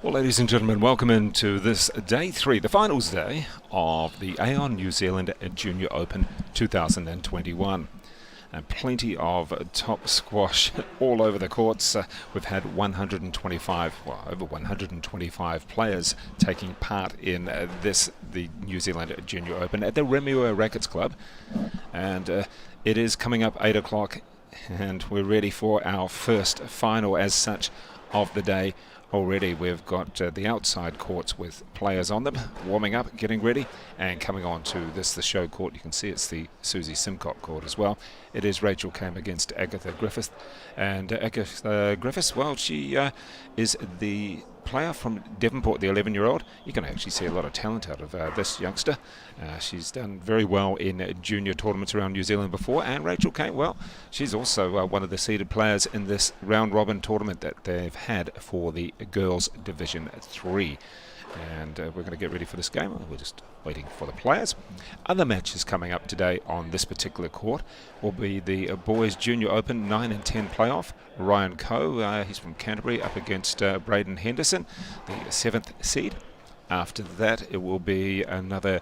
Well, ladies and gentlemen, welcome into this day three, the finals day of the AON New Zealand Junior Open 2021. And plenty of top squash all over the courts. We've had over 125 players taking part in the New Zealand Junior Open at the Remuera Rackets Club. And it is coming up 8 o'clock, and we're ready for our first final as such of the day. Already we've got the outside courts with players on them, warming up, getting ready, and coming on to the show court. You can see it's the Susie Simcock court as well. It is Rachel Cam against Agatha Griffith. And Agatha Griffiths, well, she is the player from Devonport, the 11-year-old. You can actually see a lot of talent out of this youngster. She's done very well in junior tournaments around New Zealand before. And Rachel Kate, well, she's also one of the seeded players in this round-robin tournament that they've had for the Girls Division 3. And we're going to get ready for this game. We're just waiting for the players. Other matches coming up today on this particular court will be the Boys Junior Open 9 and 10 playoff. Ryan Coe, he's from Canterbury, up against Braden Henderson, the 7th seed. After that, it will be another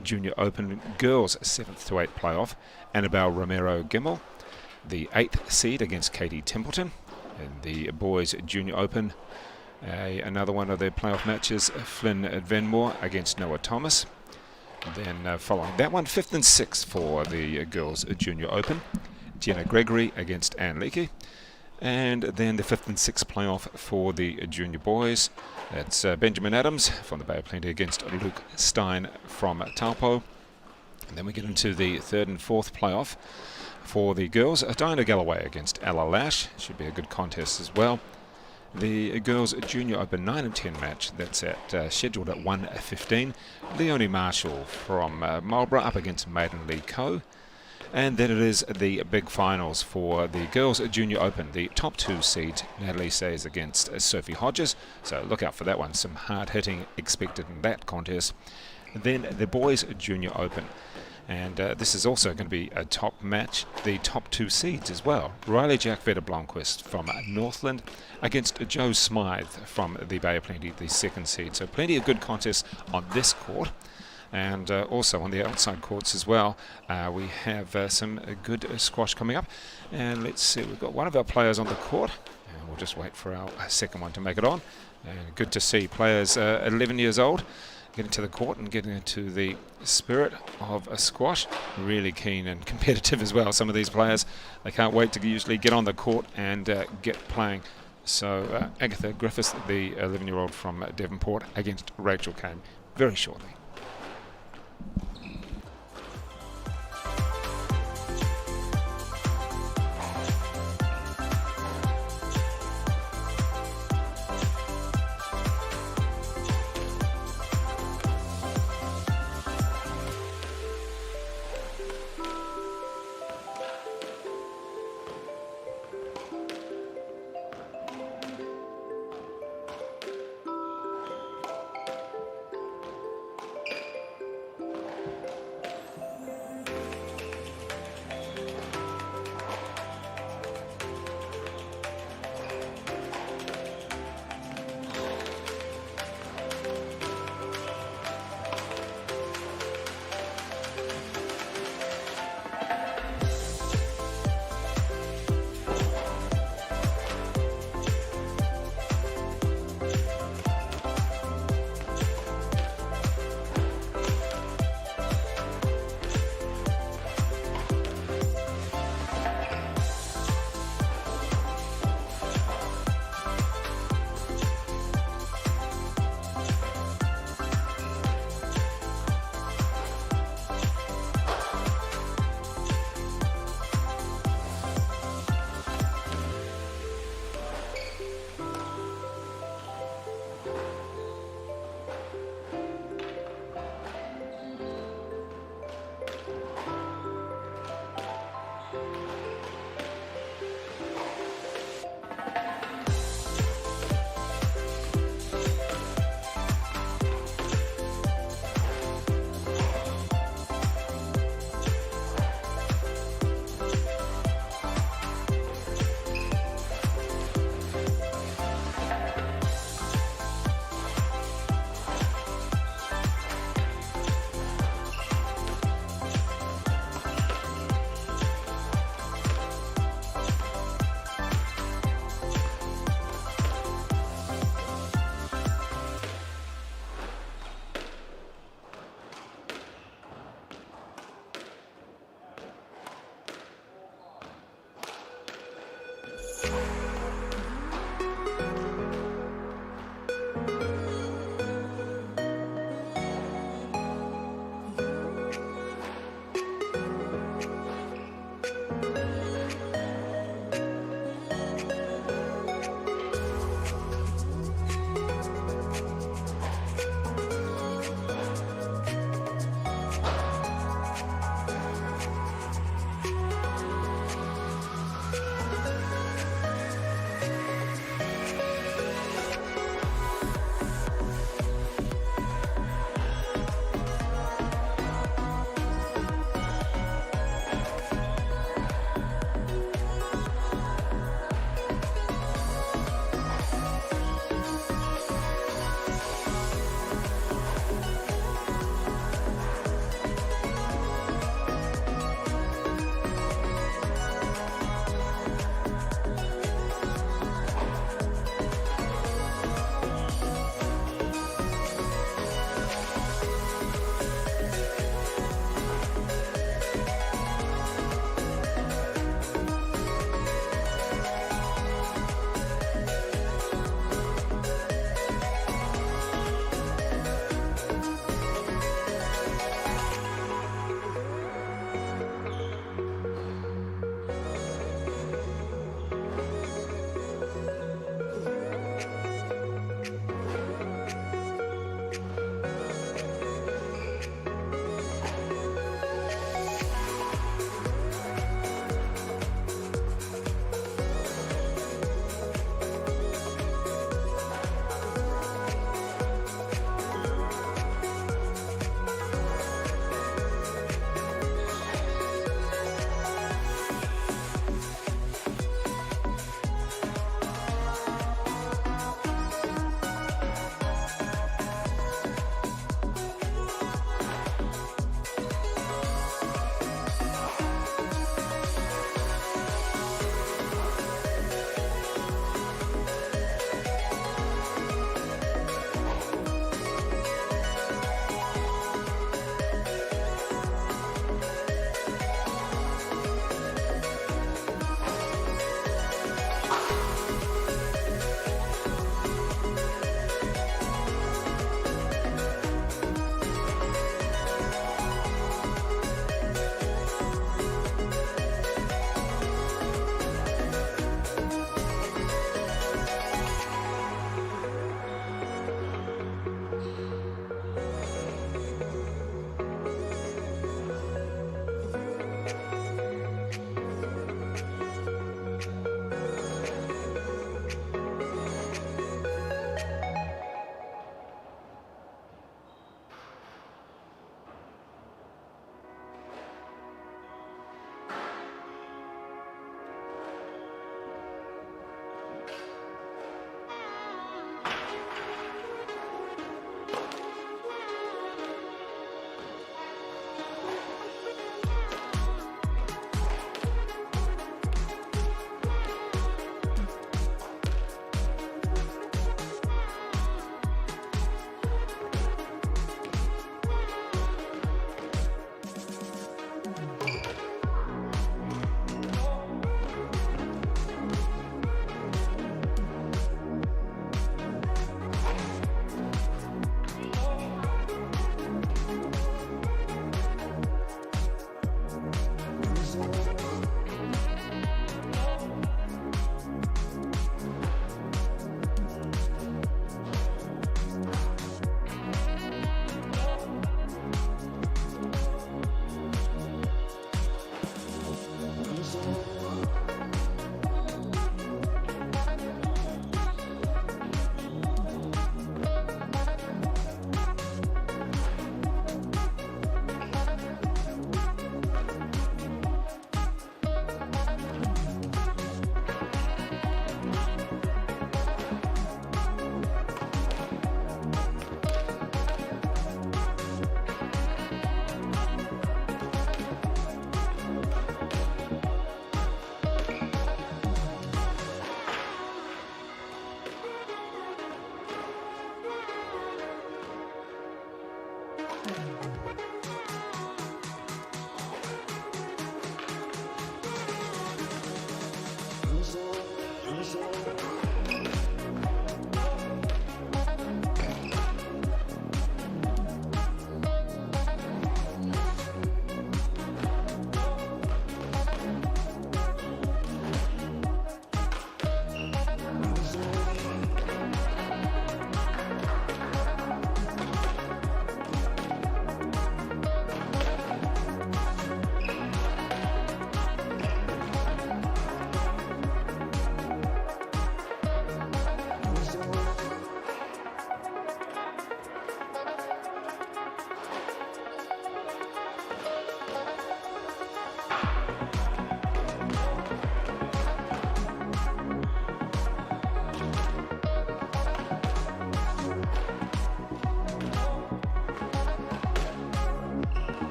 Junior Open Girls 7th to 8th playoff. Annabelle Romero Gimmel, the 8th seed, against Katie Templeton. In the Boys Junior Open, another one of their playoff matches, Flynn Venmore against Noah Thomas. Then following that one, 5th and 6th for the Girls Junior Open, Jenna Gregory against Anne Leakey. And then the 5th and 6th playoff for the Junior Boys. That's Benjamin Adams from the Bay of Plenty against Luke Stein from Taupo. And then we get into the 3rd and 4th playoff for the girls. Diana Galloway against Ella Lash. Should be a good contest as well. The Girls Junior Open 9 and 10 match, that's scheduled at 1:15. Leonie Marshall from Marlborough up against Maiden Lee Coe. And then it is the big finals for the Girls Junior Open. The top 2 seeds, Natalie Says against Sophie Hodges. So look out for that one. Some hard hitting expected in that contest. Then the Boys Junior Open. And this is also going to be a top match, the top 2 seeds as well. Riley Jack Vetter Blomqvist from Northland against Joe Smythe from the Bay of Plenty, the 2nd seed. So plenty of good contests on this court. And also on the outside courts as well, we have some good squash coming up. And let's see, we've got one of our players on the court. And we'll just wait for our second one to make it on. And good to see players 11 years old getting to the court and getting into the spirit of a squash. Really keen and competitive as well. Some of these players, they can't wait to usually get on the court and get playing. So Agatha Griffiths, the 11-year-old from Devonport, against Rachel Kane very shortly.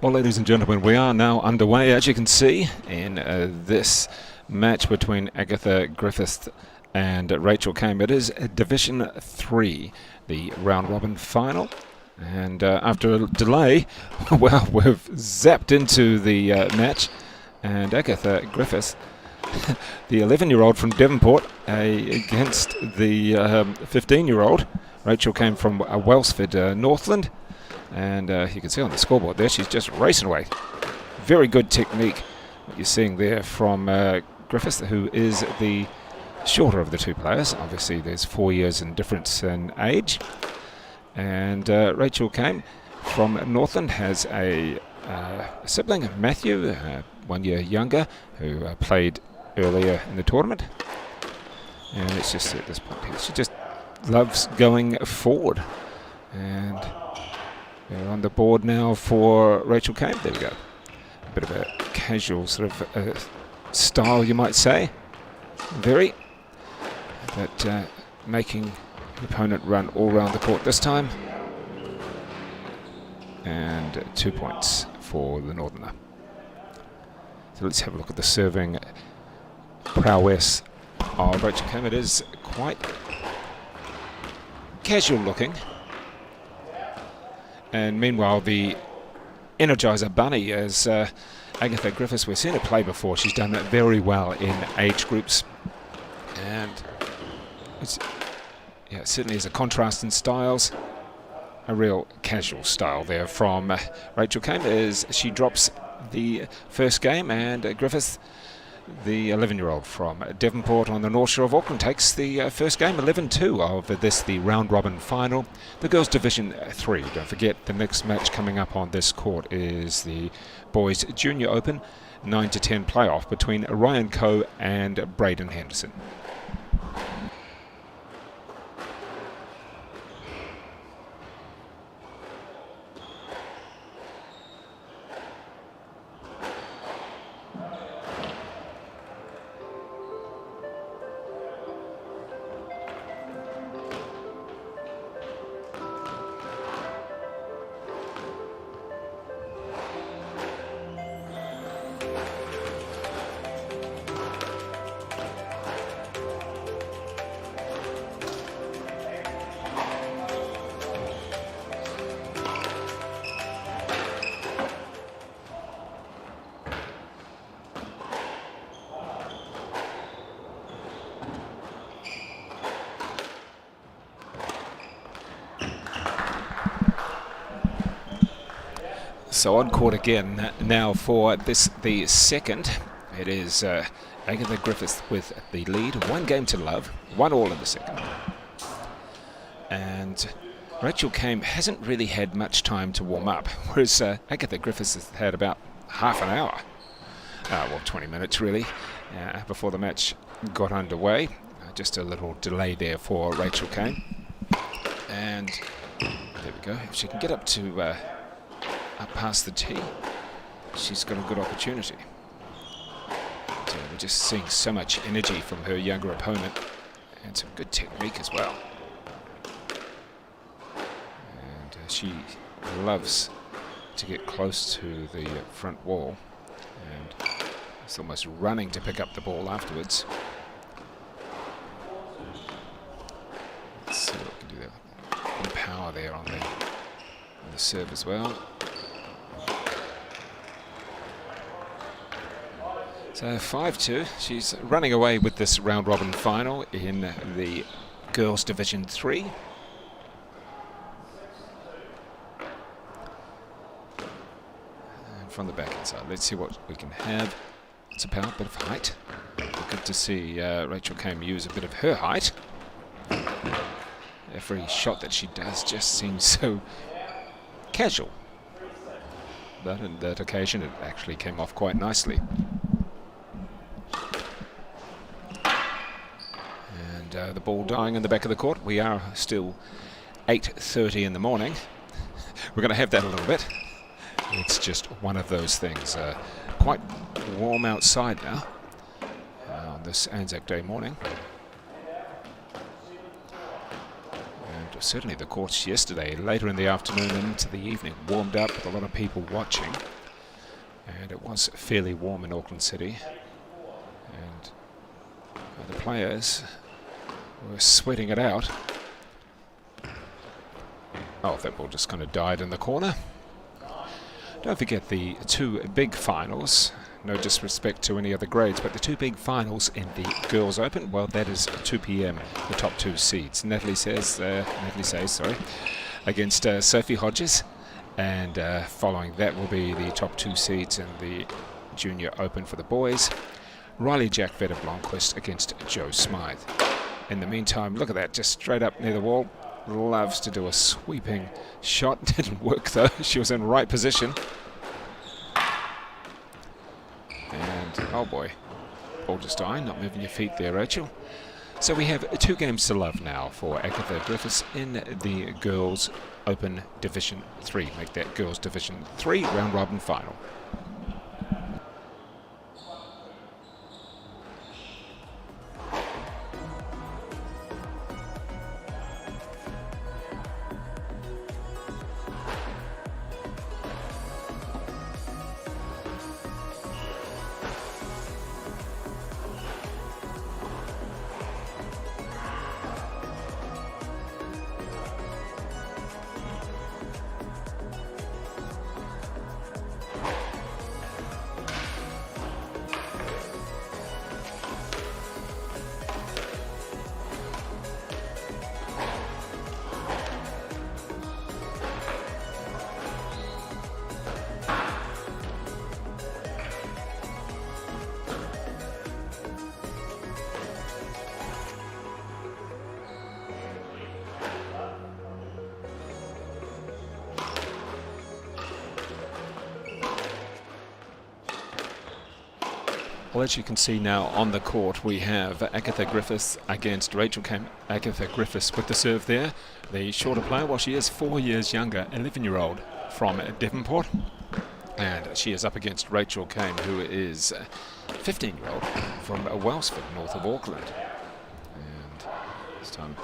Well, ladies and gentlemen, we are now underway, as you can see, in this match between Agatha Griffith and Rachel Kame. It is Division 3, the round-robin final. And after a delay, well, we've zapped into the match. And Agatha Griffith, the 11-year-old from Devonport, against the 15-year-old. Rachel Kame from Wellsford, Northland. And you can see on the scoreboard there, she's just racing away. Very good technique, what you're seeing there from Griffiths, who is the shorter of the two players. Obviously, there's 4 years in difference in age. And Rachel Kame from Northland has a sibling, Matthew, 1 year younger, who played earlier in the tournament. And it's just at this point here, she just loves going forward. And we're on the board now for Rachel Kame. There we go. A bit of a casual sort of style, you might say. Very. But making the opponent run all around the court this time. And 2 points for the Northerner. So let's have a look at the serving prowess of Rachel Kame. It is quite casual looking. And meanwhile, the Energizer Bunny, as Agatha Griffiths, we've seen her play before. She's done that very well in age groups. And it's, yeah, certainly is a contrast in styles. A real casual style there from Rachel Kame as she drops the first game. And Griffiths, the 11-year-old from Devonport on the North Shore of Auckland, takes the first game, 11-2 of this, the round-robin final. The Girls Division 3. Don't forget, the next match coming up on this court is the Boys Junior Open 9-10 playoff between Ryan Coe and Braden Henderson. So on court again now for this, the second. It is Agatha Griffith with the lead. 1 game to love, 1-1 in the second. And Rachel Kame hasn't really had much time to warm up, whereas Agatha Griffith has had about half an hour. Well, 20 minutes really, before the match got underway. Just a little delay there for Rachel Kame. And there we go. If she can get up to up past the tee, she's got a good opportunity. So we're just seeing so much energy from her younger opponent and some good technique as well. And she loves to get close to the front wall, and is almost running to pick up the ball afterwards. Let's see what we can do there. The power there on the serve as well. So 5-2, she's running away with this round-robin final in the Girls Division 3. And from the back inside, let's see what we can have. It's about a bit of height. Good to see Rachel Kame use a bit of her height. Every shot that she does just seems so casual. But on that occasion, it actually came off quite nicely. The ball dying in the back of the court. We are still 8:30 in the morning. We're going to have that a little bit. It's just one of those things. Quite warm outside now on this Anzac Day morning. And certainly the courts yesterday, later in the afternoon and into the evening, warmed up with a lot of people watching. And it was fairly warm in Auckland City. And the players were sweating it out. Oh, that ball just kind of died in the corner. Don't forget the two big finals. No disrespect to any other grades, but the two big finals in the Girls Open, well, that is 2 p.m. The top two seeds. Natalie says, against Sophie Hodges, and following that will be the top two seeds in the Junior Open for the boys. Riley Jack Vetter Blomqvist against Joe Smythe. In the meantime, look at that, just straight up near the wall. Loves to do a sweeping shot. Didn't work though. She was in right position. And oh boy, ball just dying. Not moving your feet there, Rachel. So we have 2 games to love now for Agatha Griffiths in the Girls Open Division 3. Make that Girls Division 3 round robin final. Well, as you can see now on the court, we have Agatha Griffiths against Rachel Kame. Agatha Griffiths with the serve there. The shorter player, well, she is 4 years younger, 11-year-old from Devonport. And she is up against Rachel Kame, who is 15-year-old from Wellsford, north of Auckland. And this time,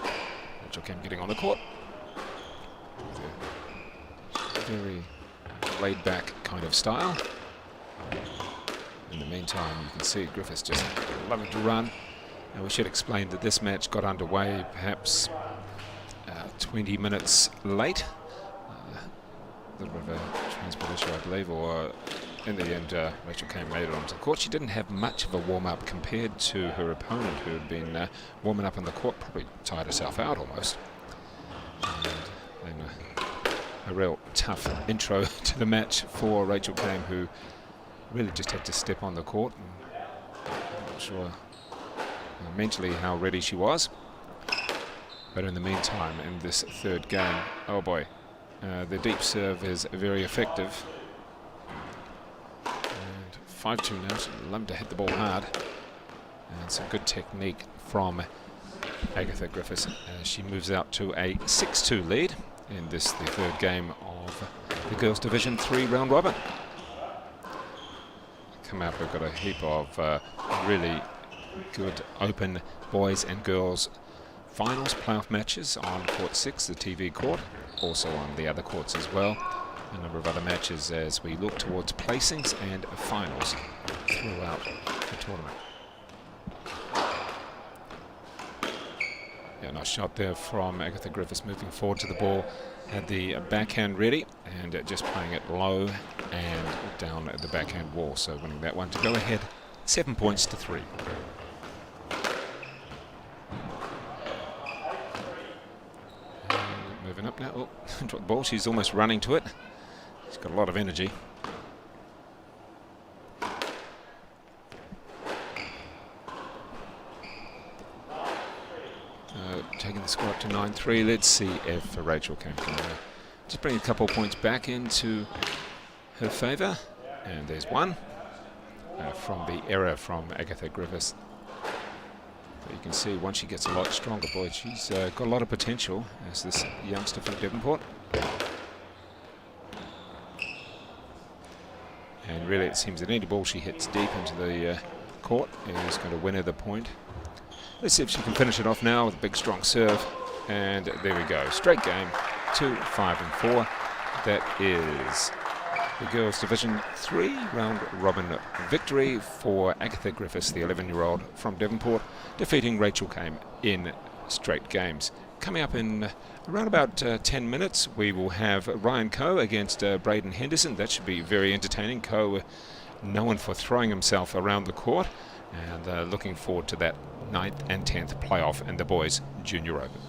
Rachel Kame getting on the court. Very laid-back kind of style. In the meantime, you can see Griffiths just loving to run. And we should explain that this match got underway perhaps 20 minutes late. A little bit of a transport issue, I believe, or in the end, Rachel Kame made it onto the court. She didn't have much of a warm-up compared to her opponent, who had been warming up on the court, probably tired herself out almost. And then a real tough intro to the match for Rachel Kame, who really just had to step on the court. And I'm not sure mentally how ready she was. But in the meantime, in this third game, oh boy, the deep serve is very effective. And 5-2 now, she's loving to hit the ball hard. And some good technique from Agatha Griffiths as she moves out to a 6-2 lead in this, the third game of the Girls Division 3 round robin. Come out, we've got a heap of really good open boys and girls finals, playoff matches on court 6, the TV court, also on the other courts as well. A number of other matches as we look towards placings and finals throughout the tournament. Yeah, nice shot there from Agatha Griffiths, moving forward to the ball. Had the backhand ready and just playing it low and down at the backhand wall. So winning that one to go ahead 7 points to 3. And moving up now. Oh, dropped the ball. She's almost running to it. She's got a lot of energy. Taking the score up to 9-3. Let's see if Rachel can just bring a couple points back into her favour. And there's one from the error from Agatha Griffiths. But you can see once she gets a lot stronger, boy, she's got a lot of potential as this youngster from Devonport. And really it seems that any ball she hits deep into the court is going to win her the point. Let's see if she can finish it off now with a big strong serve. And there we go. Straight game, 2, 5 and 4. That is the girls' Division 3 round robin victory for Agatha Griffiths, the 11-year-old from Devonport, defeating Rachel Kame in straight games. Coming up in around about 10 minutes, we will have Ryan Coe against Braden Henderson. That should be very entertaining. Coe known for throwing himself around the court, and looking forward to that 9th and 10th playoff in the boys' Junior Open.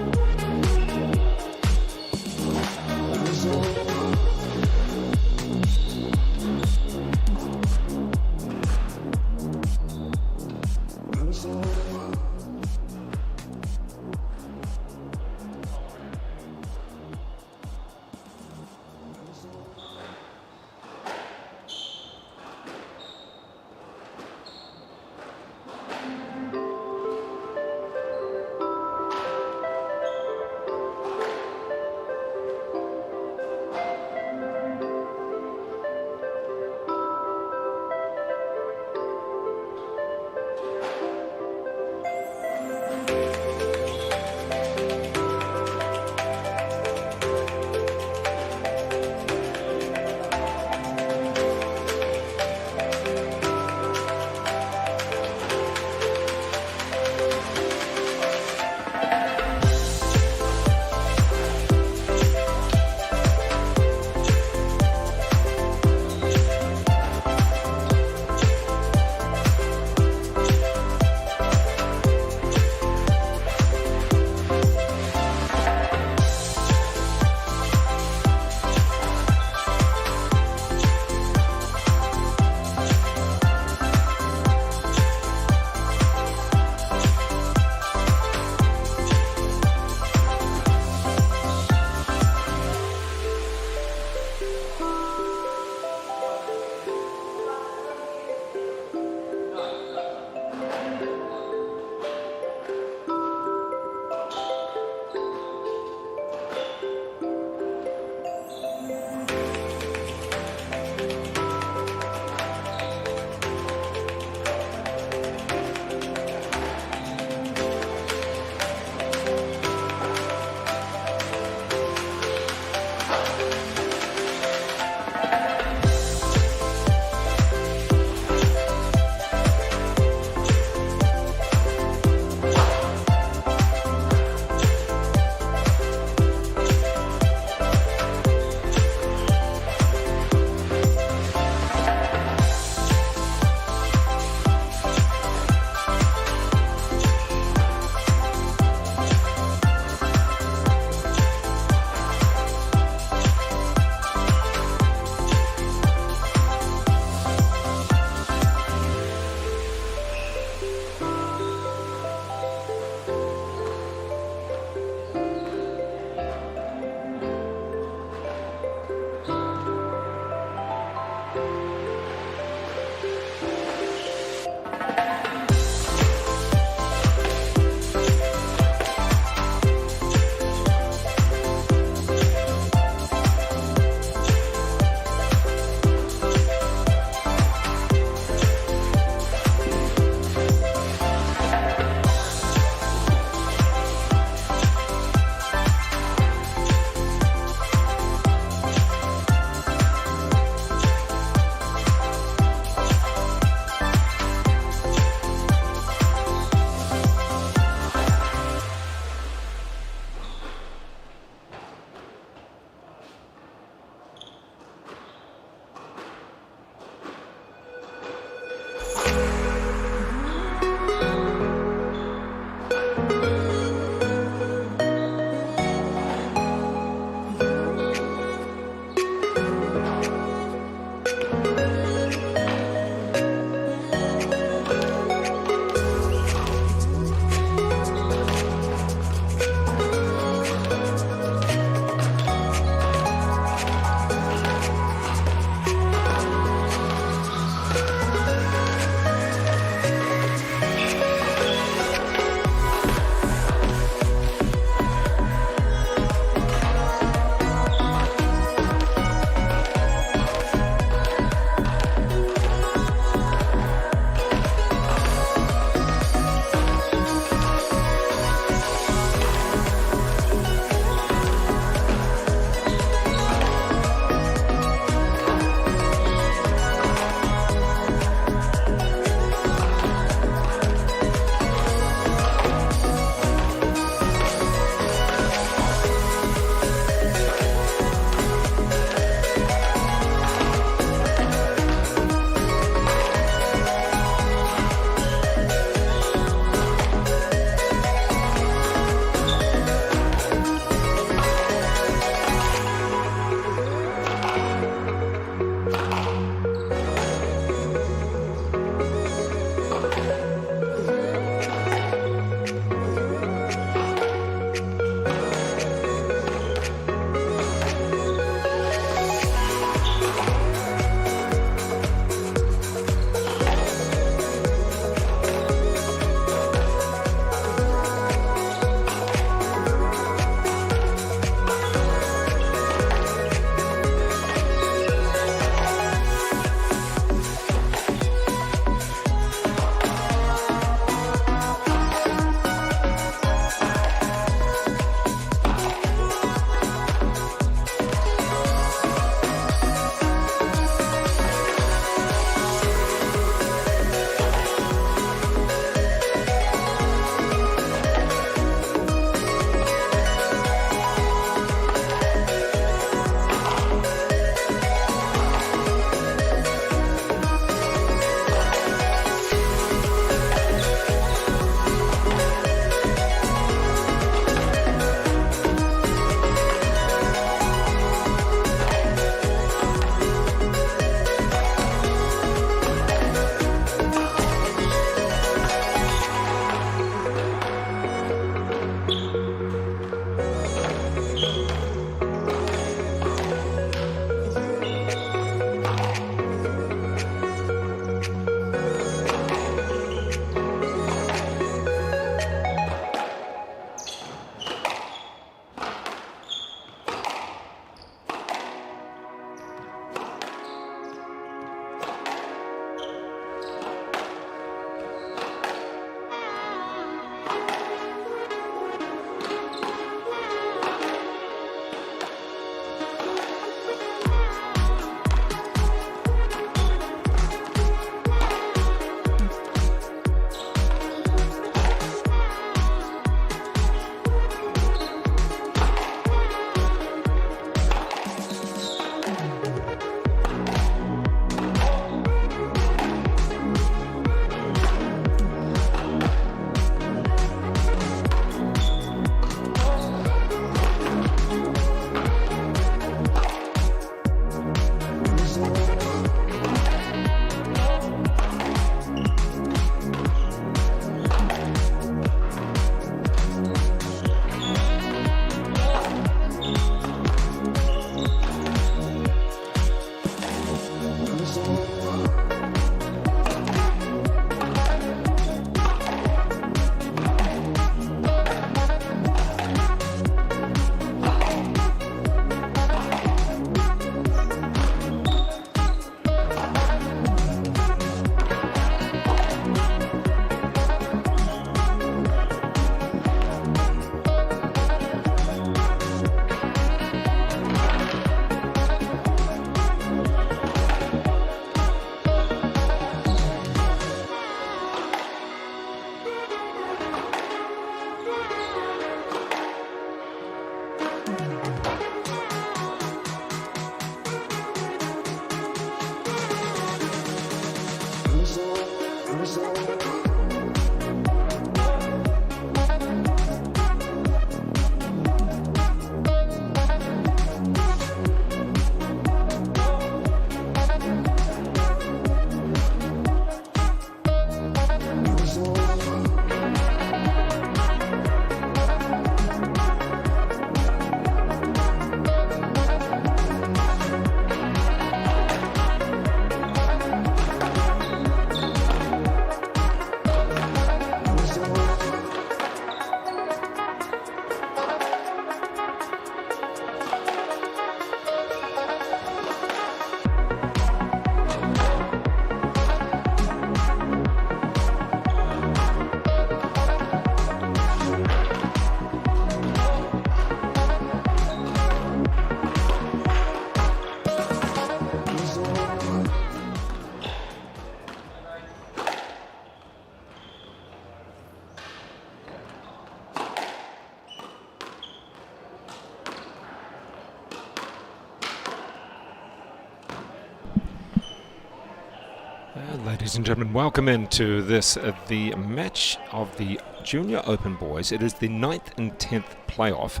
Ladies and gentlemen, welcome into this, the match of the Junior Open Boys. It is the 9th and 10th playoff.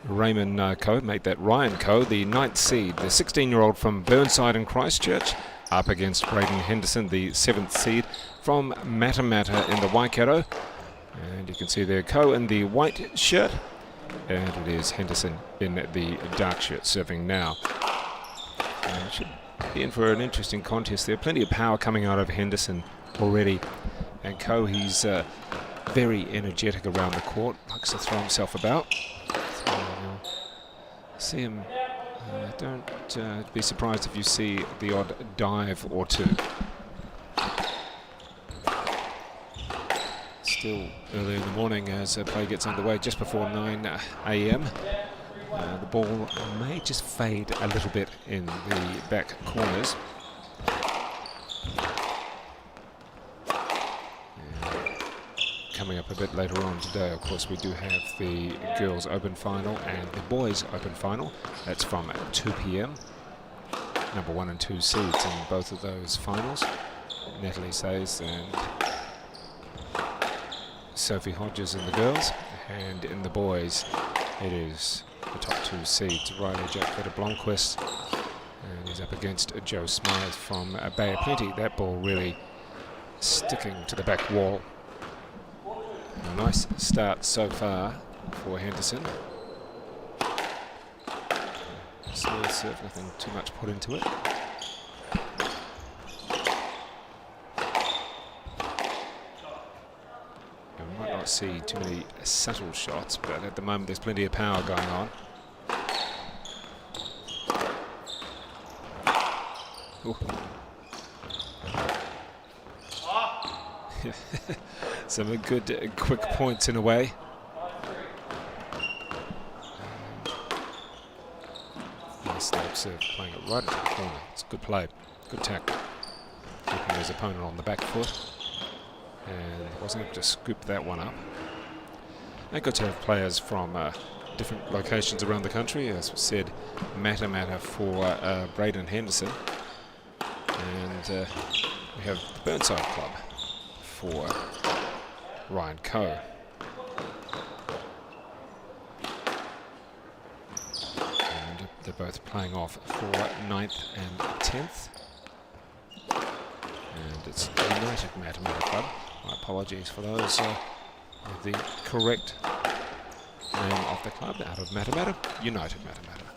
Raymond Coe, made that Ryan Coe, the 9th seed, the 16-year-old from Burnside in Christchurch, up against Braden Henderson, the 7th seed from Matamata in the Waikato. And you can see there Coe in the white shirt, and it is Henderson in the dark shirt serving now. Should be in for an interesting contest there. Plenty of power coming out of Henderson already. And Coe, he's very energetic around the court, likes to throw himself about. So, see him, don't be surprised if you see the odd dive or two. Still early in the morning as play gets underway, just before 9 a.m. The ball may just fade a little bit in the back corners. And coming up a bit later on today, of course, we do have the girls' open final and the boys' open final. That's from 2 p.m. Number 1 and 2 seeds in both of those finals. Natalie Says and Sophie Hodges in the girls, and in the boys it is the top 2 seeds, Riley Jack Blomqvist, and he's up against Joe Smythe from Bay of Plenty. That ball really sticking to the back wall. A nice start so far for Henderson. Slow serve, nothing too much put into it. We might not see too many subtle shots, but at the moment there's plenty of power going on. Some good quick points in a way. Nice snap serve, playing it right into the corner. It's good play, good tackle. Keeping his opponent on the back foot. And wasn't able to scoop that one up. And good to have players from different locations around the country. As we said, Matamata for Braden Henderson. And we have the Burnside Club for Ryan Coe. And they're both playing off for 9th and 10th. And it's United Matamata Club. My apologies for those. The correct name of the club out of Matamata, United Matamata.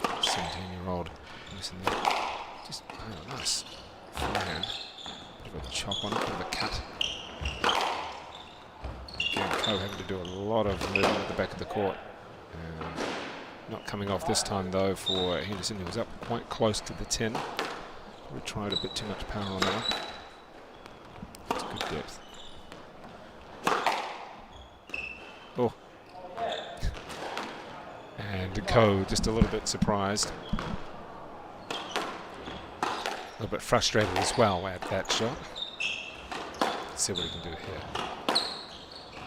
17-year-old Henderson there. Just playing a nice forehand. Bit of a chop on it, bit of a cut. Again, Coe having to do a lot of movement at the back of the court. And not coming off this time though for Henderson, who was up quite close to the 10. We tried a bit too much power on that. It's good depth. Oh. And Coe just a little bit surprised. A little bit frustrated as well at that shot. Let's see what he can do here.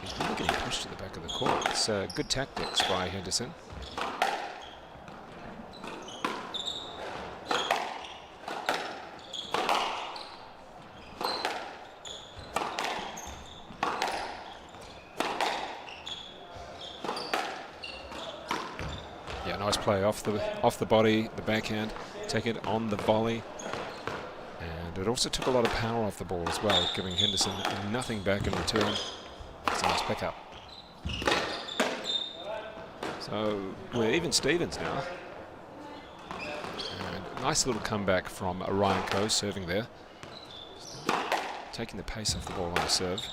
He's really getting pushed to the back of the court. It's good tactics by Henderson. Nice play off the body, the backhand, take it on the volley. And it also took a lot of power off the ball as well, giving Henderson nothing back in return. It's a nice pickup. So we're even Stevens now. And nice little comeback from Ryan Coe serving there. Taking the pace off the ball on the serve.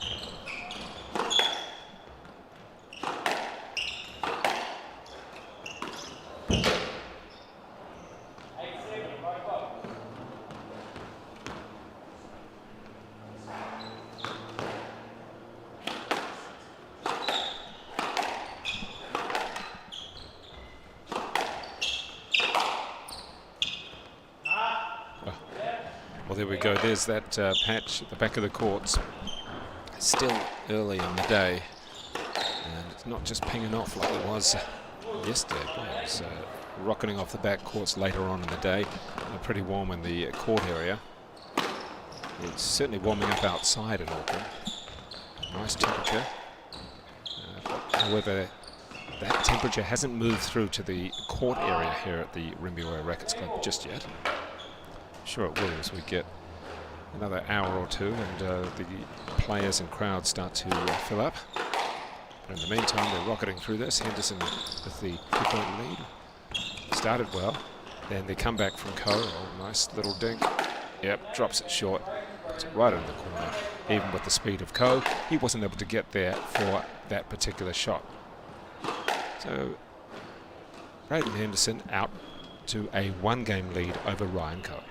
Well, there we go. There's that patch at the back of the courts. Still early in the day, and it's not just pinging off like it was yesterday. It's rocketing off the back courts later on in the day. Pretty warm in the court area. It's certainly warming up outside in Auckland. Nice temperature. However, that temperature hasn't moved through to the court area here at the Rimbiwe Rackets Club just yet. Sure it will as we get another hour or two and the players and crowd start to fill up. But in the meantime, they're rocketing through this. Henderson with the 2-point lead. Started well. Then they come back from Coe. Oh, nice little dink. Yep, drops it short. Puts it right in the corner. Even with the speed of Coe, he wasn't able to get there for that particular shot. So Braden Henderson out to a 1-game lead over Ryan Coe.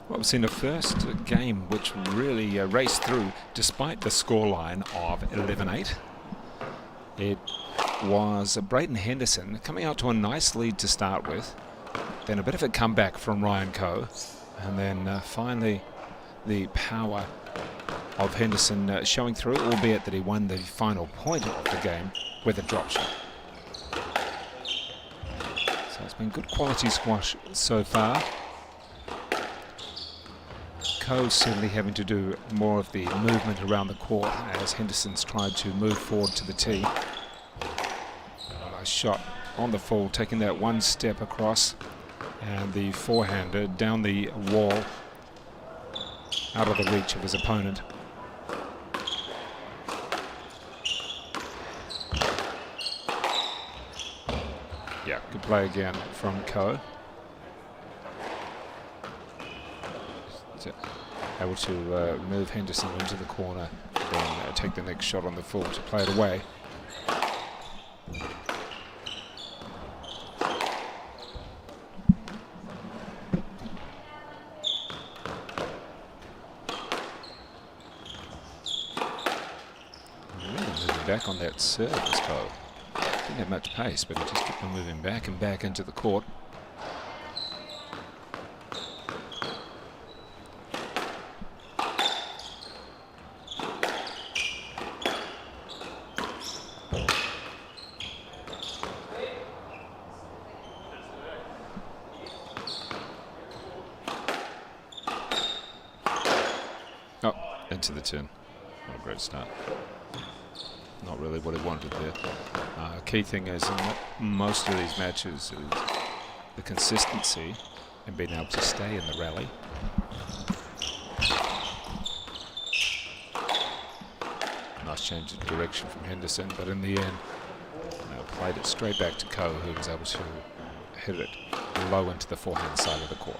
Well, we've seen the first game which really raced through despite the scoreline of 11-8. It was Braden Henderson coming out to a nice lead to start with, then a bit of a comeback from Ryan Coe, and then finally the power of Henderson showing through, albeit that he won the final point of the game with a drop shot. So it's been good quality squash so far. Coe certainly having to do more of the movement around the court as Henderson's tried to move forward to the tee. Nice shot on the full, taking that one step across, and the forehander down the wall out of the reach of his opponent. Yeah, good play again from Coe. Able to move Henderson into the corner, then take the next shot on the full to play it away. Really moving back on that serve, Coe. Didn't have much pace, but he just kept on moving back and back into the court. Oh, into the tin. What a great start. Not really what he wanted there. Key thing is in most of these matches is the consistency and being able to stay in the rally. Nice change of direction from Henderson, but in the end, played it straight back to Coe, who was able to hit it low into the forehand side of the court.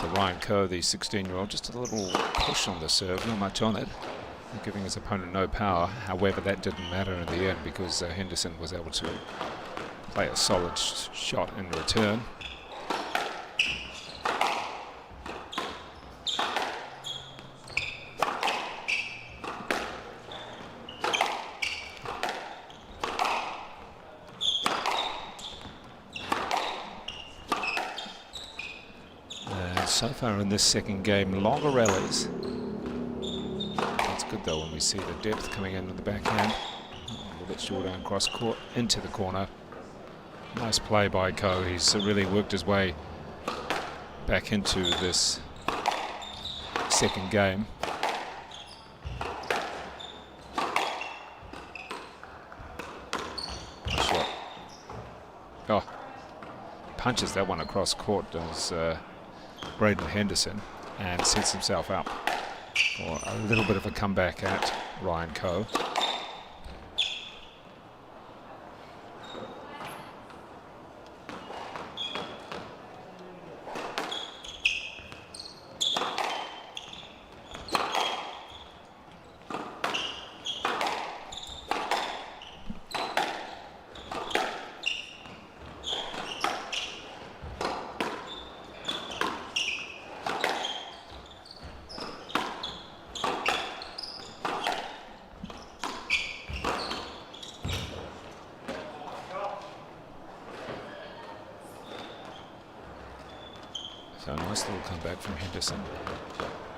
So Ryan Coe, the 16-year-old, just a little push on the serve, not much on it, giving his opponent no power. However, that didn't matter in the end because Henderson was able to play a solid shot in return. And so far in this second game, longer rallies. That's good though when we see the depth coming in the backhand. A little bit short down cross court into the corner. Nice play by Coe. He's really worked his way back into this second game. Nice shot. Oh, punches that one across court, does Braden Henderson, and sets himself up for a little bit of a comeback at Ryan Coe. So a nice little comeback from Henderson.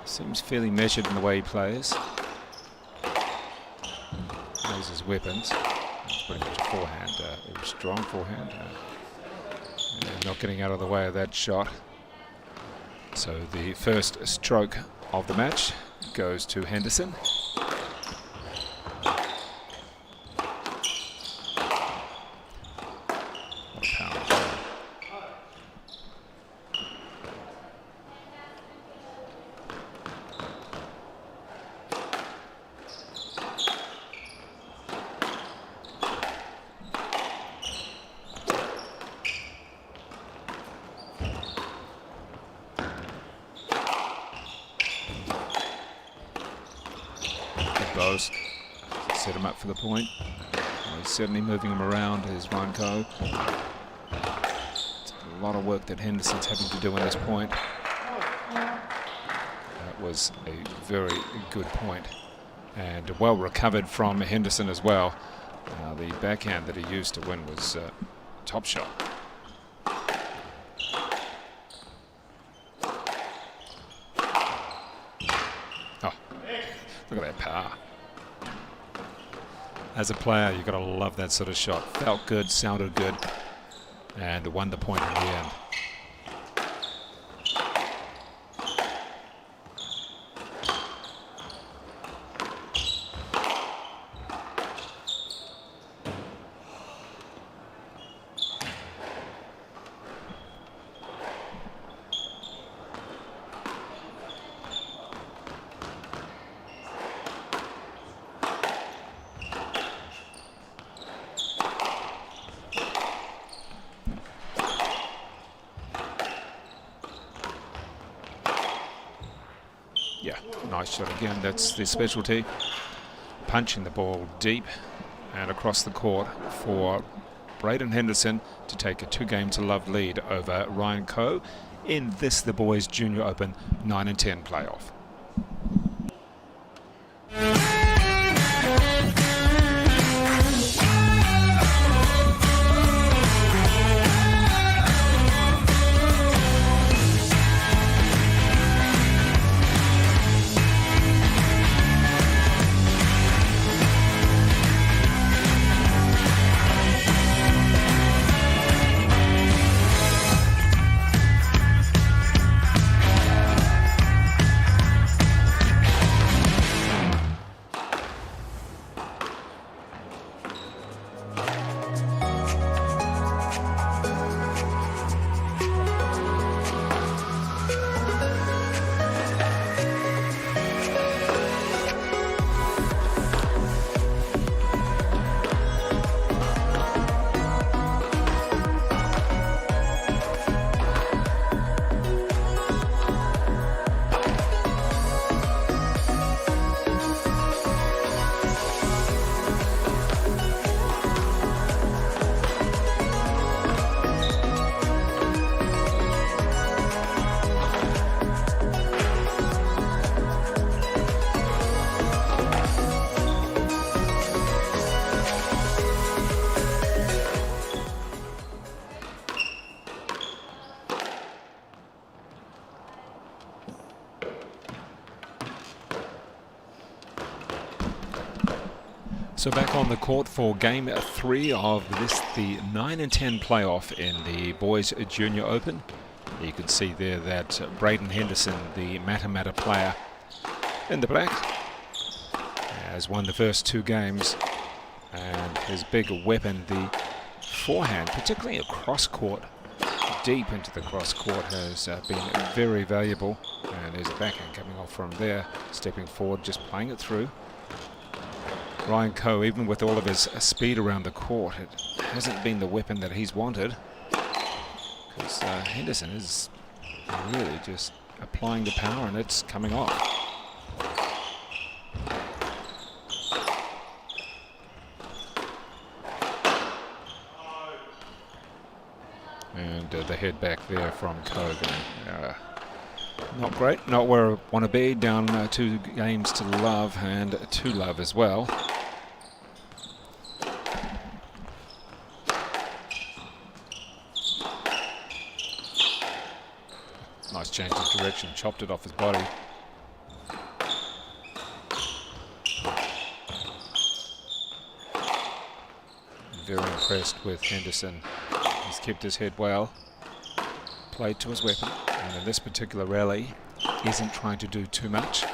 Seems fairly measured in the way he plays. Knows his weapons. It's pretty much a forehand, a strong forehand. And not getting out of the way of that shot. So the first stroke of the match goes to Henderson. Bows set him up for the point. Well, he's certainly moving him around, is Ryan Coe. It's a lot of work that Henderson's having to do in this point. That was a very good point and well recovered from Henderson as well. The backhand that he used to win was top shot. Oh, look at that power. As a player, you've got to love that sort of shot. Felt good, sounded good, and won the point in the end. Yeah, nice shot again. That's the specialty. Punching the ball deep and across the court for Braden Henderson to take a 2-game-to-love lead over Ryan Coe in this, the Boys Junior Open 9 and 10 playoff. So back on the court for game 3 of this, the 9 and 10 playoff in the Boys Junior Open. You can see there that Braden Henderson, the Matamata player in the black, has won the first 2 games, and his big weapon, the forehand, particularly across court, deep into the cross court, has been very valuable. And there's a backhand coming off from there, stepping forward, just playing it through. Ryan Coe, even with all of his speed around the court, it hasn't been the weapon that he's wanted, because Henderson is really just applying the power, and it's coming off. And the head back there from Coe. Not great, not where I want to be, down 2 games to love, and 2 love as well. Nice change of direction, chopped it off his body. Very impressed with Henderson. He's kept his head well, played to his weapon, and in this particular rally isn't trying to do too much.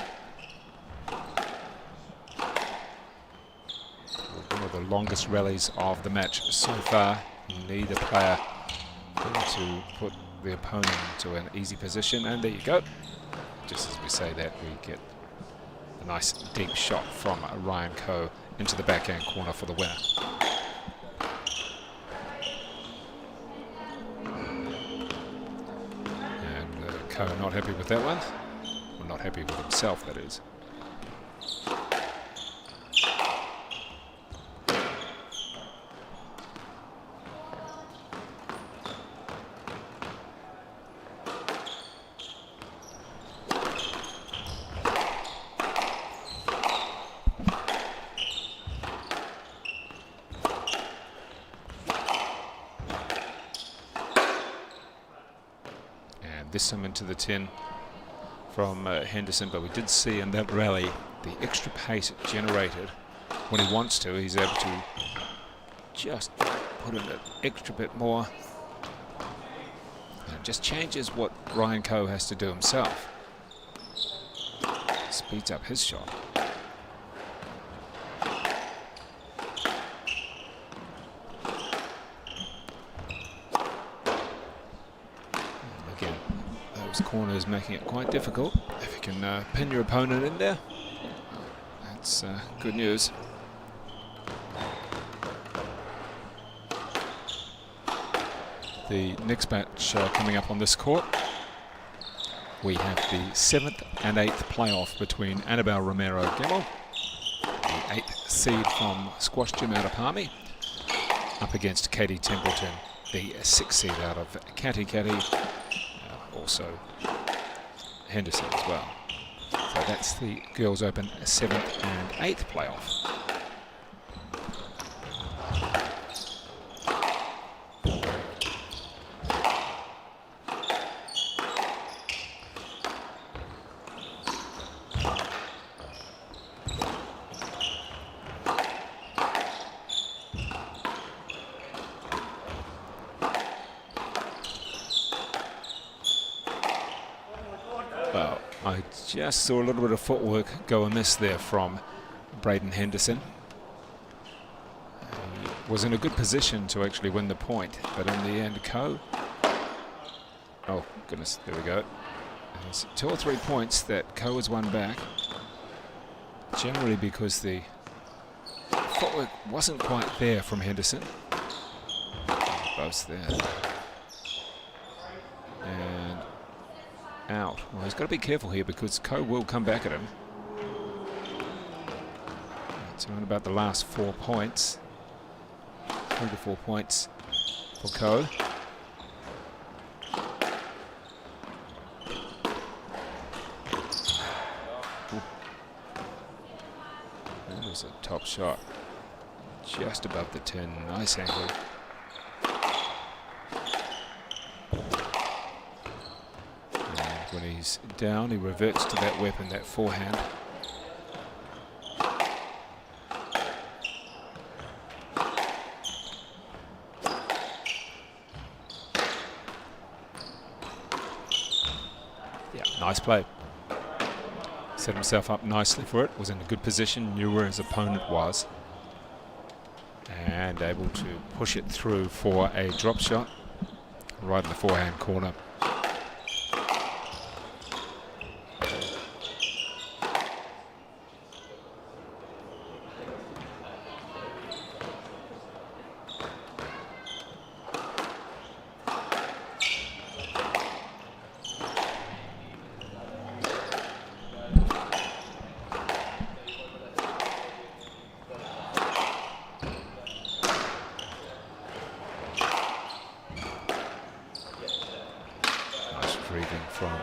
One of the longest rallies of the match so far. Neither player to put the opponent into an easy position, and there you go. Just as we say that, we get a nice deep shot from Ryan Coe into the backhand corner for the winner. And Coe not happy with that one. Well, not happy with himself, that is. This time into the 10 from Henderson, but we did see in that rally the extra pace generated. When he wants to, he's able to just put in an extra bit more. And it just changes what Ryan Coe has to do himself. Speeds up his shot. Corners making it quite difficult. If you can pin your opponent in there, that's good news. The next match coming up on this court, we have the 7th and 8th playoff between Annabelle Romero Gemmell, the 8th seed from Squash Gym out of Palmy, up against Katie Templeton, the 6th seed out of Catty. Also Henderson as well. So that's the Girls Open 7th and 8th playoff. Well, I just saw a little bit of footwork go amiss there from Braden Henderson. He was in a good position to actually win the point, but in the end, Coe. Oh, goodness, there we go. There's 2 or 3 points that Coe has won back, generally because the footwork wasn't quite there from Henderson. Both there. And out. Well, he's got to be careful here because Coe will come back at him. It's around about the last 4 points. 3 to 4 points for Coe. That was a top shot. Just above the 10. Nice angle. When he's down, he reverts to that weapon, that forehand. Nice play. Set himself up nicely for it. Was in a good position. Knew where his opponent was. And able to push it through for a drop shot. Right in the forehand corner. From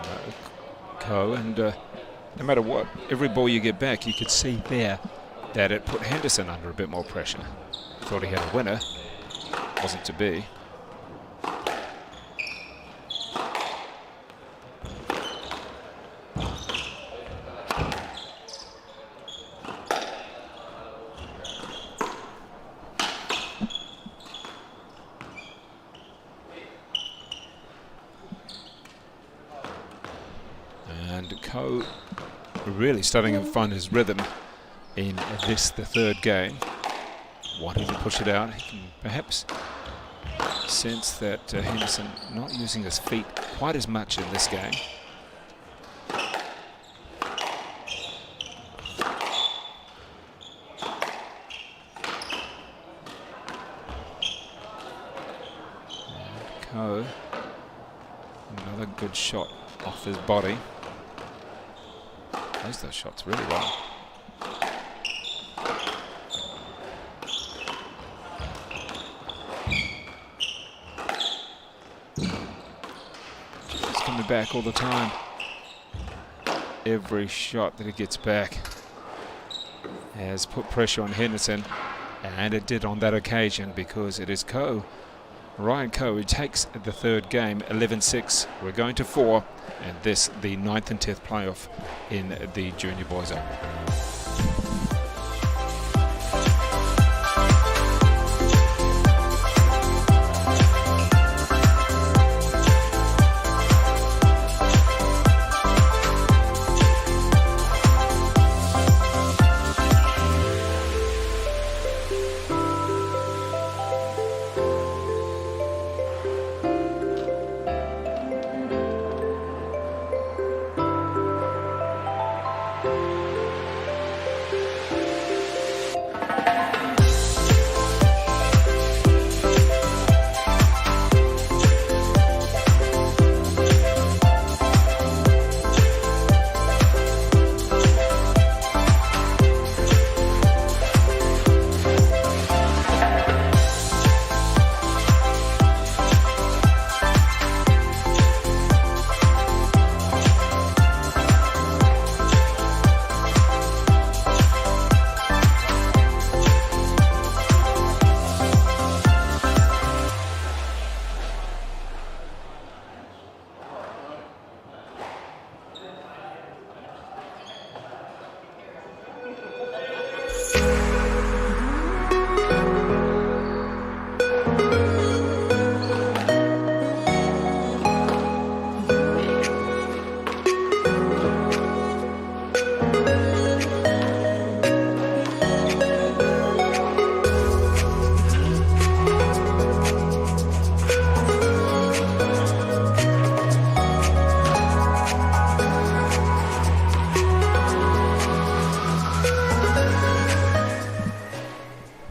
Ko, and no matter what, every ball you get back, you could see there that it put Henderson under a bit more pressure. Thought he had a winner, wasn't to be. And Ko really starting to find his rhythm in this, the third game. Wanting to push it out. He can perhaps sense that Henderson not using his feet quite as much in this game. And Ko, another good shot off his body. Plays those shots really well. He's coming back all the time. Every shot that he gets back has put pressure on Henderson, and it did on that occasion because it is Ryan Ko, who takes the third game, 11-6. We're going to 4, and this the 9th and 10th playoff in the Junior Boys Open.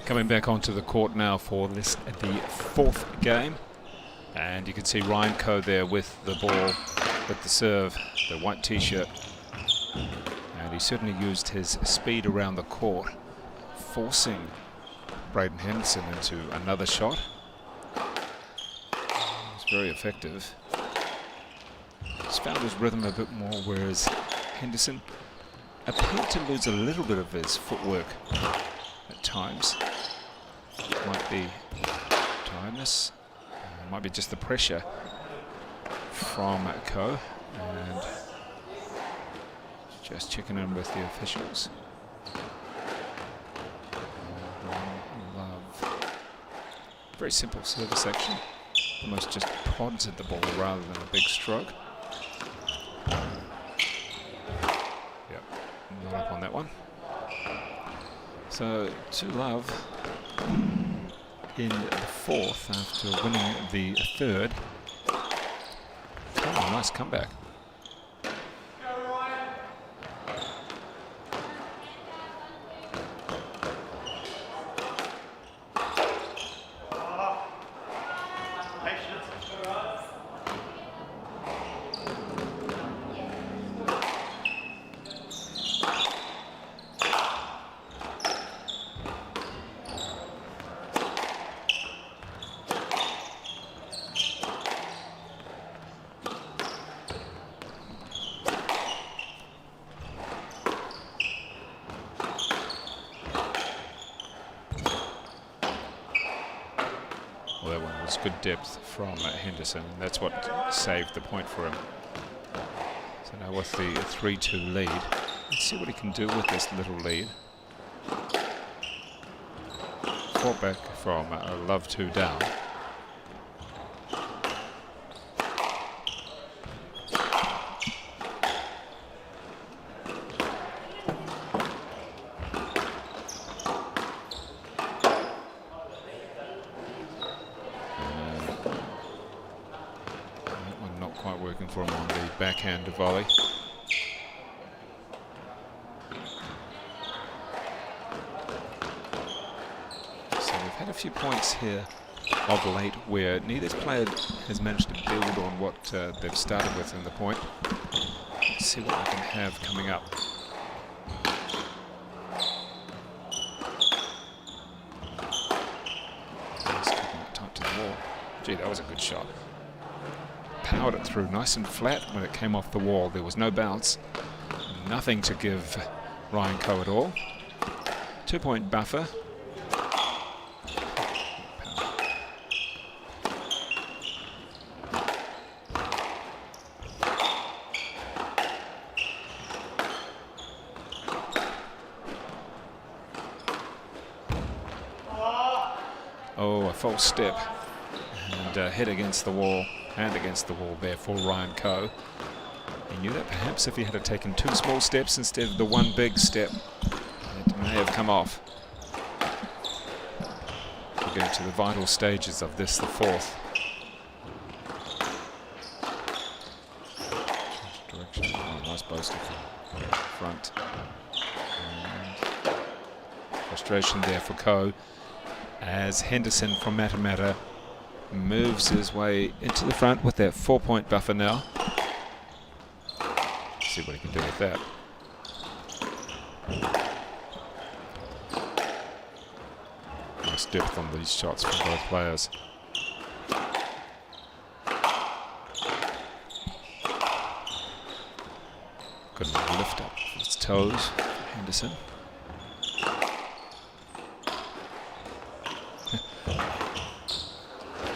Coming back onto the court now for this, the 4th game, and you can see Ryan Ko there with the ball, with the serve, the white t-shirt, and he certainly used his speed around the court, forcing Braden Henderson into another shot. It's very effective. He's found his rhythm a bit more, whereas Henderson appeared to lose a little bit of his footwork at times. Might be tiredness, might be just the pressure from Ko, and just checking in with the officials. Love. Very simple service action, almost just prods at the ball rather than a big stroke. coming up on that one. So 2-love in the fourth after winning the third. Oh, nice comeback. Well, that one was good depth from Henderson, and that's what saved the point for him. So now with the 3-2 lead, let's see what he can do with this little lead. Fought back from Love 2 down. Working for him on the backhand volley. So we've had a few points here of late where neither player has managed to build on what they've started with in the point. Let's see what we can have coming up. Just keeping it tight to the wall. Gee, that was a good shot. Powered it through nice and flat when it came off the wall. There was no bounce, nothing to give Ryan Coe at all. 2-point buffer. Oh, a false step and hit against the wall. And against the wall there for Ryan Coe. He knew that perhaps if he had taken 2 small steps instead of the 1 big step, it may have come off. We're going to the vital stages of this, the fourth. Direction. Oh, nice boaster from front. And frustration there for Coe as Henderson from Matamata moves his way into the front with that 4-point buffer now. Let's see what he can do with that. Nice depth on these shots from both players. Good lift up his toes, Henderson.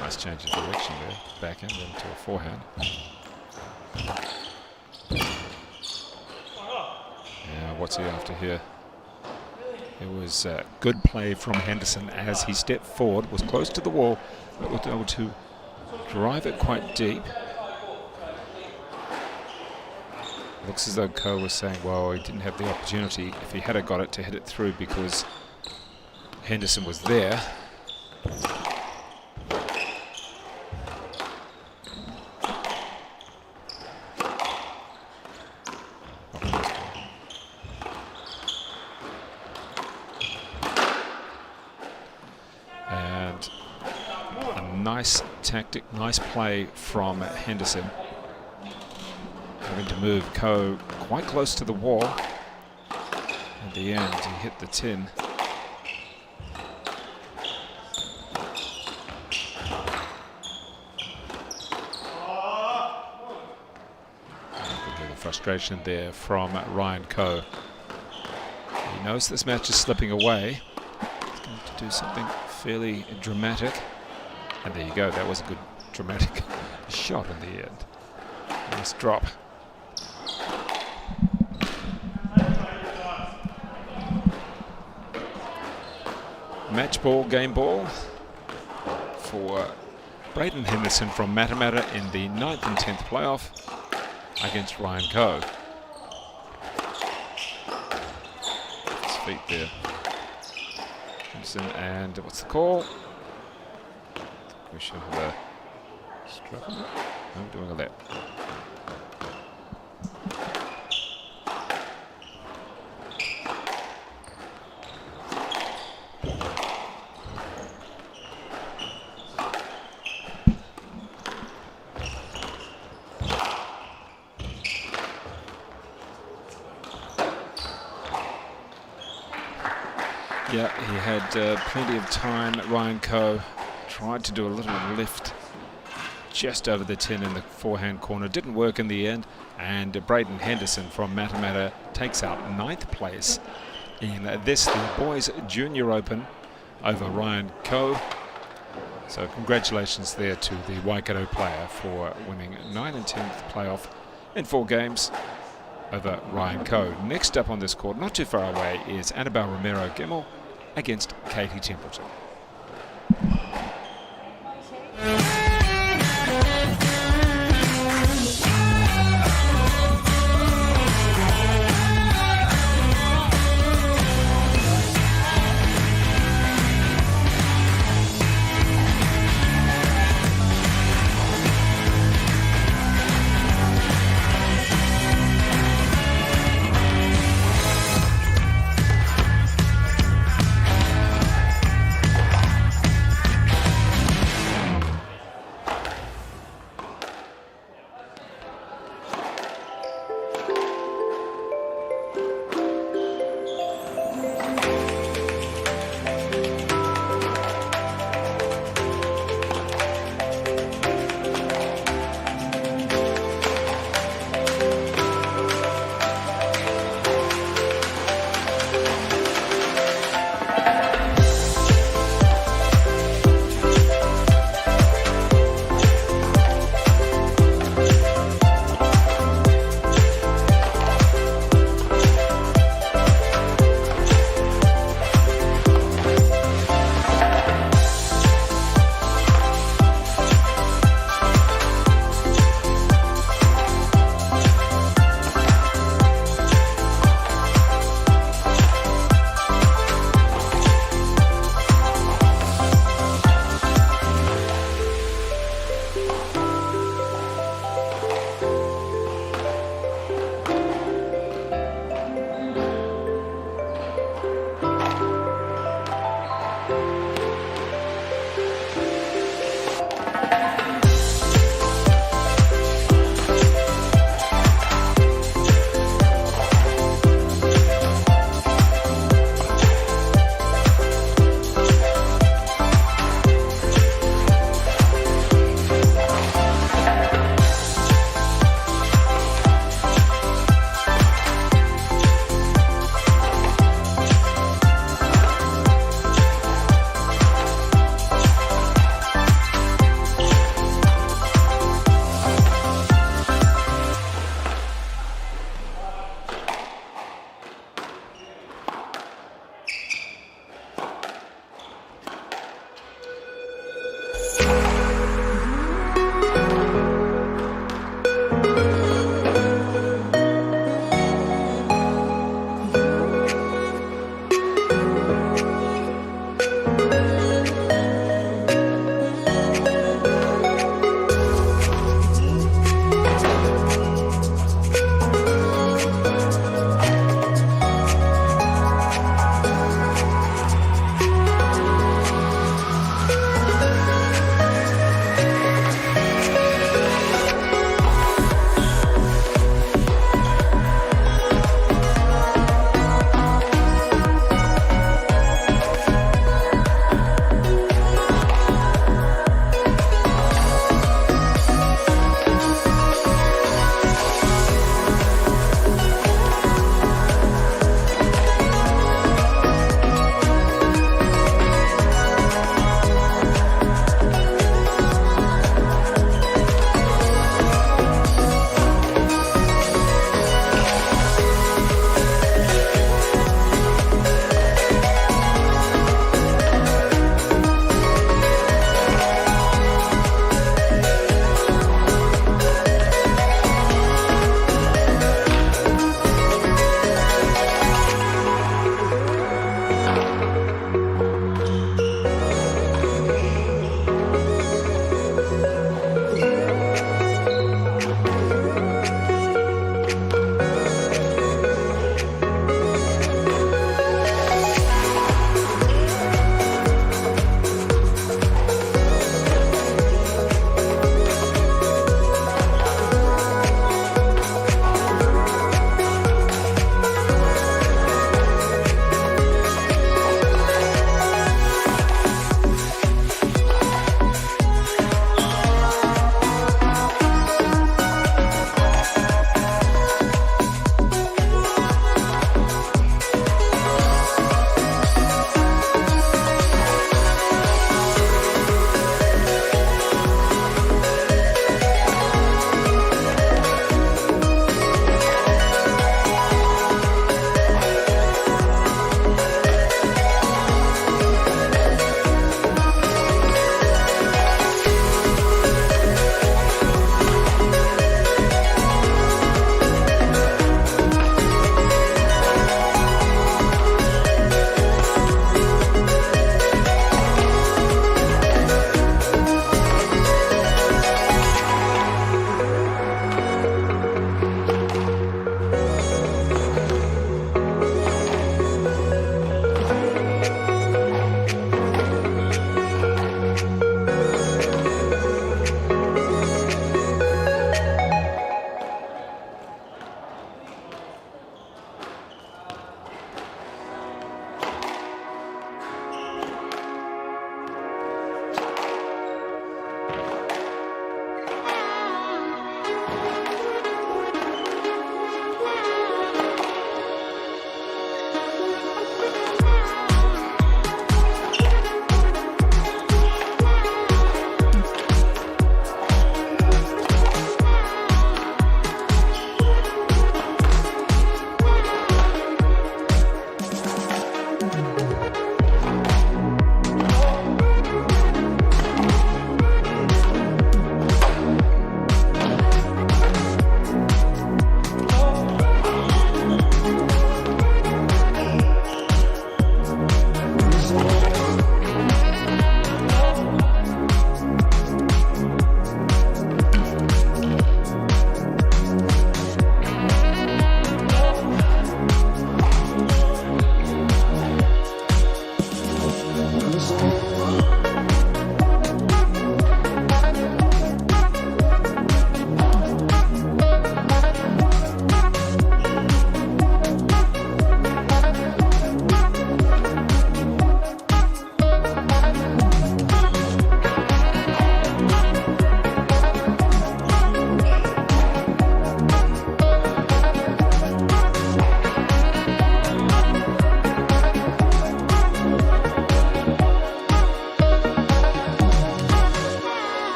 Nice change of direction there. Backhand into a forehand. Yeah, what's he after here? It was good play from Henderson as he stepped forward, was close to the wall, but was able to drive it quite deep. Looks as though Coe was saying, well, he didn't have the opportunity, if he had got it, to hit it through because Henderson was there. Nice tactic, nice play from Henderson. Having to move Coe quite close to the wall. At the end, he hit the tin. The frustration there from Ryan Coe. He knows this match is slipping away. He's going to do something fairly dramatic. And there you go, that was a good dramatic shot in the end. Nice drop. Match ball, game ball for Braden Henderson from Matamata in the 9th and 10th playoff against Ryan Coe. feet there. Henderson, and what's the call? We should have a stroke. No, doing a lap. Yeah, he had plenty of time. Ryan Coe tried to do a little lift just over the 10 in the forehand corner. Didn't work in the end. And Braden Henderson from Matamata takes out 9th place in this, the Boys Junior Open, over Ryan Coe. So congratulations there to the Waikato player for winning 9 and 10th playoff in 4 games over Ryan Coe. Next up on this court, not too far away, is Annabelle Romero-Gimmel against Katie Templeton.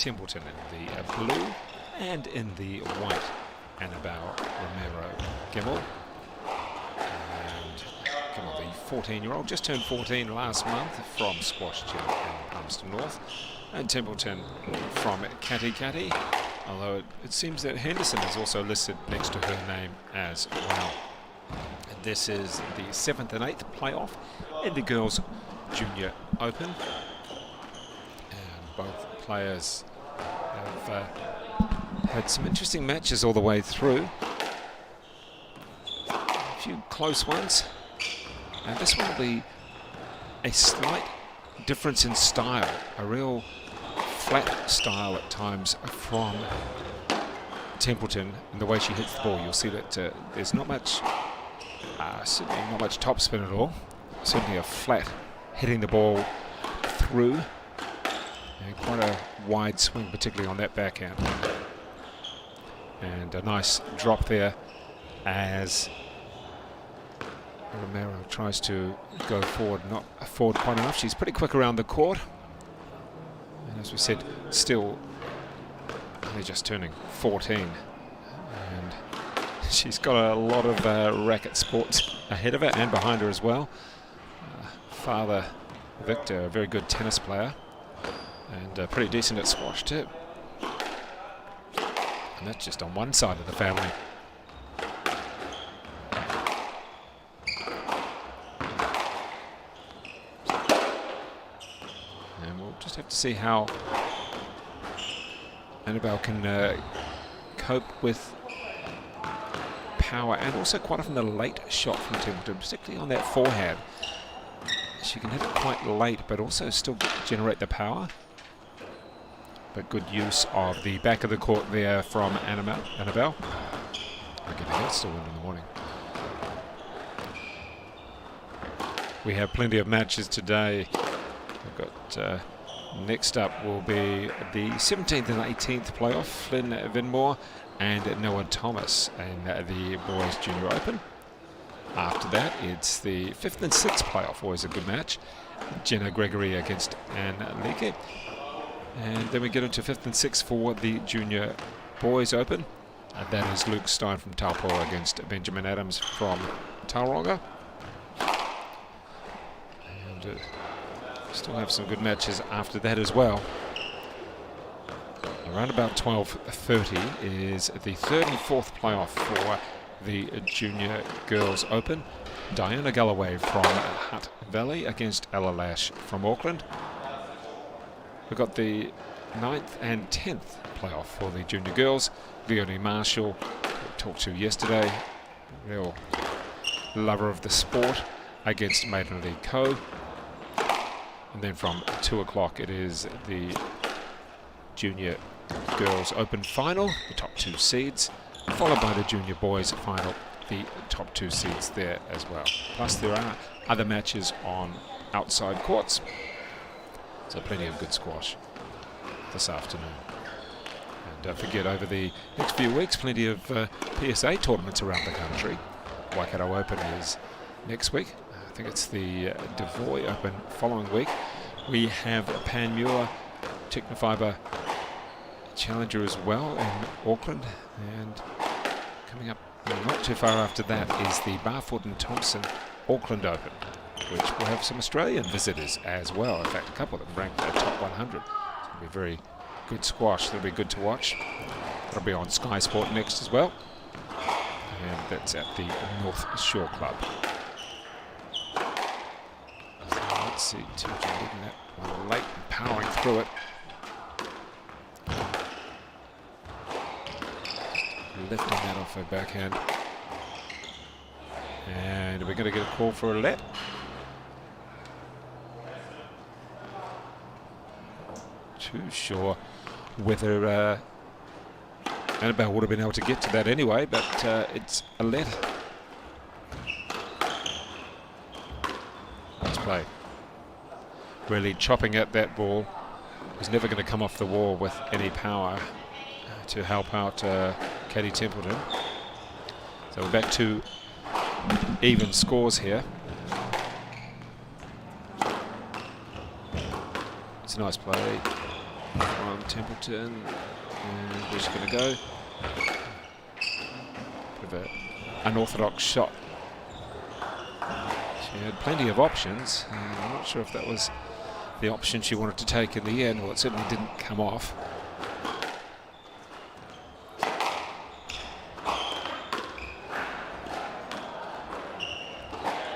Templeton in the blue and in the white Annabelle Romero Gemmell. And Gemmell, the 14-year-old, just turned 14 last month from Squash Gym in Palmerston North. And Templeton from Katikati, although it seems that Henderson is also listed next to her name as well. And this is the 7th and 8th playoff in the Girls Junior Open. And both players have had some interesting matches all the way through. A few close ones. And this one will be a slight difference in style, a real flat style at times from Templeton in the way she hits the ball. You'll see that there's not much, certainly not much topspin at all. Certainly a flat hitting the ball through, and quite a wide swing, particularly on that backhand. And a nice drop there as Romero tries to go forward, not forward quite enough. She's pretty quick around the court. And as we said, still only just turning 14. And she's got a lot of racket sports ahead of her and behind her as well. Father Victor, a very good tennis player, and pretty decent at squash too. And that's just on one side of the family. And we'll just have to see how Annabelle can cope with power, and also quite often the late shot from Templeton, particularly on that forehand. She can hit it quite late, but also still generate the power. But good use of the back of the court there from Annabelle. It's still in the morning. We have plenty of matches today. We've got next up will be the 17th and 18th playoff, Flynn Vinmore and Noah Thomas in the Boys Junior Open. After that, it's the 5th and 6th playoff, always a good match. Jenna Gregory against Anne Leake. And then we get into 5th and 6th for the Junior Boys Open. And that is Luke Stein from Taupo against Benjamin Adams from Tauranga. And still have some good matches after that as well. Around about 12:30 is the 3rd and 4th playoff for the Junior Girls Open. Diana Galloway from Hutt Valley against Ella Lash from Auckland. We've got the 9th and 10th playoff for the Junior Girls. Leonie Marshall, we talked to yesterday, real lover of the sport, against Maiden Lee Coe. And then from 2 o'clock it is the Junior Girls Open Final, the top 2 seeds, followed by the Junior Boys Final, the top 2 seeds there as well. Plus there are other matches on outside courts. So plenty of good squash this afternoon. And don't forget, over the next few weeks, plenty of PSA tournaments around the country. Waikato Open is next week. I think it's the Devoy Open following week. We have Panmure Technofiber Challenger as well in Auckland. And coming up not too far after that is the Barfoot and Thompson Auckland Open, which will have some Australian visitors as well. In fact, a couple of them ranked in the top 100. It'll be very good squash. That'll be good to watch. That'll be on Sky Sport Next as well. And that's at the North Shore Club. So let's see, Tuja leading that one late and powering through it. Lifting that off her backhand. And we're going to get a call for a let. Too sure whether Annabelle would have been able to get to that anyway, but it's a let. Nice play. Really chopping at that ball. Was never going to come off the wall with any power to help out Katie Templeton. So we're back to even scores here. It's a nice play. from Templeton. And where's she going to go? Bit of an unorthodox shot. She had plenty of options. I'm not sure if that was the option she wanted to take in the end. Well, it certainly didn't come off.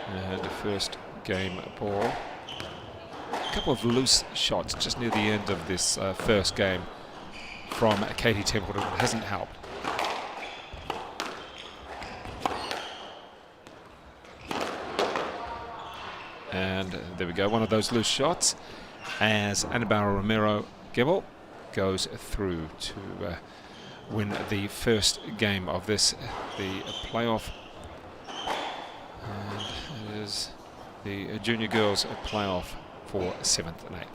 And the first game ball. A couple of loose shots just near the end of this first game from Katie Templeton. It hasn't helped. And there we go, one of those loose shots as Annabelle Romero-Gibbel goes through to win the first game of this, the playoff. And it is the junior girls playoff for 7th and 8th.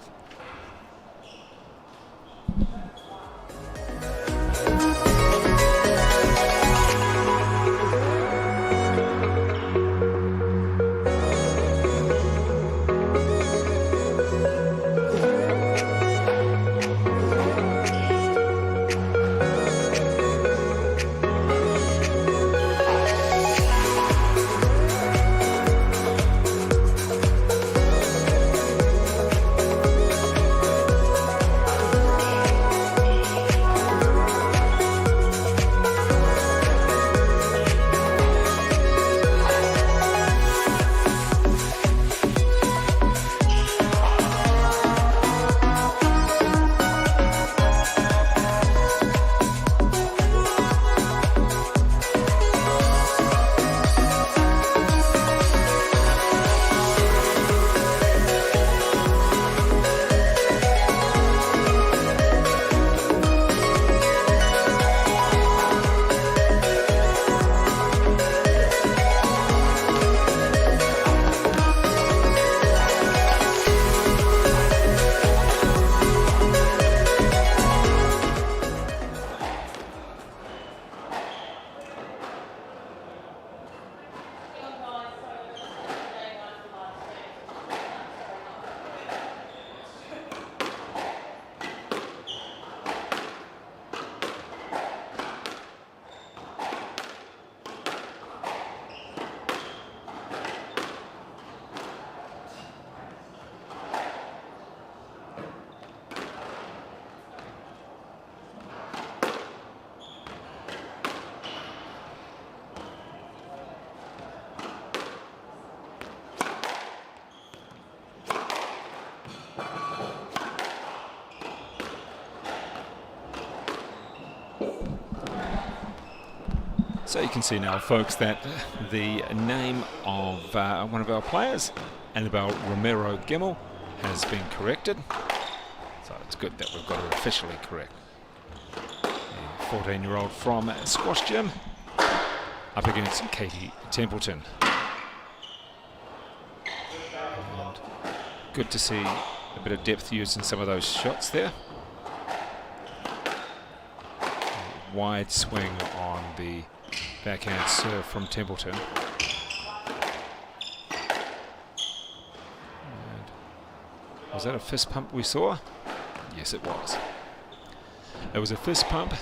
So you can see now, folks, that the name of one of our players, Annabelle Romero-Gimmel, has been corrected. So it's good that we've got her officially correct. A 14-year-old from Squash Gym up against Katie Templeton. And good to see a bit of depth used in some of those shots there. A wide swing on the backhand serve from Templeton. And was that a fist pump we saw? Yes, it was. It was a fist pump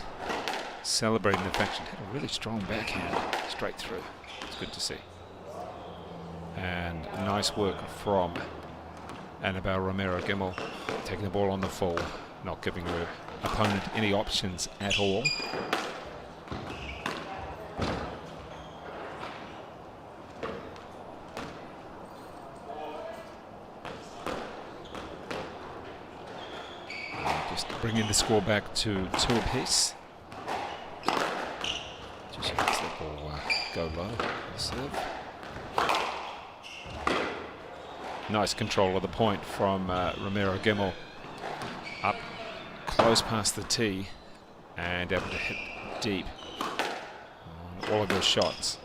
celebrating the fact she had a really strong backhand straight through. It's good to see. And nice work from Annabelle Romero-Gimmel, taking the ball on the full, not giving her opponent any options at all. Bringing the score back to 2 apiece. Just lets that ball go low. Serve. Nice control of the point from Romero-Gimmel. Up close past the tee and able to hit deep on all of those shots.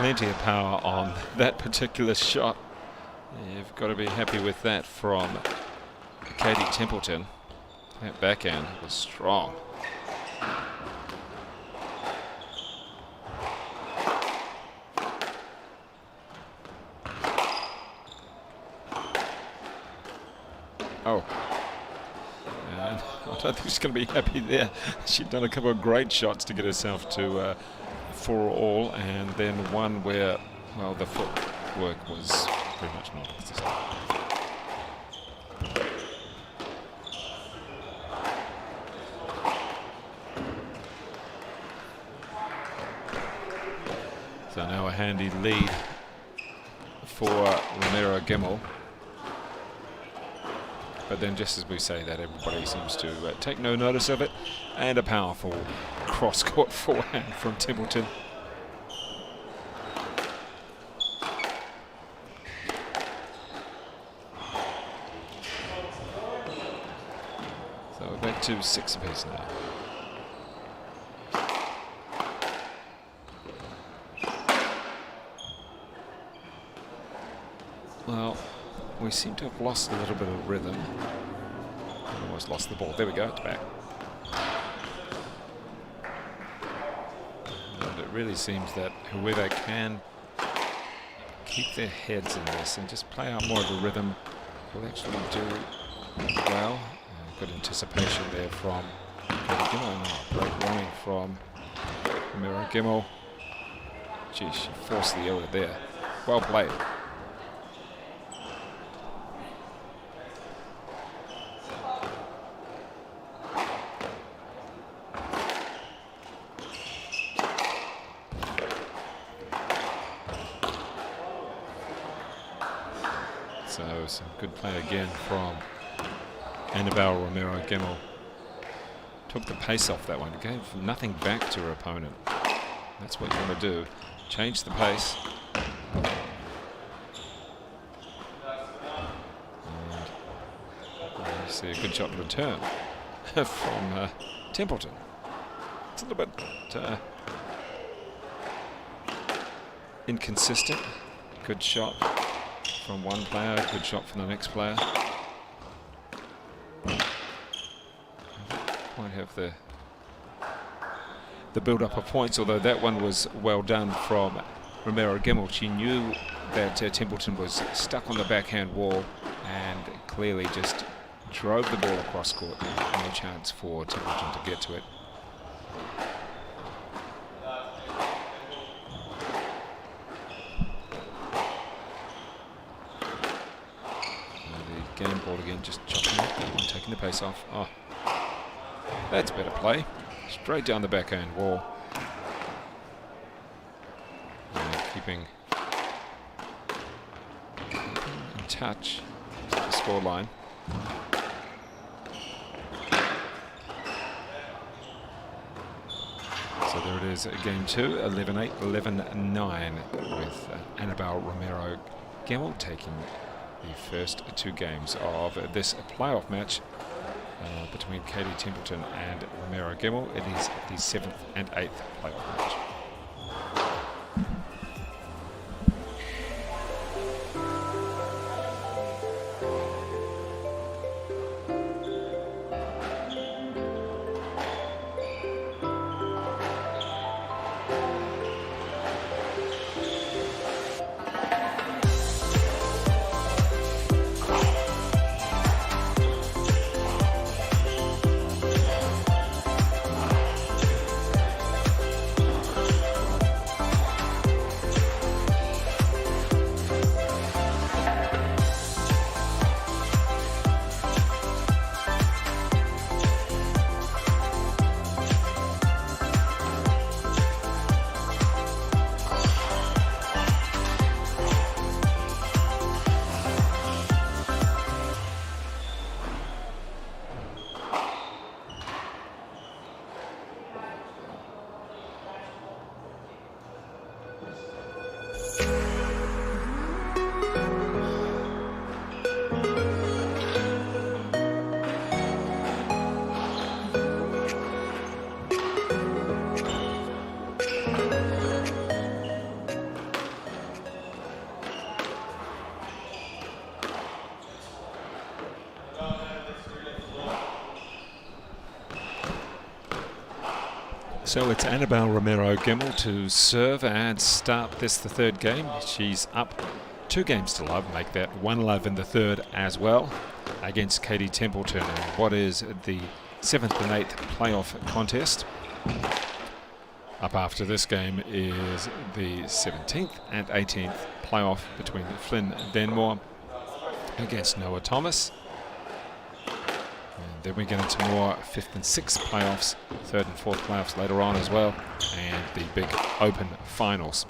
plenty of power on that particular shot. You've got to be happy with that from Katie Templeton. That backhand was strong. Oh, and I don't think she's going to be happy there. She'd done a couple of great shots to get herself to 4-all, and then one where, well, the footwork was pretty much non-existent. So now a handy lead for Romero Gimmel. But then just as we say that, everybody seems to take no notice of it. And a powerful cross-court forehand from Templeton. So we're back to 6 apiece now. Well, we seem to have lost a little bit of rhythm. Almost lost the ball. There we go, it's back. And it really seems that whoever can keep their heads in this and just play out more of a rhythm will actually do well. Good anticipation there from Gimmel. Great running from Romero Gimmel. Gee, she forced the error there. Well played. So some good play again from Annabelle Romero Gimmel. Took the pace off that one, gave nothing back to her opponent. That's what you want to do. Change the pace. And you see a good shot in return from Templeton. It's a little bit inconsistent. Good shot from one player, good shot from the next player. Might have the build-up of points, although that one was well done from Romero Gimmel. She knew that Templeton was stuck on the backhand wall and clearly just drove the ball across court. No chance for Templeton to get to it. Game ball again, just chopping it and taking the pace off. Oh, that's better play. Straight down the backhand wall. And keeping in touch with the score line. So there it is, game 2, 11-8, 11-9 with Annabelle Romero Gimmel taking the first 2 games of this playoff match between Katie Templeton and Romero Gimmel. It is the 7th and 8th playoff match. So it's Annabelle Romero-Gimmel to serve and start this, the third game. She's up 2 games to love, make that 1 love in the third as well, against Katie Templeton in what is the 7th and 8th playoff contest. Up after this game is the 17th and 18th playoff between Flynn Denmore against Noah Thomas. And then we get into more 5th and 6th playoffs, 3rd and 4th playoffs later on as well, and the big open finals.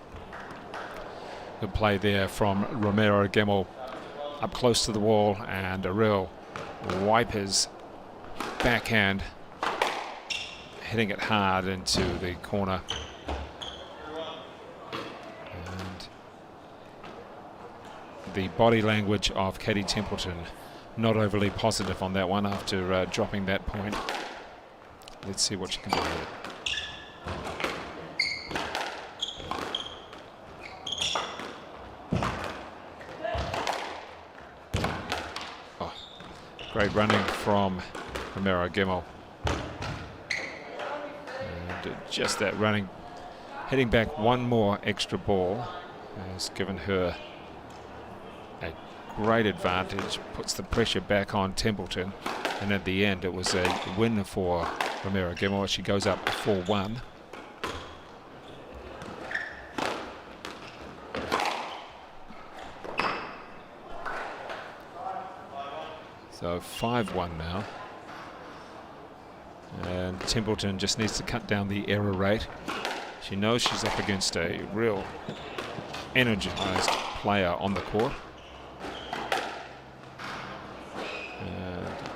Good play there from Romero-Gimmel, up close to the wall, and a real wipers backhand, hitting it hard into the corner. And the body language of Katie Templeton not overly positive on that one after dropping that point. Let's see what she can do with it. Oh, great running from Romero-Gimmel. And just that running, hitting back one more extra ball has given her a great advantage, puts the pressure back on Templeton, and at the end it was a win for Romero-Gimmel. She goes up 4-1. So 5-1 now, and Templeton just needs to cut down the error rate. She knows she's up against a real energized player on the court.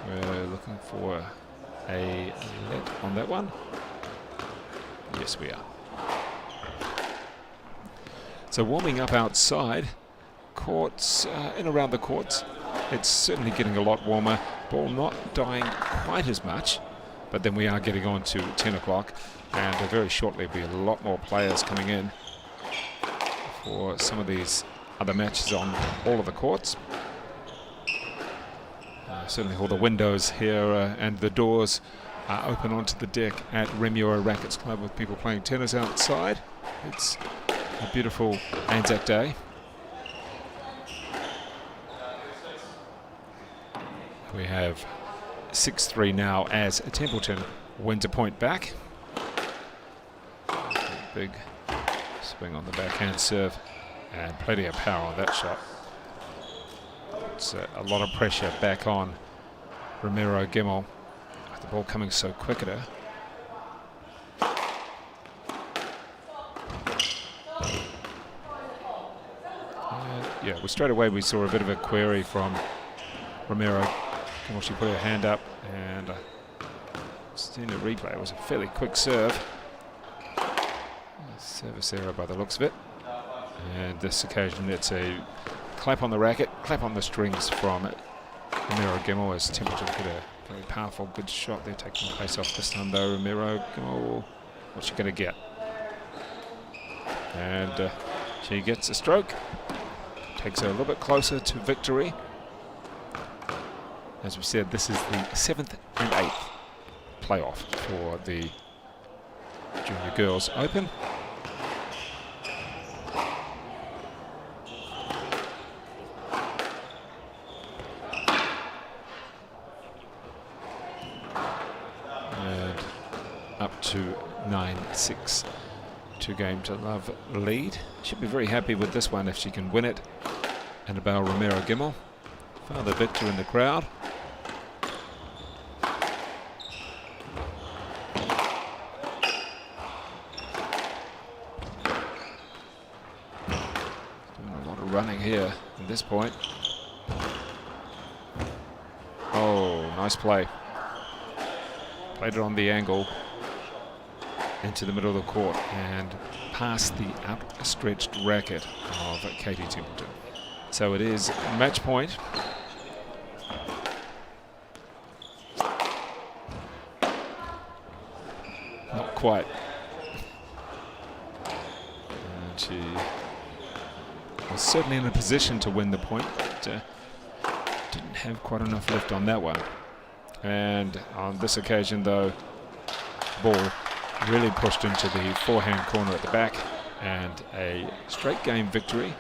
We're looking for a let on that one. Yes, we are. So warming up outside, courts, in around the courts, it's certainly getting a lot warmer. Ball not dying quite as much, but then we are getting on to 10 o'clock, and very shortly there'll be a lot more players coming in for some of these other matches on all of the courts. Certainly all the windows here and the doors are open onto the deck at Remuera Rackets Club with people playing tennis outside. It's a beautiful Anzac Day. We have 6-3 now as Templeton wins a point back. Big swing on the backhand serve and plenty of power on that shot. It's a lot of pressure back on Romero-Gimmel, with the ball coming so quick at her. And yeah, well, straight away we saw a bit of a query from Romero-Gimmel. She put her hand up, and seeing the replay, it was a fairly quick serve. Service error by the looks of it. And this occasion it's a clap on the racket, clap on the strings from Romero-Gimmel as Templeton hit a very powerful, good shot there, taking the pace off this time though. Romero-Gimmel, what's she going to get? And she gets a stroke, takes her a little bit closer to victory. As we said, this is the 7th and 8th playoff for the Junior Girls Open. Up to 9-6, 2 game to love lead. Should be very happy with this one if she can win it. Annabelle Romero-Gimmel, Father Victor in the crowd. Doing a lot of running here at this point. Oh, nice play. Played it on the angle into the middle of the court and past the outstretched racket of Katie Templeton. So it is match point. Not quite. And she was certainly in a position to win the point, but didn't have quite enough lift on that one. And on this occasion though, ball really pushed into the forehand corner at the back, and a straight game victory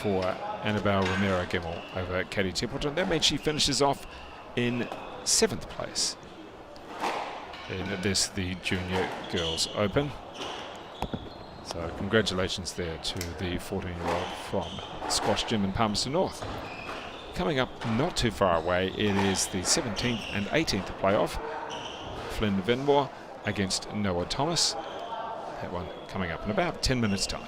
for Annabelle Romero-Gimmel over Katie Templeton. That means she finishes off in 7th place in the Junior Girls Open. So congratulations there to the 14-year-old from Squash Gym in Palmerston North. Coming up not too far away, it is the 17th and 18th playoff. Flynn Venmore against Noah Thomas. That one coming up in about 10 minutes' time.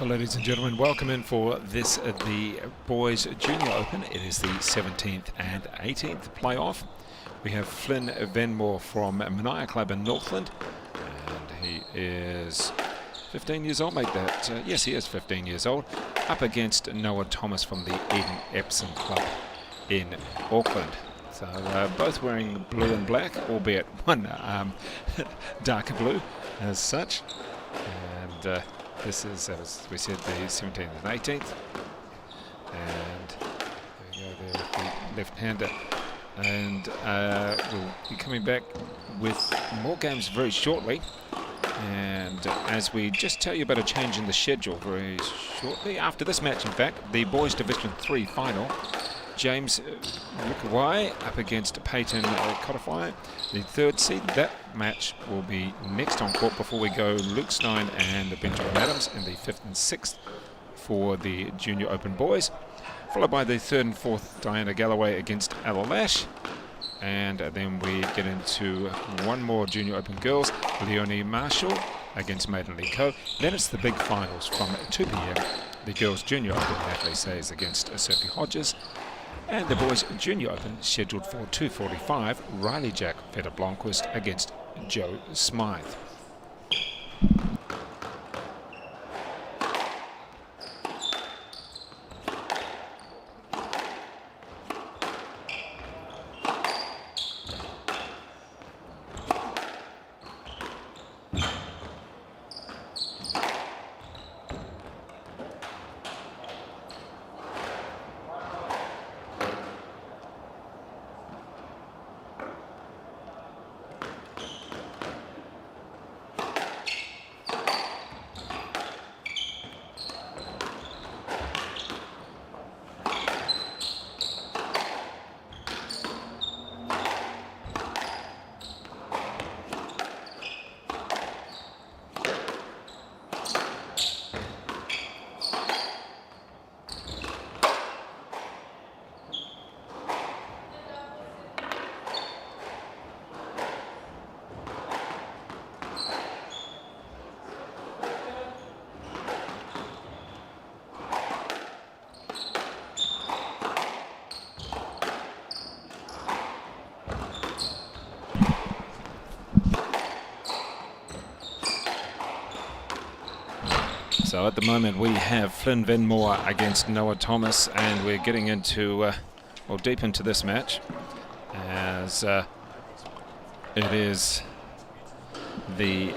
So ladies and gentlemen, welcome in for this, the Boys Junior Open. It is the 17th and 18th playoff. We have Flynn Venmore from Mania Club in Auckland, and he is 15 years old, mate. Yes, he is 15 years old, up against Noah Thomas from the Eden Epsom Club in Auckland. So both wearing blue and black, albeit one darker blue as such. And this is, as we said, the 17th and 18th. And there we go there with the left-hander. And we'll be coming back with more games very shortly. And as we just tell you about a change in the schedule very shortly, after this match, in fact, the Boys Division 3 final, James Wukawai up against Peyton Codify, the third seed. That match will be next on court before we go Luke Stein and Benjamin Adams in the 5th and 6th for the Junior Open Boys, followed by the 3rd and 4th Diana Galloway against Ella Lash. And then we get into one more Junior Open Girls, Leonie Marshall against Maiden Lee Coe. Then it's the big finals from 2 p.m. The Girls Junior Open, Natalie Says against Sophie Hodges. And the Boys Junior Open scheduled for 2:45, Riley Jack Feder Blomqvist against Joe Smythe. So at the moment we have Flynn Venmore against Noah Thomas, and we're getting into, well, deep into this match, as it is the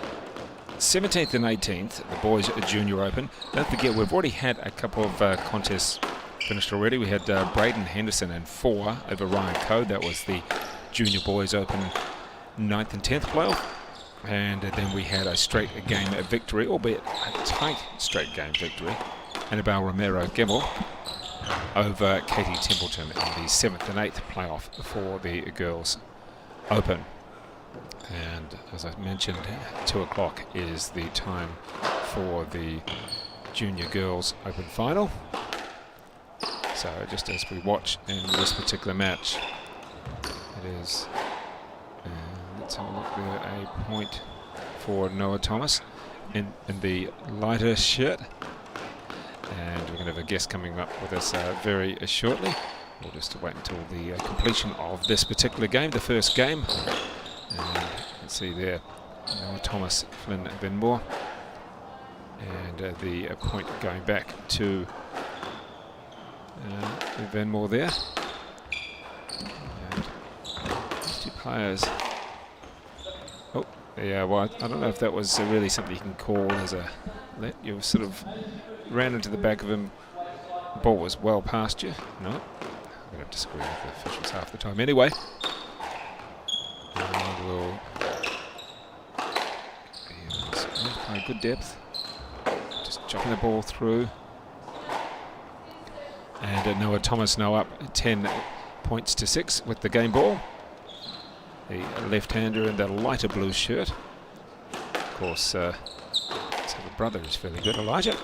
17th and 18th, the Boys Junior Open. Don't forget, we've already had a couple of contests finished already. We had Braden Henderson in 4 over Ryan Coe. That was the Junior Boys Open 9th and 10th playoff. And then we had a straight game victory, albeit a tight straight game victory, Annabelle Romero Gemmell over Katie Templeton in the 7th and 8th playoff for the Girls Open. And as I mentioned, 2 o'clock is the time for the Junior Girls Open final. So just as we watch in this particular match, it is... let's have a look there, a point for Noah Thomas in the lighter shirt. And we're going to have a guest coming up with us very shortly. We'll just wait until the completion of this particular game, the first game. And let's see there, Noah Thomas, Flynn Venmore. And the point going back to Venmore there. And these two players... Oh, yeah, well, I don't know if that was really something you can call as a... You sort of ran into the back of him. Ball was well past you. No, I'm going to disagree with the officials half the time. Anyway, and we'll... Yeah, good depth. Just chopping the ball through. And Noah Thomas now up 10 points to 6 with the game ball. The left-hander in the lighter blue shirt. Of course, his brother is fairly good, Elijah.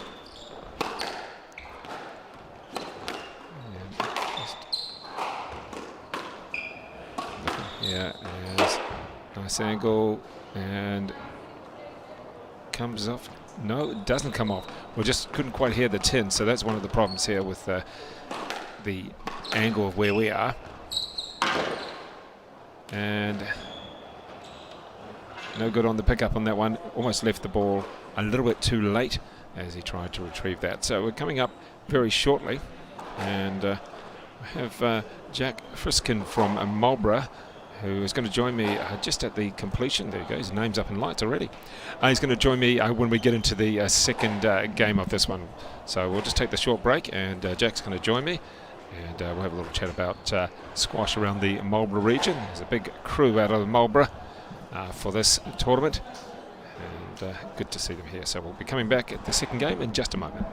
Yeah, and nice angle, and comes off. No, it doesn't come off. We just couldn't quite hear the tin, so that's one of the problems here with the angle of where we are. And no good on the pickup on that one. Almost left the ball a little bit too late as he tried to retrieve that. So we're coming up very shortly, and I have Jack Friskin from Marlborough, who is going to join me just at the completion. There you go, his name's up in lights already. He's going to join me when we get into the second game of this one. So we'll just take the short break, and Jack's going to join me, and we'll have a little chat about squash around the Marlborough region. There's a big crew out of Marlborough for this tournament, and good to see them here. So we'll be coming back at the second game in just a moment.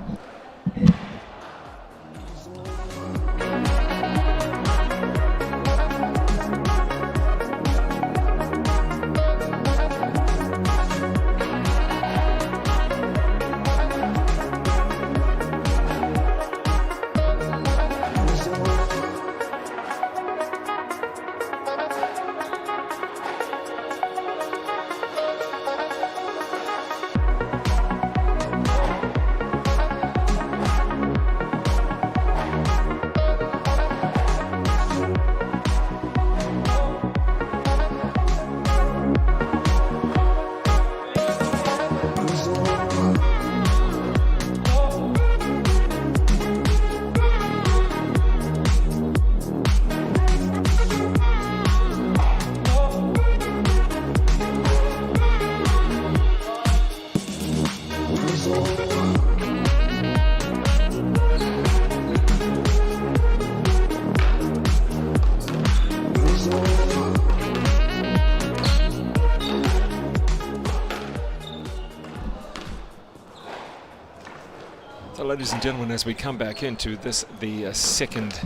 Ladies and gentlemen, as we come back into this, the second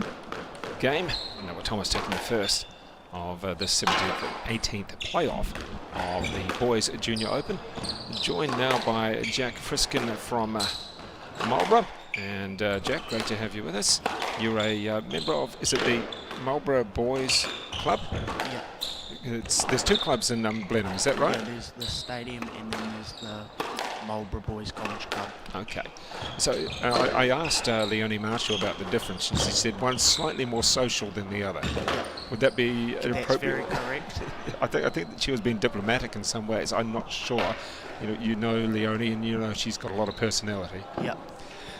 game, now Thomas taking the first of the 17th and 18th playoff of the Boys Junior Open, joined now by Jack Friskin from Marlborough. And Jack, great to have you with us. You're a member of, is it the Marlborough Boys Club? Yeah. There's two clubs in Blenheim, is that right? Yeah, there's the stadium and then there's the Marlborough Boys College Club. Okay. So I asked Leonie Marshall about the difference. She said one's slightly more social than the other. Yeah. Would that be inappropriate? That's very correct. I think that she was being diplomatic in some ways. I'm not sure. You know Leonie, and she's got a lot of personality. Yeah.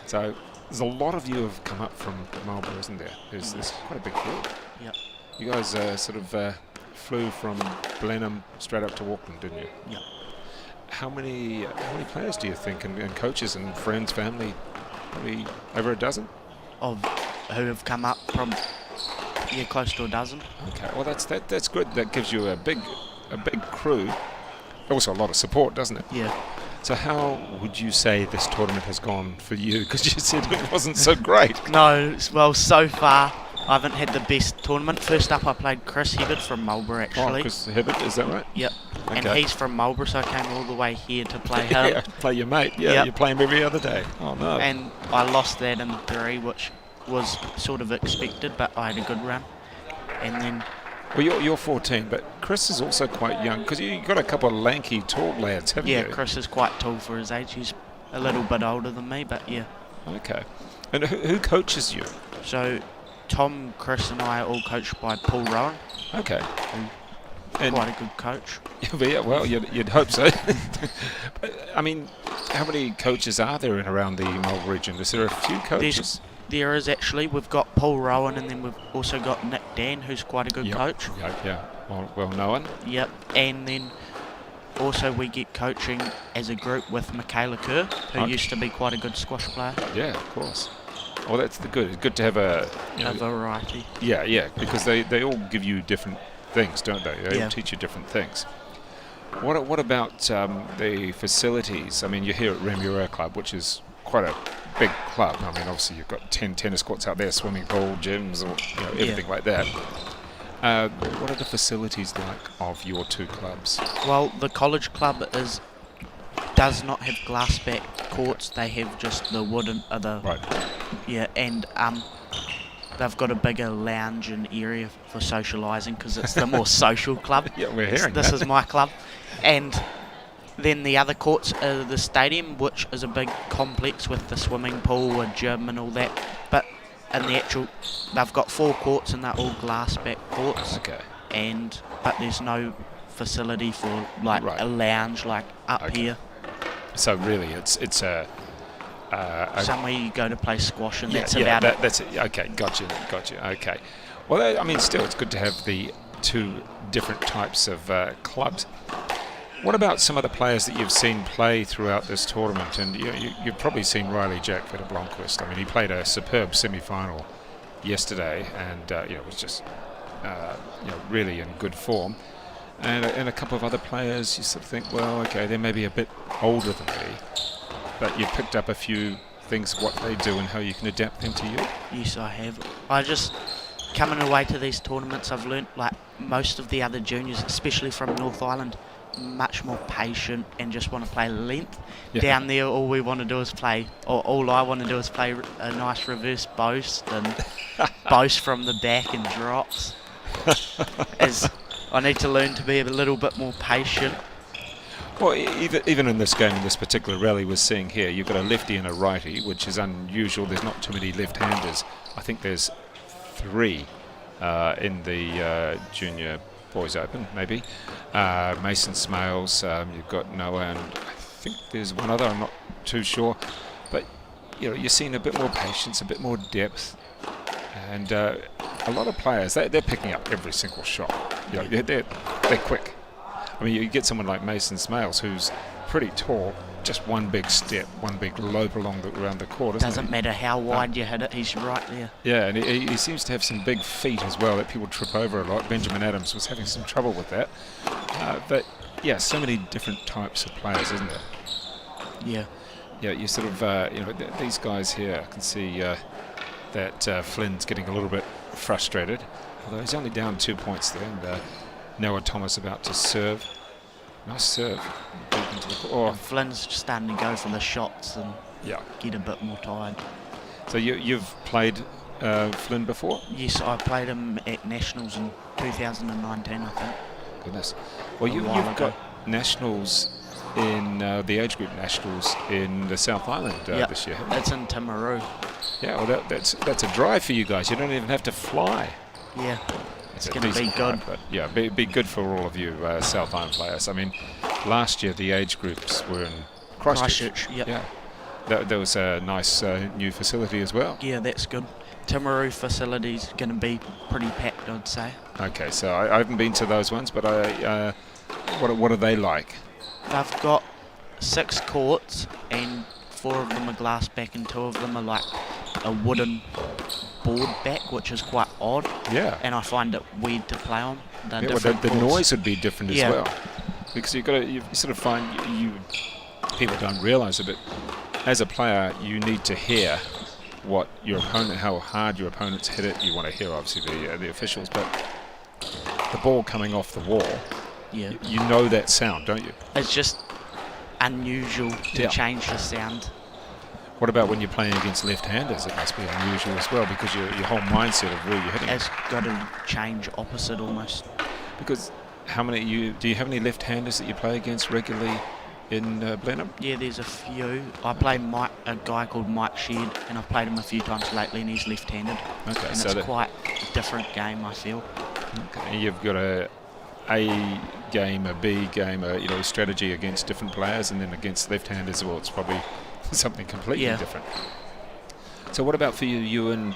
So there's a lot of you who have come up from Marlborough, isn't there? There's quite a big group. Yeah. You guys sort of flew from Blenheim straight up to Auckland, didn't you? Yeah. How many players do you think, and coaches and friends, family? Probably over a dozen? Of who have come up from, close to a dozen. Okay, well that's good. That gives you a big crew. Also a lot of support, doesn't it? Yeah. So how would you say this tournament has gone for you? Because you said it wasn't so great. No, well, so far I haven't had the best tournament. First up I played Chris Hibbert from Marlborough, actually. Oh, Chris Hibbert, is that right? Yep. Okay. And he's from Marlborough, so I came all the way here to play him. Yeah, play your mate. Yeah, Yep. You play him every other day. Oh, no. And I lost that in 3, which was sort of expected, but I had a good run. And then... Well, you're 14, but Chris is also quite young, because you've got a couple of lanky, tall lads, haven't you? Yeah, Chris is quite tall for his age. He's a little bit older than me, but yeah. Okay. And who coaches you? So, Tom, Chris and I are all coached by Paul Rowan. Okay. And quite a good coach. Yeah, well, you'd hope so. But, I mean, how many coaches are there in around the Marlborough region? Is there a few coaches? There is actually. We've got Paul Rowan, and then we've also got Nick Dan, who's quite a good coach. Yeah. Well known. Yep. And then also we get coaching as a group with Michaela Kerr, who used to be quite a good squash player. Yeah, of course. Well, that's good. It's good to have a variety. Yeah, because they all give you different things, don't they? They all teach you different things. What about the facilities? I mean, you're here at Remuera Club, which is quite a big club. I mean, obviously you've got 10 tennis courts out there, swimming pool, gyms, or everything like that. What are the facilities like of your two clubs? Well, the college club does not have glass back courts. They have just the wooden Right. Yeah, and they've got a bigger lounge and area for socialising because it's the more social club. Yeah, we're hearing This that. is my club. And then the other courts are the stadium, which is a big complex with the swimming pool, a gym and all that. But in the actual, they've got 4 courts and they're all glass back courts. Okay. But there's no facility for a lounge like up here. So really, it's Somewhere you go to play squash, and that's about it. That's it. Okay, got you. Okay. Well, I mean, still, it's good to have the two different types of clubs. What about some of the players that you've seen play throughout this tournament? And you've probably seen Riley Jack Blomqvist. I mean, he played a superb semi-final yesterday, and was just really in good form. And a couple of other players, you sort of think, well, okay, they may be a bit older than me, but you've picked up a few things, what they do and how you can adapt them to you. Yes, I have. I just, coming away to these tournaments, I've learnt, like most of the other juniors, especially from North Island, much more patient and just want to play length. Yeah. Down there, all we want to do is play, or all I want to do is play a nice reverse boast and boast from the back and drops. As I need to learn to be a little bit more patient. Well, even in this game, in this particular rally we're seeing here, you've got a lefty and a righty, which is unusual. There's not too many left-handers. I think there's 3 in the Junior Boys Open, maybe. Mason Smales, you've got Noah, and I think there's one other, I'm not too sure. But, you're seeing a bit more patience, a bit more depth. And a lot of players, they're picking up every single shot. They're quick. I mean, you get someone like Mason Smales, who's pretty tall, just one big step, one big lope around the court. Doesn't matter how wide you hit it, he's right there. Yeah, and he seems to have some big feet as well that people trip over a lot. Benjamin Adams was having some trouble with that. But, yeah, so many different types of players, isn't there? Yeah. Yeah, you sort of, these guys here, I can see that Flynn's getting a little bit frustrated, although he's only down 2 points there. And Noah Thomas about to serve. Nice serve. And Flynn's just starting to go for the shots and get a bit more tired. So you've played Flynn before? Yes, I played him at Nationals in 2019, I think. Goodness. Well, you've got Nationals in the age group Nationals in the South Island this year. It's in Timaru. Yeah, well, that's a drive for you guys. You don't even have to fly. Yeah. It's going to be good. But yeah, be good for all of you South Island players. I mean, last year the age groups were in Christchurch. Yep. Yeah. There was a nice new facility as well. Yeah, that's good. Timaru facility's going to be pretty packed, I'd say. Okay, so I haven't been to those ones, but what are they like? They've got 6 courts, and 4 of them are glass back, and 2 of them are like a wooden board back, which is quite odd. Yeah. And I find it weird to play on. The noise would be different as well, because you sort of find people don't realise it, but as a player you need to hear what your opponent, how hard your opponents hit it. You want to hear obviously the officials, but the ball coming off the wall. Yeah. You know that sound, don't you? It's just unusual to change the sound. What about when you're playing against left-handers? It must be unusual as well, because your whole mindset of where you're hitting. It's got to change opposite almost. Because do you have any left-handers that you play against regularly in Blenheim? Yeah, there's a few. I play a guy called Mike Shed, and I've played him a few times lately, and he's left-handed. Okay, and so it's quite a different game, I feel. Okay, you've got a game, a B game, a strategy against different players, and then against left-handers. Well, it's probably something completely different. So what about for you? You in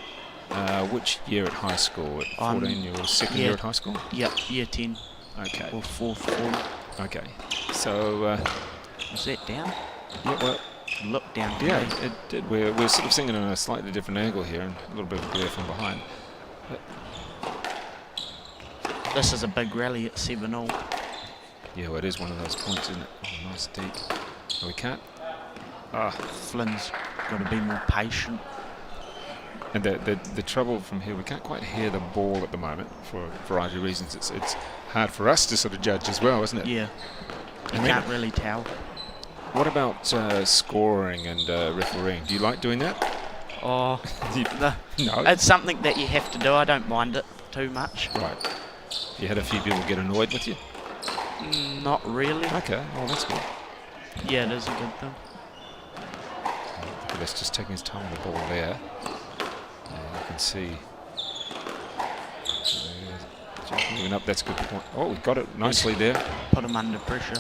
which year at high school? At 14, your second year at high school? Yep, year 10. Okay. Or 4th form. Okay. So... was that down? Yeah, well... Look down. Yeah, it did. We're sort of singing on a slightly different angle here, and a little bit of glare from behind. But this is a big rally at 7-all. Yeah, well, it is one of those points, isn't it? Oh, nice deep. Oh, we can't... Flynn's got to be more patient. And the trouble from here, we can't quite hear the ball at the moment for a variety of reasons. It's hard for us to sort of judge as well, isn't it? Yeah. You can't really tell. What about scoring and refereeing? Do you like doing that? Oh, no. It's something that you have to do. I don't mind it too much. Right. You had a few people get annoyed with you? Not really. Okay, well, that's good. Yeah, it is a good thing. Let's just taking his time on the ball there. And you can see. Moving up, that's a good point. Oh, we got it nicely there. Put him under pressure.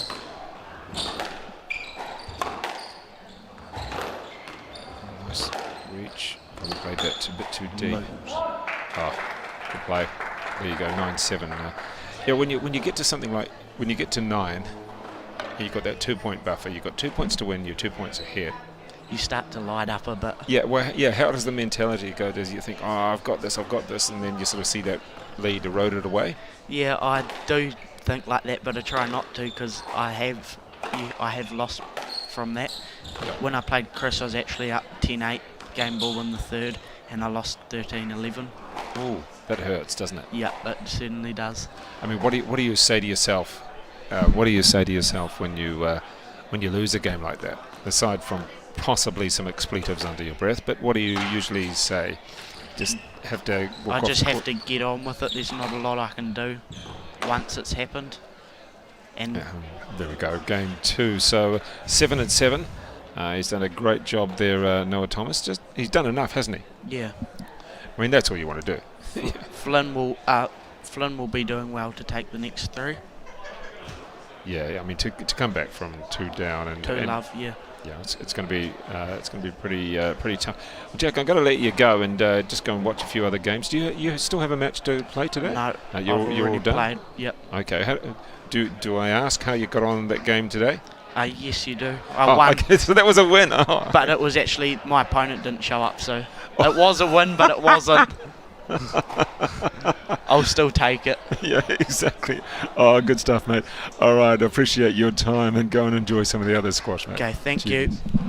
reach. Probably played that a bit too deep. Moves. Oh, good play. There you go, 9-7 now. Yeah, when you get to something like, when you get to 9, you've got that 2-point buffer. You've got 2 points to win, you're 2 points ahead. You start to light up a bit. Yeah, well, yeah. How does the mentality go? Does you think, oh, I've got this, and then you sort of see that lead eroded away? Yeah, I do think like that, but I try not to because I have lost from that. Yep. When I played Chris, I was actually up 10-8, game ball in the third, and I lost 13-11. Ooh, that hurts, doesn't it? Yeah, it certainly does. I mean, what do you say to yourself? What do you say to yourself when you lose a game like that? Aside from possibly some expletives under your breath, but what do you usually say? Just have to walk I off just the have court? to get on with it. There's not a lot I can do once it's happened. And There we go, game 2. So 7-7. He's done a great job there, Noah Thomas. He's done enough, hasn't he? yeah, I mean, that's all you want to do. Flynn will be doing well to take the next 3. Yeah, I mean, to come back from 2 down and 2 love, yeah. yeah, it's going to be pretty tough. Well, Jack, I'm going to let you go and just go and watch a few other games. Do you still have a match to play today? No, you're I've already all done. played. Yep. Okay. Do I ask how you got on that game today? Yes, you do. I won, Okay, so that was a win. Oh. but it was actually my opponent didn't show up, so it was a win, but it wasn't. I'll still take it. Yeah, exactly. Oh, good stuff, mate. All right, I appreciate your time and go and enjoy some of the other squash, mate. Okay, thank Cheers. you.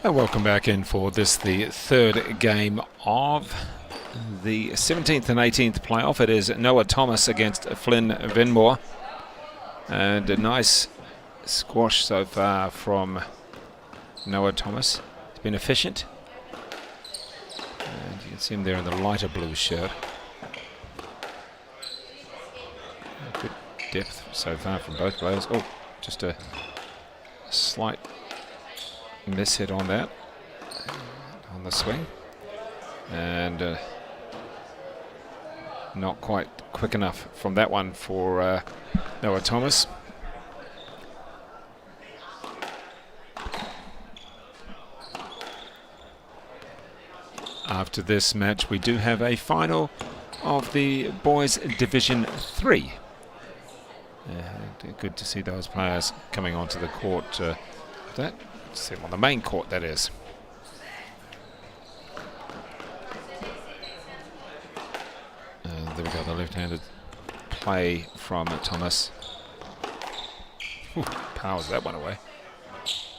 And welcome back in for this, the third game of the 17th and 18th playoff. It is Noah Thomas against Flynn Venmore. And a nice squash so far from Noah Thomas. He's been efficient. And you can see him there in the lighter blue shirt. Good depth so far from both players. Oh, just a slight miss hit on that, on the swing, and not quite quick enough from that one for Noah Thomas. After this match, we do have a final of the Boys Division 3. Good to see those players coming onto the court. That see them on the main court, that is. And there we go, the left-handed play from Thomas. Whew, powers that one away.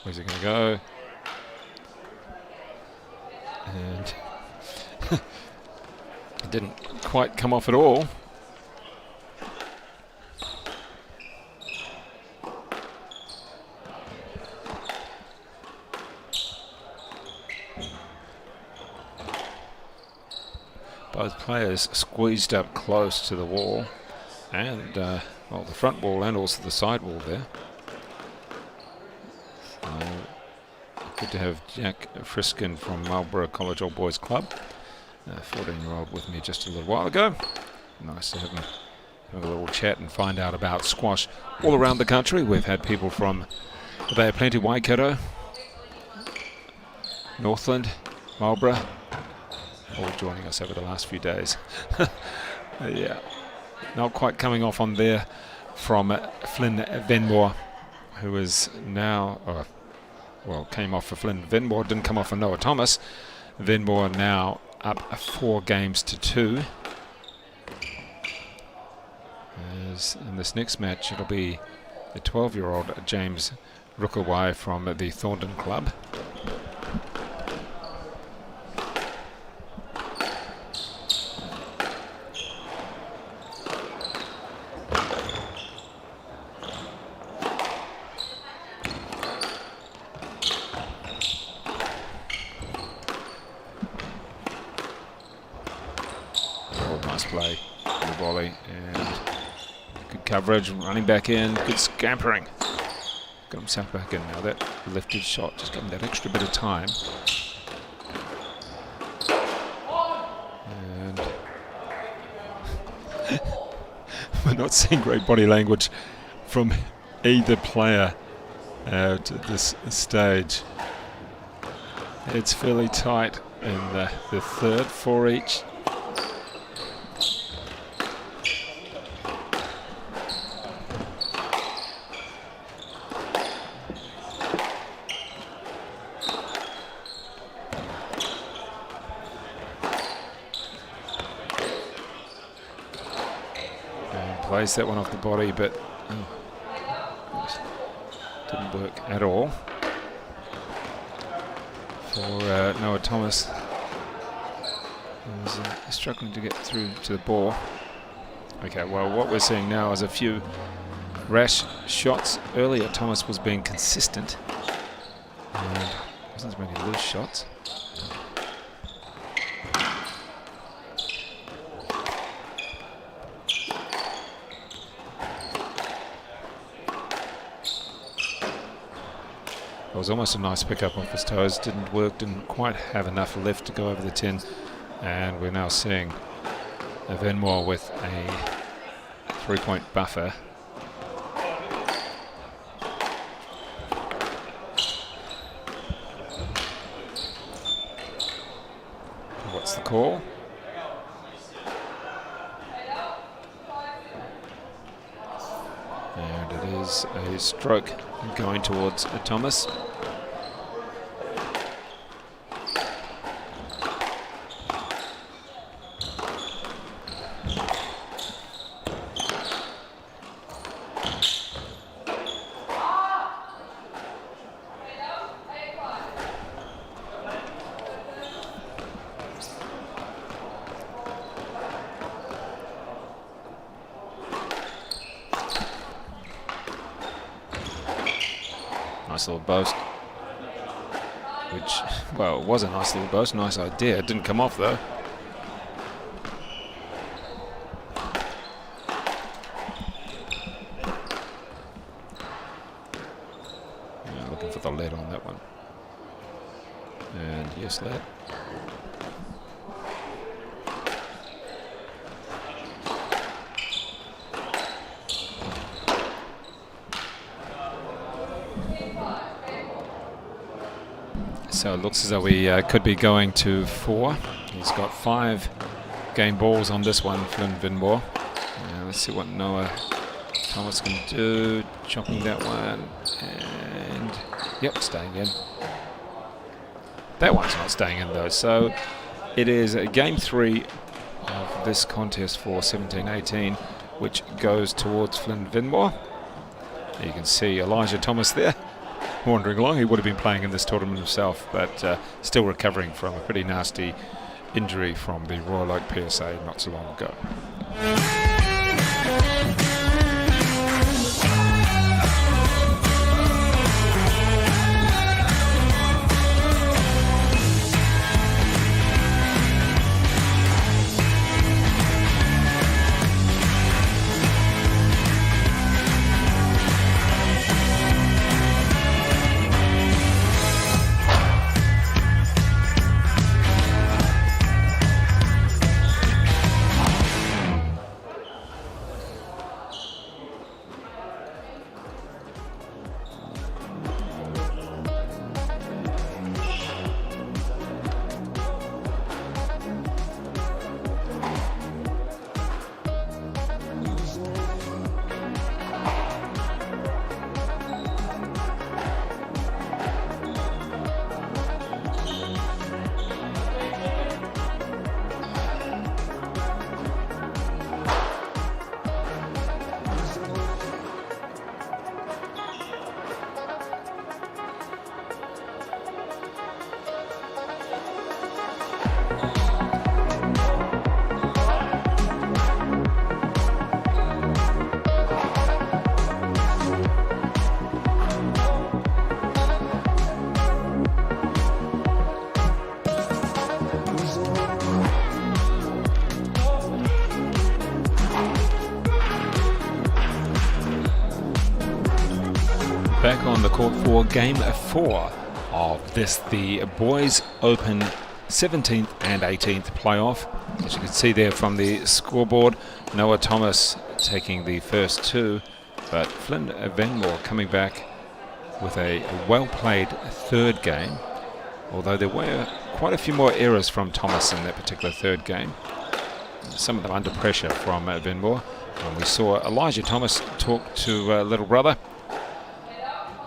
Where's it going to go? And it didn't quite come off at all. Both players squeezed up close to the wall, and well, the front wall and also the side wall there. So good to have Jack Friskin from Marlborough College Old Boys Club, a 14-year-old, with me just a little while ago. Nice to have him have a little chat and find out about squash all around the country. We've had people from the Bay of Plenty, Waikato, Northland, Marlborough, all joining us over the last few days. Yeah, not quite coming off on there from Flynn Venmore, who is now, well, came off for Flynn Venmore, didn't come off for Noah Thomas. Venmore now up 4 games to 2. As in this next match, it'll be the 12-year-old James Rukawai from the Thornton Club. Nice play, the volley, and good coverage, running back in, good scampering. Got himself back in now. That lifted shot just gave him that extra bit of time. And we're not seeing great body language from either player at this stage. It's fairly tight in the third for each. Plays that one off the body, but didn't work at all for Noah Thomas. He was struggling to get through to the ball. Okay, well, what we're seeing now is a few rash shots. Earlier, Thomas was being consistent, and wasn't as many loose shots. It was almost a nice pickup off his toes, didn't work, didn't quite have enough lift to go over the 10, and we're now seeing Venmore with a 3-point buffer. What's the call? And it is a stroke going towards Thomas. Nice little boast, which, well, it was a nice little boast, nice idea. It didn't come off though. Yeah, looking for the lead on that one. And yes, lead. So it looks as though we could be going to 4. He's got 5 game balls on this one, Flynn Venmore. Let's see what Noah Thomas can do. Chopping that one. And, yep, staying in. That one's not staying in, though. So it is game 3 of this contest for 17-18, which goes towards Flynn Venmore. You can see Elijah Thomas there, wandering along. He would have been playing in this tournament himself, but still recovering from a pretty nasty injury from the Royal Oak PSA not so long ago. back on the court for Game 4 of this, the Boys Open 17th and 18th playoff. As you can see there from the scoreboard, Noah Thomas taking the first two, but Flynn Venmore coming back with a well-played third game, although there were quite a few more errors from Thomas in that particular third game, some of them under pressure from Venmore. And we saw Elijah Thomas talk to little brother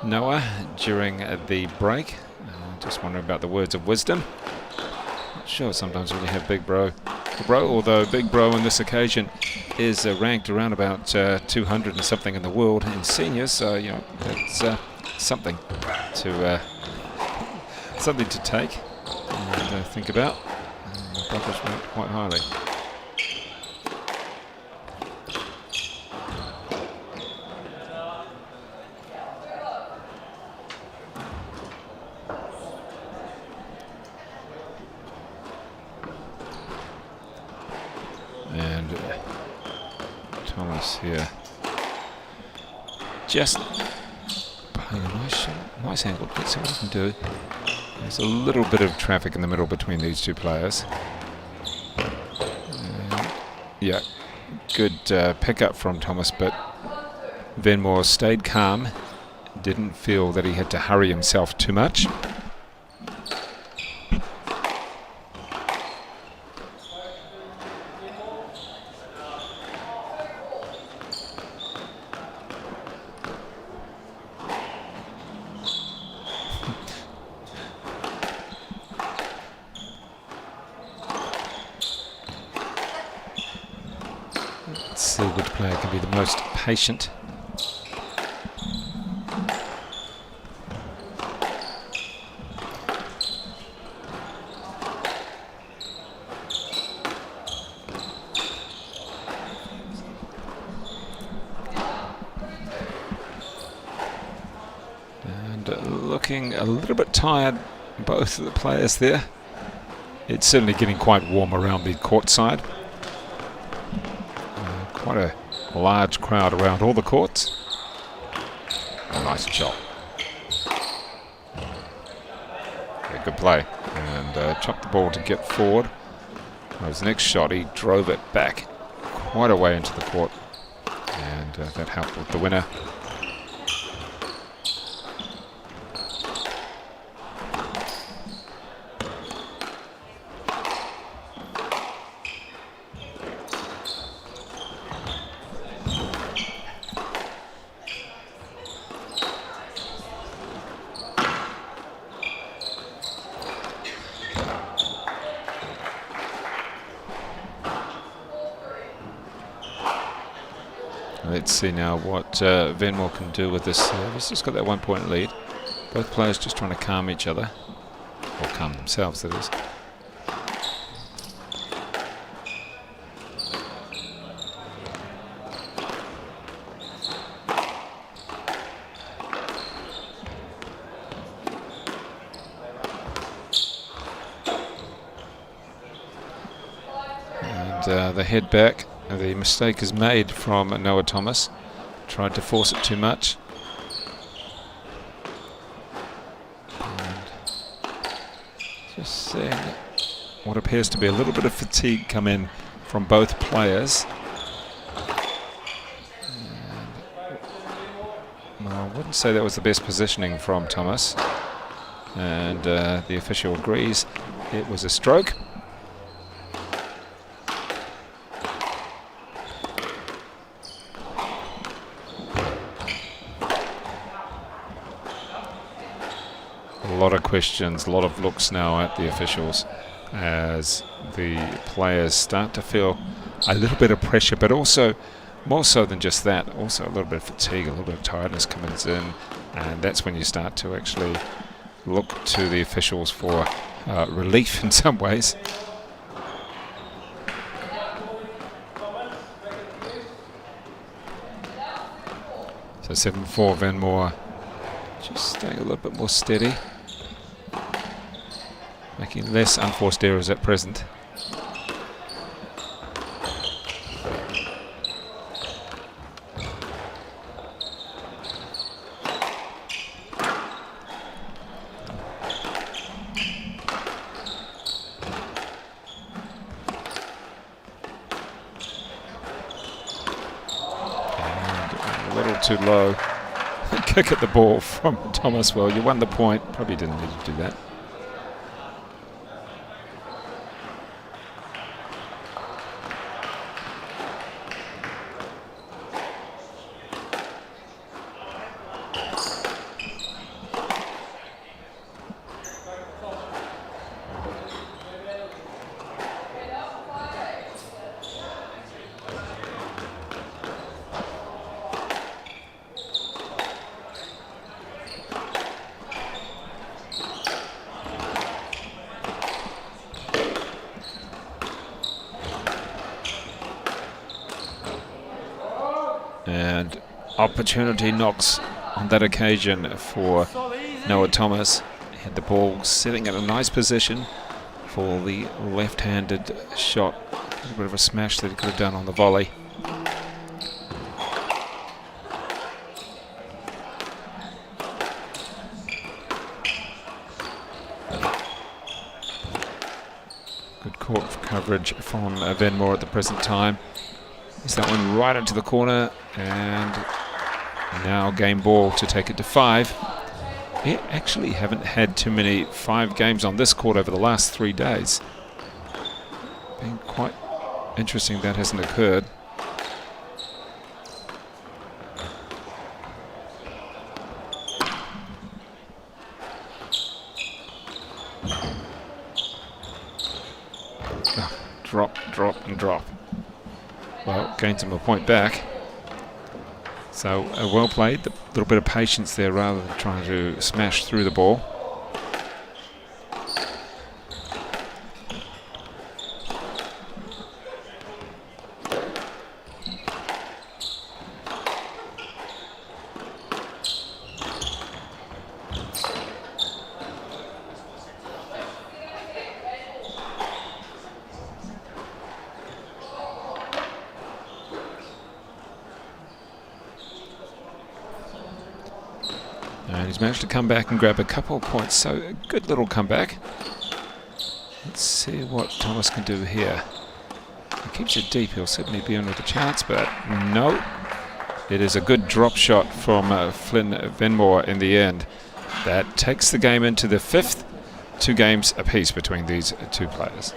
Noah during the break. Just wondering about the words of wisdom. Not sure sometimes when you have Big Bro, although Big Bro on this occasion is ranked around about 200 and something in the world in seniors, so you know that's something to take and think about. And the brothers ranked quite highly. And Thomas here just playing a nice angle. Let's see what he can do. There's a little bit of traffic in the middle between these two players. Yeah, good pickup from Thomas, but Venmore stayed calm, didn't feel that he had to hurry himself too much. Let's see which player can be the most patient. And looking a little bit tired, both of the players there. It's certainly getting quite warm around the court side. Quite a large crowd around all the courts. A nice shot. Yeah, good play. And chopped the ball to get forward. His next shot, he drove it back quite a way into the court. And that helped with the winner. Let's see now what Venmore can do with this service. He's got that 1 point lead. Both players just trying to calm each other, or calm themselves, that is. And the head back. The mistake is made from Noah Thomas. Tried to force it too much. And just seeing what appears to be a little bit of fatigue come in from both players. And, well, I wouldn't say that was the best positioning from Thomas. And the official agrees it was a stroke. A lot of questions, a lot of looks now at the officials as the players start to feel a little bit of pressure, but also more so than just that, also a little bit of fatigue, a little bit of tiredness comes in, and that's when you start to actually look to the officials for relief in some ways. So 7-4 Venmore, just staying a little bit more steady, making less unforced errors at present. too low. Kick at the ball from Thomas. Well, you won the point. Probably didn't need to do that. And opportunity knocks on that occasion for Noah Thomas. He had the ball sitting at a nice position for the left-handed shot. A bit of a smash that he could have done on the volley. Good court coverage from Venmore at the present time. Is that one right into the corner, and now game ball to take it to 5. We actually haven't had too many 5 games on this court over the last 3 days. Been quite interesting that hasn't occurred. Oh, drop, drop, and drop. Well, gains him a point back. So well played. A little bit of patience there rather than trying to smash through the ball. And he's managed to come back and grab a couple of points, so a good little comeback. Let's see what Thomas can do here. He keeps it deep, he'll certainly be in with a chance, but no. It is a good drop shot from Flynn Venmore in the end. That takes the game into the 5th, 2 games apiece between these 2 players.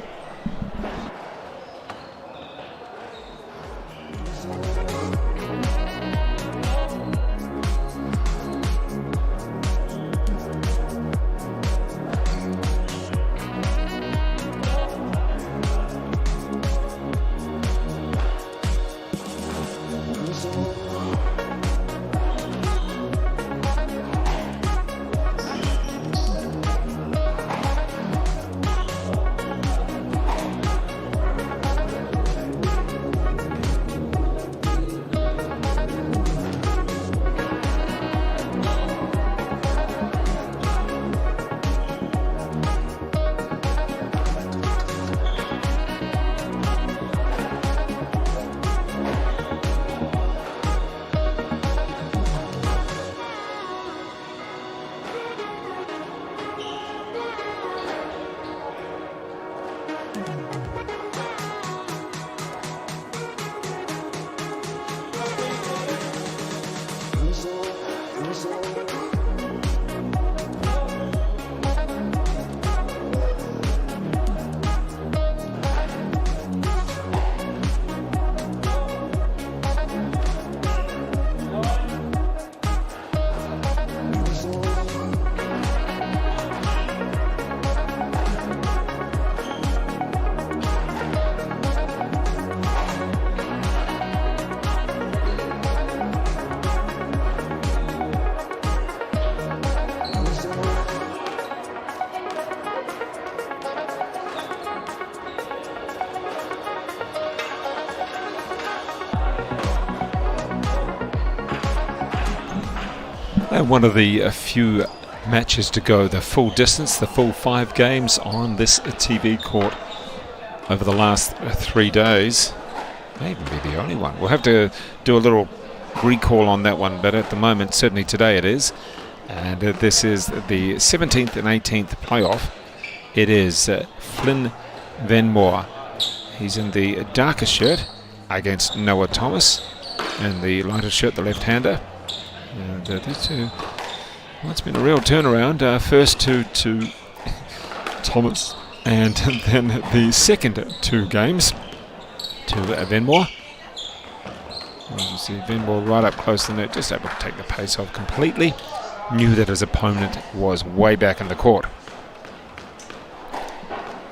And one of the few matches to go the full distance, the full 5 games on this TV court over the last 3 days. May even be the only one. We'll have to do a little recall on that one, but at the moment, certainly today it is. And this is the 17th and 18th playoff. It is Flynn Venmore. He's in the darker shirt against Noah Thomas in the lighter shirt, the left-hander. And these two, well, it's been a real turnaround. First to Thomas, and then the second 2 games to Venmore. As you see, Venmore right up close to the net, just able to take the pace off completely. Knew that his opponent was way back in the court.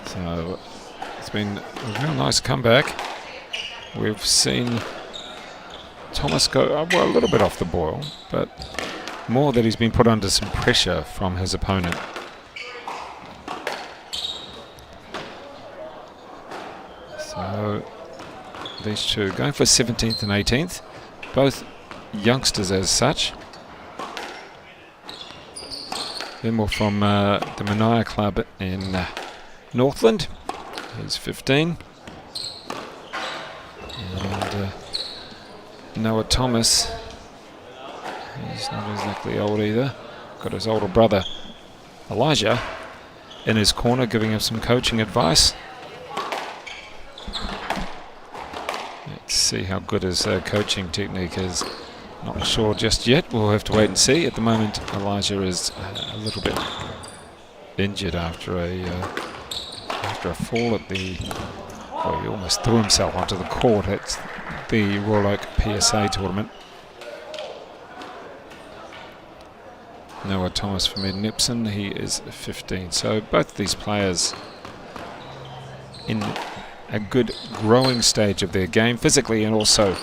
So it's been a real nice comeback. We've seen Thomas go well, a little bit off the boil, but more that he's been put under some pressure from his opponent. So these two going for 17th and 18th, both youngsters as such. Venmore from the Mania Club in Auckland. He's 15. And Noah Thomas, he's not exactly old either. Got his older brother Elijah in his corner giving him some coaching advice. Let's see how good his coaching technique is. Not sure just yet. We'll have to wait and see. At the moment, Elijah is a little bit injured after a fall at the. Well, he almost threw himself onto the court at the Royal Oak PSA tournament. Noah Thomas from Ed Nipson, he is 15. So both these players in a good growing stage of their game, physically and also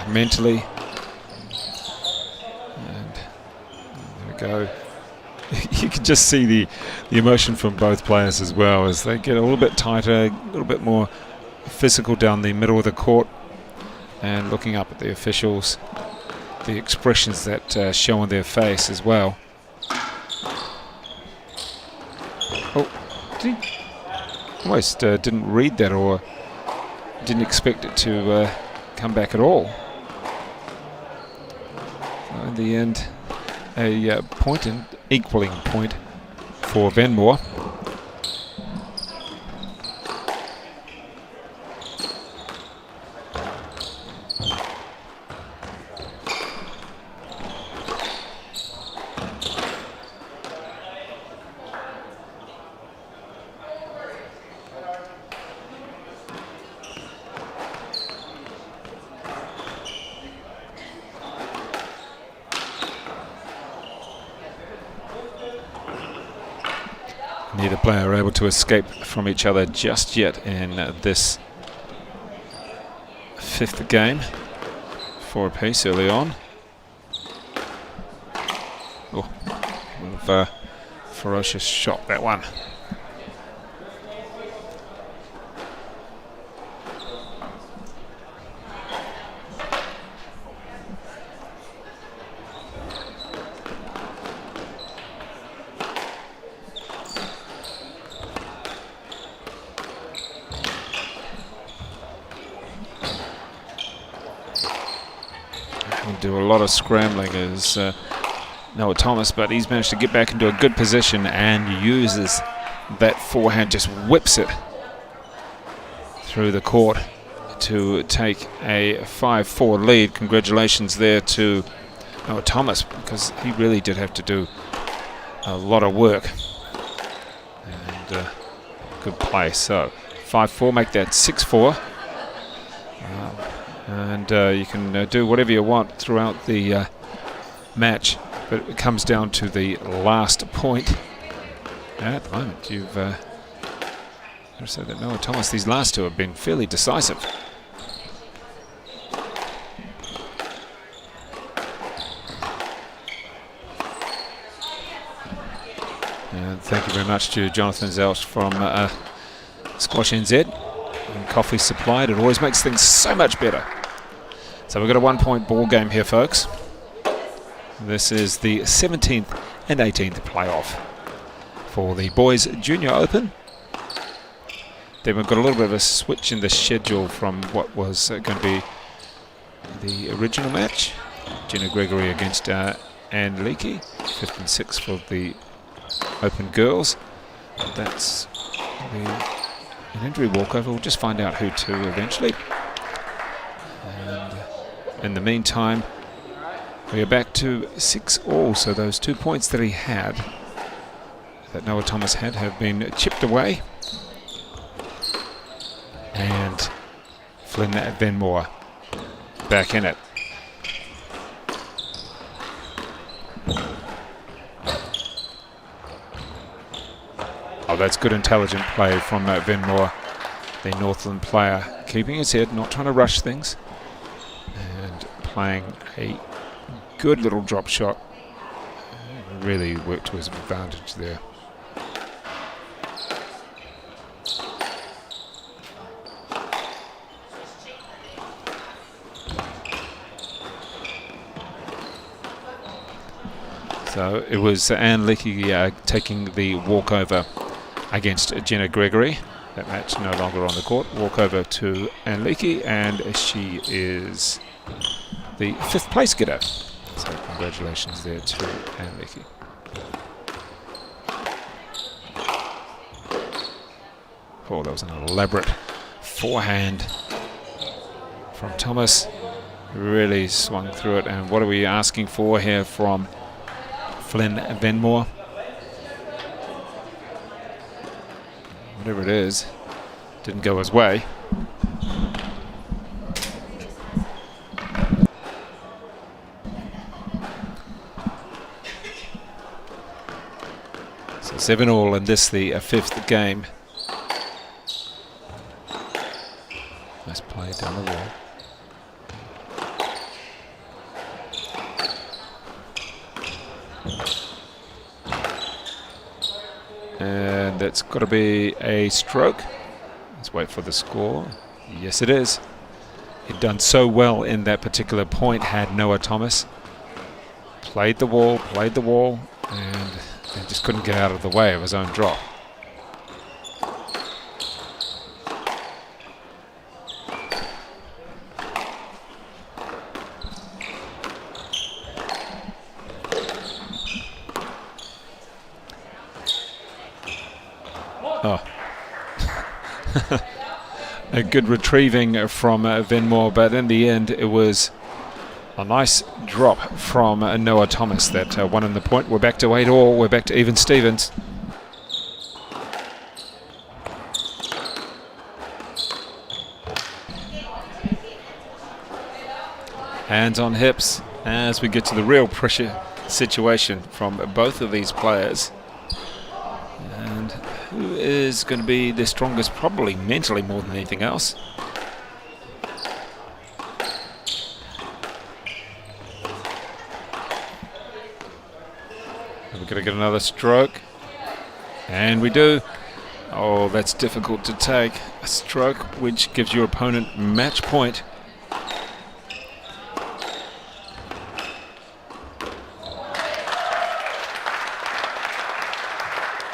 mentally. And there we go. You can just see the emotion from both players as well as they get a little bit tighter, a little bit more physical down the middle of the court, and looking up at the officials, the expressions that show on their face as well. Oh, did he almost didn't read that or didn't expect it to come back at all. So in the end, a point and equaling point for Venmore. Neither player are able to escape from each other just yet in this 5th game. 4 apiece early on. Oh, ferocious shot, that one. Do a lot of scrambling is Noah Thomas, but he's managed to get back into a good position and uses that forehand, just whips it through the court to take a 5-4 lead. Congratulations there to Noah Thomas, because he really did have to do a lot of work, and good play. So 5-4, make that 6-4. And you can do whatever you want throughout the match, but it comes down to the last point. And at the moment, you've got to say that Noah Thomas, these last two have been fairly decisive. And thank you very much to Jonathan Zelsch from Squash NZ. And coffee supplied, it always makes things so much better. So we've got a 1-point ball game here, folks. This is the 17th and 18th playoff for the Boys Junior Open. Then we've got a little bit of a switch in the schedule from what was going to be the original match. Jenna Gregory against Anne Leakey, 5th and 6th for the Open girls. That's an injury walkover. We'll just find out who to eventually. And in the meantime, We are back to 6-all, so those 2 points that he had, that Noah Thomas had, have been chipped away. And Flynn Venmore back in it. Oh, that's good intelligent play from Venmore, the Northland player, keeping his head, not trying to rush things, and playing a good little drop shot. Really worked to his advantage there. So it was Anne Leakey taking the walkover against Jenna Gregory. That match no longer on the court. Walkover to Anne Leakey, and she is the 5th place getter. So congratulations there to Anne Leakey. Oh, that was an elaborate forehand from Thomas. Really swung through it. And what are we asking for here from Flynn Venmore? Whatever it is, didn't go his way. So 7-all in this, the 5th game. Nice play down the wall. And that's got to be a stroke. Let's wait for the score. Yes, it is. He'd done so well in that particular point, had Noah Thomas. Played the wall, and just couldn't get out of the way of his own drop. Oh. A good retrieving from Venmore, but in the end it was a nice drop from Noah Thomas that won in the point. We're back to 8-all. We're back to even Stevens. Hands on hips as we get to the real pressure situation from both of these players. And who is going to be the strongest, probably mentally more than anything else? We're going to get another stroke. And we do. Oh, that's difficult to take. A stroke which gives your opponent match point.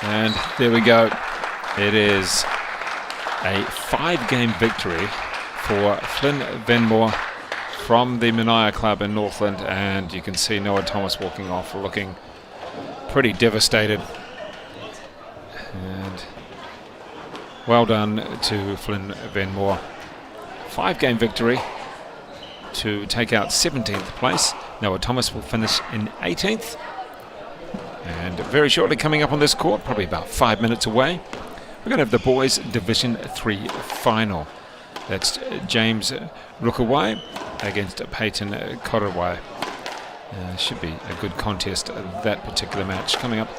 And there we go. It is a 5-game victory for Flynn Venmore from the Mania Club in Northland. And you can see Noah Thomas walking off looking pretty devastated. And well done to Flynn Venmore. 5-game victory to take out 17th place. Noah Thomas will finish in 18th. And very shortly coming up on this court, probably about 5 minutes away, we're going to have the Boys Division 3 final. That's James Rukawai against Peyton Korawai. Should be a good contest, that particular match, coming up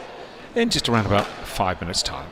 in just around about 5 minutes' time.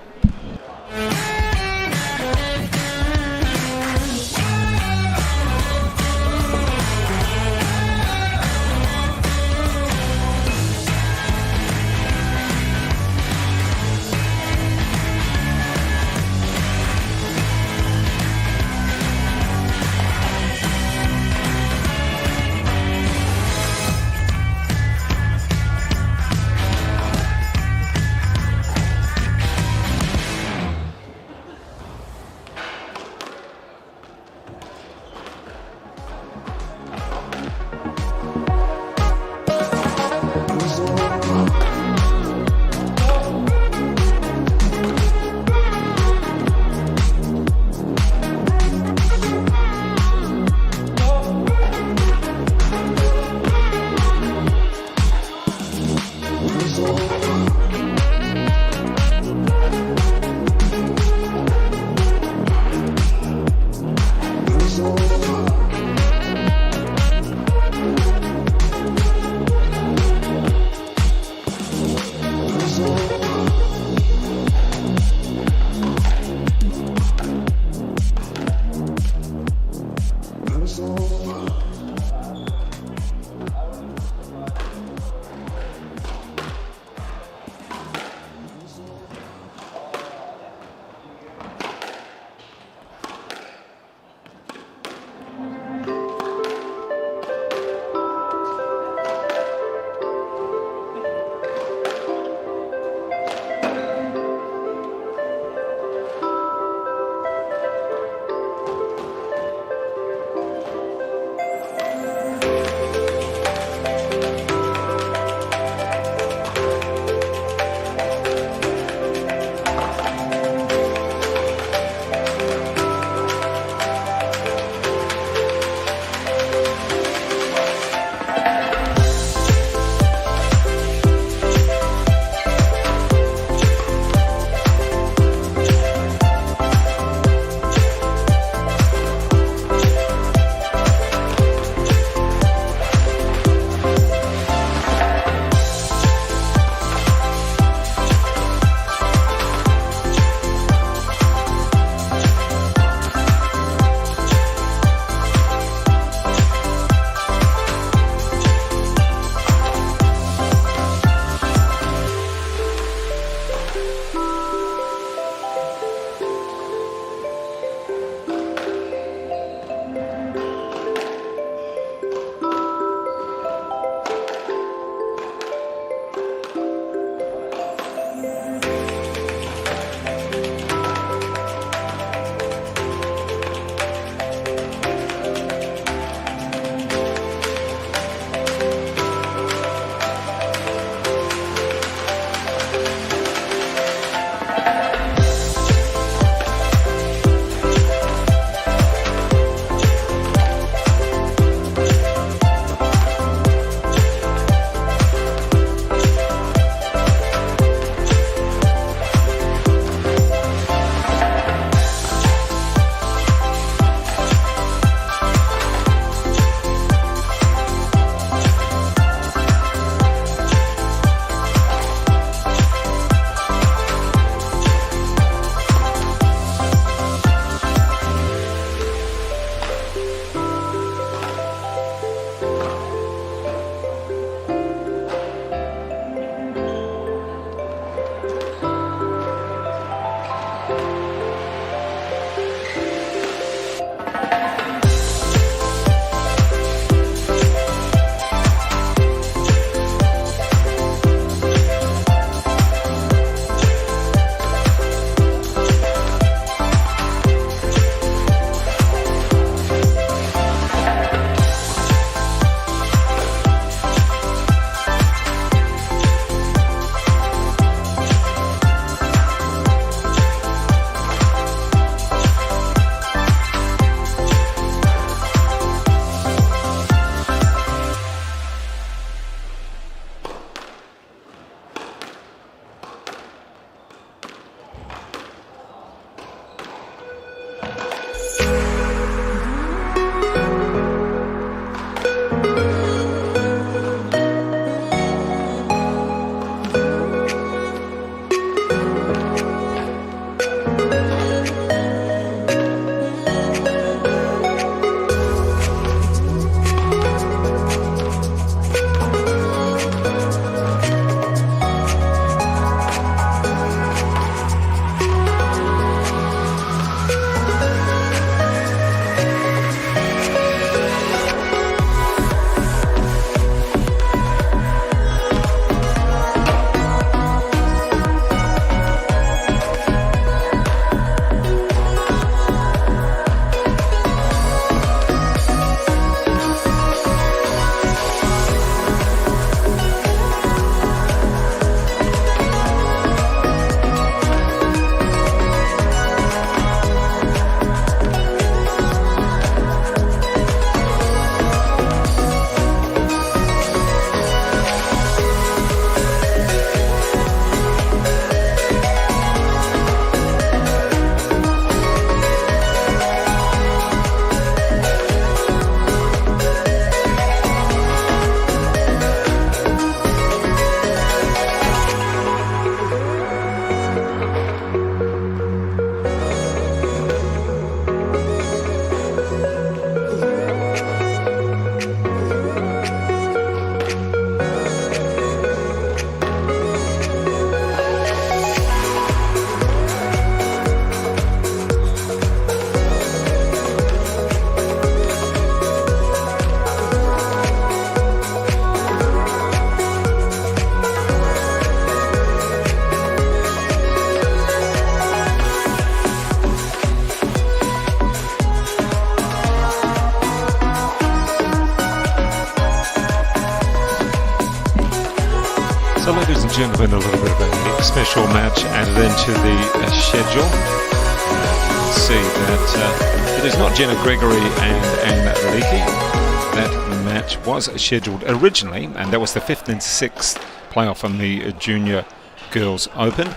So ladies and gentlemen, a little bit of a special match added into the schedule. See that it is not Jenna Gregory and Anne Leakey. That match was scheduled originally, and that was the 5th and 6th playoff on the Junior Girls Open.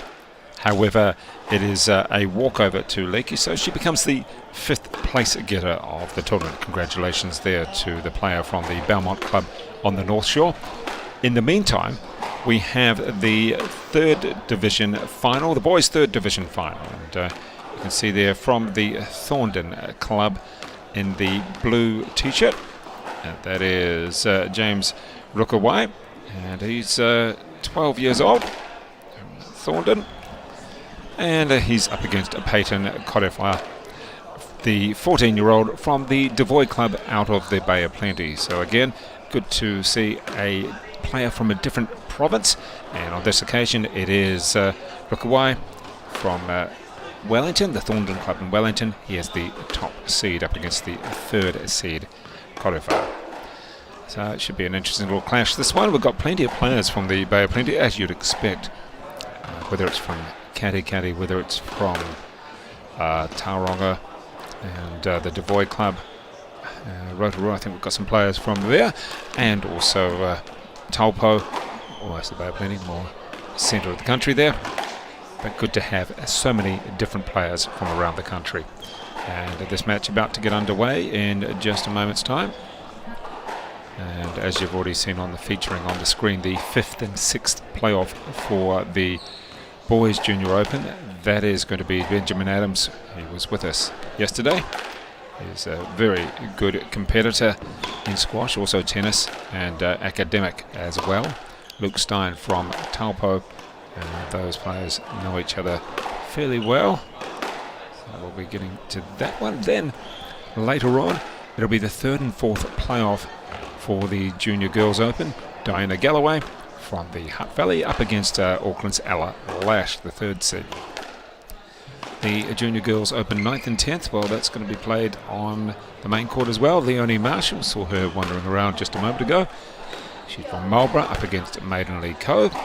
However, it is a walkover to Leakey, so she becomes the 5th place getter of the tournament. Congratulations there to the player from the Belmont Club on the North Shore. In the meantime, we have the 3rd division final, the boys' 3rd division final. And you can see there from the Thorndon Club in the blue t-shirt. That is James Rukawai, and he's 12 years old, Thorndon. And he's up against Peyton Kodefar, the 14-year-old from the Devoy Club out of the Bay of Plenty. So again, good to see a player from a different province, and on this occasion it is Rukawai from Wellington, the Thorndon Club in Wellington. He has the top seed up against the 3rd seed Kodefar. So it should be an interesting little clash. This one, we've got plenty of players from the Bay of Plenty, as you'd expect, whether it's from Kati, whether it's from Tauranga and the Devoy Club, Rotorua. I think we've got some players from there, and also Taupo, almost the Bay of Plenty, more centre of the country there. But good to have so many different players from around the country. And this match about to get underway in just a moment's time. And as you've already seen on the featuring on the screen, the 5th and 6th playoff for the Boys Junior Open. That is going to be Benjamin Adams. He was with us yesterday. He's a very good competitor in squash, also tennis, and academic as well. Luke Stein from Taupo. Those players know each other fairly well. So we'll be getting to that one. Then later on, it'll be the 3rd and 4th playoff for the Junior Girls Open. Diana Galloway from the Hutt Valley up against Auckland's Ella Lash, the 3rd seed. The Junior Girls Open 9th and 10th, well, that's going to be played on the main court as well. Leonie Marshall, saw her wandering around just a moment ago. She's from Marlborough up against Maidenley Cove.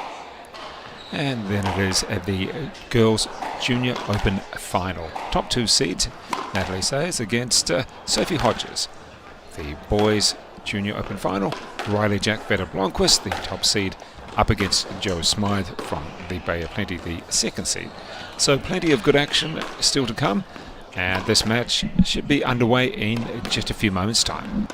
And then it is the Girls Junior Open Final. Top 2 seeds, Natalie Sayers against Sophie Hodges. The Boys Junior Open Final, Riley Jack Vetter-Blomqvist, the top seed, up against Joe Smythe from the Bay of Plenty, the 2nd seed. So plenty of good action still to come, and this match should be underway in just a few moments' time.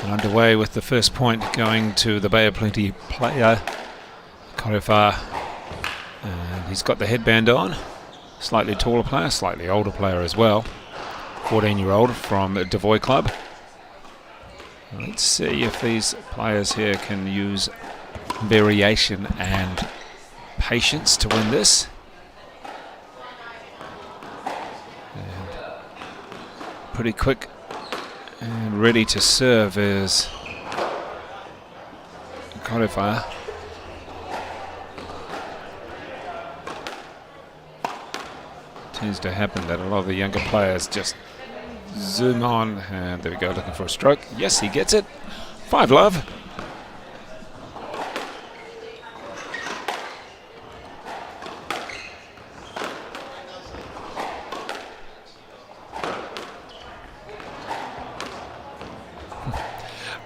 Underway with the first point going to the Bay of Plenty player, Kodefar, and he's got the headband on. Slightly taller player, slightly older player as well, 14-year-old from Devoy Club. Let's see if these players here can use variation and patience to win this. pretty quick and ready to serve is Qualifier. Tends to happen that a lot of the younger players just zoom on, and there we go, looking for a stroke. Yes, he gets it. 5-love.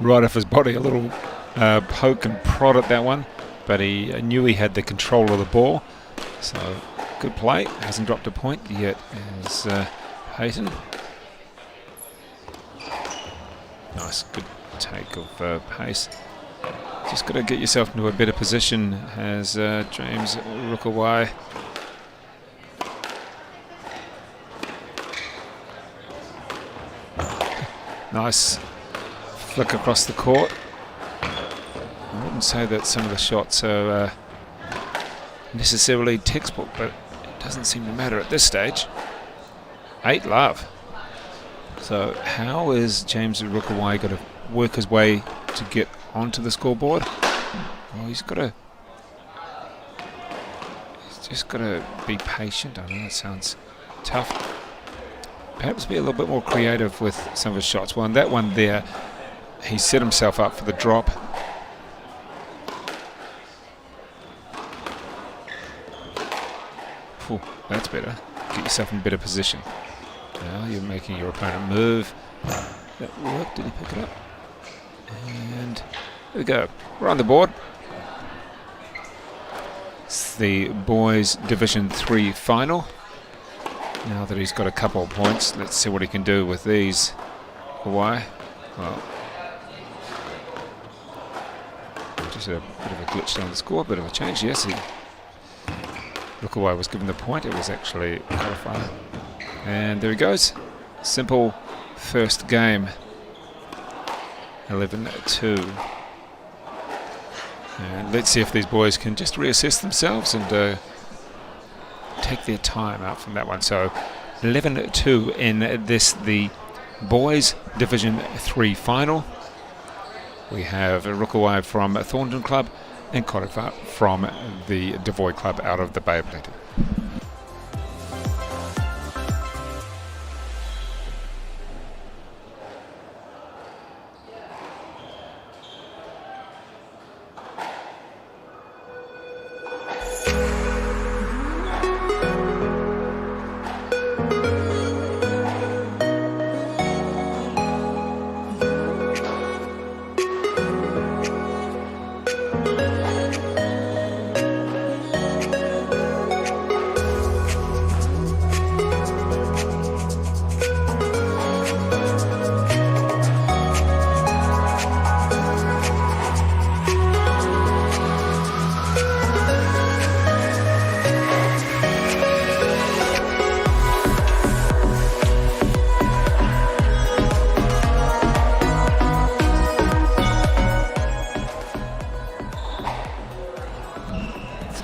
Right off his body, a little poke and prod at that one, but he knew he had the control of the ball, so good play. Hasn't dropped a point yet as Peyton. Nice, good take of pace. Just got to get yourself into a better position as James Rukawai. Nice flick across the court. I wouldn't say that some of the shots are necessarily textbook, but it doesn't seem to matter at this stage. 8-love. So how is James Rukawai going to work his way to get onto the scoreboard? Well, he's just got to be patient. I know it sounds tough. Perhaps be a little bit more creative with some of his shots. Well, in that one there, he set himself up for the drop. Ooh, that's better. Get yourself in better position. Now you're making your opponent move. That worked. Did he pick it up? And there we go. We're on the board. It's the boys Division 3 final. Now that he's got a couple of points, let's see what he can do with these. Why? Well, just a bit of a glitch down the score, a bit of a change. Yes, Rukawai was given the point. It was actually a qualifier. And there he goes. Simple first game. 11-2. And let's see if these boys can just reassess themselves and take their time out from that one. So 11-2 in this, the boys Division 3 final. We have Rukawai from Thornton Club and Korifa from the Devoy Club out of the Bay of Plenty.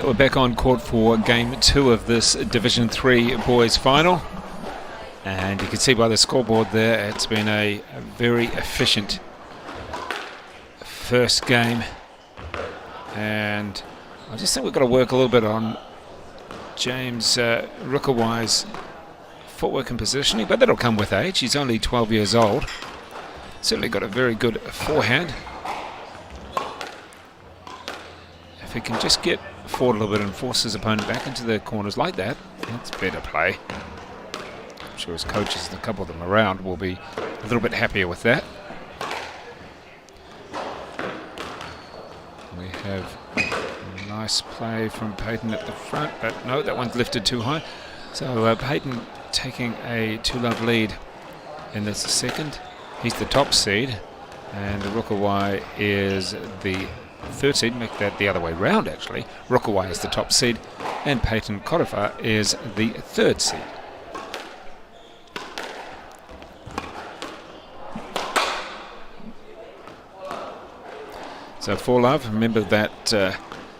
We're back on court for game 2 of this Division 3 boys final, and you can see by the scoreboard there it's been a very efficient first game, and I just think we've got to work a little bit on James Rukawai's footwork and positioning, but that'll come with age. He's only 12 years old. Certainly got a very good forehand. If he can just get forward a little bit and force his opponent back into the corners like that, that's better play. I'm sure his coaches, the couple of them around, will be a little bit happier with that. We have a nice play from Peyton at the front, but no, that one's lifted too high. So Peyton taking a 2-love lead in this second. He's the top seed, and Rukawai is the third seed. Make that the other way round, actually. Rukawai is the top seed, and Peyton Korifa is the third seed. So 4-love. Remember that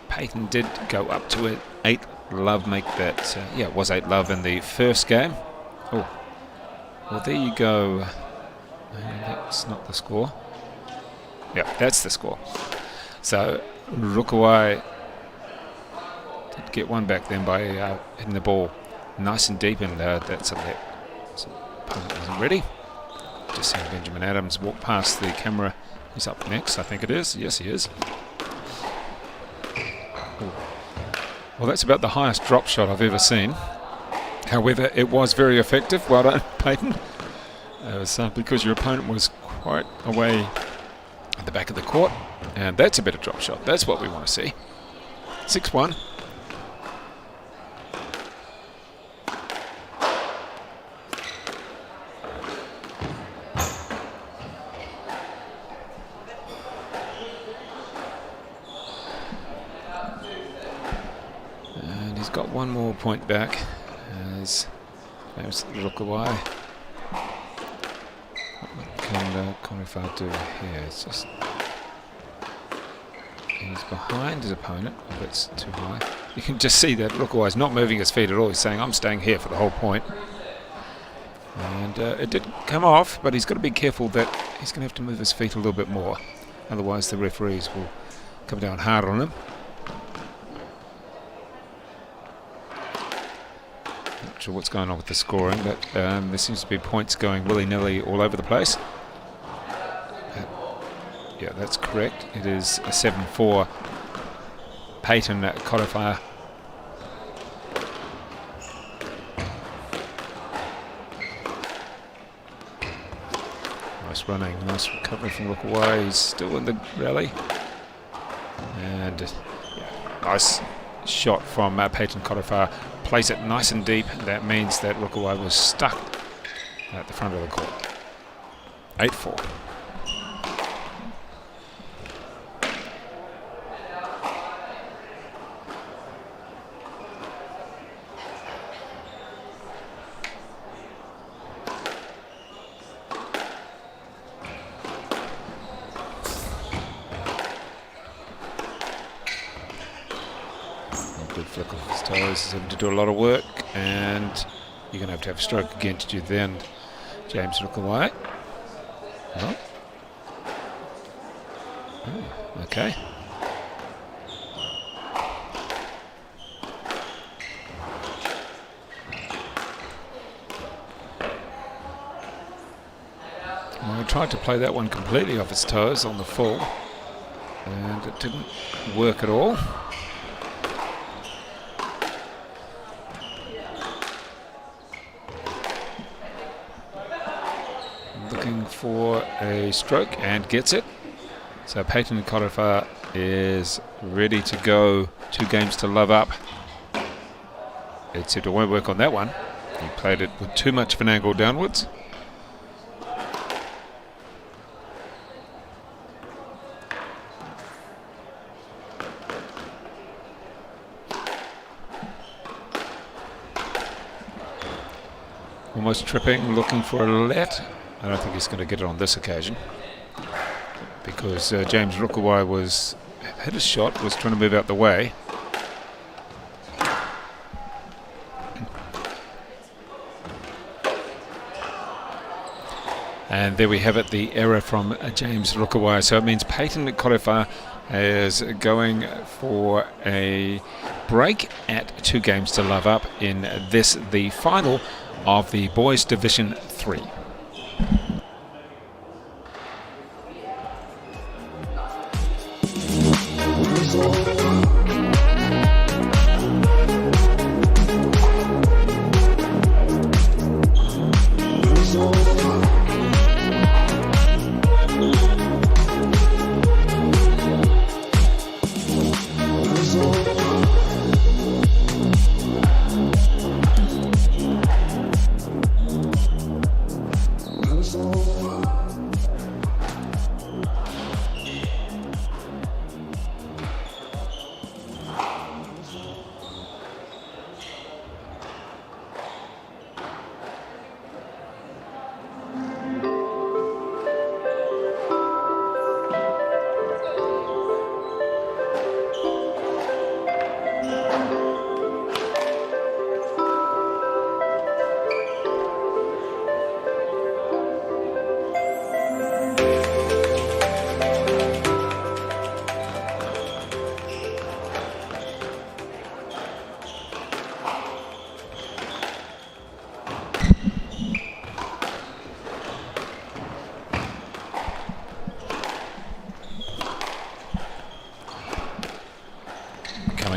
Peyton did go up to it. 8-love. Make that, it was 8-love in the first game. Oh, Well, there you go. That's not the score. Yeah, that's the score. So Rukuwai did get one back then by hitting the ball nice and deep, and that's a let. So opponent wasn't ready. Just seeing Benjamin Adams walk past the camera. He's up next, I think it is. Yes, he is. Ooh. Well, that's about the highest drop shot I've ever seen. However, it was very effective. Well done, Peyton. It was because your opponent was quite away at the back of the court, and that's a better drop shot. That's what we want to see. 6-1. And he's got one more point back as there's Rukuwai. What can Konifar do here? It's just he's behind his opponent. Oh, that's too high. You can just see that Rukuwai's not moving his feet at all. He's saying, I'm staying here for the whole point. And it did come off, but he's got to be careful that he's going to have to move his feet a little bit more. Otherwise the referees will come down hard on him. Not sure what's going on with the scoring, but there seems to be points going willy-nilly all over the place. Yeah, that's correct. It is a 7-4 Peyton Konifar. Nice running, nice recovery from Rukuwai. He's still in the rally. And nice shot from Peyton Konifar. Plays it nice and deep. That means that Rukuwai was stuck at the front of the court. 8-4. Good flick off his toes. He's having to do a lot of work, and you're going to have a stroke against you then, James Rukuwai. Oh. Oh, okay. Well, I tried to play that one completely off his toes on the full, and it didn't work at all. Looking for a stroke and gets it. So Peyton Konifar is ready to go. 2 games to love up. Except it won't work on that one. He played it with too much of an angle downwards. Almost tripping, looking for a let. I don't think he's going to get it on this occasion, because James Rukuwai hit his shot, was trying to move out the way. And there we have it, the error from James Rukuwai. So it means Peyton Konifar is going for a break at 2 games to love up in this, the final of the Boys Division 3.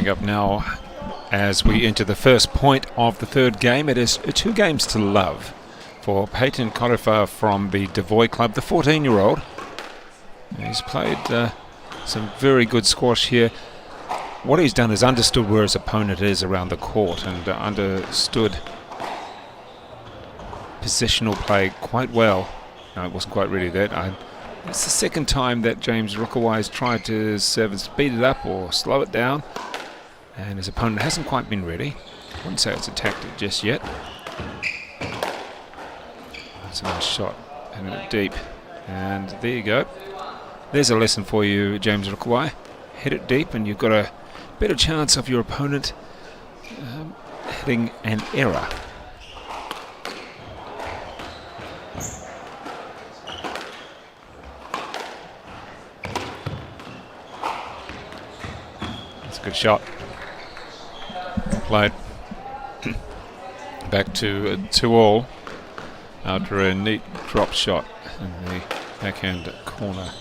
Coming up now as we enter the first point of the third game. It is 2 games to love for Peyton Corifa from the Devoy Club, the 14-year-old. He's played some very good squash here. What he's done is understood where his opponent is around the court and understood positional play quite well. No, it wasn't quite really that. It's the second time that James Rukawai has tried to serve and speed it up or slow it down, and his opponent hasn't quite been ready. I wouldn't say it's attacked it just yet. That's a nice shot, and it deep. And there you go. There's a lesson for you, James Rukawai. Hit it deep and you've got a better chance of your opponent hitting an error. That's a good shot. Played. Back to 2-all after a neat drop shot in the backhand corner.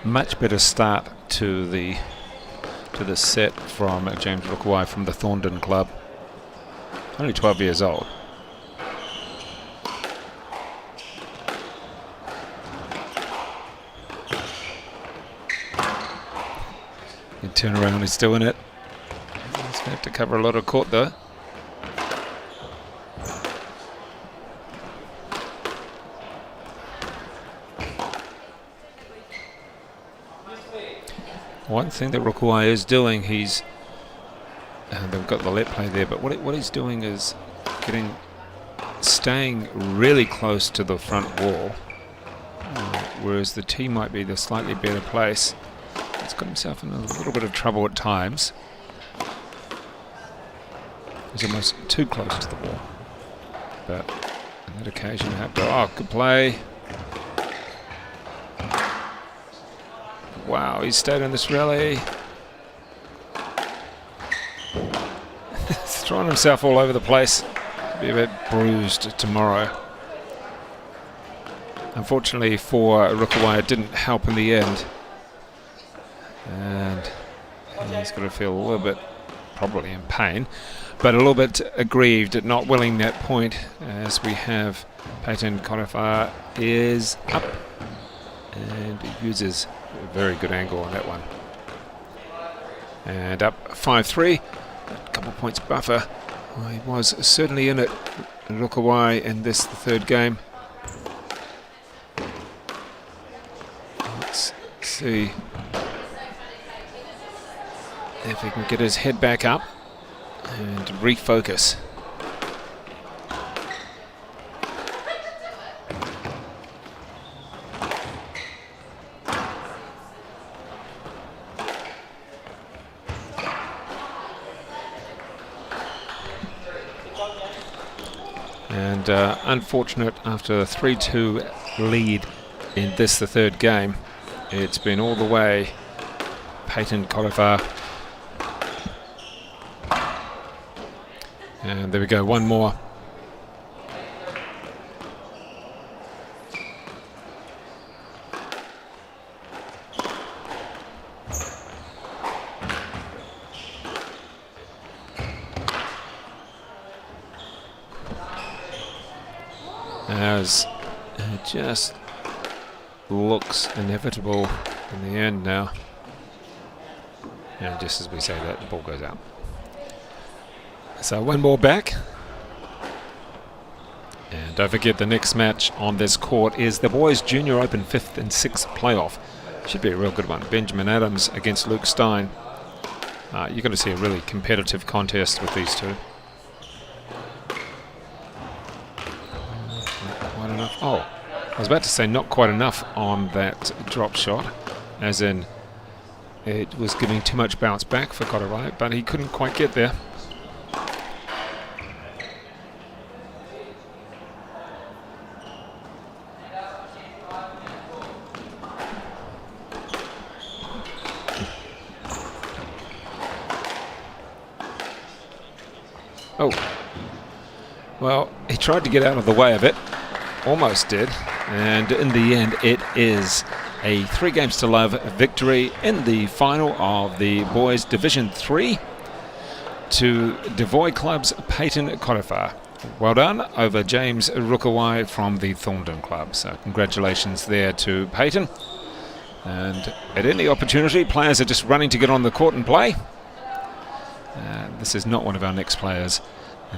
Much better start to the set from James Rukawai from the Thorndon Club. Only 12 years old. You turn around, he's still in it. He's going to have to cover a lot of court though. One thing that Rukawai is doing, they've got the let play there, but what he's doing is staying really close to the front wall, whereas the tee might be the slightly better place. He's got himself in a little bit of trouble at times. He's almost too close to the wall, but on that occasion you have to, oh, good play. Wow, he's stayed on this rally. He's thrown himself all over the place. Be a bit bruised tomorrow. Unfortunately for Rukawai, it didn't help in the end. And he's got to feel a little bit, probably in pain, but a little bit aggrieved at not winning that point, as we have Peyton Corifa is up and uses a very good angle on that one. And up 5-3, a couple of points buffer. Well, he was certainly in it, Rukawai, in this, the third game. Let's see if he can get his head back up and refocus. And unfortunate, after a 3-2 lead in this, the third game, it's been all the way Peyton Corifa. And there we go, one more. As it just looks inevitable in the end now. And just as we say that, the ball goes out. So one more back. And don't forget, the next match on this court is the Boys Junior Open 5th and 6th playoff. Should be a real good one. Benjamin Adams against Luke Stein. You're going to see a really competitive contest with these two. Quite enough. Oh, I was about to say not quite enough on that drop shot, as in it was giving too much bounce back for Corifa, but he couldn't quite get there. Oh, well, he tried to get out of the way of it, almost did. And in the end, it is a 3 games to love victory in the final of the boys Division 3 to Devoy Club's Peyton Korofa. Well done over James Rukawai from the Thorndon Club. So congratulations there to Peyton. And at any opportunity, players are just running to get on the court and play. This is not one of our next players.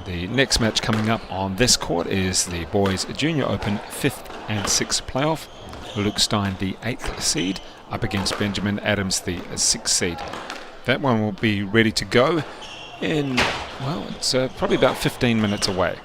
The next match coming up on this court is the Boys Junior Open 5th and 6th playoff. Luke Stein, the 8th seed, up against Benjamin Adams, the 6th seed. That one will be ready to go in, well, it's probably about 15 minutes away.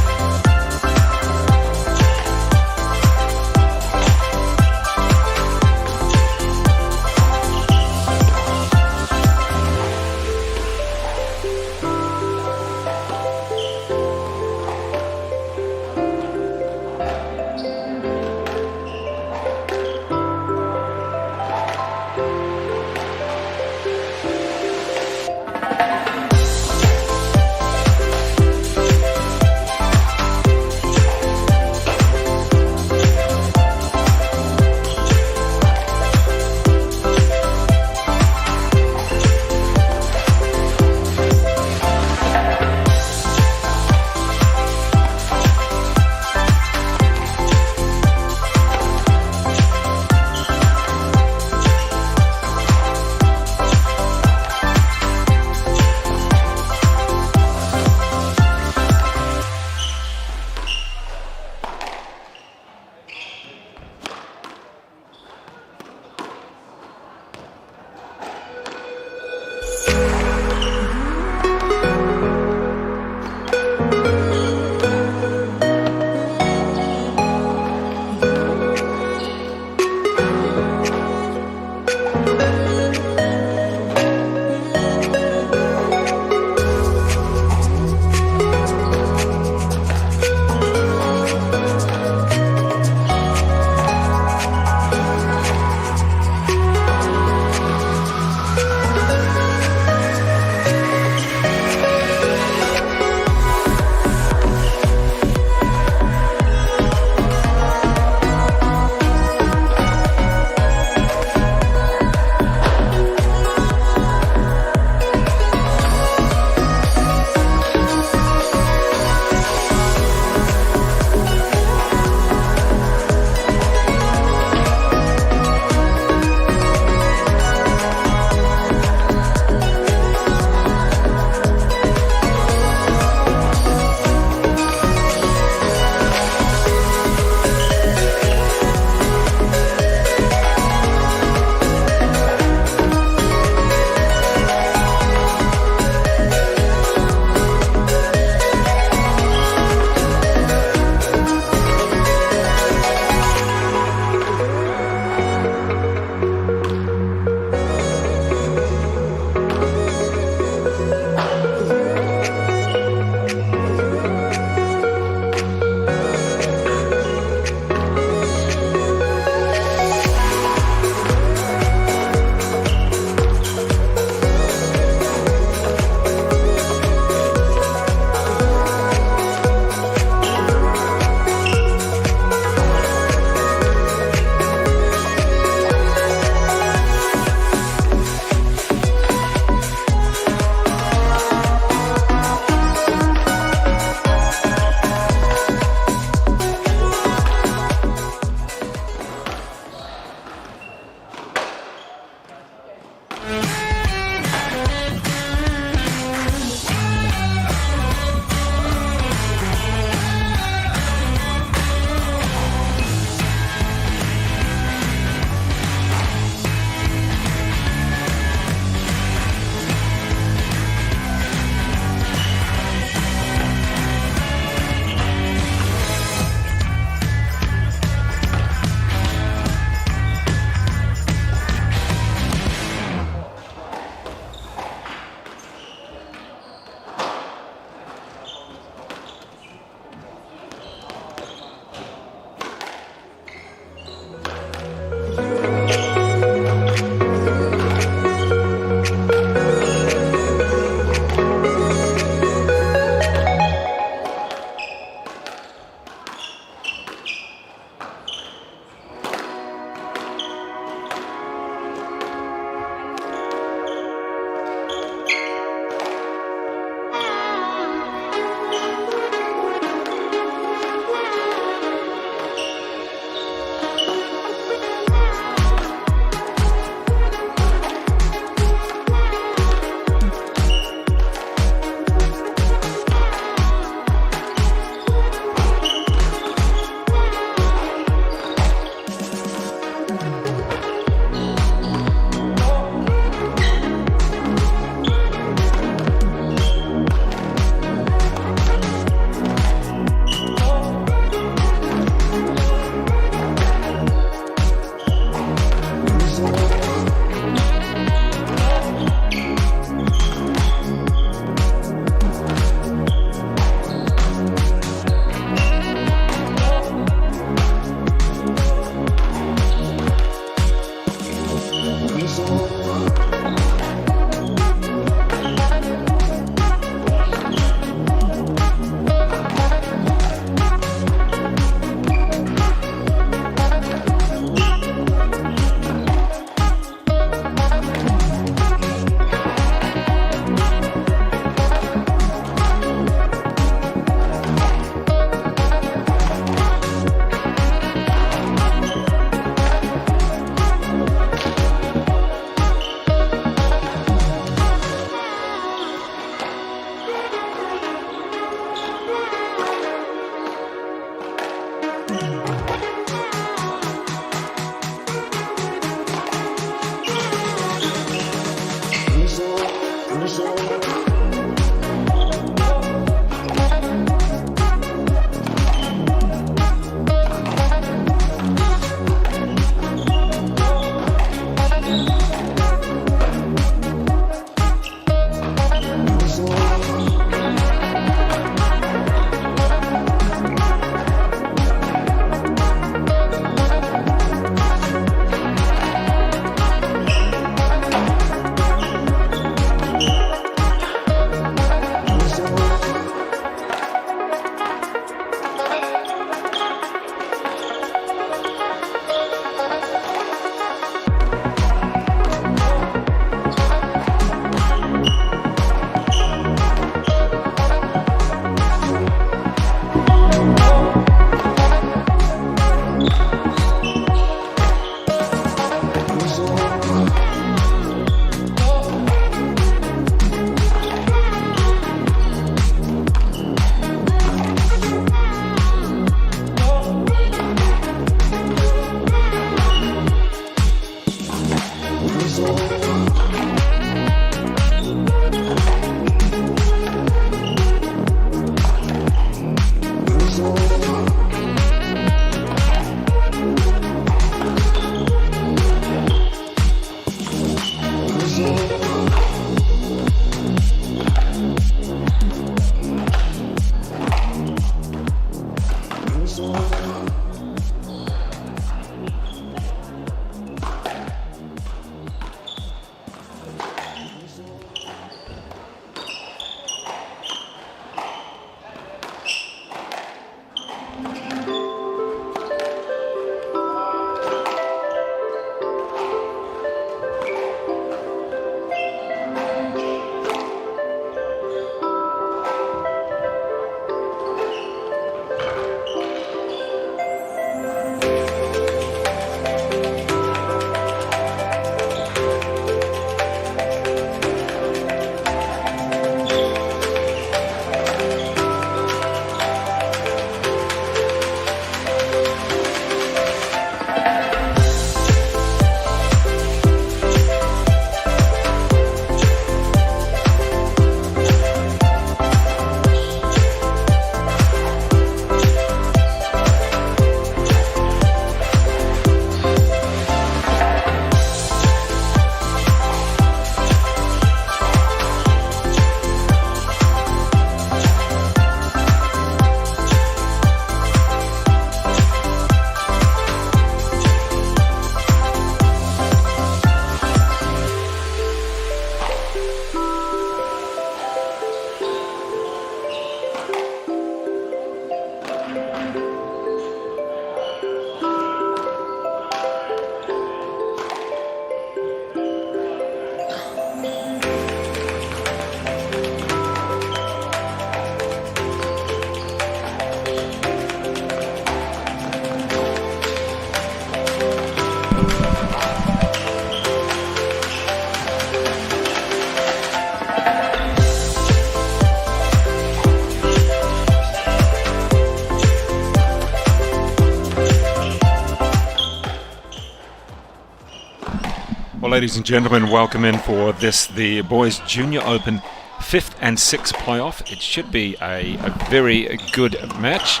Well, ladies and gentlemen, welcome in for this, the Boys Junior Open 5th and 6th playoff. It should be a very good match.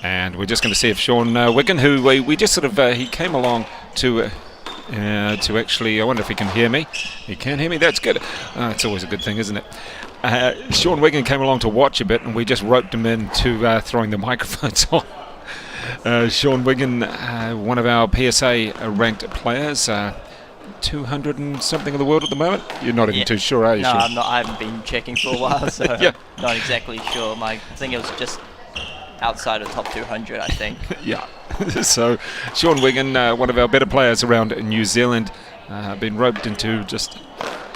And we're just going to see if Sean Wiggin, who we just sort of, he came along to actually, I wonder if he can hear me. He can hear me, that's good. It's always a good thing, isn't it? Sean Wiggin came along to watch a bit, and we just roped him into throwing the microphones on. Sean Wiggin, one of our PSA ranked players, 200 and something in the world at the moment. You're not even too sure, are you? No, Sean? I'm not. I haven't been checking for a while, so not exactly sure. I think it was just outside of top 200, I think. Yeah. So Sean Wiggin, one of our better players around in New Zealand, been roped into just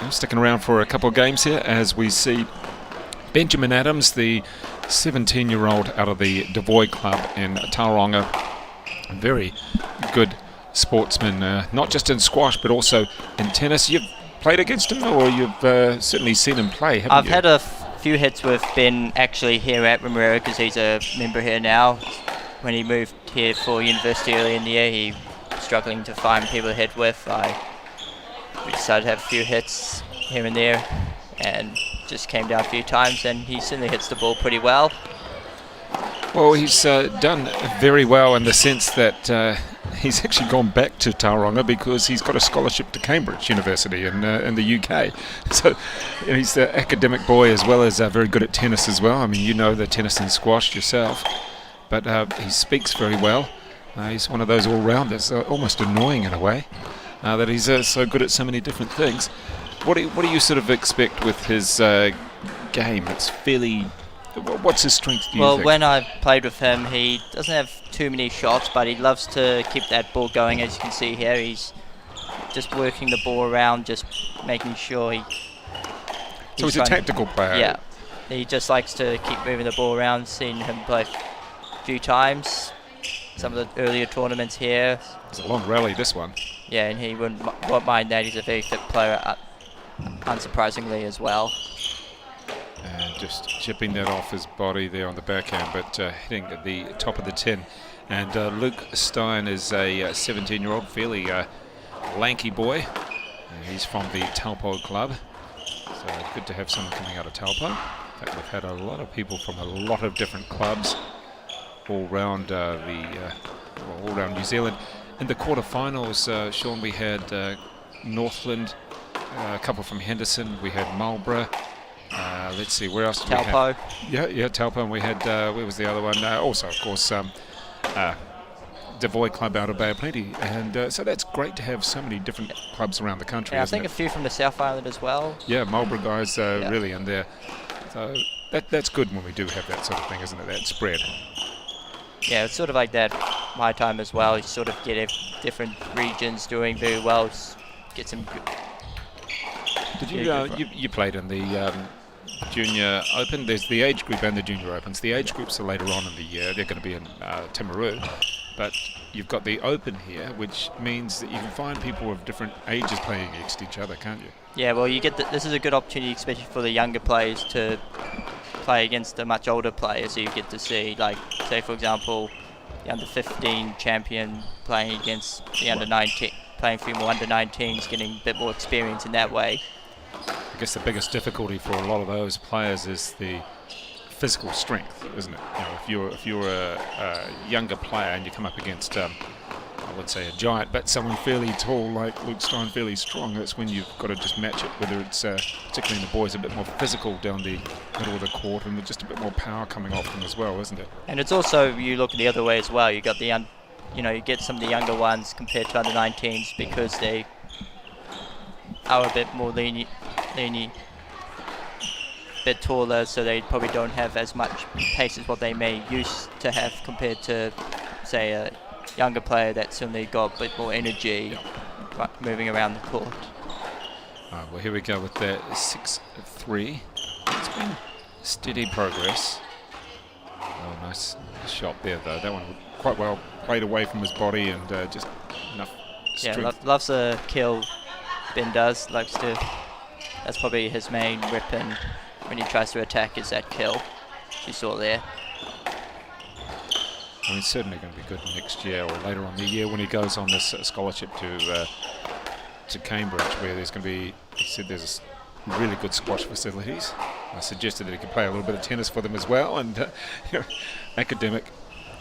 sticking around for a couple of games here as we see Benjamin Adams, the 17-year-old out of the Devoy Club in Tauranga. Very good sportsman, not just in squash but also in tennis. You've played against him, or you've certainly seen him play, haven't you? I've had a few hits with Ben actually here at Remuera because he's a member here now. When he moved here for university early in the year, he was struggling to find people to hit with. We decided to have a few hits here and there and just came down a few times, and he certainly hits the ball pretty well. Well, he's done very well in the sense that he's actually gone back to Tauranga because he's got a scholarship to Cambridge University in the UK. So he's an academic boy as well as very good at tennis as well. I mean, you know the tennis and squash yourself. But he speaks very well. He's one of those all-rounders, almost annoying in a way, that he's so good at so many different things. What do you sort of expect with his game? It's fairly... What's his strength, do you think? Well, when I've played with him, he doesn't have too many shots, but he loves to keep that ball going. As you can see here, he's just working the ball around, just making sure So he's a tactical player. Yeah, he just likes to keep moving the ball around. Seen him play a few times, some of the earlier tournaments here. It's a long rally, this one. Yeah, and he won't mind that. He's a very fit player, unsurprisingly as well. And just chipping that off his body there on the backhand, but hitting at the top of the tin. And Luke Stein is a 17-year-old, fairly lanky boy. He's from the Taupo Club. So good to have someone coming out of Taupo. In fact, we've had a lot of people from a lot of different clubs all round all around New Zealand. In the quarterfinals, Sean, we had Northland, a couple from Henderson. We had Marlborough. Let's see, where else did Taupo. we have? Yeah, Taupo, and we had, where was the other one? Also, of course, Devoy Club out of Bay of Plenty. And so that's great to have so many different clubs around the country, Yeah, I isn't think it? a few from the South Island as well. Yeah, Marlborough guys really in there. So that's good when we do have that sort of thing, isn't it, that spread? Yeah, it's sort of like that my time as well. You sort of get different regions doing very well, get some good... Did you played in the Junior Open? There's the age group and the Junior Opens. The age groups are later on in the year. They're going to be in Timaru. But you've got the Open here, which means that you can find people of different ages playing against each other, can't you? Yeah, well, you get this is a good opportunity, especially for the younger players, to play against the much older players. So you get to see, like, say for example, the under 15 champion playing against the under 19, playing a few more under 19s, getting a bit more experience in that way. I guess the biggest difficulty for a lot of those players is the physical strength, isn't it? You know, if you're a younger player and you come up against, I would say a giant, but someone fairly tall like Luke Stein, fairly strong, that's when you've got to just match it, whether it's, particularly in the boys, a bit more physical down the middle of the court and just a bit more power coming off them as well, isn't it? And it's also, you look the other way as well, you got the, you get some of the younger ones compared to under 19s because they are a bit more lenient, bit taller, so they probably don't have as much pace as what they may used to have compared to, say, a younger player that's certainly got a bit more energy moving around the court. Well, here we go with the 6-3. It's been steady progress. Oh, nice shot there, though. That one quite well played away from his body and just enough strength. Yeah, loves to kill. Ben does, likes to. That's probably his main weapon when he tries to attack, is that kill. You saw there. I mean, certainly going to be good next year or later on in the year when he goes on this scholarship to to Cambridge, where there's going to be, he said there's really good squash facilities. I suggested that he could play a little bit of tennis for them as well, and academic,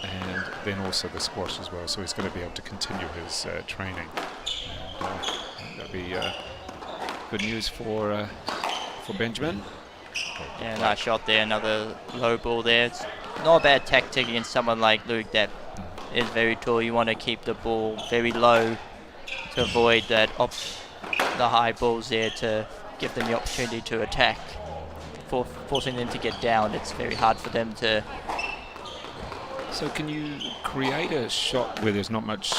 and then also the squash as well. So he's going to be able to continue his training. And, that'll be good news for Benjamin. Yeah, nice shot there. Another low ball there. It's not a bad tactic against someone like Luke that is very tall. You want to keep the ball very low to avoid that the high balls there, to give them the opportunity to attack. Forcing them to get down, it's very hard for them to. So can you create a shot where there's not much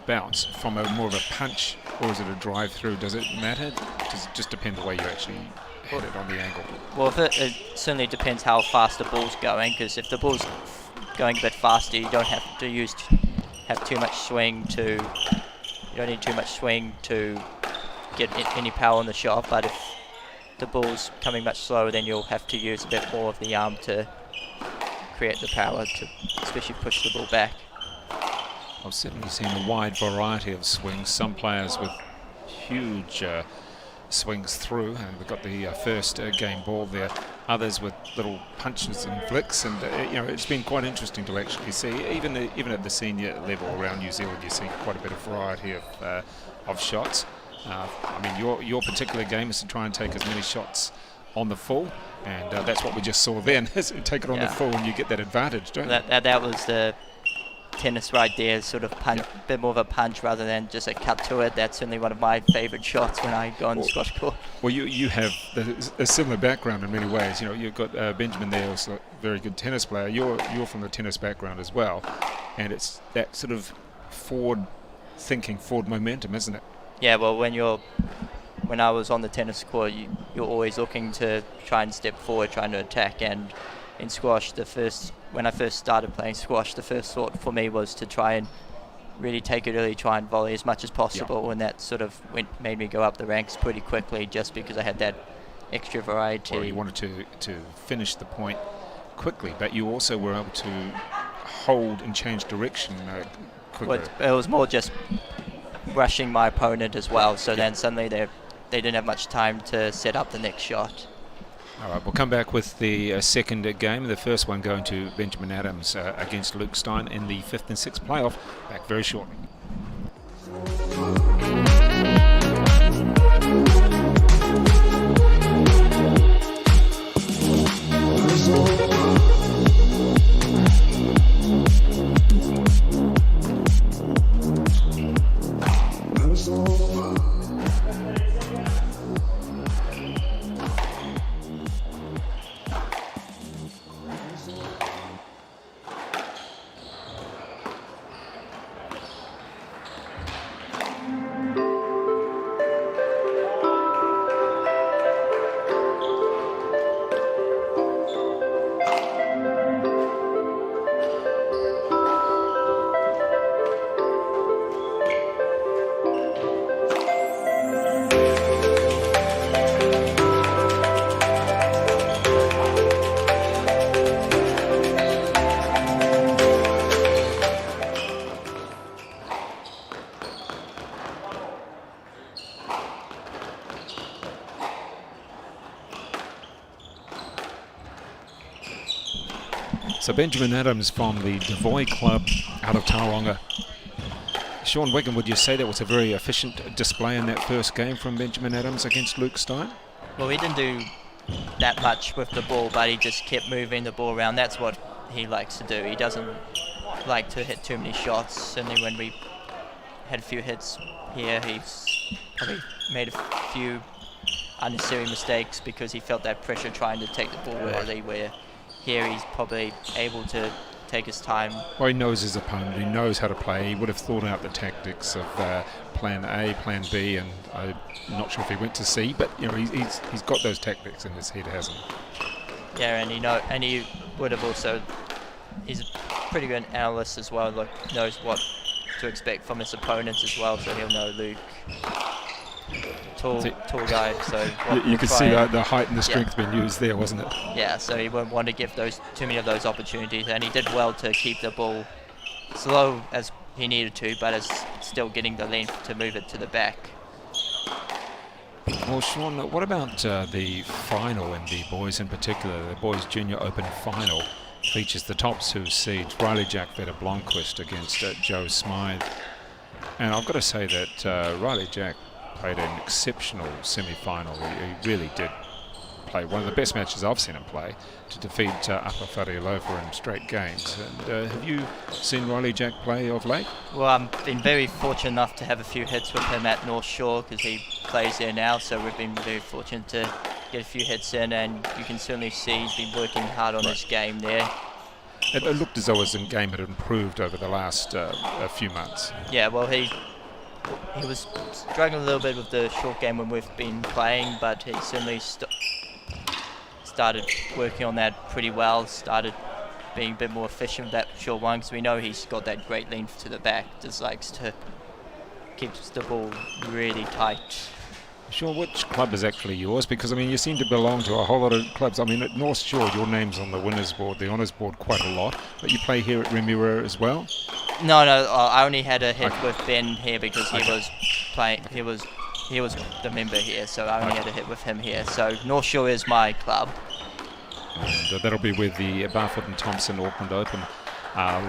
bounce from more of a punch, or is it a drive through? Does it matter? Does it just depend the way you actually hit it on the angle? Well, it certainly depends how fast the ball's going, because if the ball's going a bit faster, you don't have to have too much swing to. You don't need too much swing to get any power on the shot. But if the ball's coming much slower, then you'll have to use a bit more of the arm to create the power to especially push the ball back. I've certainly seen a wide variety of swings. Some players with huge swings through, and we've got the first game ball there. Others with little punches and flicks, and it's been quite interesting to actually see. Even at the senior level around New Zealand, you see quite a bit of variety of shots. I mean, your particular game is to try and take as many shots on the full, and that's what we just saw then. Take it on the full, and you get that advantage, don't you? That was the tennis right there, sort of punch, a bit more of a punch rather than just a cut to it. That's certainly one of my favourite shots when I go on the squash court. Well, you have a similar background in many ways. You've got Benjamin there, who's a very good tennis player. You're from the tennis background as well, and it's that sort of forward thinking, forward momentum, isn't it? Yeah, well, when I was on the tennis court, you're always looking to try and step forward, trying to attack. And in squash, when I first started playing squash, the first thought for me was to try and really take it early, try and volley as much as possible, and that sort of made me go up the ranks pretty quickly, just because I had that extra variety. Well, you wanted to finish the point quickly, but you also were able to hold and change direction quickly. Well, it was more just rushing my opponent as well, so then suddenly they didn't have much time to set up the next shot. All right, we'll come back with the second game, the first one going to Benjamin Adams against Luke Stein in the 5th and 6th playoff. Back very shortly. So Benjamin Adams from the Devoy Club out of Tauranga. Sean Wigan, would you say that was a very efficient display in that first game from Benjamin Adams against Luke Stein? Well, he didn't do that much with the ball, but he just kept moving the ball around. That's what he likes to do. He doesn't like to hit too many shots. Certainly when we had a few hits here, he's probably made a few unnecessary mistakes because he felt that pressure trying to take the ball early, where here he's probably able to take his time. Well, he knows his opponent, he knows how to play. He would have thought out the tactics of plan A, plan B, and I'm not sure if he went to C, but he's got those tactics in his head, hasn't he? Yeah, and he would have also, he's a pretty good analyst as well, knows what to expect from his opponents as well, so he'll know Luke. Tall guy, so you could see the height and the strength being used there, wasn't it? Yeah, so he won't want to give too many of those opportunities, and he did well to keep the ball slow as he needed to, but is still getting the length to move it to the back. Well, Sean, what about the final in the boys in particular? The boys junior open final features the top two seeds, Riley Jack Vetter Blomqvist against Joe Smythe. And I've got to say that Riley Jack played an exceptional semi-final. He really did play one of the best matches I've seen him play to defeat Upper Wharelofa in straight games. And have you seen Riley Jack play of late? Well, I've been very fortunate enough to have a few hits with him at North Shore because he plays there now, so we've been very fortunate to get a few hits in, and you can certainly see he's been working hard on his game there. It looked as though his game had improved over the last a few months. Yeah, well, he was struggling a little bit with the short game when we've been playing, but he certainly started working on that pretty well, started being a bit more efficient with that short one, because we know he's got that great length to the back, just likes to keep the ball really tight. Sure, which club is actually yours? Because, I mean, you seem to belong to a whole lot of clubs. I mean, at North Shore, your name's on the winners board, the honours board quite a lot, but you play here at Remuera as well? No, I only had a hit with Ben here because he was playing, he was the member here, so I only had a hit with him here. So North Shore is my club. And that'll be with the Barfoot and Thompson Auckland Open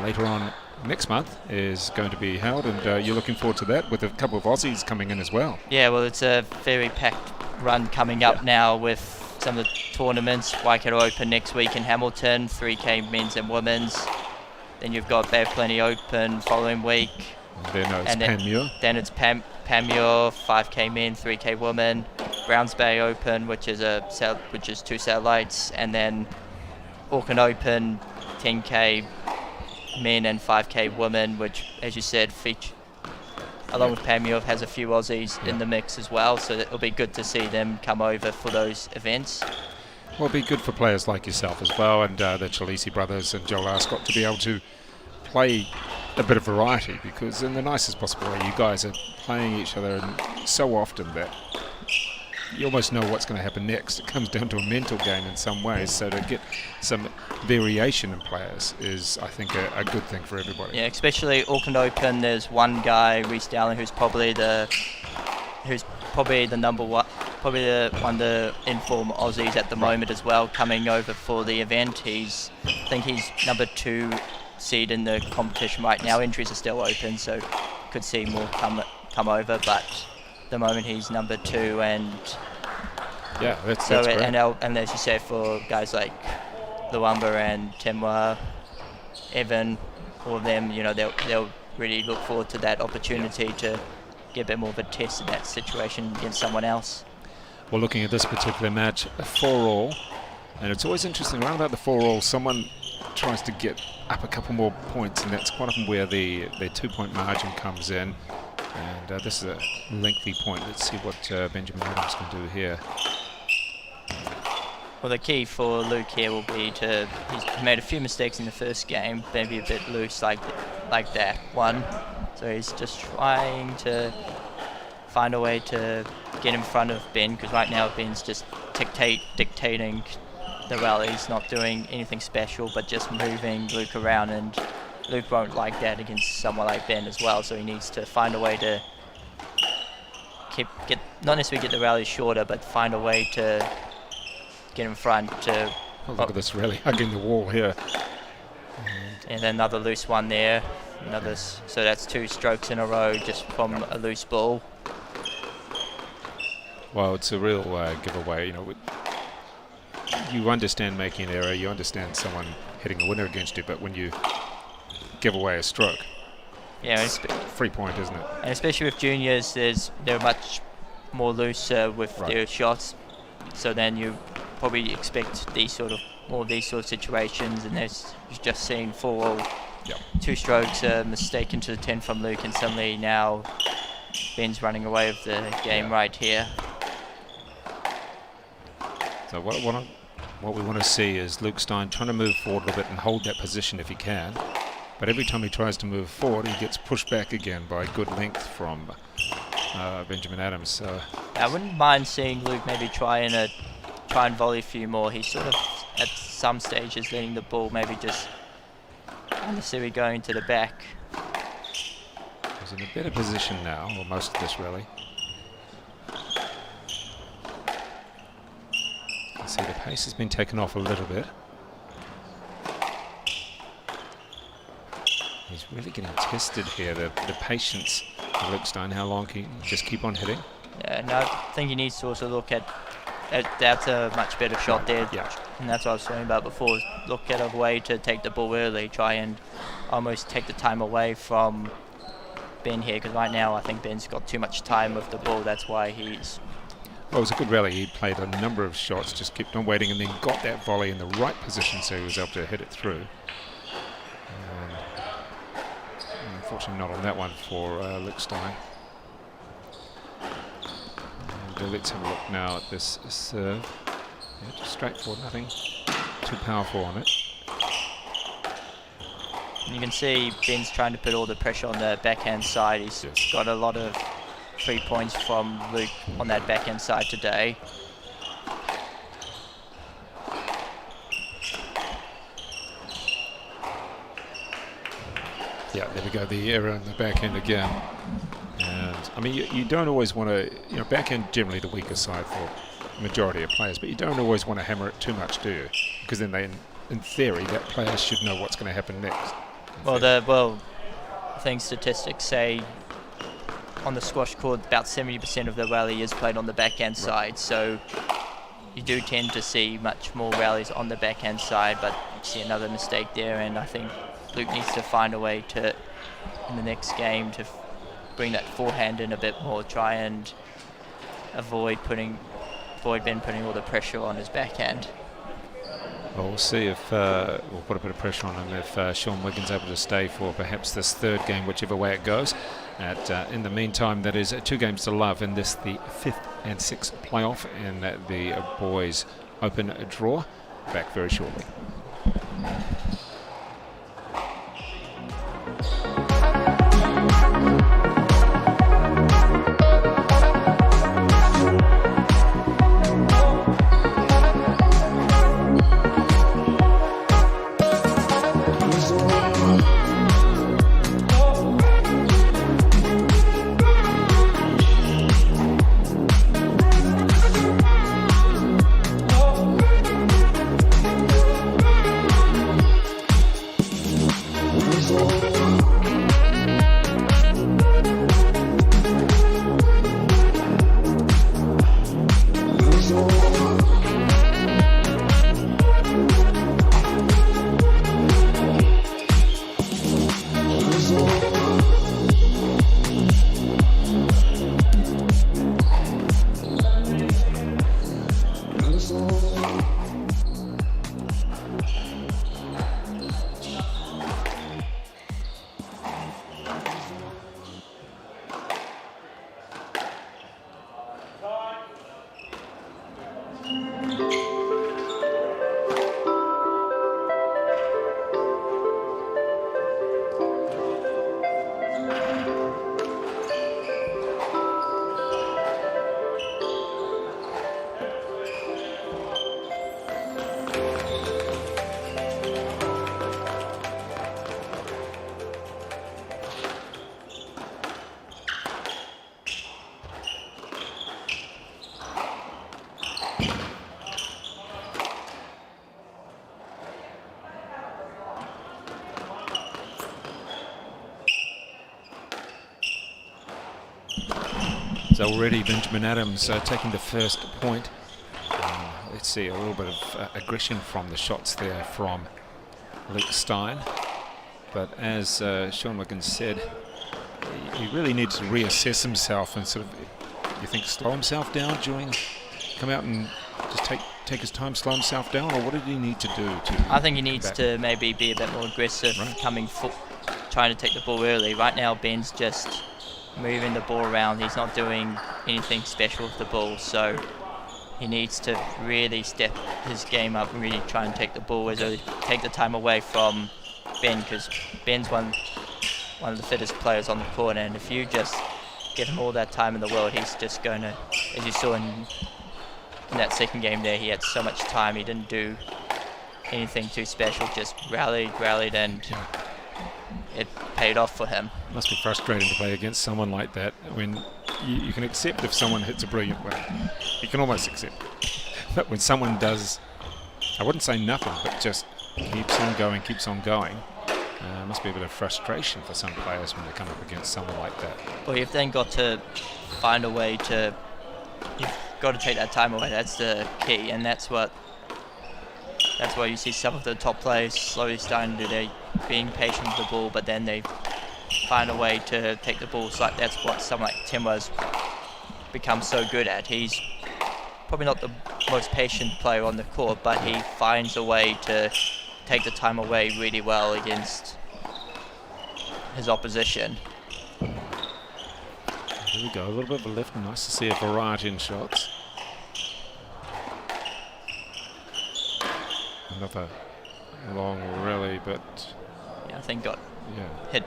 later on next month is going to be held, and you're looking forward to that with a couple of Aussies coming in as well. Yeah, well, it's a very packed run coming up now with some of the tournaments. Waikato Open next week in Hamilton, 3K men's and women's. Then you've got Bay of Plenty Open following week. And then it's Panmure. Then it's Panmure, 5K men, 3K women. Browns Bay Open, which is two satellites, and then Auckland Open, 10K men and 5K women, which, as you said, feature along with Panmure has a few Aussies in the mix as well. So it'll be good to see them come over for those events. Well, it'll be good for players like yourself as well, and the Chalisi brothers and Joel Ascott to be able to play a bit of variety, because in the nicest possible way, you guys are playing each other and so often that you almost know what's going to happen next. It comes down to a mental game in some ways, so to get some variation in players is, I think, a good thing for everybody. Yeah, especially Auckland Open, there's one guy, Reece Dowling, who's probably the number one, probably one of the inform Aussies at the moment as well, coming over for the event. I think he's number 2 seed in the competition right now. Entries are still open, so could see more come over, but at the moment he's number 2, and yeah, that's great. And as you say, for guys like Luamba and Temwa, Evan, all of them, they'll really look forward to that opportunity to get a bit more of a test in that situation against someone else. Well, looking at this particular match, a 4-all, and it's always interesting around about the 4-all, someone tries to get up a couple more points, and that's quite often where the 2-point margin comes in. And this is a lengthy point. Let's see what Benjamin Adams can do here. Well, the key for Luke here will be he's made a few mistakes in the first game, maybe a bit loose like that one. So he's just trying to find a way to get in front of Ben, because right now Ben's just dictating the rally. He's not doing anything special, but just moving Luke around, and Luke won't like that against someone like Ben as well. So he needs to find a way to not necessarily get the rally shorter, but find a way to get in front. Look at this really hugging the wall here. And another loose one there. So that's 2 strokes in a row just from a loose ball. Well, it's a real giveaway. You understand making an error, you understand someone hitting a winner against you, but when you give away a stroke, yeah, it's free point, isn't it? And especially with juniors, they're much more looser with their shots. So then you probably expect these sort of situations, and there's just seen 4-all. Yep. 2 strokes, a mistake into the 10 from Luke, and suddenly now Ben's running away with the game right here. So what we want to see is Luke Stein trying to move forward a little bit and hold that position if he can. But every time he tries to move forward, he gets pushed back again by good length from Benjamin Adams. So I wouldn't mind seeing Luke maybe try and volley a few more. He's sort of at some stages letting the ball maybe just unnecessarily going to the back. He's in a better position now, or most of this rally. See, the pace has been taken off a little bit. He's really getting tested here, the patience of Luke Stein, how long can he just keep on hitting? Yeah, no, I think he needs to also look at that's a much better shot there. Yeah. And that's what I was talking about before. Look at a way to take the ball early, try and almost take the time away from Ben here, because right now I think Ben's got too much time with the ball. That's why he's... Well, it was a good rally. He played a number of shots, just kept on waiting, and then got that volley in the right position, so he was able to hit it through. Unfortunately not on that one for Luke Stein. And let's have a look now at this serve. Yeah, just straightforward, nothing too powerful on it. And you can see Ben's trying to put all the pressure on the backhand side. He's got a lot of 3 points from Luke on that backhand side today. Yeah, there we go, the error in the backhand again. And I mean, you don't always want to, backhand generally the weaker side for the majority of players, but you don't always want to hammer it too much, do you? Because then in theory, that player should know what's going to happen next. Well, I think statistics say on the squash court about 70% of the rally is played on the backhand side, so you do tend to see much more rallies on the backhand side, but you see another mistake there, and I think Luke needs to find a way to, in the next game, to bring that forehand in a bit more, try and avoid Ben putting all the pressure on his backhand. Well, we'll see if we'll put a bit of pressure on him if Sean Wiggins able to stay for perhaps this third game, whichever way it goes. In the meantime, that is 2 games to love in this, the 5th and 6th playoff in the boys' open draw. Back very shortly. So already Benjamin Adams taking the first point. Let's see a little bit of aggression from the shots there from Luke Stein. But as Sean Wiggins said, he really needs to reassess himself and sort of, you think, slow himself down come out and just take his time, slow himself down, or what did he need to do I think he needs to maybe be a bit more aggressive, trying to take the ball early. Right now Ben's just moving the ball around. He's not doing anything special with the ball, so he needs to really step his game up and really try and take the ball early, take the time away from Ben, because Ben's one of the fittest players on the court, and if you just give him all that time in the world, he's just going to, as you saw in that second game there, he had so much time, he didn't do anything too special, just rallied, and it paid off for him. Must be frustrating to play against someone like that when you can accept if someone hits a brilliant one. You can almost accept. But when someone does, I wouldn't say nothing, but just keeps on going, must be a bit of frustration for some players when they come up against someone like that. Well, you've then got to find a way to. You've got to take that time away. That's the key, and that's why you see some of the top players slowly starting to they being patient with the ball, but then they find a way to take the ball. So that's what someone like Tim has become so good at. He's probably not the most patient player on the court, but he finds a way to take the time away really well against his opposition. Here we go, a little bit of a lift. Nice to see a variety in shots. Another long rally, but I think hit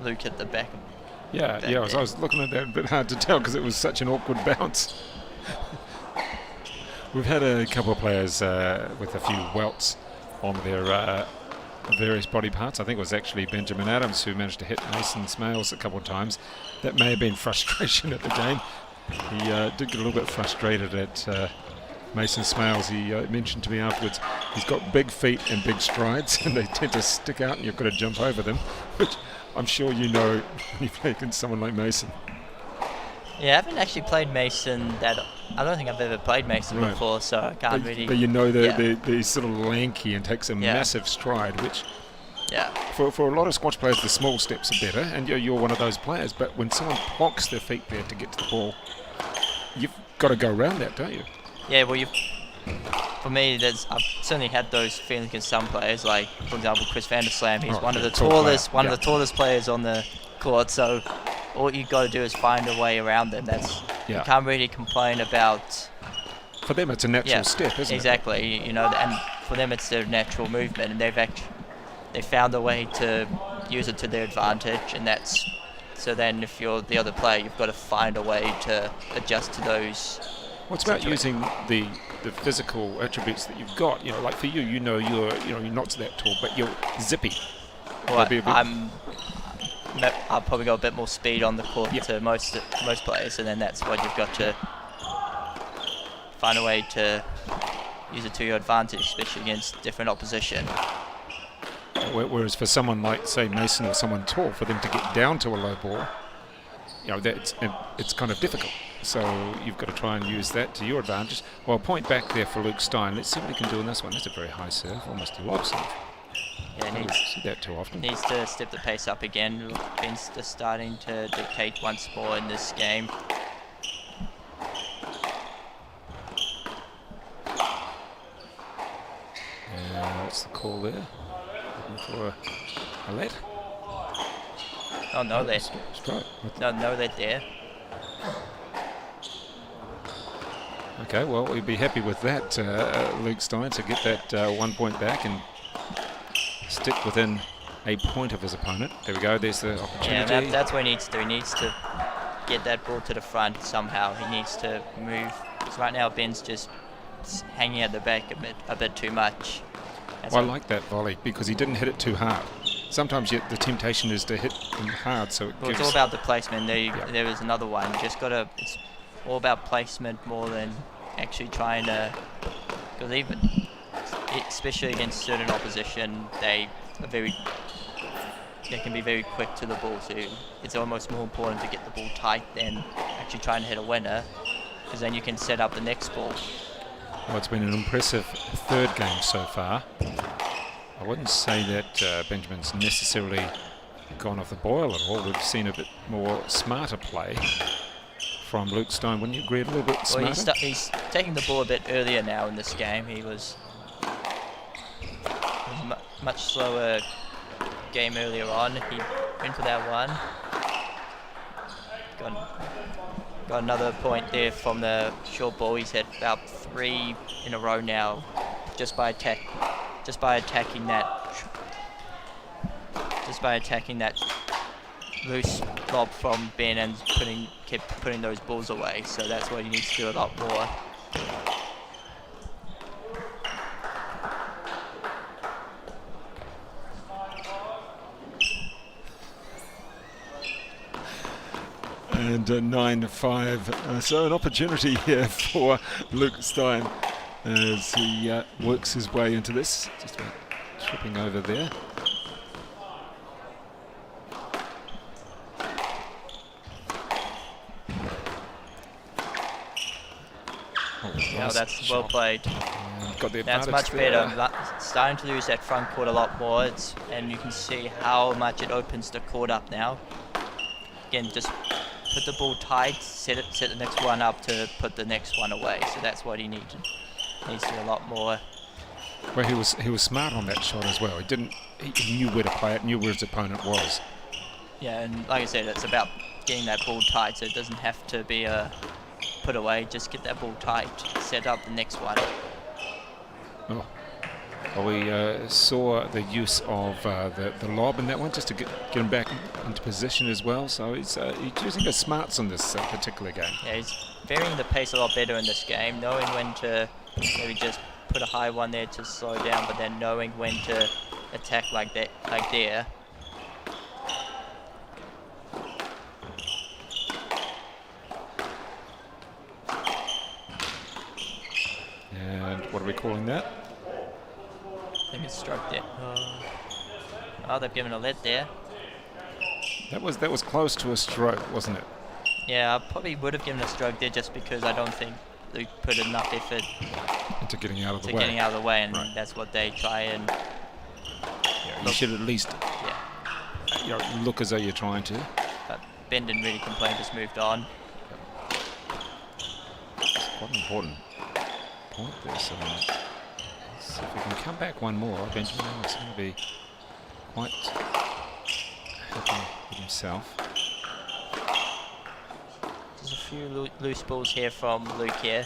Luke at the back. I was looking at that, a bit hard to tell because it was such an awkward bounce. We've had a couple of players with a few welts on their various body parts. I think it was actually Benjamin Adams who managed to hit Mason Smales a couple of times. That may have been frustration at the game. He did get a little bit frustrated at Mason Smales. He mentioned to me afterwards he's got big feet and big strides and they tend to stick out and you've got to jump over them, which I'm sure you know when you play against someone like Mason. Yeah, I haven't actually played Mason I don't think I've ever played Mason before, so I can't really... But you know he's sort of lanky and takes a massive stride, which for a lot of squash players the small steps are better, and you're one of those players, but when someone plonks their feet there to get to the ball, you've got to go around that, don't you? Yeah, well, for me, I've certainly had those feelings against some players, like, for example, Chris van der Slam. He's one of the tallest players on the court, so all you got to do is find a way around them. You can't really complain about. For them, it's a natural step, isn't it? Exactly. And for them, it's their natural movement, and they found a way to use it to their advantage, and that's. So then, if you're the other player, you've got to find a way to adjust to those. Well, it's about using the physical attributes that you've got. Like for you, you're not that tall, but you're zippy. Well, I'll probably go a bit more speed on the court to most players, and then that's what you've got to find a way to use it to your advantage, especially against different opposition. Whereas for someone like, say, Mason or someone tall, for them to get down to a low ball, it's kind of difficult. So you've got to try and use that to your advantage. Well, point back there for Luke Stein. Let's see what he can do in this one. That's a very high serve, almost a lob serve. Yeah, I don't see that too often. Needs to step the pace up again. Ben's just starting to dictate once more in this game. What's the call there? Looking for a let? Oh, no let. Straight. No let there. Okay, well, we'd be happy with that, Luke Stein, to get that 1 point back and stick within a point of his opponent. There we go, there's the opportunity. Yeah, that's what he needs to do. He needs to get that ball to the front somehow. He needs to move. Because right now, Ben's just hanging at the back a bit too much. Well, I like that volley because he didn't hit it too hard. Sometimes the temptation is to hit them hard, so it's all about the placement. There is another one. It's all about placement more than actually trying to. Because especially against certain opposition, they can be very quick to the ball. So it's almost more important to get the ball tight than actually trying to hit a winner, because then you can set up the next ball. Well, it's been an impressive third game so far. I wouldn't say that Benjamin's necessarily gone off the boil at all. We've seen a bit more smarter play from Luke Stein. Wouldn't you agree, a little bit smarter? Well, he's taking the ball a bit earlier now in this game. He was much slower game earlier on. He went for that one. Got another point there from the short ball. He's had about 3 in a row now, just by attacking that loose lob from Ben and kept putting those balls away. So that's what he needs to do a lot more. And 9-5, so an opportunity here for Luke Stein as he works his way into this. Just about tripping over there. Now that's well played. Got the That's advantage much there. better. Starting to lose that front court a lot more, and you can see how much it opens the court up now. Again, just put the ball tight, set the next one up to put the next one away. So that's what he needs to do a lot more. Well, he was smart on that shot as well. He knew where to play it, knew where his opponent was. Yeah, and like I said, it's about getting that ball tight, so it doesn't have to be a put away. Just get that ball tight, set up the next one. Oh. Well, we saw the use of the lob in that one just to get him back into position as well. So he's using his smarts in this particular game. Yeah, he's varying the pace a lot better in this game, knowing when to maybe just put a high one there to slow down, but then knowing when to attack like that, like there. And what are we calling that? I think it's struck there. Oh, they've given a let there. That was close to a stroke, wasn't it? Yeah, I probably would have given a stroke there just because I don't think Luke put enough effort Into getting out of the to way. getting out of the way, and Right. that's what they try and You should at least look as though you're trying to. but Ben didn't really complain, just moved on. It's quite an important point there. So let's see if we can come back one more. Benjamin is going to be quite happy with himself. There's a few loose balls here from Luke here.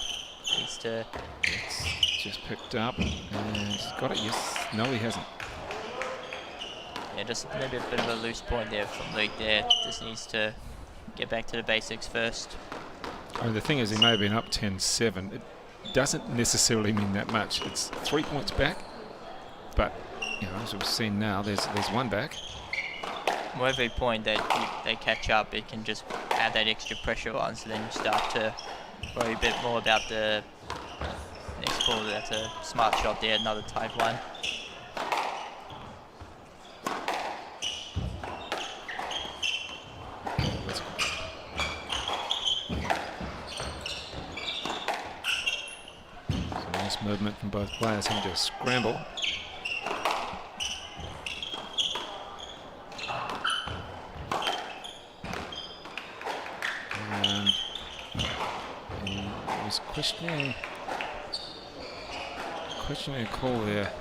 Needs to. It's just picked up and he's got it. Yes. No, he hasn't. Yeah, just maybe a bit of a loose point there from Luke there. Just needs to get back to the basics first. I mean, the thing is, he may have been up 10-7. It doesn't necessarily mean that much. It's 3 points back, but as we've seen now, there's one back. Well, every point that they catch up, it can just add that extra pressure on, so then you start to worry a bit more about the next ball. That's a smart shot there, another tight one. So nice movement from both players, having to scramble. He was questioning a call there.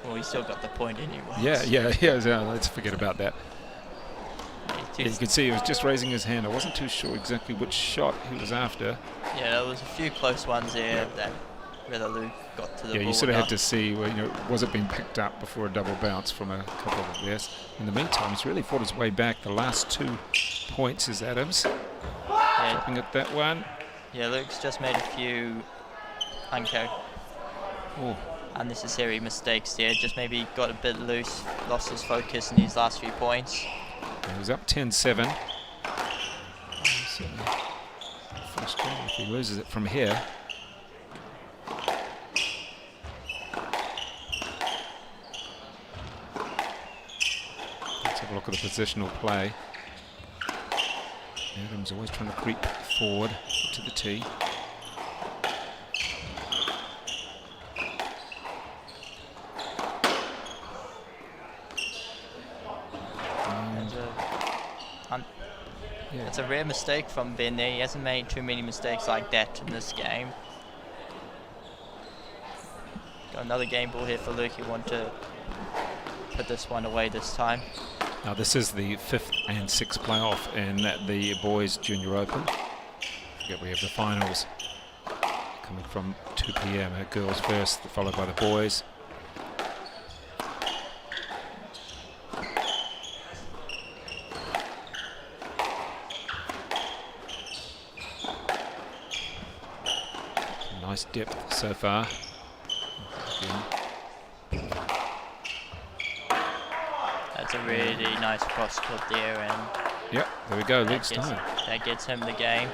Well, he still got the point anyway. Yeah, let's forget about that. He You could see he was just raising his hand. I wasn't too sure exactly which shot he was after. Yeah, there was a few close ones there that whether Luke got to the ball. Yeah, you sort of had to see, was it being picked up before a double bounce from a couple of theirs. In the meantime, he's really fought his way back. The last 2 points is Adams. Dropping at that one. Yeah, Luke's just made a few unnecessary mistakes there. Just maybe got a bit loose, lost his focus in his last few points. He was up 10-7. Frustrating if he loses it from here. Let's have a look at the positional play. Adams always trying to creep forward to the tee. It's a rare mistake from Ben there. He hasn't made too many mistakes like that in this game. Got another game ball here for Luke. He want to put this one away this time. Now this is the 5th and 6th playoff in the Boys Junior Open. Forget we have the finals coming from 2 p.m. Girls first, followed by the boys. Nice depth so far. Again. That's a really nice cross court there, and yep, there we go, Luke's time. that gets him the game.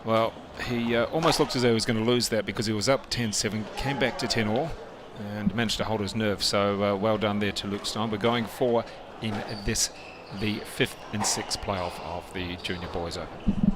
Well, he almost looked as though he was going to lose that because he was up 10-7, came back to 10-all and managed to hold his nerve. So well done there to Luke Stein. We're going for in this the 5th and 6th playoff of the Junior Boys Open.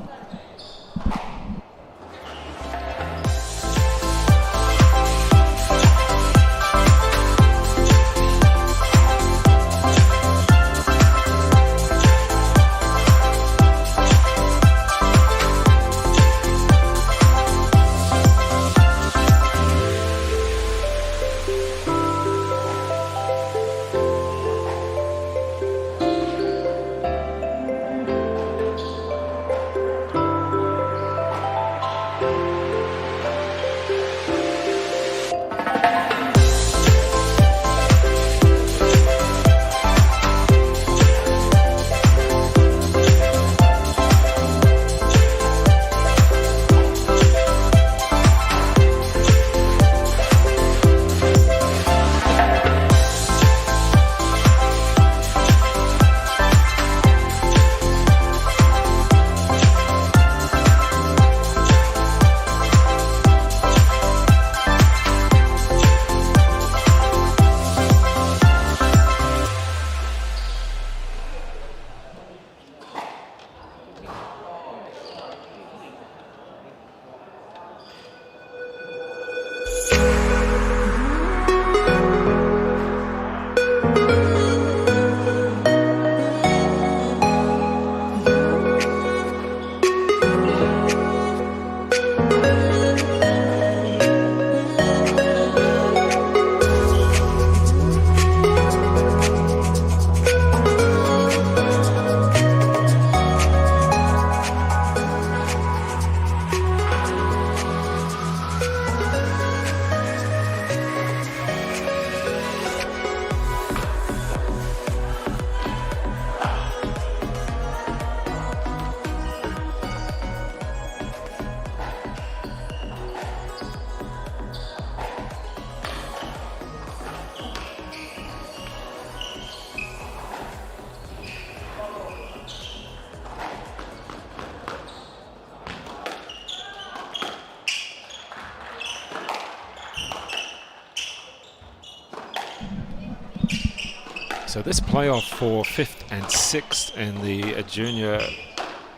So this playoff for 5th and 6th in the Junior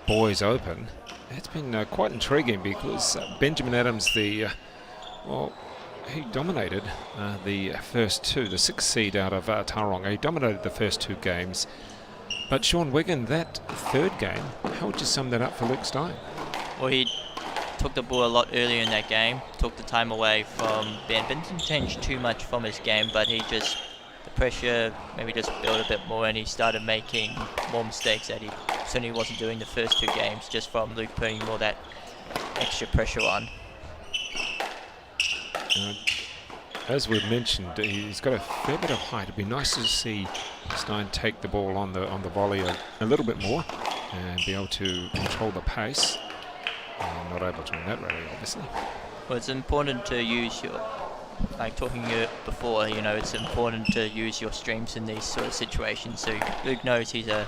Boys Open, it's been quite intriguing because Benjamin Adams, well, he dominated the first two, the 6th seed out of Tauranga. He dominated the first two games. But Sean Wiggin, that third game, how would you sum that up for Luke Stein? Well, he took the ball a lot earlier in that game, took the time away from Ben. Ben didn't change too much from his game, but he just, the pressure maybe just built a bit more, and he started making more mistakes that he certainly wasn't doing the first two games, just from Luke putting more that extra pressure on. As we've mentioned, he's got a fair bit of height. It'd be nice to see Stein take the ball on the volley a little bit more and be able to control the pace. Not able to in that rally, obviously. Well, it's important to use your, like talking before, you know, it's important to use your strengths in these sort of situations. So Luke knows he's a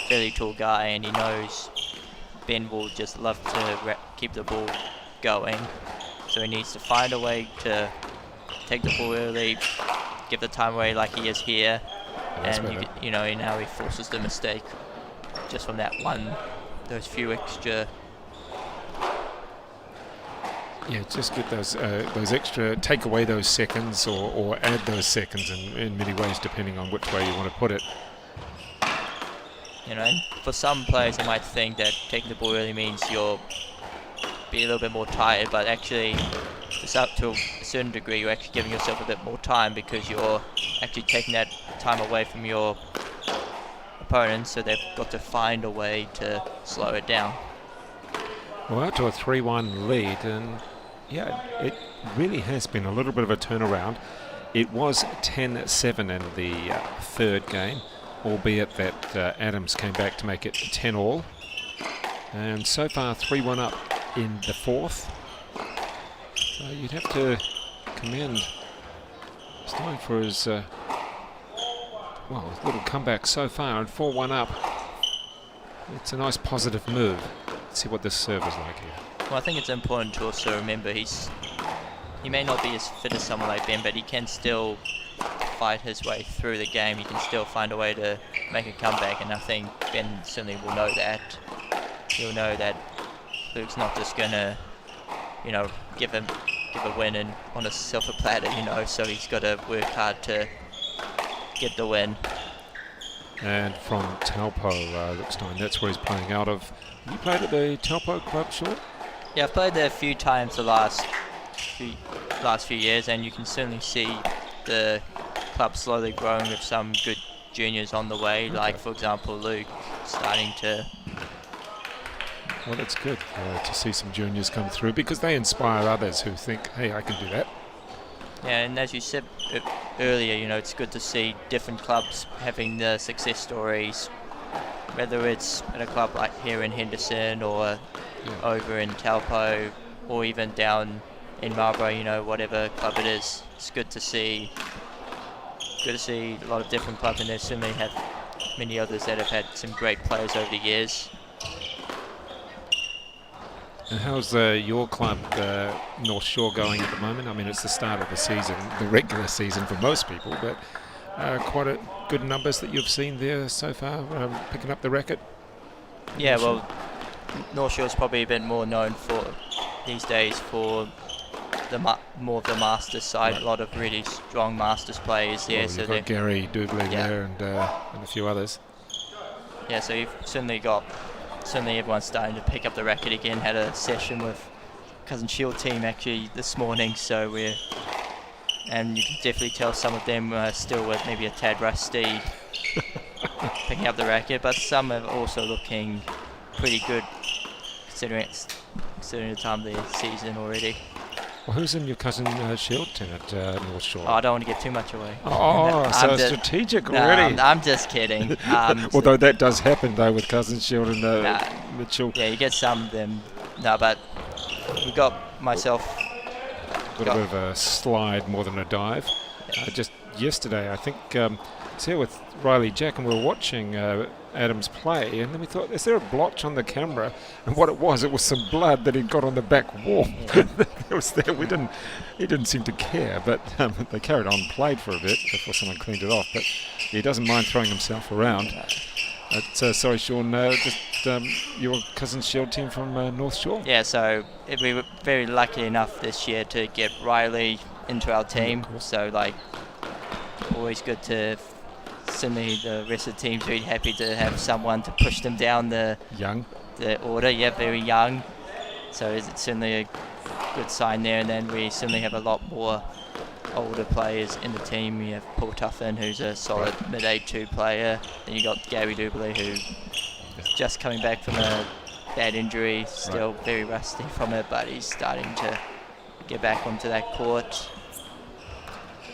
fairly tall guy, and he knows Ben will just love to keep the ball going. So he needs to find a way to take the ball early, give the time away like he is here, and you know, now he forces the mistake just from that those few extra. Yeah, just get those extra, take away those seconds or add those seconds in many ways, depending on which way you want to put it. You know, and for some players, they might think that taking the ball early means you'll be a little bit more tired, but actually, it's up to a certain degree, you're actually giving yourself a bit more time because you're actually taking that time away from your opponents, so they've got to find a way to slow it down. Well, out to a 3-1 lead, and yeah, it really has been a little bit of a turnaround. It was 10-7 in the third game, albeit that Adams came back to make it 10-all. And so far 3-1 up in the fourth. So you'd have to commend Stein for his little comeback so far, and 4-1 up. It's a nice positive move. Let's see what this serve is like here. Well, I think it's important to also remember he may not be as fit as someone like Ben, but he can still fight his way through the game. He can still find a way to make a comeback, and I think Ben certainly will know that. He'll know that Luke's not just gonna, give a win and on a silver platter, so he's got to work hard to get the win. And from Taupo, Luke, that's where he's playing out of. You played at the Taupo club, Sean? Yeah, I've played there a few times the last few years, and you can certainly see the club slowly growing with some good juniors on the way. Okay. Like, for example, Luke starting to. Well, that's good to see some juniors come through, because they inspire others who think, hey, I can do that. Yeah, and as you said earlier, it's good to see different clubs having the success stories, whether it's at a club like here in Henderson or over in Taupo or even down in Marlborough, whatever club it is. It's good to see a lot of different clubs, and they certainly have many others that have had some great players over the years. And how's your club, North Shore, going at the moment? I mean, it's the start of the season, the regular season for most people, but quite a good numbers that you've seen there so far, picking up the racket. Yeah, well, North Shore's probably a bit more known for these days for more of the Masters side. Right. A lot of really strong Masters players there. Well, you've got Gary Dougley there and a few others. Yeah, so you've certainly everyone's starting to pick up the racket again. Had a session with Cousin Shield team actually this morning, and you can definitely tell some of them are still with maybe a tad rusty picking up the racket, but some are also looking pretty good considering the time of the season already. Well, who's in your Cousin Shield team at North Shore? Oh, I don't want to give too much away. Oh, so strategic already. I'm just kidding. Although that does happen though with Cousin Shield and Mitchell. Yeah, you get some of them. No, but we got myself. A little bit of a slide more than a dive. Yeah. Just yesterday, I think, I was here with Riley Jack and we were watching Adams play, and then we thought, is there a blotch on the camera? And what it was some blood that he'd got on the back wall. Yeah. It was there. He didn't seem to care, but they carried on, played for a bit before someone cleaned it off. But he doesn't mind throwing himself around. Sorry, Sean, your Cousin Shield team from North Shore? Yeah, so we were very lucky enough this year to get Riley into our team. So, always good to. Certainly, the rest of the team's really happy to have someone to push them down the order. Yeah, very young. So it's certainly a good sign there. And then we certainly have a lot more older players in the team. We have Paul Tuffin, who's a solid mid-A2 player. Then you got Gary Dougley, who's just coming back from a bad injury, still very rusty from it, but he's starting to get back onto that court.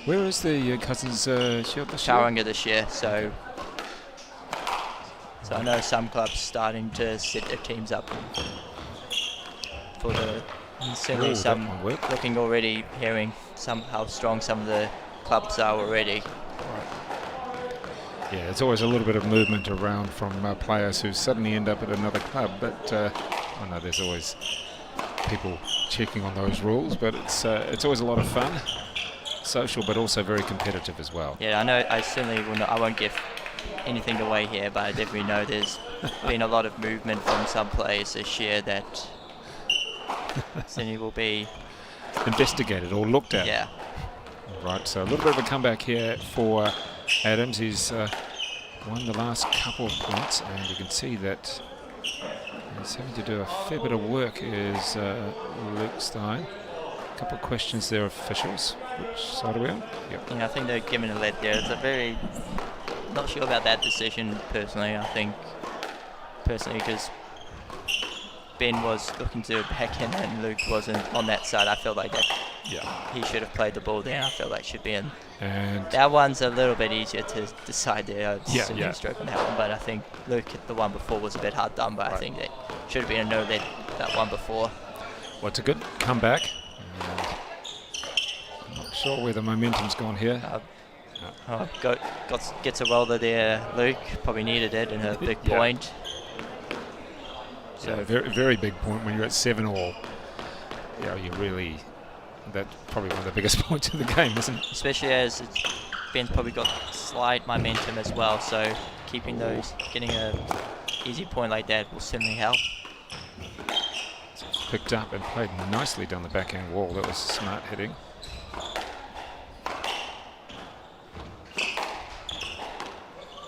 Where is the Cousins Shield this year? Tauranga this year, so I know some clubs starting to set their teams up for certainly some looking already, hearing how strong some of the clubs are already. Yeah, it's always a little bit of movement around from players who suddenly end up at another club, but I know there's always people checking on those rules, but it's always a lot of fun. Social, but also very competitive as well. Yeah, I know. I certainly will not. I won't give anything away here, but I definitely know there's been a lot of movement from some players this year that certainly will be investigated or looked at. Yeah. Right. So a little bit of a comeback here for Adams. He's won the last couple of points, and you can see that he's having to do a fair bit of work. Is Luke Stein. A couple of questions there, officials. Which side are we on? Yep. Yeah, I think they're giving a lead there. It's not sure about that decision personally. I think because Ben was looking to back in and Luke wasn't on that side. I felt like that. Yeah. He should have played the ball there. I felt like should be in. And that one's a little bit easier to decide there. Yeah. Stroke on that one, but I think Luke the one before was a bit hard done. But I think that should have been a no lead that one before. Well, it's a good comeback. Not sure where the momentum's gone here. Gets a roller there, Luke. Probably needed it and a big point. So very, very big point when you're at 7-all. You know, you really, that's probably one of the biggest points in the game, isn't it? especially as Ben's probably got slight momentum as well, so keeping those, getting a easy point like that will certainly help. Picked up and played nicely down the backhand wall. That was smart hitting.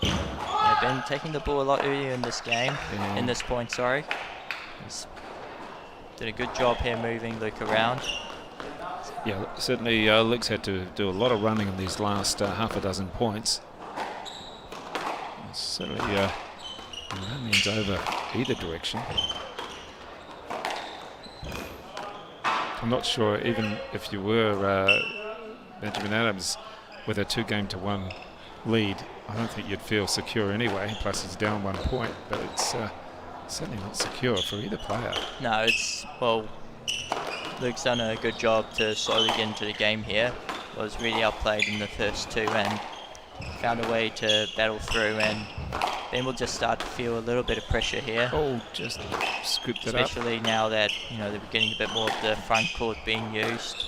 Yeah, Ben taking the ball a lot earlier in this game, in this point, sorry. He's did a good job here moving Luke around. Yeah, certainly Luke's had to do a lot of running in these last half a dozen points. Certainly running's over either direction. I'm not sure, even if you were Benjamin Adams with a 2-game-to-1 lead, I don't think you'd feel secure anyway. Plus he's down 1 point, but it's certainly not secure for either player. No, it's, well, Luke's done a good job to slowly get into the game here. Was really outplayed in the first 2 and found a way to battle through, and then we'll just start to feel a little bit of pressure here. Oh, just scooped it up. Especially now that, you know, they're getting a bit more of the front court being used.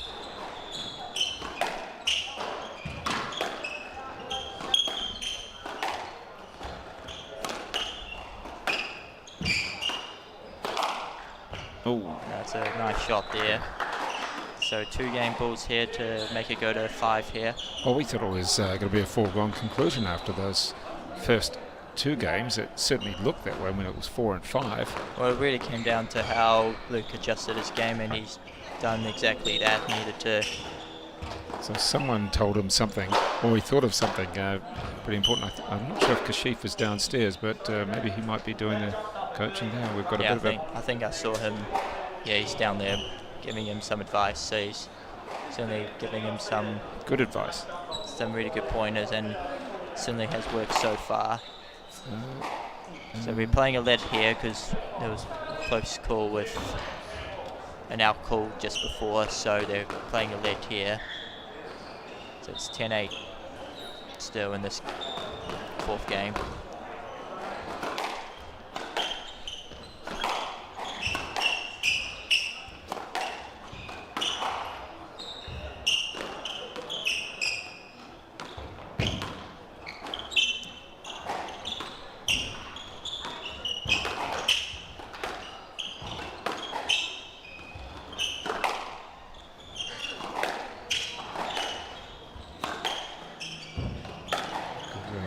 Oh, That's a nice shot there. So 2 game balls here to make it go to 5 here. well, we thought it was going to be a foregone conclusion after those first 2 games. It certainly looked that way when it was 4 and 5. Well, it really came down to how Luke adjusted his game, and he's done exactly that. He needed to. So someone told him something, or he thought of something pretty important. I'm not sure if Kashif is downstairs, but maybe he might be doing the coaching there. We've got Yeah, a bit of I think I saw him. Yeah, he's down there giving him some advice. So he's certainly giving him some good advice. really good pointers, and certainly has worked so far. So we're playing a lead here because there was a close call with an out call just before, so they're playing a lead here. So it's 10-8 still in this 4th game.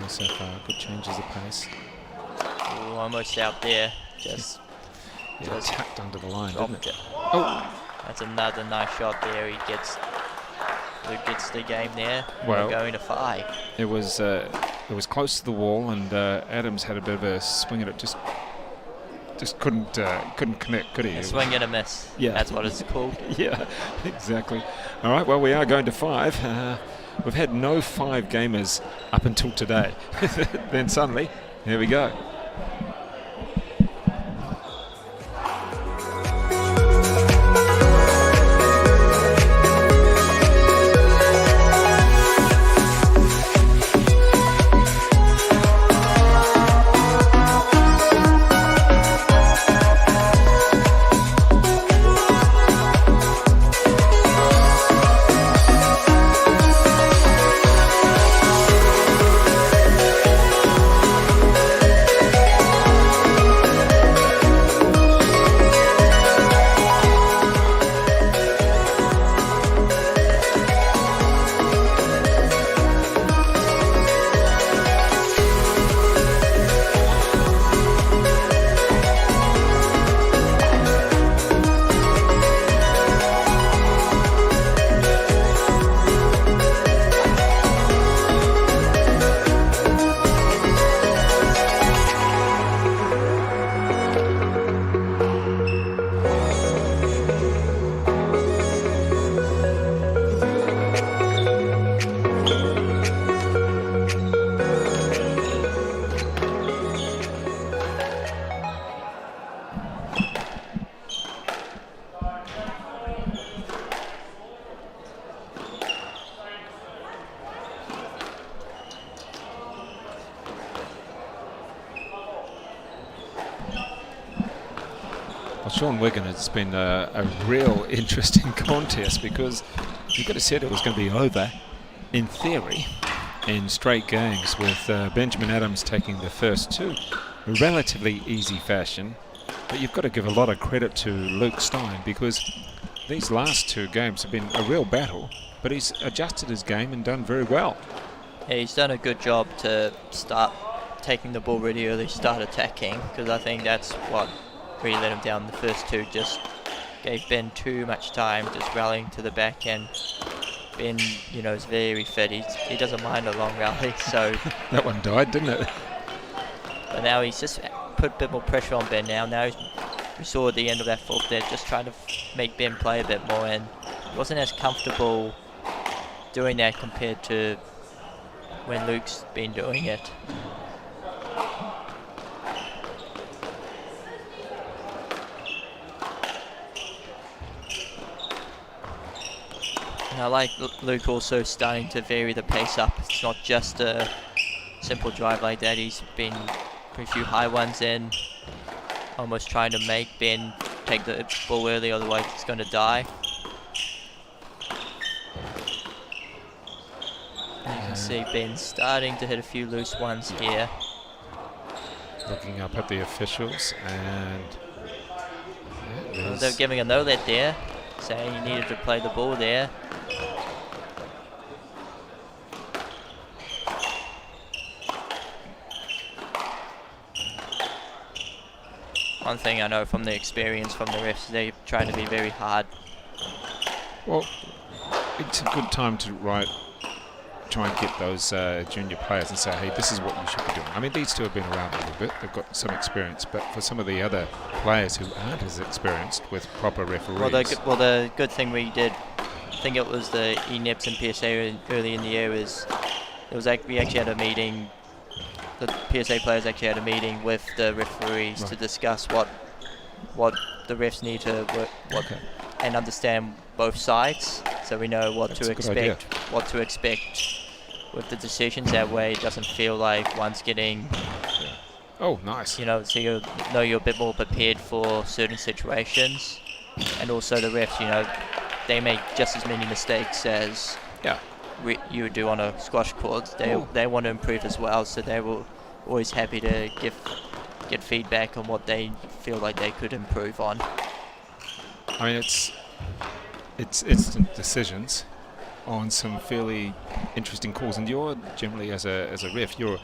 So far, good changes of pace. Ooh, almost out there. Just Tapped under the line, didn't dropped it? it. Oh, That's another nice shot there. Luke gets the game there. Well, We're going to 5. it was close to the wall, and Adams had a bit of a swing at it. Just couldn't connect, could he? A swing and a miss. Yeah. That's what it's called. Yeah, exactly. All right, well, we are going to 5. We've had no 5 gamers up until today. Then suddenly, here we go. Well, Sean Wigan, it's been a real interesting contest because you could have said it was going to be over, in theory, in straight games, with Benjamin Adams taking the first two relatively easy fashion. But you've got to give a lot of credit to Luke Stein because these last two games have been a real battle, but he's adjusted his game and done very well. Yeah, he's done a good job to start taking the ball really early, start attacking, because I think that's what really let him down. The first two just gave Ben too much time, just rallying to the back, and Ben, you know, is very fit. He doesn't mind a long rally, so... That one died, didn't it? But now he's just put a bit more pressure on Ben now. We saw at the end of that fourth there, just trying to make Ben play a bit more, and he wasn't as comfortable doing that compared to when Luke's been doing it. And I like Luke also starting to vary the pace up. It's not just a simple drive like that. He's been pretty few high ones in, almost trying to make Ben take the ball early, otherwise it's going to die. And you can see Ben starting to hit a few loose ones here. Looking up at the officials, and Well, they're giving a no-let there, saying he needed to play the ball there. One thing I know from the experience from the refs, they try to be very hard. well, it's a good time to try and get those junior players and say, hey, this is what you should be doing. I mean, these two have been around a little bit. They've got some experience, but for some of the other players who aren't as experienced with proper referees... Well, the good thing we did, I think it was the ENIPS and PSA early in the year, is it was like we actually had a meeting. The PSA players actually had a meeting with the referees to discuss what the refs need to work, and understand both sides, so we know what to expect. What to expect with the decisions. That way, it doesn't feel like one's getting. Oh, nice. You know, so you know you're a bit more prepared for certain situations, and also the refs. You know, they make just as many mistakes as you would do on a squash court. They want to improve as well, so they were always happy to get feedback on what they feel like they could improve on. I mean, it's instant decisions on some fairly interesting calls, and you're generally, as a ref, you're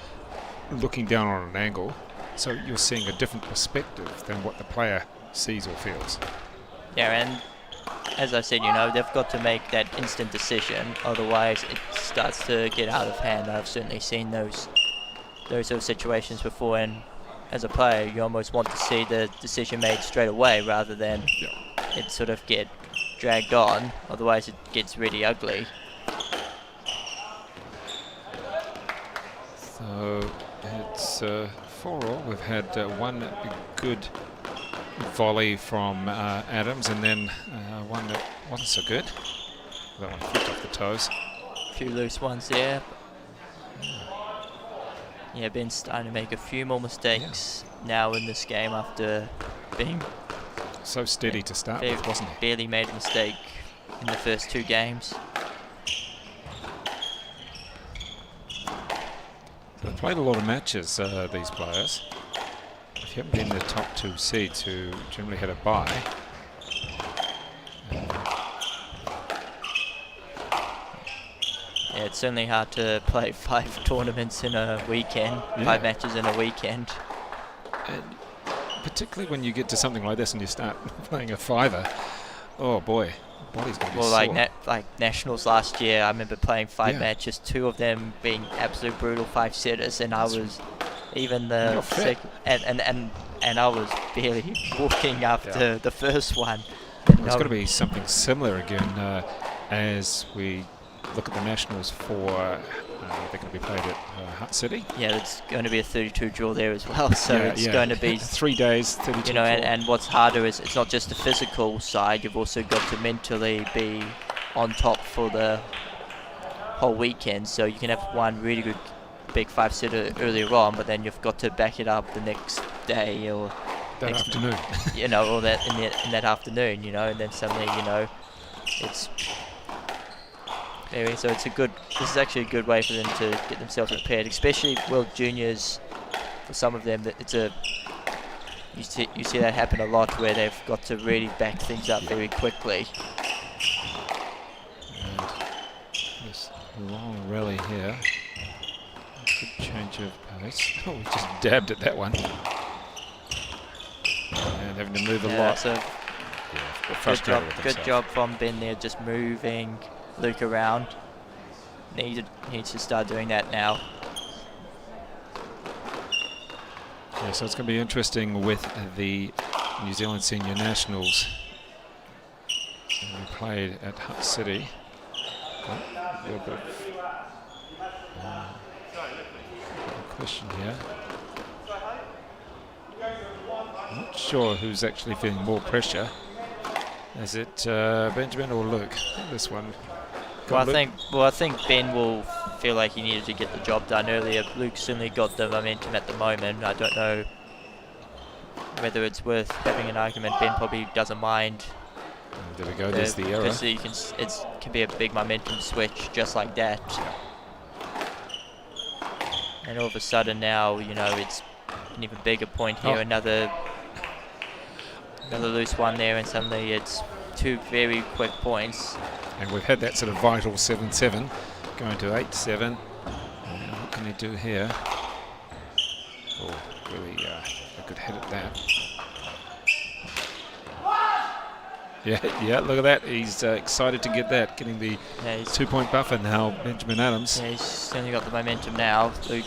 looking down on an angle, so you're seeing a different perspective than what the player sees or feels. Yeah, and as I said, you know, they've got to make that instant decision, otherwise it starts to get out of hand. I've certainly seen those sort of situations before, and as a player, you almost want to see the decision made straight away rather than it sort of get dragged on, otherwise it gets really ugly. So it's 4-all. We've had one good volley from Adams, and then one that wasn't so good. That one flipped off the toes. A few loose ones there. Yeah, Ben's starting to make a few more mistakes now in this game after being so steady to start with, wasn't he? Barely made a mistake in the first two games. They've played a lot of matches, these players. If you haven't been the top two seeds who generally had a bye, yeah, it's certainly hard to play 5 tournaments in a weekend, 5 matches in a weekend. And particularly when you get to something like this and you start playing a fiver, oh boy, body's going to be sore. Like Nationals last year, I remember playing 5 matches, 2 of them being absolute brutal 5-setters, and I was even the and I was barely walking after the first one. Well, it's got to be something similar again as we look at the Nationals for they're going to be played at Hutt City. Yeah, it's going to be a 32 draw there as well, so it's going to be 3 days, 32. You know, and what's harder is it's not just the physical side. You've also got to mentally be on top for the whole weekend. So you can have one really good big 5-setter earlier on, but then you've got to back it up the next day or that afternoon. You know, or that in that afternoon, you know, and then suddenly, you know, it's very. So it's a good. This is actually a good way for them to get themselves prepared, especially World Juniors. For some of them, that it's a. You see that happen a lot where they've got to really back things up very quickly. And this long rally here. Good change of pace. Oh, we just dabbed at that one. And having to move a lot. So good job from Ben there, just moving Luke around. Needs to start doing that now. Yeah, so it's going to be interesting with the New Zealand Senior Nationals. We played at Hutt City. A little bit of question here. Not sure who's actually feeling more pressure. Is it Benjamin or Luke? This one. Well, I think Ben will feel like he needed to get the job done earlier. Luke certainly got the momentum at the moment. I don't know whether it's worth having an argument. Ben probably doesn't mind. There we go. There's the error. Because it can be a big momentum switch just like that. And all of a sudden now, you know, it's an even bigger point here. Another loose one there, and suddenly it's 2 very quick points. And we've had that sort of vital 7-7 going to 8-7. What can he do here? Oh, really a good hit at that. Yeah, look at that. He's excited to get that, getting the 2-point buffer now, Benjamin Adams. Yeah, he's certainly got the momentum now. Luke.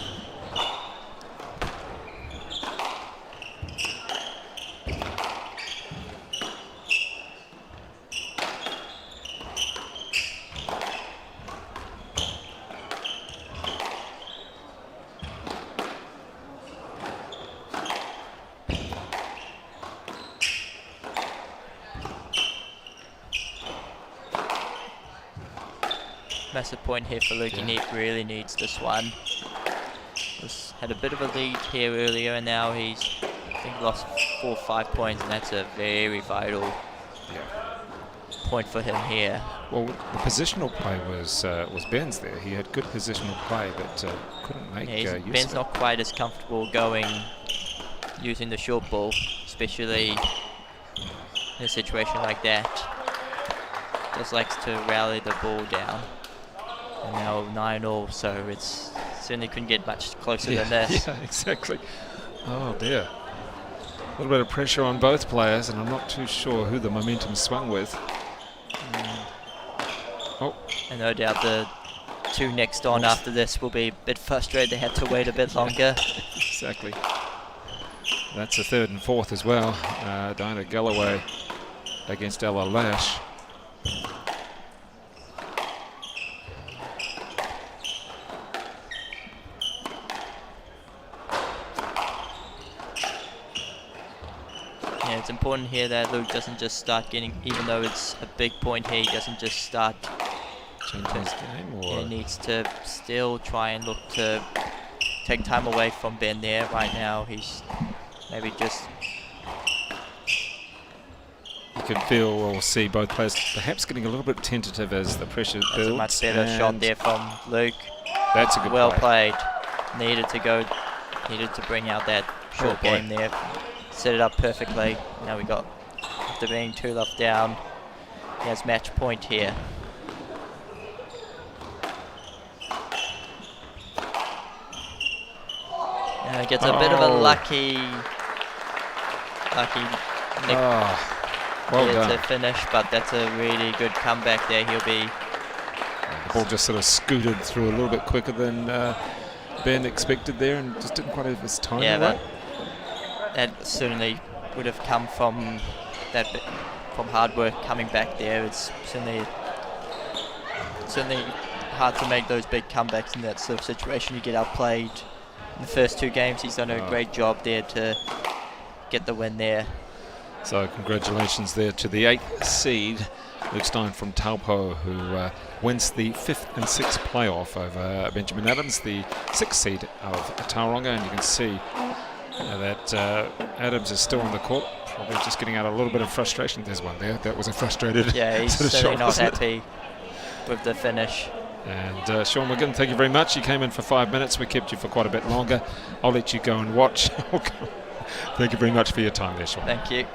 Massive point here for Luke. He really needs this one. Had a bit of a lead here earlier, and now he's, I think, lost 4 or 5 points, and that's a very vital point for him here. Well, the positional play was Ben's there. He had good positional play, but couldn't make use of it. Ben's not quite as comfortable using the short ball, especially in a situation like that. Just likes to rally the ball down. And now 9-all, so it's certainly couldn't get much closer than this. Yeah, exactly. Oh dear. A little bit of pressure on both players, and I'm not too sure who the momentum swung with. And no doubt the 2 next on after this will be a bit frustrated. They had to wait a bit longer. Exactly. That's a 3rd and 4th as well. Dinah Galloway against Ella Lash. It's important here that Luke doesn't just start getting, even though it's a big point here, he doesn't just start changing his game. He needs to still try and look to take time away from Ben there. Right now, he's maybe just... You can feel or see both players perhaps getting a little bit tentative as the pressure builds. A much better shot there from Luke. That's a good well play. Played. Needed to bring out that short game there. Set it up perfectly. Now we got, after being 2 left down, he has match point here. And gets a bit of a lucky nick well done. to finish, but that's a really good comeback there. He'll be... The ball just sort of scooted through a little bit quicker than Ben expected there, and just didn't quite have his time. Yeah, that certainly would have come from from hard work coming back there. It's certainly hard to make those big comebacks in that sort of situation. You get outplayed in the first 2 games. He's done a great job there to get the win there. So congratulations there to the 8th seed, Luke Stein from Taupo, who wins the 5th and 6th playoff over Benjamin Adams, the 6th seed out of Tauranga. And you can see that Adams is still on the court, probably just getting out a little bit of frustration. There's one there. That was a frustrated Yeah, he's sort of certainly shot, not wasn't it? happy with the finish. And Sean McGinn, thank you very much. You came in for 5 minutes. We kept you for quite a bit longer. I'll let you go and watch. Thank you very much for your time there, Sean. Thank you.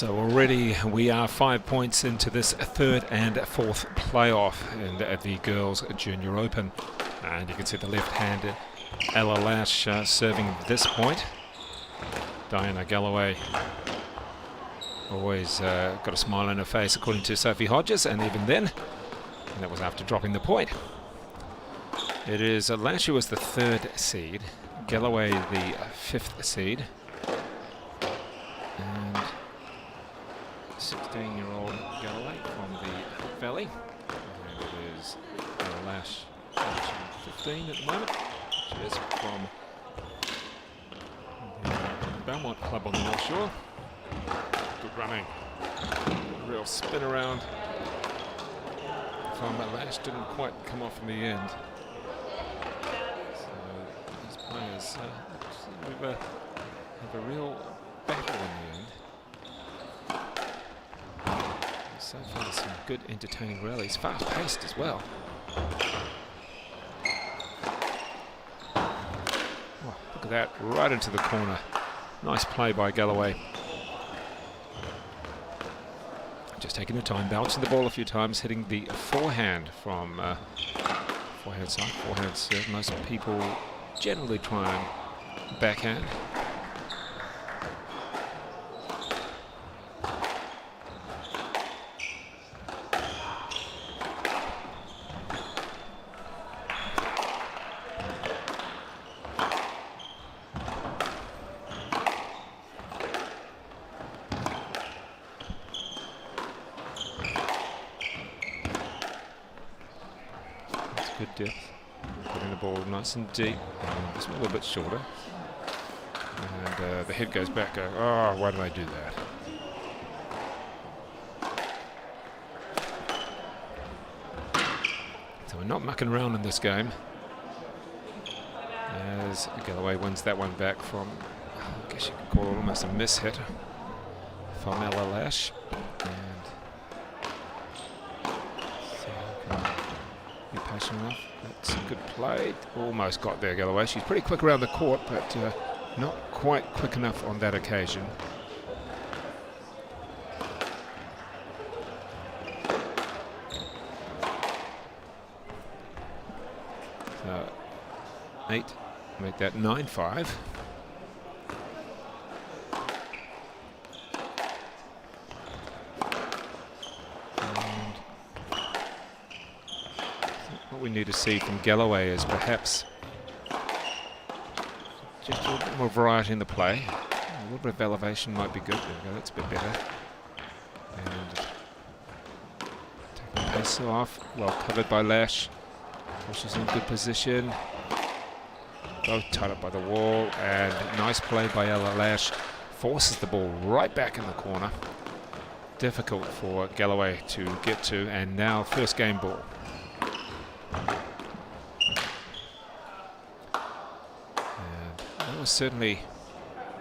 So already we are 5 points into this third and fourth playoff in the Girls Junior Open. And you can see the left-handed Ella Lash serving this point. Diana Galloway always got a smile on her face, according to Sophie Hodges, and even then, and that was after dropping the point. It is Lash who was the third seed, Galloway the fifth seed, and 16-year-old Galloway from the Valley. And it is Lash, 15 at the moment. She is from the Belmont Club on the North Shore. Good running. Real spin around from Lash, didn't quite come off in the end. So these players seem to have a real battle in the end. So far some good entertaining rallies, fast paced as well. Oh, look at that, right into the corner. Nice play by Galloway. Just taking her time, bouncing the ball a few times, hitting the forehand from forehand side, forehand serve. Most people generally try and backhand. Good depth, putting the ball nice and deep, just a little bit shorter, and the head goes back, oh, why did I do that? So we're not mucking around in this game, as Galloway wins that one back from, I guess you could call it almost a miss-hit from Ella Lash. Patient enough. That's a good play. Almost got there, Galloway. She's pretty quick around the court, but not quite quick enough on that occasion. So 8, make that 9-5. We need to see from Galloway is perhaps just a little bit more variety in the play. A little bit of elevation might be good. There we go, that's a bit better. And taking the pace off, well covered by Lash. She's in good position. Both tied up by the wall, and nice play by Ella Lash. Forces the ball right back in the corner. Difficult for Galloway to get to, and now first game ball. That was certainly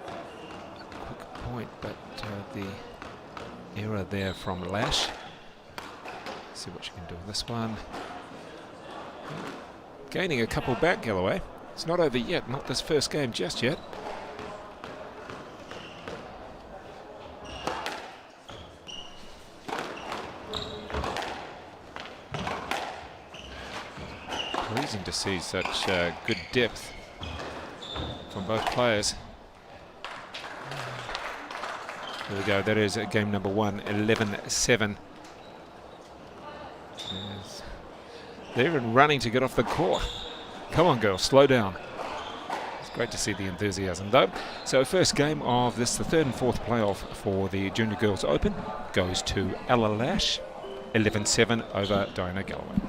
a quick point, but the error there from Lash. See what she can do with this one. Gaining a couple back, Galloway. It's not over yet, not this first game just yet. Pleasing to see such good depth from both players. There we go, that is game number 1, 11-7. Yes. They're even running to get off the court. Come on, girls, slow down. It's great to see the enthusiasm, though. So first game of this, the third and fourth playoff for the Junior Girls Open, goes to Ella Lash, 11-7 over Diana Galloway.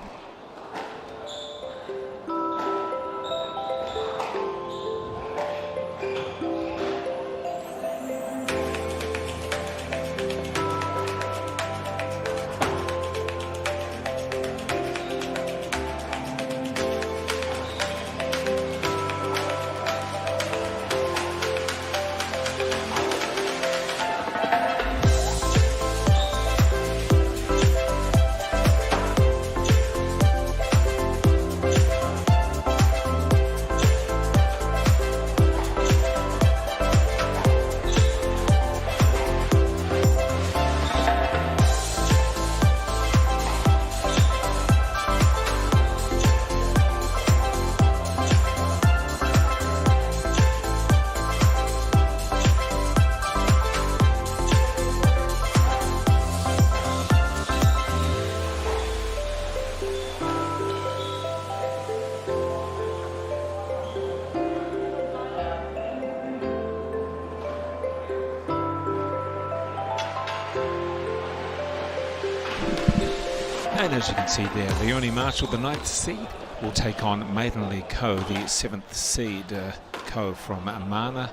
And as you can see there, Leonie Marshall, the 9th seed, will take on Maidenly Co, the 7th seed. Co from Mana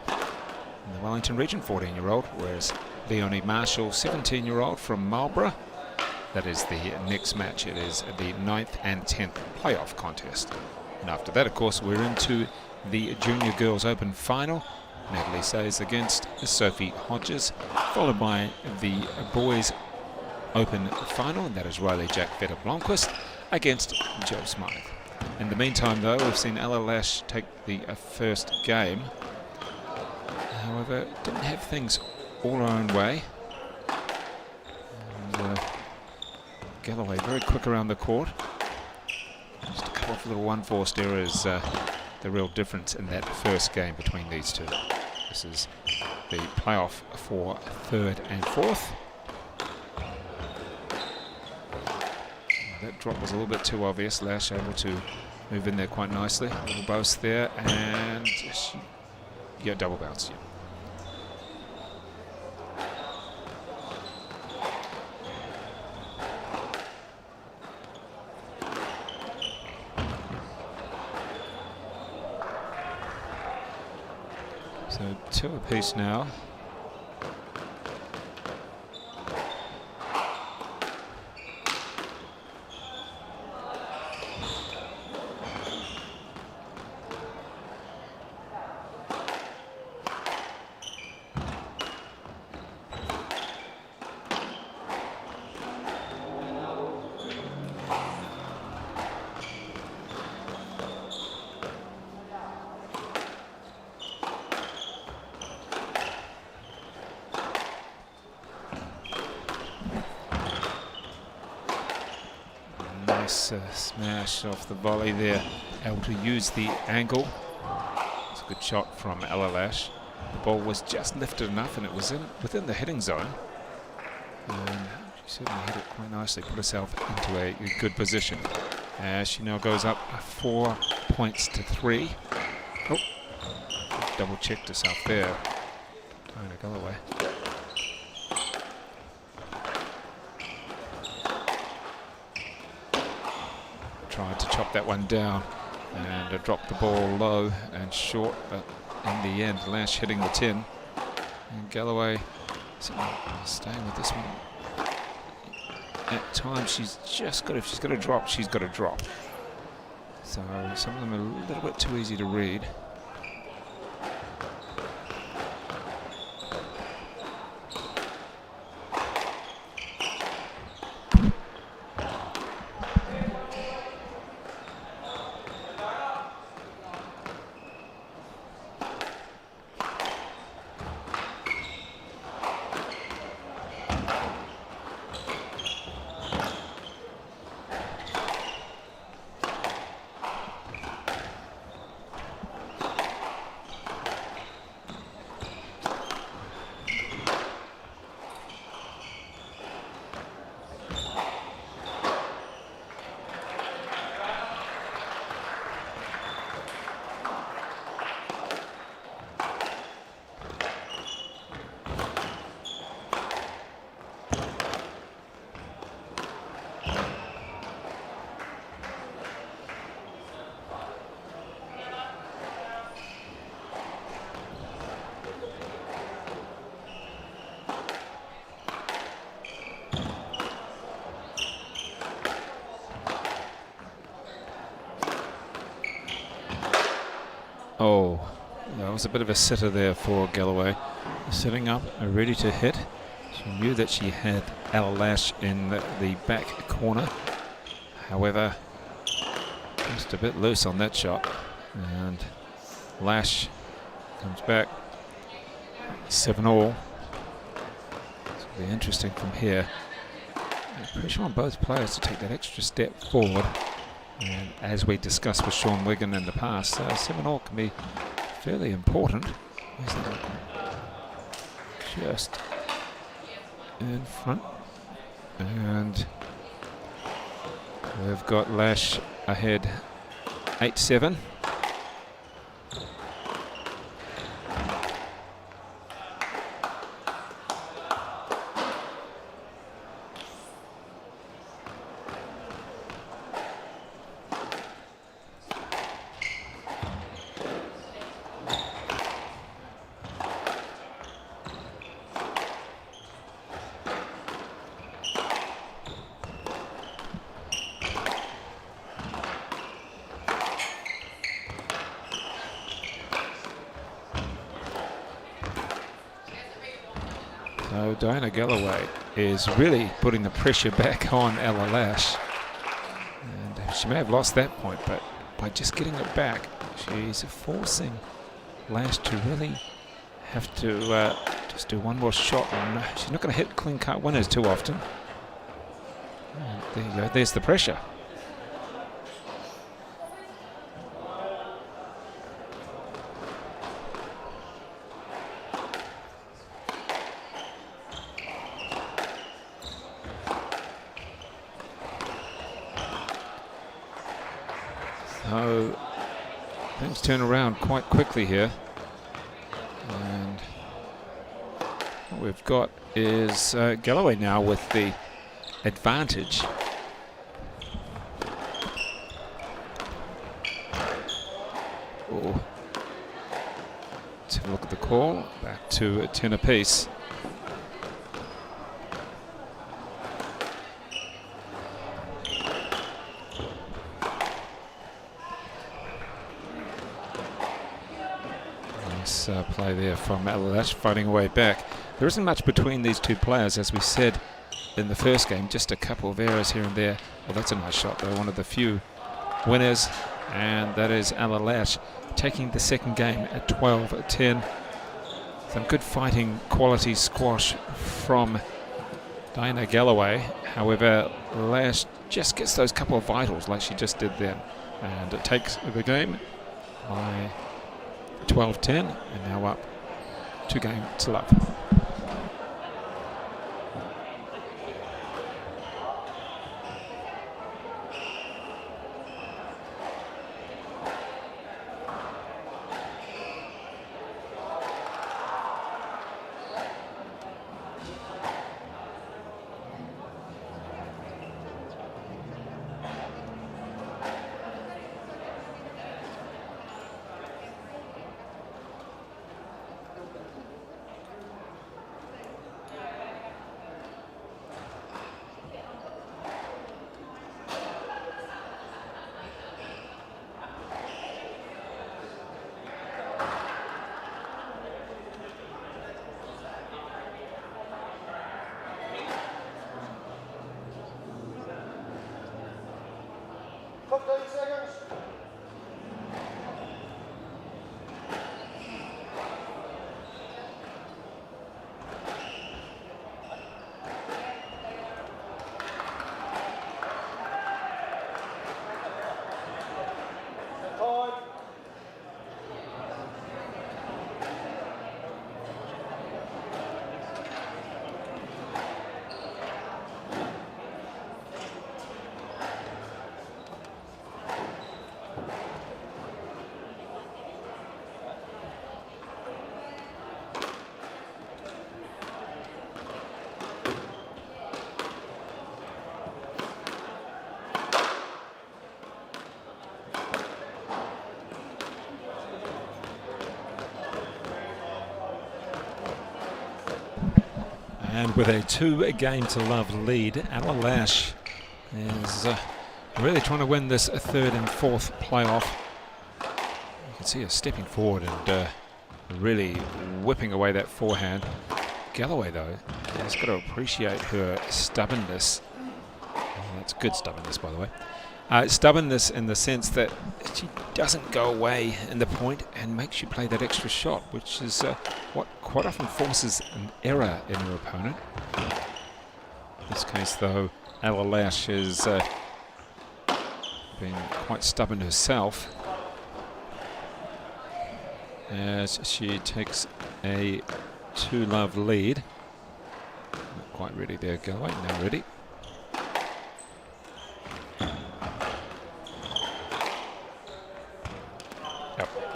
in the Wellington region, 14-year-old, whereas Leonie Marshall, 17-year-old from Marlborough. That is the next match. It is the 9th and 10th playoff contest. And after that, of course, we're into the Junior Girls Open final. Natalie Sayes against Sophie Hodges, followed by the Boys Open final, and that is Riley Jack Vetter Blomqvist against Joe Smythe. In the meantime, though, we've seen Ella Lash take the first game. However, didn't have things all her own way. And Galloway very quick around the court. Just a couple of little one-forced errors, the real difference in that first game between these two. This is the playoff for 3rd and 4th. That drop was a little bit too obvious. Lash able to move in there quite nicely. A little bounce there, and double bounce. Yeah. So 2 apiece now. Smash off the volley there, able to use the angle. It's a good shot from Ella Lash. The ball was just lifted enough and it was within the hitting zone. And she certainly hit it quite nicely, put herself into a good position. She now goes up 4 points to 3. Oh, double checked herself there. Diana Galloway. Tried to chop that one down and dropped the ball low and short, but in the end, Lash hitting the 10. And Galloway staying with this one. At times, she's just got to, if she's got to drop, she's got to drop. So some of them are a little bit too easy to read. Oh, that was a bit of a sitter there for Galloway. Sitting up, ready to hit. She knew that she had Ella Lash in the back corner. However, just a bit loose on that shot. And Lash comes back 7-all. This will be interesting from here. Pressure on both players to take that extra step forward. And as we discussed with Sean Wigan in the past, 7-all can be fairly important. Just in front. And we've got Lash ahead 8-7. So Diana Galloway is really putting the pressure back on Ella Lash. And she may have lost that point, but by just getting it back, she's forcing Lash to really have to just do one more shot. And she's not going to hit clean cut winners too often. And there you go, there's the pressure. So things turn around quite quickly here, and what we've got is Galloway now with the advantage. Oh. Let's have a look at the call. Back to 10 apiece. Play there from Alash, fighting away back. There isn't much between these two players, as we said in the first game, just a couple of errors here and there. Well, that's a nice shot though, one of the few winners, and that is Alash taking the second game at 12-10. Some good fighting quality squash from Diana Galloway. However, Lash just gets those couple of vitals like she just did then, and it takes the game by 12-10, and now up 2 games to love. And with a 2-game-to-love lead, Ella Lash is really trying to win this 3rd and 4th playoff. You can see her stepping forward and really whipping away that forehand. Galloway, though, has got to appreciate her stubbornness. That's good stubbornness, by the way. Stubbornness in the sense that she doesn't go away in the point and makes you play that extra shot, which is what quite often forces an error in your opponent. In this case, though, Ella Lash has been quite stubborn herself as she takes a 2-love lead. Not quite ready there, Galloway. Now ready.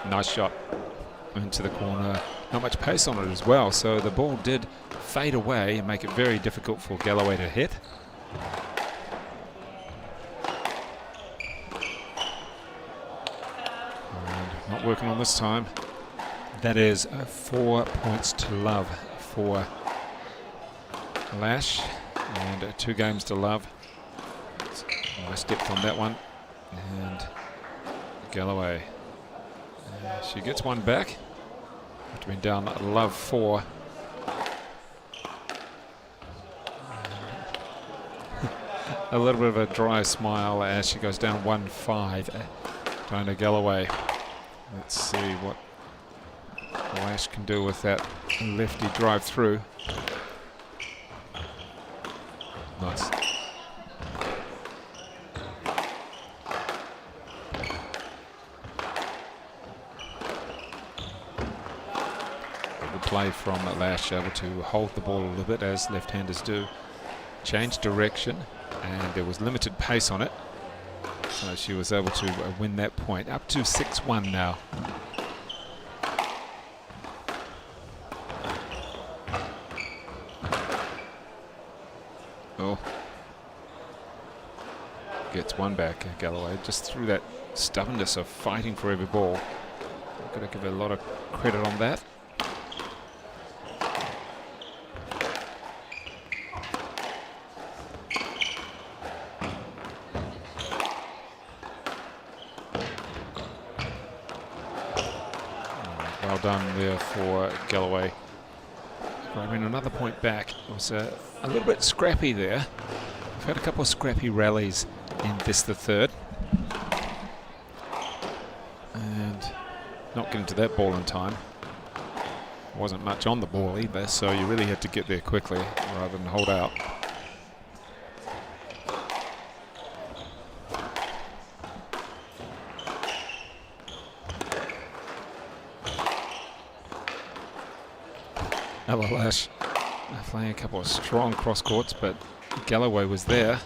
Nice shot into the corner. Not much pace on it as well, so the ball did fade away and make it very difficult for Galloway to hit. And not working on this time. That is 4 points to love for Lash, and 2 games to love. Nice depth on that one. And Galloway. She gets one back after being down love 4. a little bit of a dry smile as she goes down 1-5. Diana Galloway. Let's see what Lash can do with that lefty drive through. Nice. Good play from Lash, able to hold the ball a little bit as left-handers do. Change direction, and there was limited pace on it. So she was able to win that point. Up to 6-1 now. Oh. Gets one back, Galloway. Just through that stubbornness of fighting for every ball. I've got to give her a lot of credit on that. Well done there for Galloway. Grabbing another point back. It was a little bit scrappy there. We've had a couple of scrappy rallies in this, the third. And not getting to that ball in time. Wasn't much on the ball either, so you really had to get there quickly rather than hold out. Ella Lash playing a couple of strong cross courts, but Galloway was there.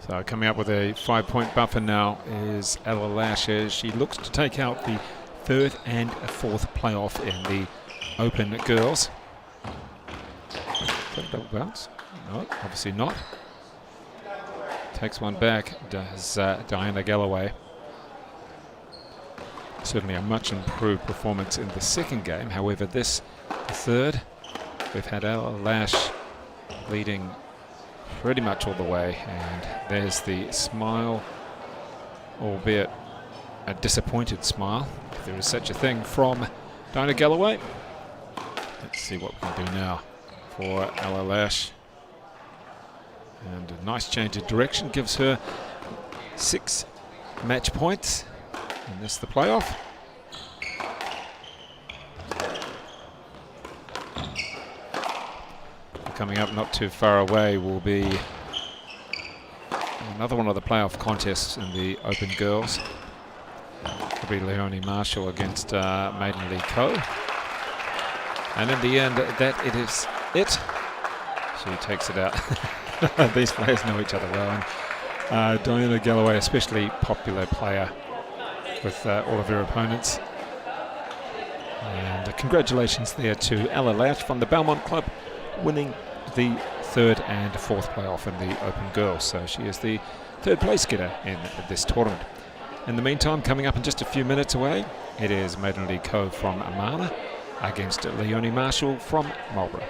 So coming up with a 5-point buffer now is Ella Lash as she looks to take out the third and fourth playoff in the Open Girls. Is that a double bounce? No, obviously not. Takes one back, does Diana Galloway. Certainly a much improved performance in the second game. However, this third, we've had Ella Lash leading pretty much all the way. And there's the smile, albeit a disappointed smile, if there is such a thing, from Diana Galloway. Let's see what we can do now for Ella Lash. And a nice change of direction gives her 6 match points. And this the playoff. Coming up not too far away will be another one of the playoff contests in the Open Girls. It'll be Leonie Marshall against Maiden Lee Coe. And in the end, that it is it. She takes it out. These players know each other well. And Diana Galloway, especially popular player with all of her opponents. And congratulations there to Ella Lash from the Belmont Club, winning the third and fourth playoff in the Open Girls. So she is the third place getter in this tournament. In the meantime, coming up in just a few minutes away, it is Maiden Lee Coe from Amana against Leonie Marshall from Marlborough.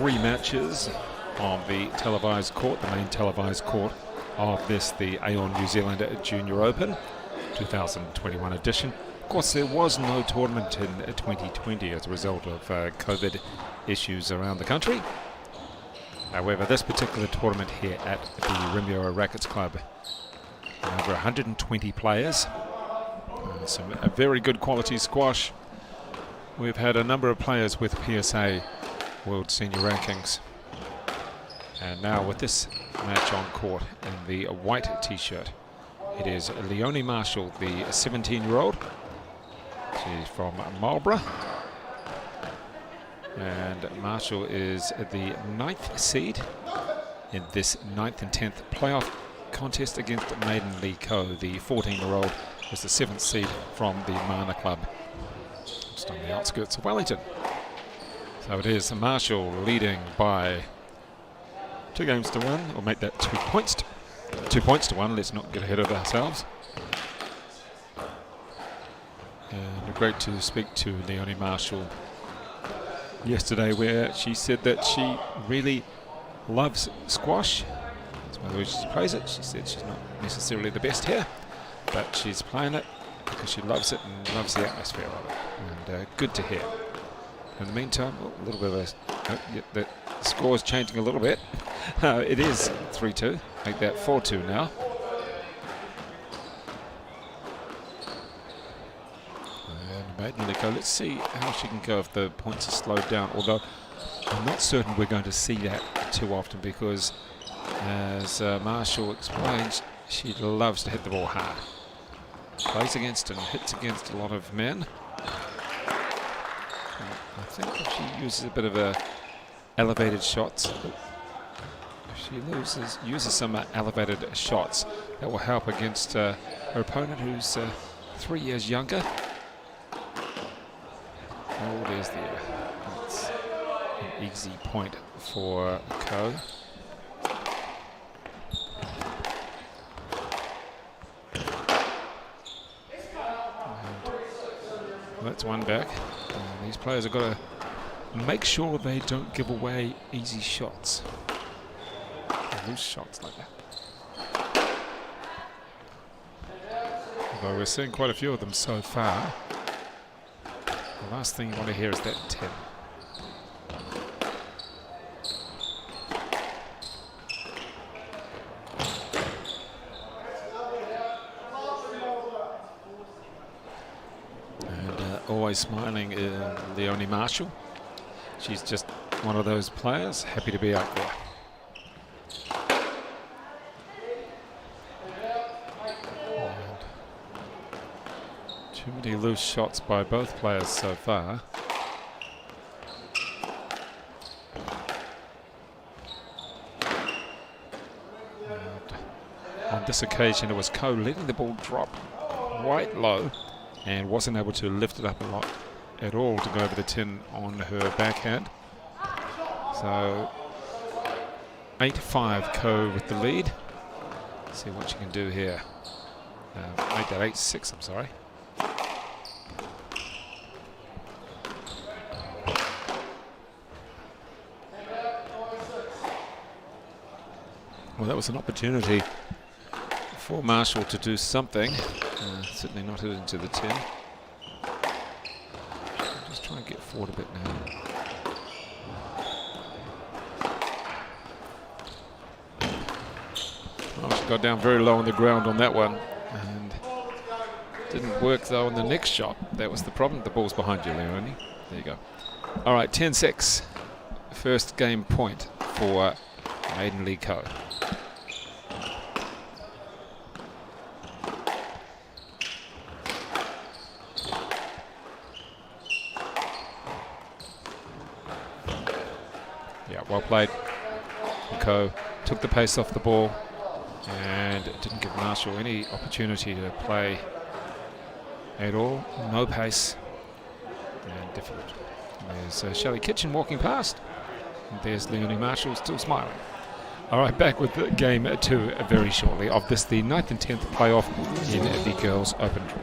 3 matches on the televised court, the main televised court of this, the AON New Zealand Junior Open 2021 edition. Of course, there was no tournament in 2020 as a result of COVID issues around the country. However, this particular tournament here at the Remuera Rackets Club, over 120 players, some very good quality squash. We've had a number of players with PSA World Senior Rankings. And now with this match on court in the white t-shirt, it is Leonie Marshall, the 17-year-old. She's from Marlborough. And Marshall is the 9th seed in this 9th and 10th playoff contest against Maiden Lee Ko. The 14-year-old was the 7th seed from the Mana Club, just on the outskirts of Wellington. So it is Marshall leading by 2 games to 1, or make that 2 points. 2 points to 1. Let's not get ahead of ourselves. And great to speak to Leonie Marshall yesterday, where she said that she really loves squash. That's one of the ways she plays it. She said she's not necessarily the best here, but she's playing it because she loves it and loves the atmosphere of it. And good to hear. In the meantime, a little bit of the score is changing a little bit. It is 3-2. Make that 4-2 now. And Maiden Lee Ko, let's see how she can go if the points are slowed down. Although I'm not certain we're going to see that too often, because as Marshall explains, she loves to hit the ball hard. Plays against and hits against a lot of men. I think if she uses a bit of elevated shots, if she uses some elevated shots, that will help against her opponent, who's 3 years younger. Oh, there's that's an easy point for Ko. That's one back. These players have got to make sure they don't give away easy shots, or loose shots like that. Although we're seeing quite a few of them so far. The last thing you want to hear is that 10. Always smiling, Leonie Marshall. She's just one of those players, happy to be out there. And too many loose shots by both players so far. And on this occasion, it was Ko letting the ball drop quite low, and wasn't able to lift it up a lot at all to go over the 10 on her backhand. So 8-5 Ko with the lead. Let's see what she can do here. Make that 8-6, I'm sorry. Well, that was an opportunity for Marshall to do something. Certainly not hit into the 10. Just try and get forward a bit now. Oh, she got down very low on the ground on that one, and didn't work though on the next shot. That was the problem. The ball's behind you, Leonie. There you go. All right, 10-6. First game point for Maiden Lee Ko. Well played. Ko took the pace off the ball and didn't give Marshall any opportunity to play at all. No pace and difficult. There's Shelley Kitchen walking past. And there's Leonie Marshall still smiling. All right, back with the game 2 very shortly of this, the 9th and 10th playoff in the Girls Open Draw.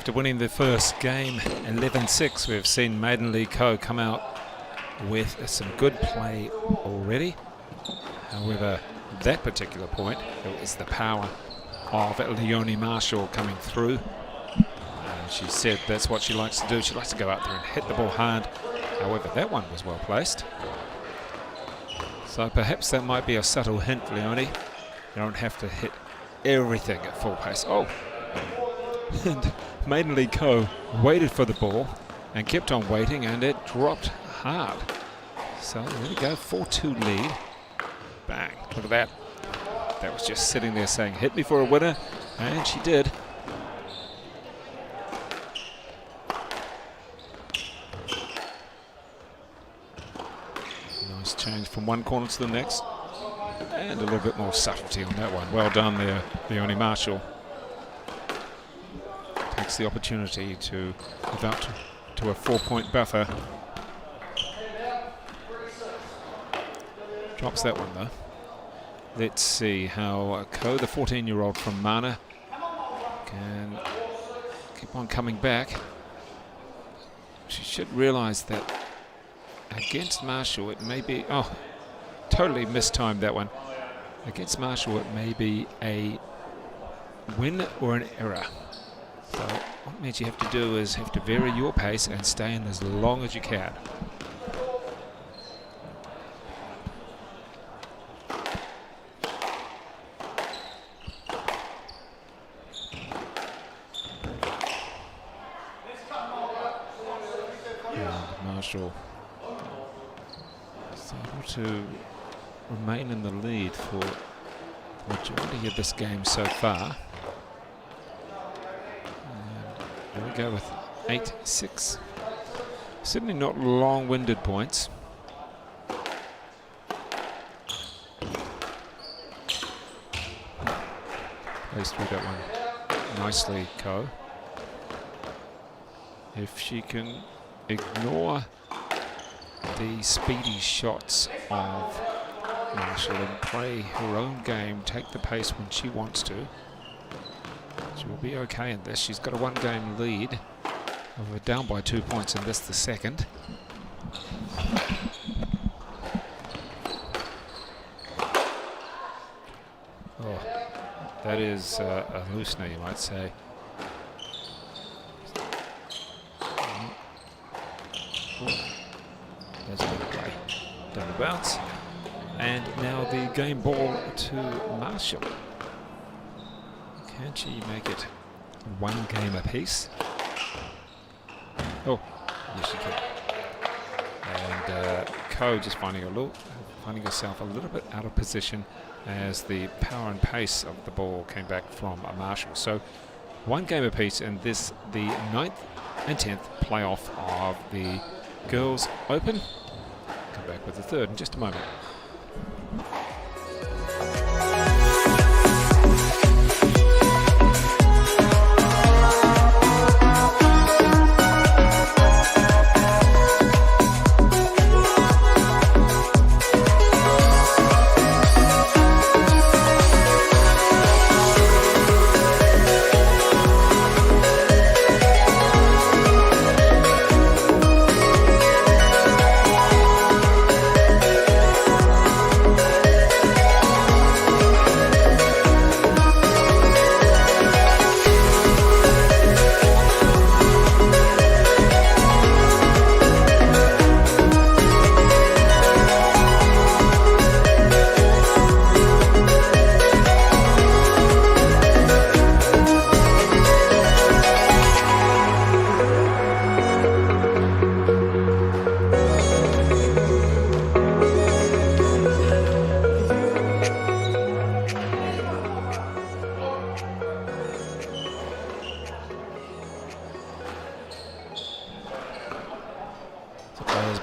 After winning the first game 11-6, we've seen Maiden Lee Ko come out with some good play already. However, that particular point, it was the power of Leonie Marshall coming through. She said that's what she likes to do. She likes to go out there and hit the ball hard. However, that one was well placed. So perhaps that might be a subtle hint, Leonie. You don't have to hit everything at full pace. Oh, and Maiden Lee Ko waited for the ball and kept on waiting, and it dropped hard. So there we go, 4-2 lead. Bang, look at that. That was just sitting there saying, hit me for a winner, and she did. Nice change from one corner to the next. And a little bit more subtlety on that one. Well done there, Leonie Marshall. Takes the opportunity to move out to a 4-point buffer. Drops that one though. Let's see how Ko, the 14-year-old from Mana, can keep on coming back. She should realise that against Marshall it may be, oh, totally mistimed that one. Against Marshall it may be a win or an error. So what it means you have to do is have to vary your pace and stay in as long as you can. Marshall is able to remain in the lead for the majority of this game so far. And there we go with 8-6. Certainly not long-winded points. Plays through that one nicely, Ko. If she can ignore the speedy shots of Marshall and play her own game, take the pace when she wants to, she will be okay in this. She's got a one-game lead. We're down by 2 points in this, the second. Oh, that is a loosener, you might say. There's a good play. Down the bounce. And now the game ball to Marshall. Can she make it one game apiece? Oh, yes she can. And Ko just finding herself a little bit out of position as the power and pace of the ball came back from Marshall. So one game apiece, and this the 9th and 10th playoff of the Girls Open. Come back with the third in just a moment.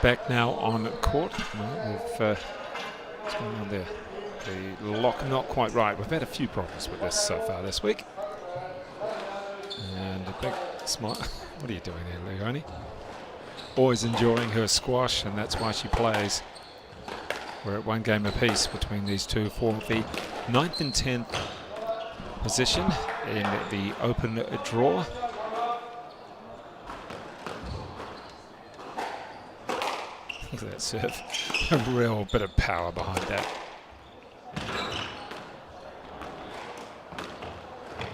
Back now on court. What's going on there? The lock not quite right. We've had a few problems with this so far this week. And a big smile. What are you doing there, Leonie? Always enjoying her squash, and that's why she plays. We're at one game apiece between these two for the 9th and 10th position in the open draw. Look at that serve. A real bit of power behind that.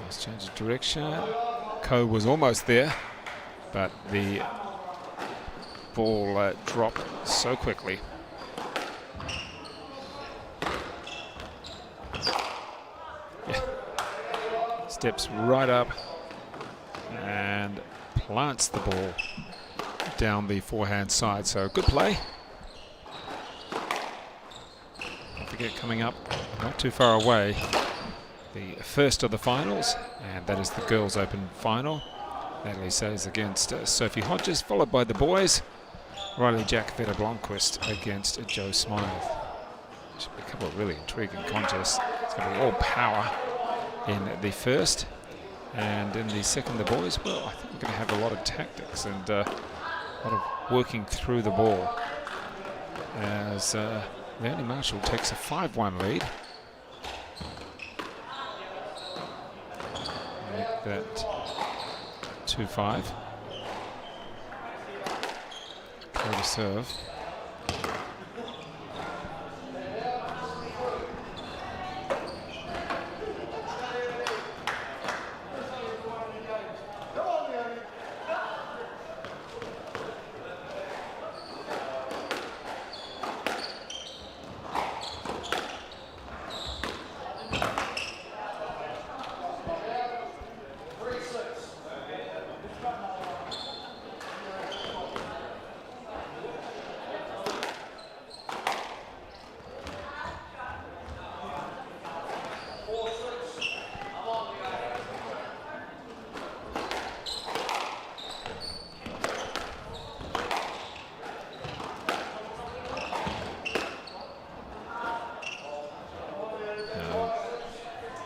Let's change of direction. Ko was almost there, but the ball dropped so quickly. Yeah. Steps right up and plants the ball down the forehand side. So good play. Don't forget, coming up not too far away, the first of the finals, and that is the Girls Open final. Natalie Says against Sophie Hodges, followed by the boys. Riley Jack Veta Blomqvist against Joe Smythe. Should be a couple of really intriguing contests. It's going to be all power in the first, and in the second, the boys. Well, I think we're going to have a lot of tactics and a lot of working through the ball, as Leonie Marshall takes a 5-1 lead. Make that 2-5. Go to serve.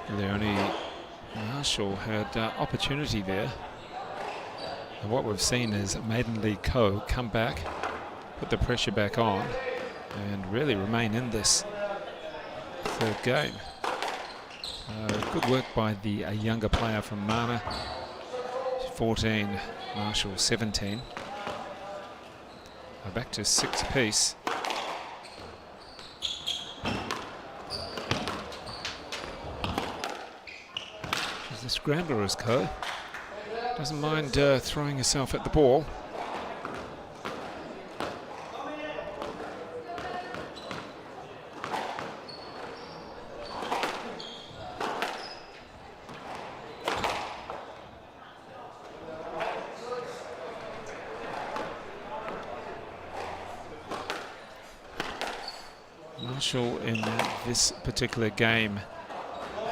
Leonie Marshall had opportunity there, and what we've seen is Maiden Lee Ko come back, put the pressure back on, and really remain in this third game. Good work by the younger player from Mana. 14, Marshall 17. Back to 6 apiece. The scrambler is Ko. Doesn't mind throwing herself at the ball. Marshall in this particular game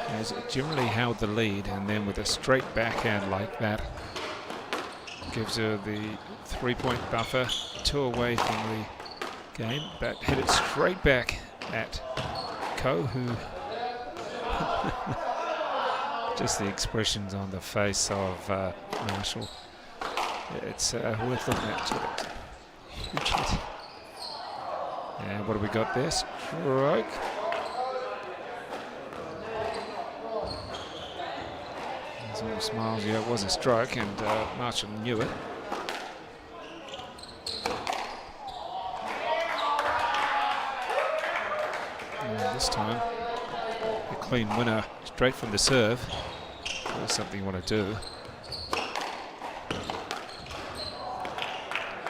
has generally held the lead, and then with a straight backhand like that gives her the 3-point buffer, 2 away from the game, but hit it straight back at Ko, who just the expressions on the face of Marshall, it's worth looking at. Huge hit. And what have we got there? Stroke. All smiles. Yeah, it was a stroke, and Marshall knew it. And this time, a clean winner straight from the serve. That's something you want to do.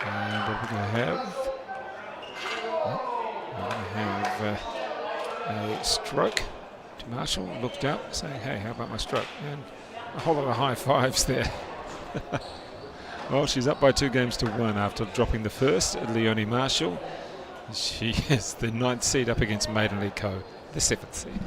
And what we're going to have? We're going to have a stroke to Marshall. Looked up, saying, "Hey, how about my stroke?" And a whole lot of high fives there. Well, she's up by 2-1 after dropping the first, Leonie Marshall. She is the 9th seed up against Maiden Lee Ko, the 7th seed.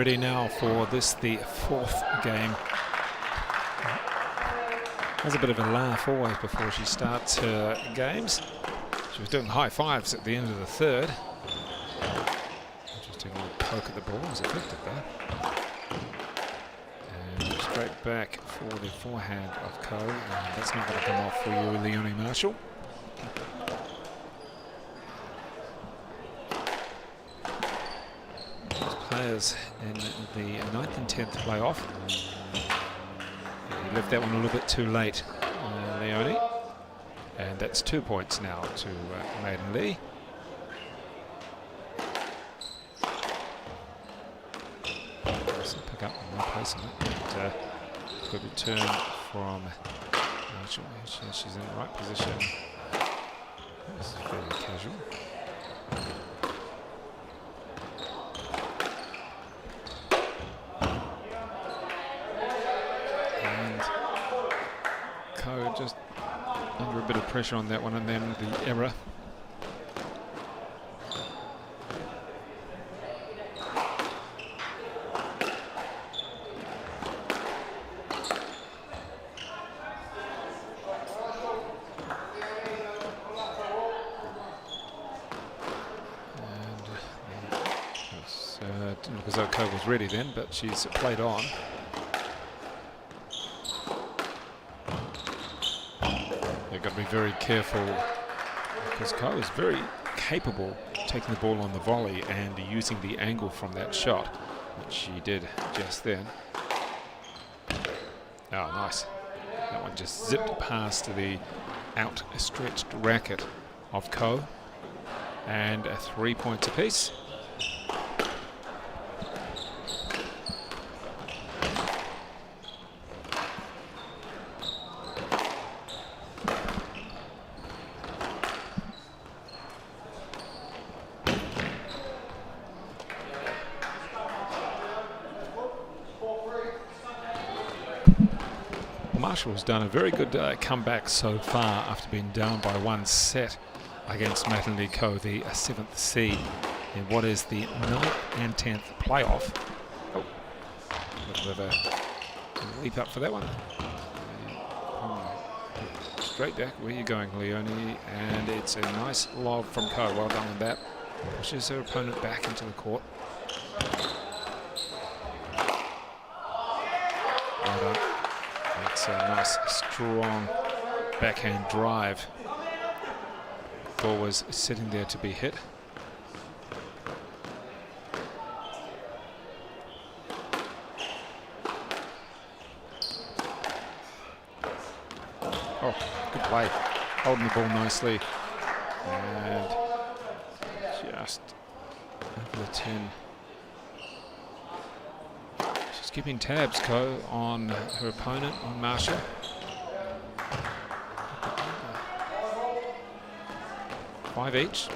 ready now for this, the fourth game. Has a bit of a laugh always before she starts her games. She was doing high fives at the end of the third. Interesting little poke at the ball, was effective though. And straight back for the forehand of Ko. And that's not going to come off for you, Leonie Marshall. Those players in the 9th and 10th playoff. He left that one a little bit too late, Leonie. And that's 2 points now to Maiden Lee. Pick up one place on it. And, good return from Marshall. She's in the right position. This is fairly casual. And Ko just under a bit of pressure on that one, and then the error. Didn't look as though Ko was ready then, but she's played on. They've got to be very careful because Ko is very capable taking the ball on the volley and using the angle from that shot, which she did just then. Oh, nice. That one just zipped past the outstretched racket of Ko. And 3 points apiece. Marshall's done a very good comeback so far after being down by 1 set against Matinee Ko, the 7th seed in what is the 9th and 10th playoff. Oh, a little bit of a leap up for that one. Straight back, where are you going, Leonie? And it's a nice lob from Ko. Well done on that. Pushes her opponent back into the court. Well done. It's a nice, strong backhand drive. Ball was sitting there to be hit. Oh, good play. Holding the ball nicely. And just over the 10. She's keeping tabs, Ko, on her opponent, on Marshall. 5 each.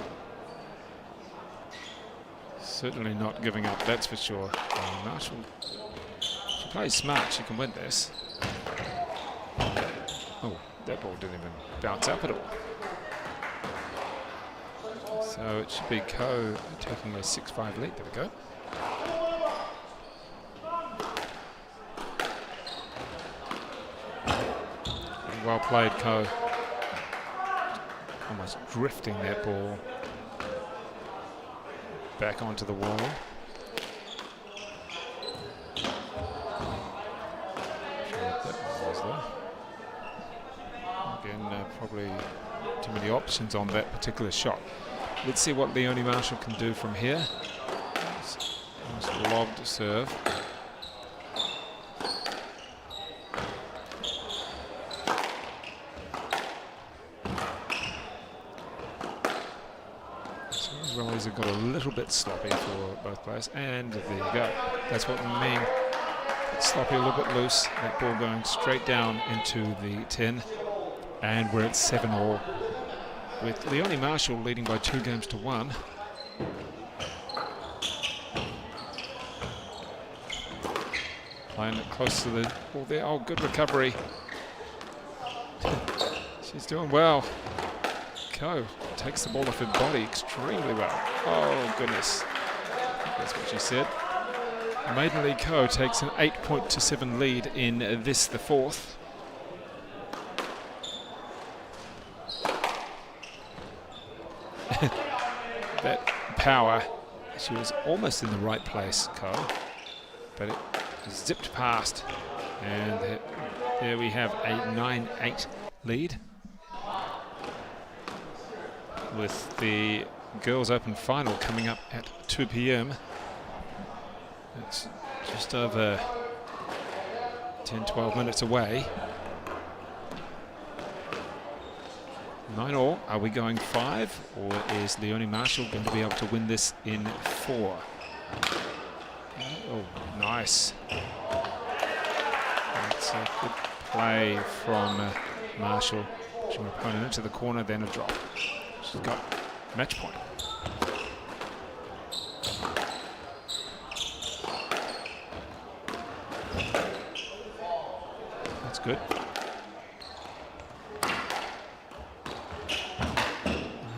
Certainly not giving up, that's for sure. Marshall, she plays smart, she can win this. Oh, that ball didn't even bounce up at all. So it should be Ko taking a 6-5 lead. There we go. Well played, Ko. Almost drifting that ball back onto the wall. Again, probably too many options on that particular shot. Let's see what Leonie Marshall can do from here. Nice lobbed serve. Rallies have got a little bit sloppy for both players, and there you go. That's what we mean. It's sloppy, a little bit loose. That ball going straight down into the 10, and we're at 7-all with Leonie Marshall leading by 2 games to 1. Playing it close to the ball there. Oh, good recovery. She's doing well. Ko takes the ball off her body extremely well. Oh, goodness. That's what she said. Maidenly Co takes an 8-7 lead in this, the fourth. That power, she was almost in the right place, Co, but it zipped past, and there we have a 9-8 lead, with the Girls Open final coming up at 2 p.m. It's just over 10-12 minutes away. 9-all. Are we going 5, or is Leonie Marshall going to be able to win this in 4? Oh, nice. That's a good play from Marshall. Pushing her opponent into the corner, then a drop. She's got match point. That's good.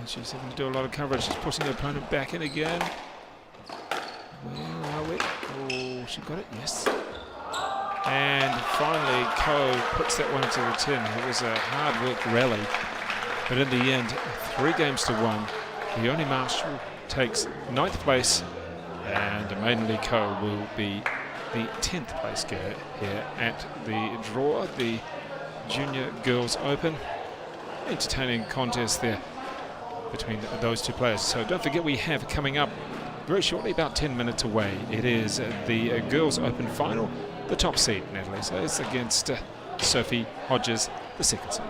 She's having to do a lot of coverage. She's pushing the opponent back in again. Where are we? Oh, she got it, yes. And finally, Co puts that one into the tin. It was a hard work rally, but in the end, 3 games to 1. Leonie Marshall takes 9th place, and Maidenly Co will be the 10th place girl here at the draw, the Junior Girls Open. Entertaining contest there between those two players. So don't forget, we have coming up very shortly, about 10 minutes away, it is the Girls Open final, the top seed, Natalie. So it's against Sophie Hodges, the second seed.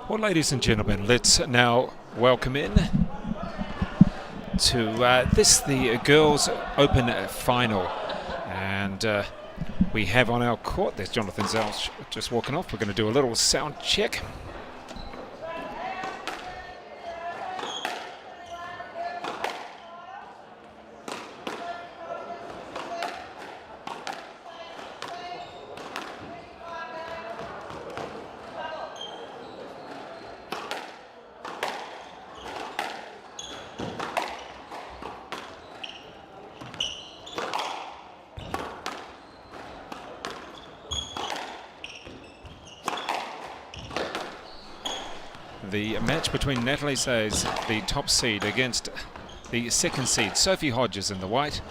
Well, ladies and gentlemen, let's now welcome in to the Girls Open Final. And we have on our court, there's Jonathan Zelch just walking off. We're going to do a little sound check. The match between Natalie Says, the top seed, against the second seed, Sophie Hodges, in the white.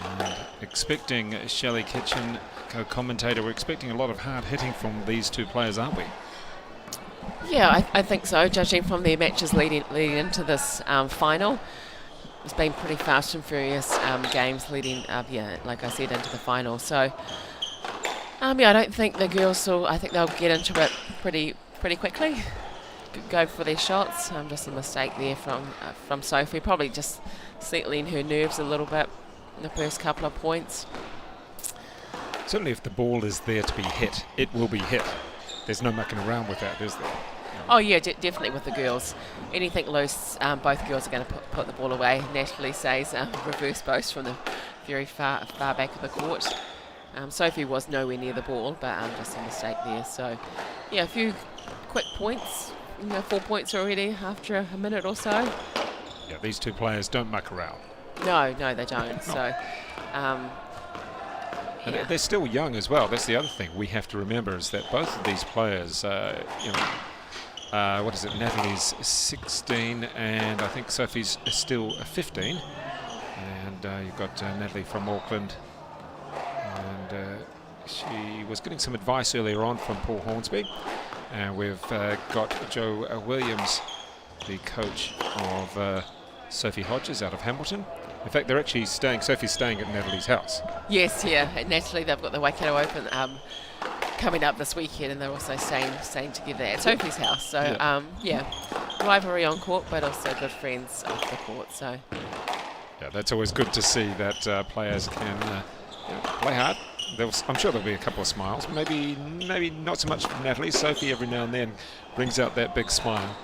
And expecting Shelley Kitchen, co-commentator, we're expecting a lot of hard hitting from these two players, aren't we? Yeah, I think so, judging from their matches leading into this final. It's been pretty fast and furious games leading up, like I said, into the final. So, I don't think the girls I think they'll get into it pretty quickly. Go for their shots. Just a mistake there from Sophie, probably just settling her nerves a little bit in the first couple of points. Certainly if the ball is there to be hit, it will be hit. There's no mucking around with that, is there? Oh yeah, definitely with the girls. Anything loose, both girls are going to put the ball away. Natalie Says reverse boast from the very far back of the court. Sophie was nowhere near the ball, but just a mistake there. So yeah, a few quick points. 4 points already after a minute or so. Yeah, these two players don't muck around. No, they don't. So, and they're still young as well. That's the other thing we have to remember, is that both of these players, Natalie's 16 and I think Sophie's still 15. And you've got Natalie from Auckland. And she was getting some advice earlier on from Paul Hornsby. And we've got Joe Williams, the coach of Sophie Hodges out of Hamilton. In fact, they're actually Sophie's staying at Natalie's house. Yes, yeah. At Natalie, they've got the Waikato Open coming up this weekend, and they're also staying together at Sophie's house. So, rivalry on court, but also good friends off the court. So, yeah, that's always good to see that players can play hard. I'm sure there'll be a couple of smiles. Maybe not so much from Natalie. Sophie every now and then brings out that big smile.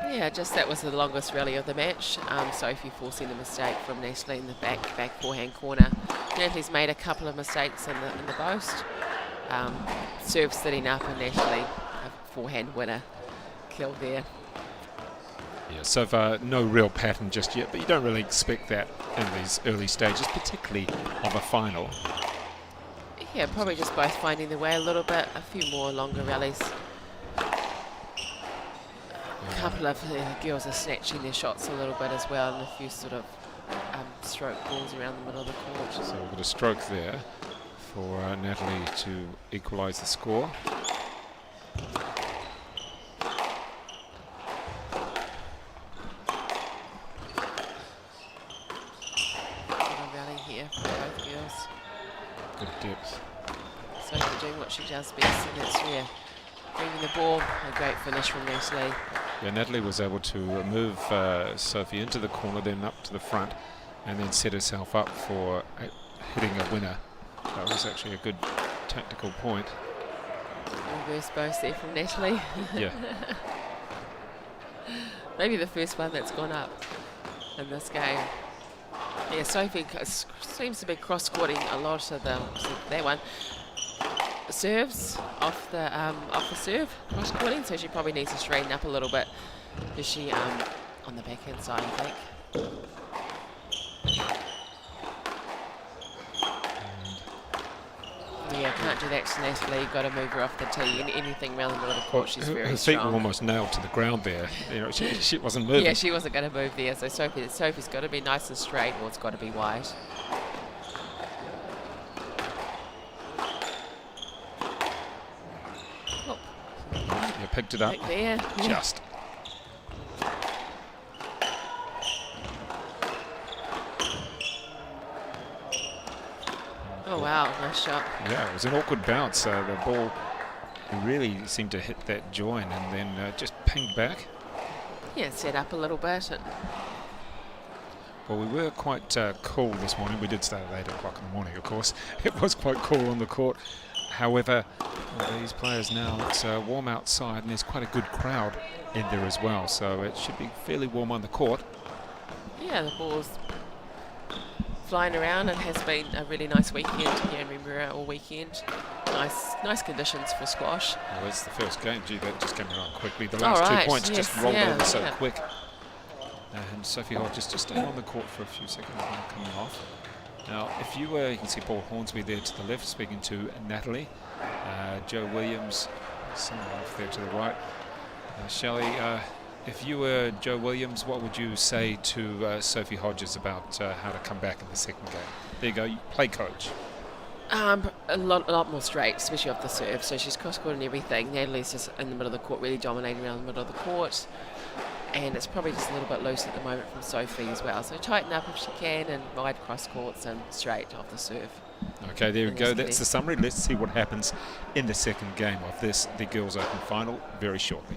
Yeah, that was the longest rally of the match. Sophie forcing the mistake from Natalie in the back forehand corner. Natalie's made a couple of mistakes in the post. Serve sitting up, and Natalie a forehand winner killed there. Yeah, so far no real pattern just yet, but you don't really expect that in these early stages, particularly of a final. Yeah, probably just both finding their way a little bit. A few more longer rallies. A couple of girls are snatching their shots a little bit as well, and a few sort of stroke balls around the middle of the court. So we've got a stroke there for Natalie to equalise the score. Good depth. Sophie doing what she does best, and it's bringing the ball. A great finish from Natalie. Yeah, Natalie was able to move Sophie into the corner, then up to the front, and then set herself up for hitting a winner. That was actually a good tactical point. Reverse boast there from Natalie. Yeah. Maybe the first one that's gone up in this game. Yeah, Sophie seems to be cross-courting a lot of that one. Serves off the serve, cross-courting, so she probably needs to straighten up a little bit. Is she on the backhand side, I think? Yeah, can't do that to Natalie. You've got to move her off the tee. Anything around the middle of the court, she's very her strong. feet were almost nailed to the ground there. She wasn't moving. Yeah, she wasn't going to move there. So Sophie's got to be nice and straight, or it's got to be wide. Oh. You picked it up. Back there. Yeah. Just. Oh wow, nice shot. Yeah, it was an awkward bounce. The ball He really seemed to hit that join and then just pinged back. Yeah, set up a little bit. And Well, we were quite cool this morning. We did start at 8 o'clock in the morning, of course. It was quite cool on the court. However, these players now, it's warm outside and there's quite a good crowd in there as well. So it should be fairly warm on the court. yeah, the ball's flying around and has been a really nice weekend here in Remuera all weekend. Nice conditions for squash. Well, it's the first game. Gee, that just came around quickly. The All last right, 2 points yes, just rolled yeah, over so yeah. quick. And Sophie Hodges just staying on the court for a few seconds now coming off. Now, if you were, you can see Paul Hornsby there to the left speaking to Natalie. Joe Williams, someone off there to the right. Shelley, if you were Joe Williams, what would you say to Sophie Hodges about how to come back in the second game? There you go, you play coach. A lot more straight, especially off the serve. So she's cross-court and everything. Natalie's just in the middle of the court, really dominating around the middle of the court. And it's probably just a little bit loose at the moment from Sophie as well. So tighten up if she can and wide cross-courts and straight off the serve. Okay, there we And go. steady. That's the summary. Let's see what happens in the second game of this, the Girls Open final, very shortly.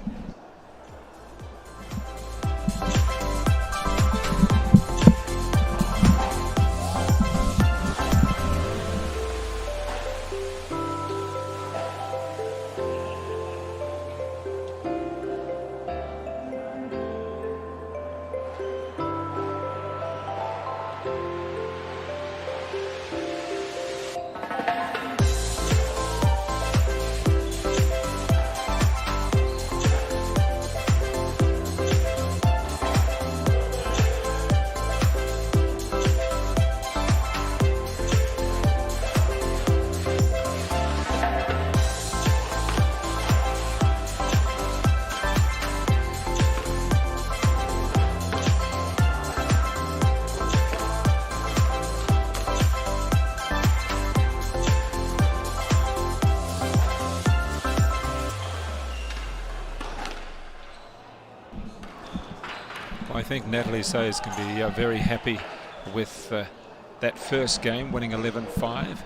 I think Natalie Sayers can be very happy with that first game, winning 11-5.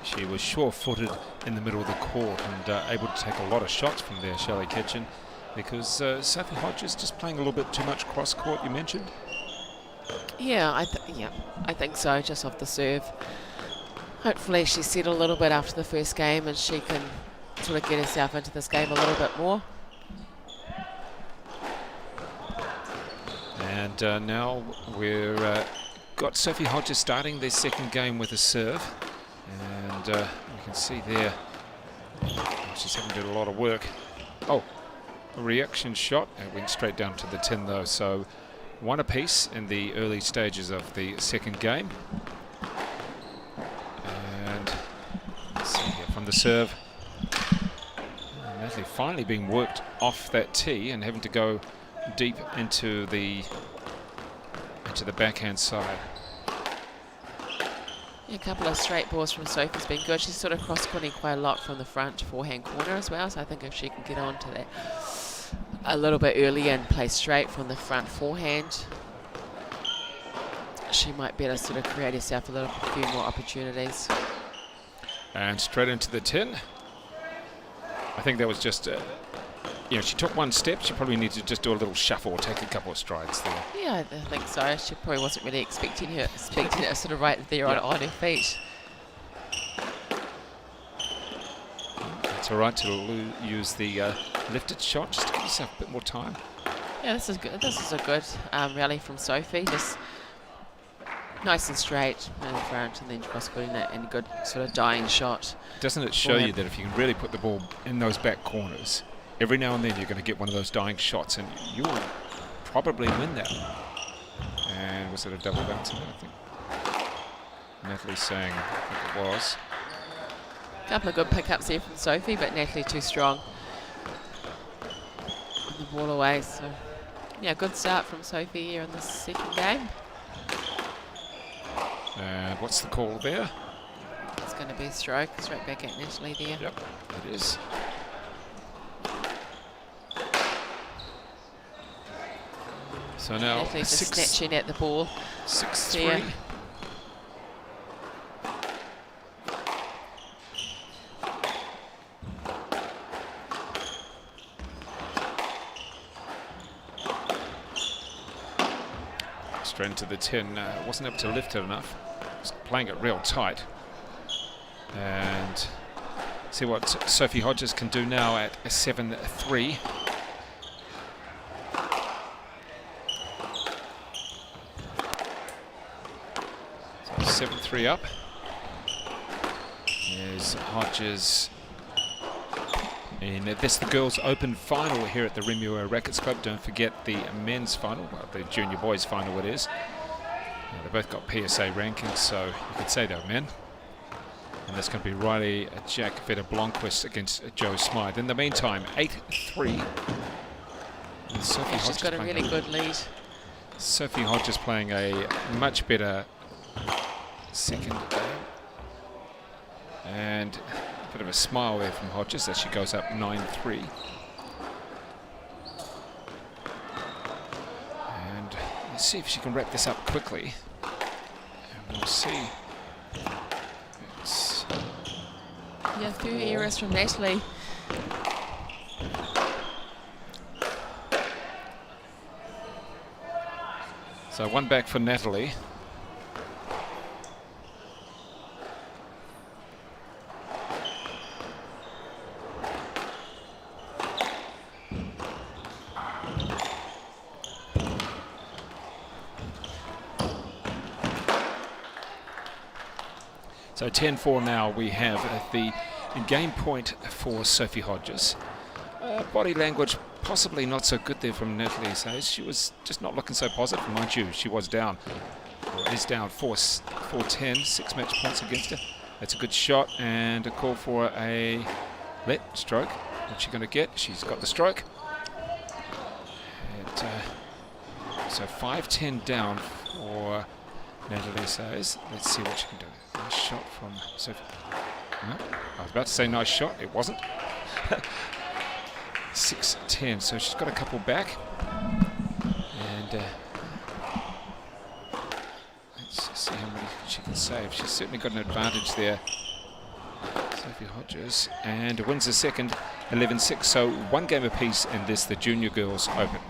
She was sure-footed in the middle of the court and able to take a lot of shots from there, Shelley Kitchen, because Sophie Hodges just playing a little bit too much cross-court, you mentioned? Yeah, I think so, just off the serve. Hopefully she's settled a little bit after the first game and she can sort of get herself into this game a little bit more. And now we've got Sophie Hodges starting their second game with a serve. And you can see there, she's having to do a lot of work. Oh, a reaction shot. It went straight down to the tin though. So one apiece in the early stages of the second game. And let's see here from the serve. Natalie finally being worked off that tee and having to go deep into the backhand side. Yeah, a couple of straight balls from Sophie's been good. She's sort of cross-courting quite a lot from the front forehand corner as well. So I think if she can get on to that a little bit earlier and play straight from the front forehand, she might be able to sort of create herself a few more opportunities. And straight into the tin. I think that was just, she took one step. She probably needed to just do a little shuffle or take a couple of strides there. Yeah, I think so. She probably wasn't really expecting it sort of right there on her feet. It's all right to use the lifted shot just to give yourself a bit more time. Yeah, this is good. This is a good rally from Sophie. Just nice and straight in the front, and then cross-courting that and a good sort of dying shot. Doesn't it show you that if you can really put the ball in those back corners, every now and then you're going to get one of those dying shots, and you will probably win that. And was it a double bounce? I think Natalie's saying I think it was. A couple of good pickups here from Sophie, but Natalie too strong. The ball away, so yeah, good start from Sophie here in the second game. And what's the call there? It's going to be a stroke, straight back at Natalie there. Yep, it is. So now Natalie's just snatching at the ball. 6-3. Yeah. straight into the 10. Wasn't able to lift it enough. Was playing it real tight. And see what Sophie Hodges can do now at a 7-3. So 7-3 up. There's Hodges. And this is the girls' open final here at the Remuera Rackets Club. Don't forget the men's final, well, the junior boys' final it is. They both got PSA rankings, so you could say they're men. And that's going to be Riley Jack Vetta Blomqvist against Joe Smythe. In the meantime, 8-3. She's got a really good lead. Sophie Hodges playing a much better second game. And a bit of a smile there from Hodges as she goes up 9-3. And let's see if she can wrap this up quickly. And we'll see. Yeah, a few errors from Natalie. So one back for Natalie. So 10-4 now. We have the game point for Sophie Hodges. Body language possibly not so good there from Natalie Says. She was just not looking so positive. Mind you, she was down, or is down 4-10, 6 match points against her. That's a good shot and a call for a let stroke. What's she going to get? She's got the stroke. And, so 5-10 down for Natalie Says. Let's see what she can do. Nice shot from Sophie. No, I was about to say nice shot. It wasn't. 6-10. So she's got a couple back. And let's see how many she can save. She's certainly got an advantage there. Sophie Hodges. And wins the second, 11-6. So one game apiece in this, the Junior Girls Open.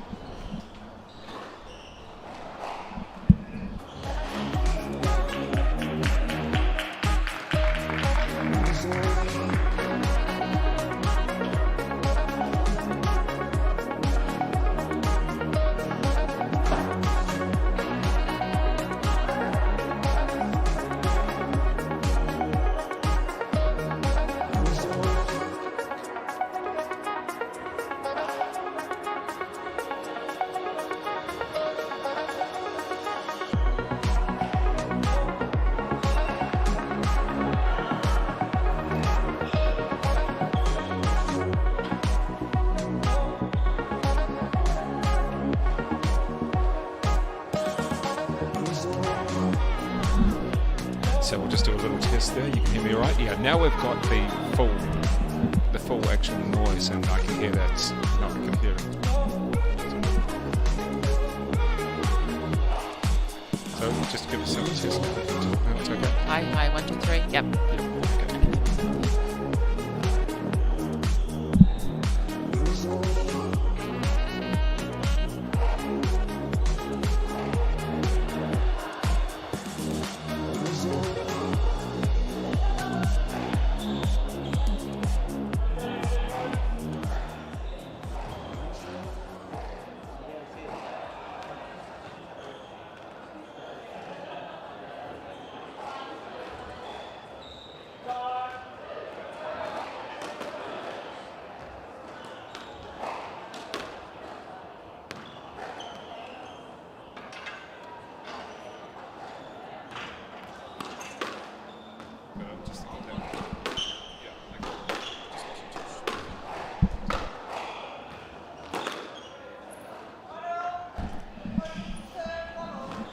So we'll just do a little test there. You can hear me all right? Yeah, now we've got the full actual noise, and I can hear that. No, I can hear it. So just give us some test. No, it's okay. Hi, 1, 2, 3. Yep.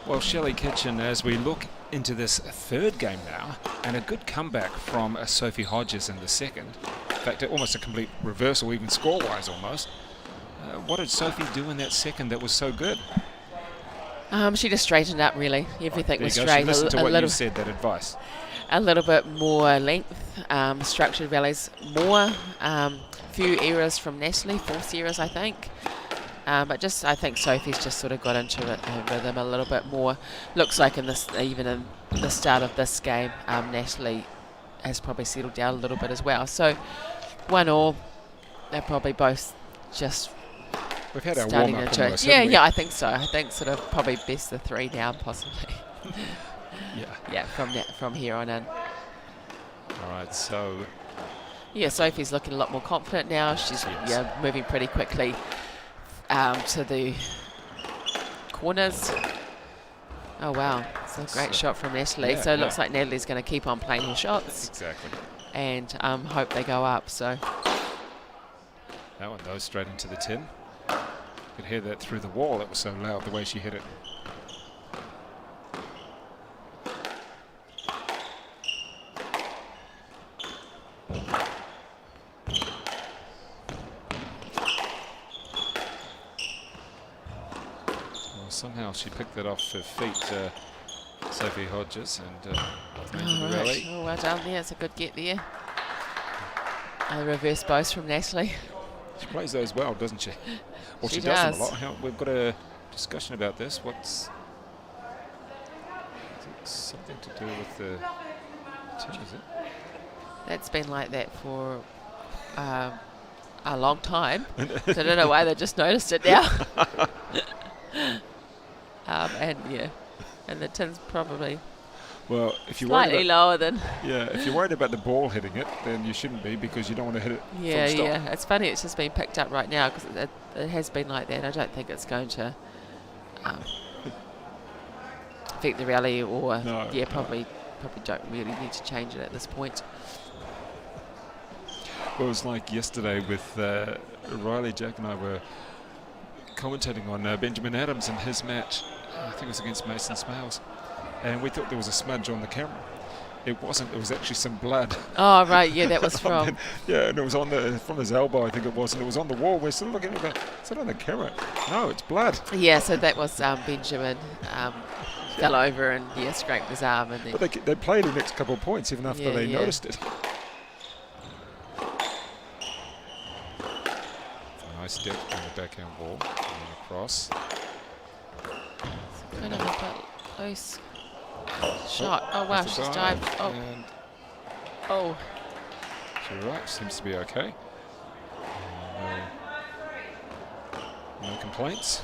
Well, Shelley Kitchen, as we look into this third game now, and a good comeback from Sophie Hodges in the second. In fact, almost a complete reversal, even score-wise almost. What did Sophie do in that second that was so good? She just straightened up, really. Everything was straight. She listened to what you said, that advice. A little bit more length, structured rallies more. Few errors from Natalie, forced errors, I think. But just I think Sophie's just sort of got into her rhythm a little bit more. Looks like even in the start of this game, Natalie has probably settled down a little bit as well. So 1-1, they're probably both just We've had our starting warm-up into almost, it. Yeah, haven't we? yeah, I think so. I think sort of probably best of 3 down possibly. Yeah. Yeah, from here on in. All right, so Yeah, Sophie's looking a lot more confident now. She's Yes. moving pretty quickly to the corners. Oh wow, it's a great shot from Natalie. yeah, So it looks yeah. like Natalie's going to keep on playing her shots exactly. and hope they go up. So That one goes straight into the tin. You could hear that through the wall. It was so loud the way she hit it. Well, somehow she picked that off her feet, Sophie Hodges, and made all the right. rally. Oh, well done there. It's a good get there. A reverse boast from Natalie. She plays those well, doesn't she? Well, She she does them does. a lot. We've got a discussion about this. What's is it something to do with the tin, is it? That's been like that for a long time. So I don't know why they just noticed it now. And yeah, and the tin's probably Well, if you're worried slightly about, lower than. yeah, if you're worried about the ball hitting it, then you shouldn't be, because you don't want to hit it Yeah, full stop. yeah. It's funny. It's just been picked up right now because it has been like that. I don't think it's going to affect the rally, or No, yeah, no. probably don't really need to change it at this point. Well, it was like yesterday with Riley, Jack and I were commentating on Benjamin Adams and his match. I think it was against Mason Smales, and we thought there was a smudge on the camera. It wasn't. It was actually some blood. Oh right, yeah, that was from. Yeah, and it was on from his elbow, I think it was, and it was on the wall. We're sort of looking at it, is it on the camera? No, it's blood. Yeah, so that was Benjamin fell over and scraped his arm, and then But they played the next couple of points even after Yeah, they yeah. noticed it. Nice step on the backhand ball and across. kind of a bit loose shot. Oh wow, That's she's the dive, dived. Oh, and oh. she's right. Seems to be okay. No complaints.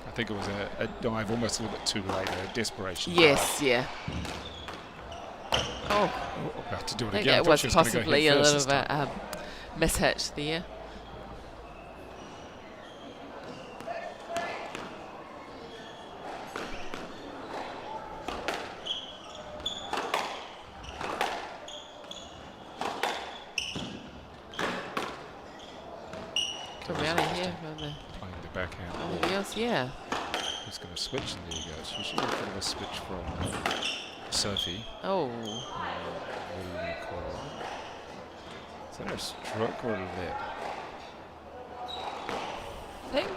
I think it was a dive almost a little bit too late, a desperation dive. Yes, yeah. Oh, Oh, about to do I it think again. I that thought was she was gonna go possibly head a first little this time. bit mishit there. Good rally here from the Playing the backhand on ball. the wheels, yeah. Who's going to switch? And there you go. So she got a bit of a switch from Sophie. Oh, What do you call it? Is that a stroke or a let? I think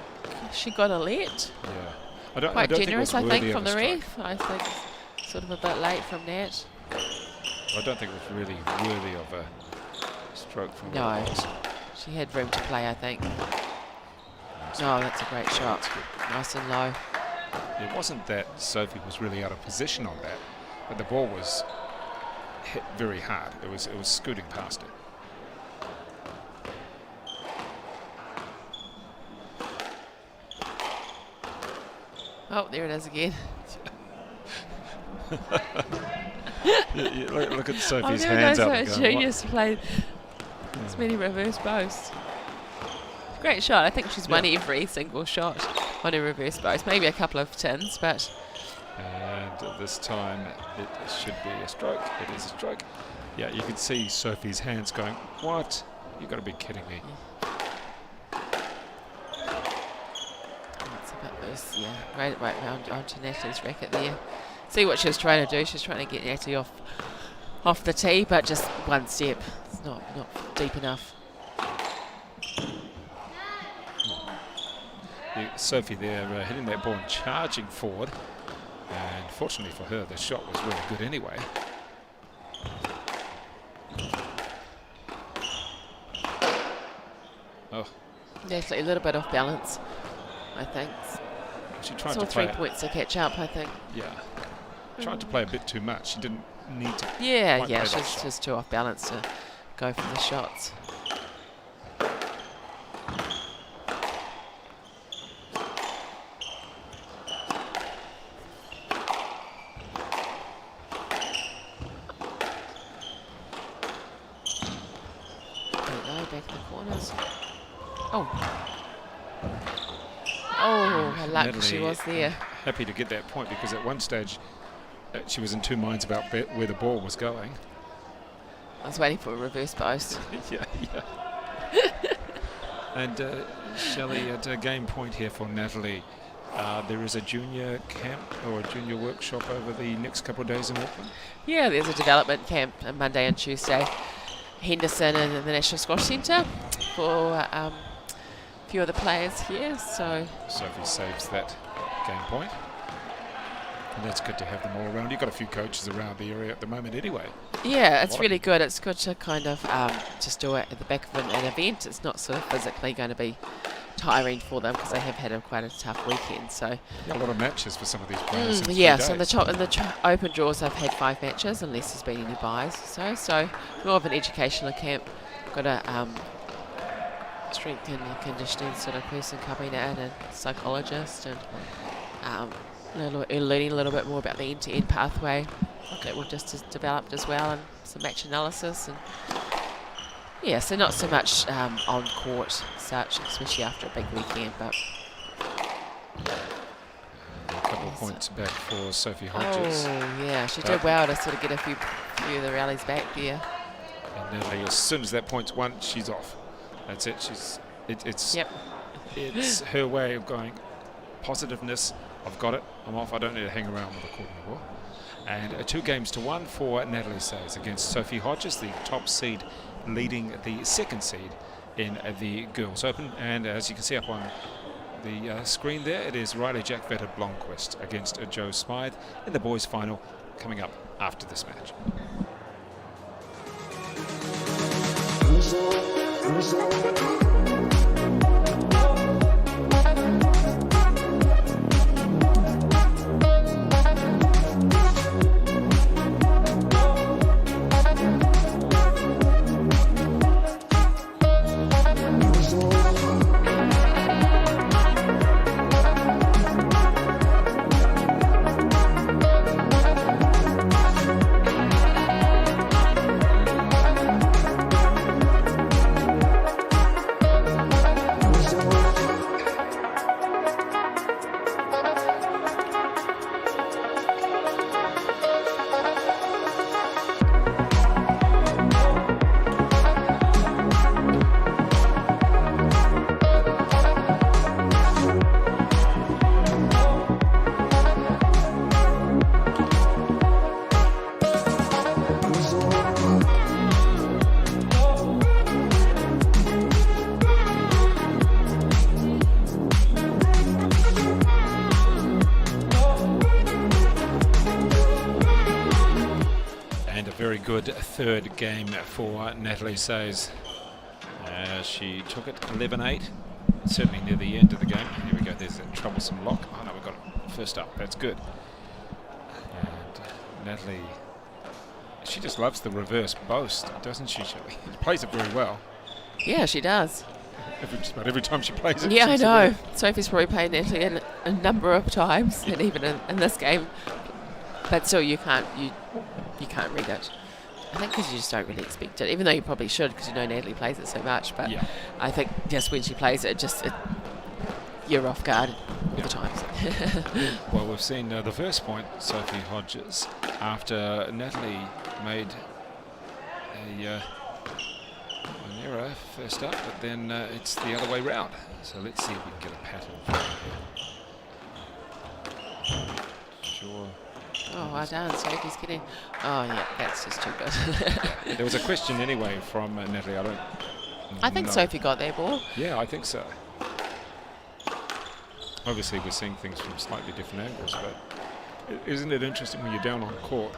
she got a let. Yeah. I don't Quite think it generous, was I worthy think, of from a the stroke. ref. I think sort of a bit late from that. I don't think it was really worthy of a stroke from No. the balls. She had room to play, I think. Oh, that's a great shot. Nice and low. It wasn't that Sophie was really out of position on that, but the ball was hit very hard. It was scooting past her. Oh, there it is again. Look at I've Sophie's never hands known up. a and going, "What?" genius to play this many reverse boasts. Great shot. I think she's won every single shot on a reverse boast. Maybe a couple of tins, but And this time it should be a stroke. It is a stroke. Yeah, you can see Sophie's hands going, what? You've got to be kidding me. it's a bit loose. Yeah, right round onto Natalie's racket there. See what she was trying to do. She was trying to get Natalie off the tee, but just one step. It's not deep enough. Sophie there hitting that ball and charging forward. And fortunately for her, the shot was really good anyway. Oh, Natalie a little bit off balance, I think. She tried Saw to 3 play. points to catch up, I think. Yeah. Tried to play a bit too much. She didn't need to. Yeah, quite yeah, play that she's shot. just too off balance to go for the shots. Back the corners. Oh. Oh, how lucky she Natalie was there. Happy to get that point because at one stage she was in two minds about where the ball was going. I was waiting for a reverse post. Yeah. And Shelley, at a game point here for Natalie, there is a junior camp or a junior workshop over the next couple of days in Auckland. Yeah, there's a development camp on Monday and Tuesday. Henderson and the National Squash Centre for a few of the players here. So Sophie saves that game point. And that's good to have them all around. You've got a few coaches around the area at the moment anyway. yeah, it's really good. It's good to kind of just do it at the back of an event. It's not sort of physically going to be tiring for them because they have had quite a tough weekend. So Yeah, a lot of matches for some of these players. in 3 yeah, so days. in the open draws I've had 5 matches unless there's been any buys. So more of an educational camp. Got a strength and conditioning sort of person coming in and psychologist and learning a little bit more about the end-to-end pathway that we've just developed as well, and some match analysis. And yeah, so not so much on court such, especially after a big weekend, but A couple of points back for Sophie Hodges. oh yeah, she did well to sort of get a few of the rallies back there. And Natalie, as soon as that point's won, she's off. That's it. It's Yep. it's her way of going. Positiveness. I've got it. I'm off. I don't need to hang around with the court anymore. And 2-1 for Natalie Sayers against Sophie Hodges, the top seed, leading the 2nd seed in the Girls Open. And as you can see up on the screen there, it is Riley Jack Vetter Blomqvist against Joe Smythe in the boys' final, coming up after this match. Very good 3rd game for Natalie Sayers. She took it 11-8, certainly near the end of the game. Here we go, there's a troublesome lock. Oh no, we got it first up, that's good. And Natalie, she just loves the reverse boast, doesn't she, Shelley? She plays it very well. Yeah, she does. Just about every time she plays it. Yeah, I she's a know. winner. Sophie's probably played Natalie a number of times, and even in this game. But still, you can't read it. I think because you just don't really expect it, even though you probably should because you know Natalie plays it so much. But Yeah. I think just when she plays it, you're off guard all the times. Well, we've seen the first point, Sophie Hodges, after Natalie made an error first up, but then it's the other way round. So let's see if we can get a pattern from here. Sure. Oh, well done. Sophie's getting. Oh, yeah, that's just too good. There was a question anyway from Natalie. I think know. Sophie got their ball. Yeah, I think so. Obviously, we're seeing things from slightly different angles, but isn't it interesting when you're down on court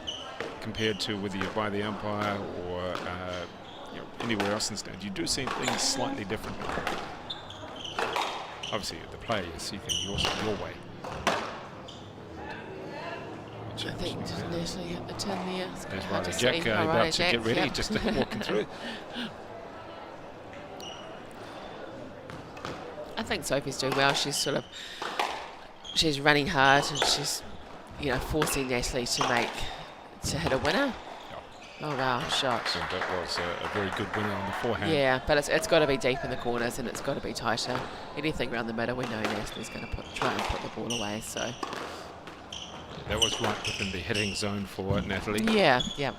compared to whether you're by the umpire or anywhere else in the stand? You do see things slightly differently. obviously the player is seeking your way. I think Natalie hit the tin there. It's There's hard Riley to Jack see. Oh, about Riley to Jack, get ready, yep. just walking through. I think Sophie's doing well. She's running hard and she's, forcing Natalie to hit a winner. Oh wow, shot. So that was a very good winner on the forehand. Yeah, but it's got to be deep in the corners and it's got to be tighter. Anything around the middle, we know Natalie's going to try and put the ball away. So That was right within the hitting zone for Natalie. yeah. Yeah,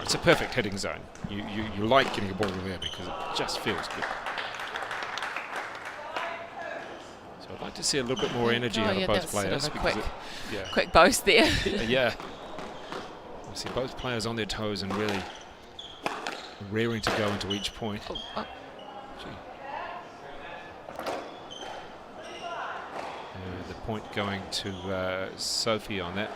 it's a perfect hitting zone. You like getting a ball there because it just feels good. So I'd like to see a little bit more energy out of both players. Sort of a because quick boast there. yeah. You see both players on their toes and really rearing to go into each point. Oh. The point going to Sophie on that.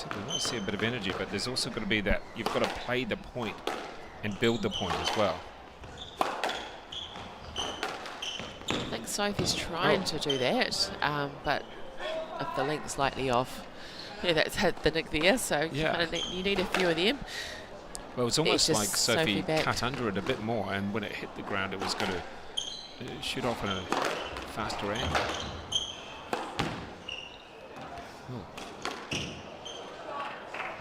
And we might see a bit of energy, but there's also got to be that you've got to play the point and build the point as well. I think Sophie's trying to do that, but if the link's slightly off, that's hit the nick there, so you need a few of them. Well, it's almost just like Sophie Sophie cut under it a bit more, and when it hit the ground, it was going to shoot off in a faster angle.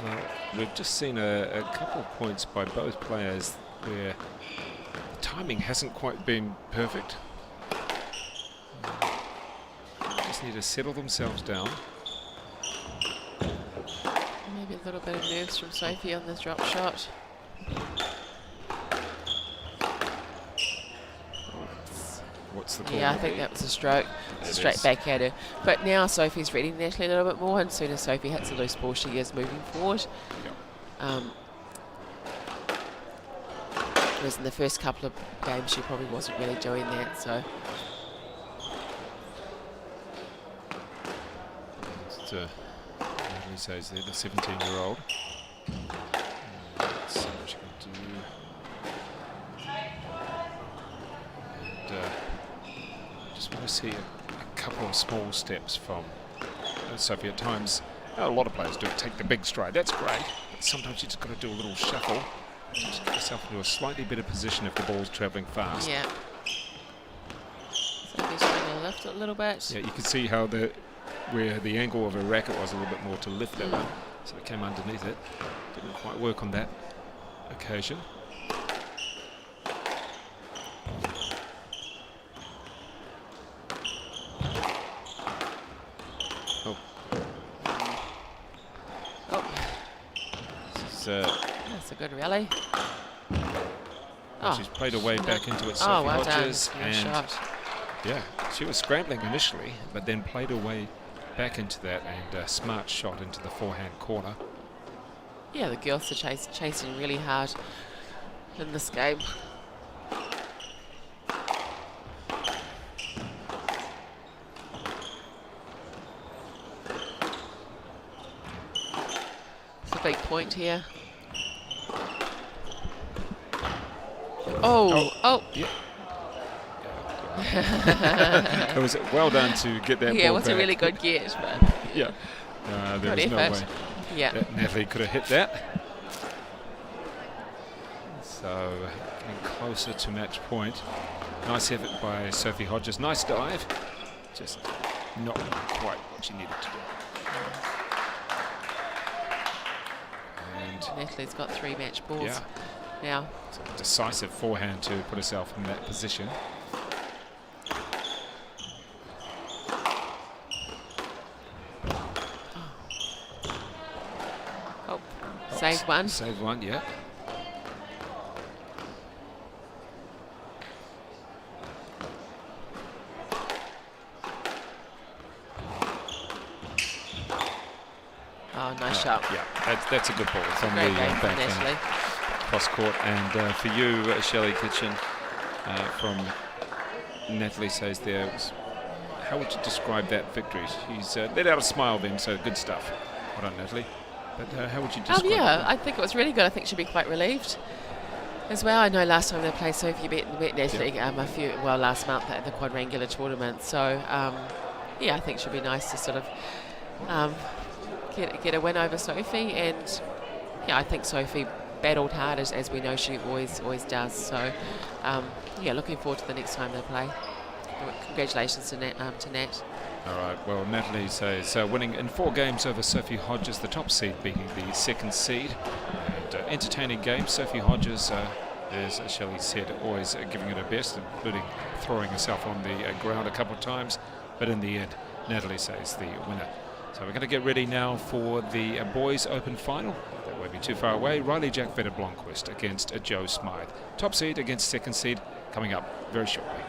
Well, we've just seen a couple of points by both players where the timing hasn't quite been perfect. Just need to settle themselves down. Maybe a little bit of nerves from Sophie on this drop shot. What's the call? Yeah, I think that was a stroke. Straight back at her. But now Sophie's reading Natalie a little bit more, and as soon as Sophie hits a loose ball, she is moving forward. Whereas in the first couple of games, she probably wasn't really doing that. So Natalie says there, the 17-year-old. Let's see what she can do. And just want to see a couple of small steps from Sophie at times. A lot of players do take the big stride. That's great. But sometimes you just got to do a little shuffle. Just get yourself into a slightly better position if the ball's travelling fast. yeah. Sophie's trying to lift it a little bit. Yeah, you can see how where the angle of her racket was a little bit more to lift it, so it came underneath it. Didn't quite work on that occasion. That's a good rally. She's played her way back into it, Sophie well Hodges, done. Nice and shot. yeah, she was scrambling initially, but then played her way back into that and a smart shot into the forehand corner. Yeah, the girls are chasing really hard in this game. It's a big point here. Oh. Yeah. It was well done to get that ball Yeah, it was back. a really good get, but Yeah. There good was no effort. way Yeah. that Natalie could have hit that. So getting closer to match point. Nice effort by Sophie Hodges. Nice dive. Just not quite what she needed to do. And Natalie's got 3 match balls yeah, now. so decisive forehand to put herself in that position. Oh, saved one. Save one, yeah. Oh, nice shot. Yeah, that's a good ball from the Great game from backhand Natalie. cross court. And for you, Shelley Kitchen, from Natalie says there, how would you describe that victory? She's let out a smile then, so good stuff. Well done, Natalie. But how would you describe Yeah, it? I think it was really good. I think she'd be quite relieved. As well, I know last time they played Sophie beat Natalie last month at the quadrangular tournament. So, yeah, I think it should be nice to sort of get a win over Sophie. And, yeah, I think Sophie battled hard, as we know she always does. So, yeah, looking forward to the next time they play. Congratulations to Nat. All right, well, Natalie says winning in 4 games over Sophie Hodges, the top seed, beating the second seed. And entertaining game. Sophie Hodges, as Shelley said, always giving it her best, including throwing herself on the ground a couple of times. But in the end, Natalie says the winner. So we're going to get ready now for the boys' open final. That won't be too far away. Riley Jack Vetter Blomqvist against Joe Smythe. Top seed against second seed coming up very shortly.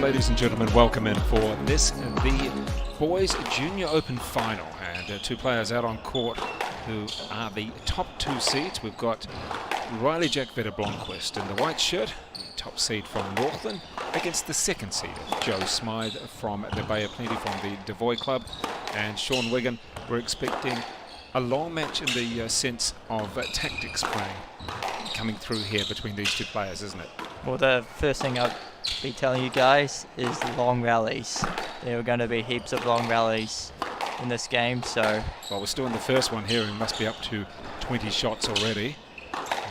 ladies and gentlemen, welcome in for this, the Boys Junior Open Final. And two players out on court who are the top two seeds. We've got Riley Jack Vetter-Blomqvist in the white shirt, top seed from Auckland, against the second seed, Joe Smythe from the Bay of Plenty from the Devoy Club. And Sean Wigan, we're expecting a long match in the sense of tactics playing coming through here between these two players, isn't it? Well, the first thing I'll be telling you guys is long rallies. There are going to be heaps of long rallies in this game, so... Well, we're still in the first one here and must be up to 20 shots already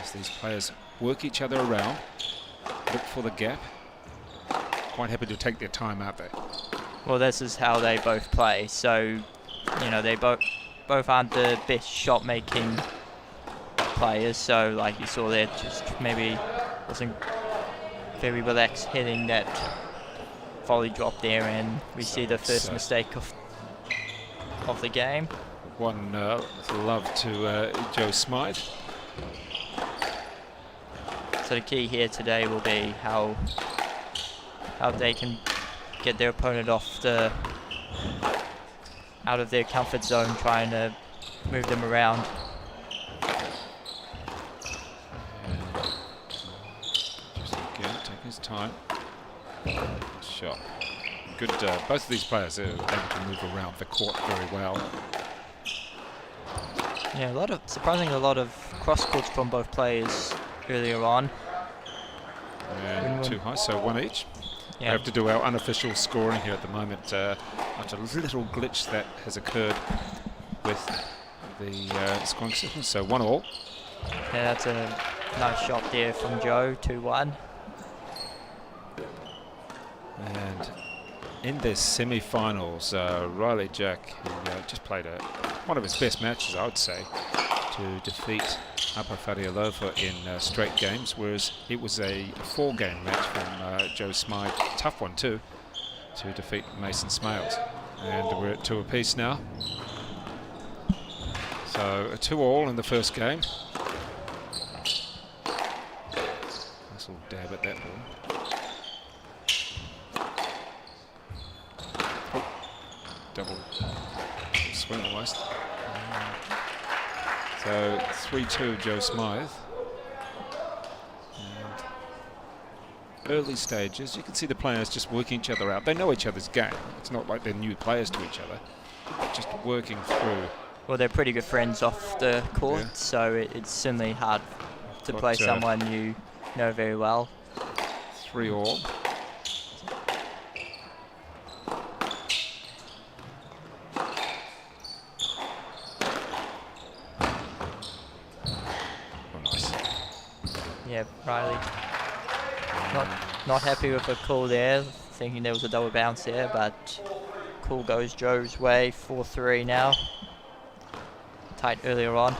as these players work each other around, look for the gap. Quite happy to take their time, aren't they? Well, this is how they both play, so, you know, they both aren't the best shot-making players, so like you saw there, just maybe wasn't very relaxed hitting that volley drop there, and we see the first mistake of the game. One love to Joe Smythe. So the key here today will be how they can get their opponent out of their comfort zone, trying to move them around. Just again, take his time. Shot. Good. Both of these players are able to move around the court very well. Yeah, surprisingly a lot of cross courts from both players earlier on. And too high, so one each. Yeah. We have to do our unofficial scoring here at the moment. After a little glitch that has occurred with the scoring system, so 1-1. Yeah, that's a nice shot there from Joe, 2-1. And in the semi-finals, Riley Jack, who just played one of his best matches, I would say, to defeat Apa Farialova in straight games, whereas it was a 4-game match from Joe Smythe, tough one too, to defeat Mason Smales. And we're at 2 apiece now. So a 2-2 in the first game. Nice little dab at that ball. Oh, double swing almost. So 3-2 Joe Smythe. And early stages, you can see the players just working each other out. They know each other's game. It's not like they're new players to each other. Just working through. Well, they're pretty good friends off the court, Yeah. so it's certainly hard to play someone you know very well. 3-3. Yeah, Riley not happy with the call there, thinking there was a double bounce there, but call goes Joe's way, 4-3 now. Tight earlier on.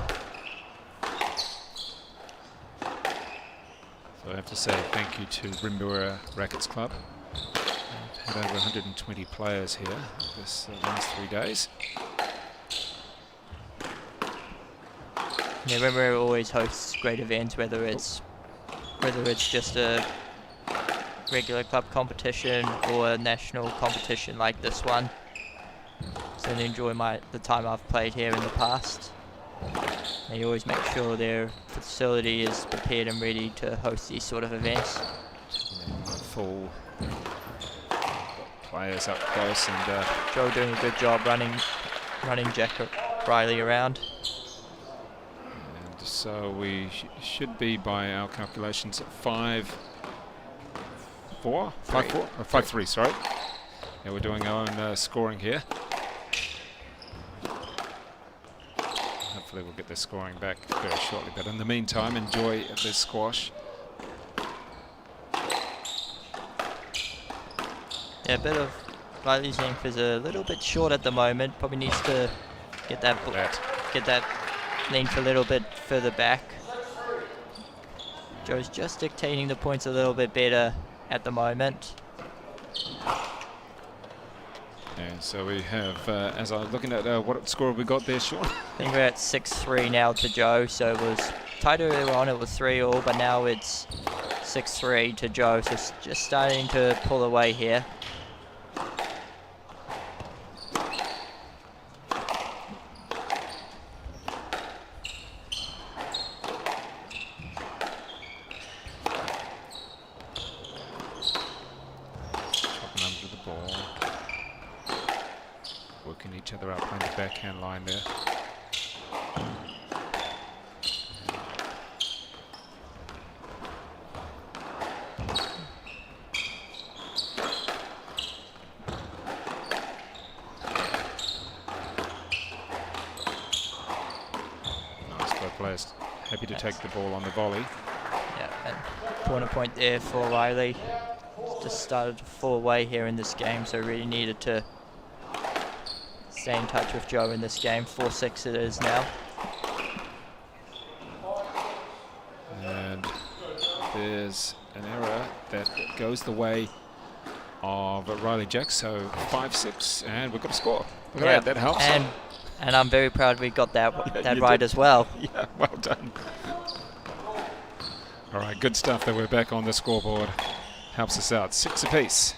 So I have to say thank you to Rimbura Rackets Club. We've had over 120 players here this last 3 days. Yeah, Rimbura always hosts great events, whether it's just a regular club competition or a national competition like this one. So I enjoy the time I've played here in the past. They always make sure their facility is prepared and ready to host these sort of events. Full players up close, and Joe doing a good job running Jack Riley around. and so we should be, by our calculations, at 5-4, 5-3. Sorry. Yeah, we're doing our own scoring here. Hopefully we'll get the scoring back very shortly, but in the meantime, enjoy this squash. Yeah, a bit of Riley's length is a little bit short at the moment. Probably needs to get that length a little bit further back. Joe's just dictating the points a little bit better at the moment. And so we have, as I was looking at what score have we got there, Sean? I think we're at 6-3 now to Joe, so it was tight earlier on, it was 3-3, but now it's 6-3 to Joe, so just starting to pull away here. Dropping under the ball. Working each other out, playing the backhand line there. Players happy to take the ball on the volley. Yeah, and corner point there for Riley. Just started to fall away here in this game, so really needed to stay in touch with Joe in this game. 4-6 it is now. And there's an error that goes the way of Riley Jack, so 5-6, and we've got a score. Look at that helps. And I'm very proud we got that Yeah, right did. as well. Yeah, well done. All right, good stuff that we're back on the scoreboard. Helps us out. 6 apiece.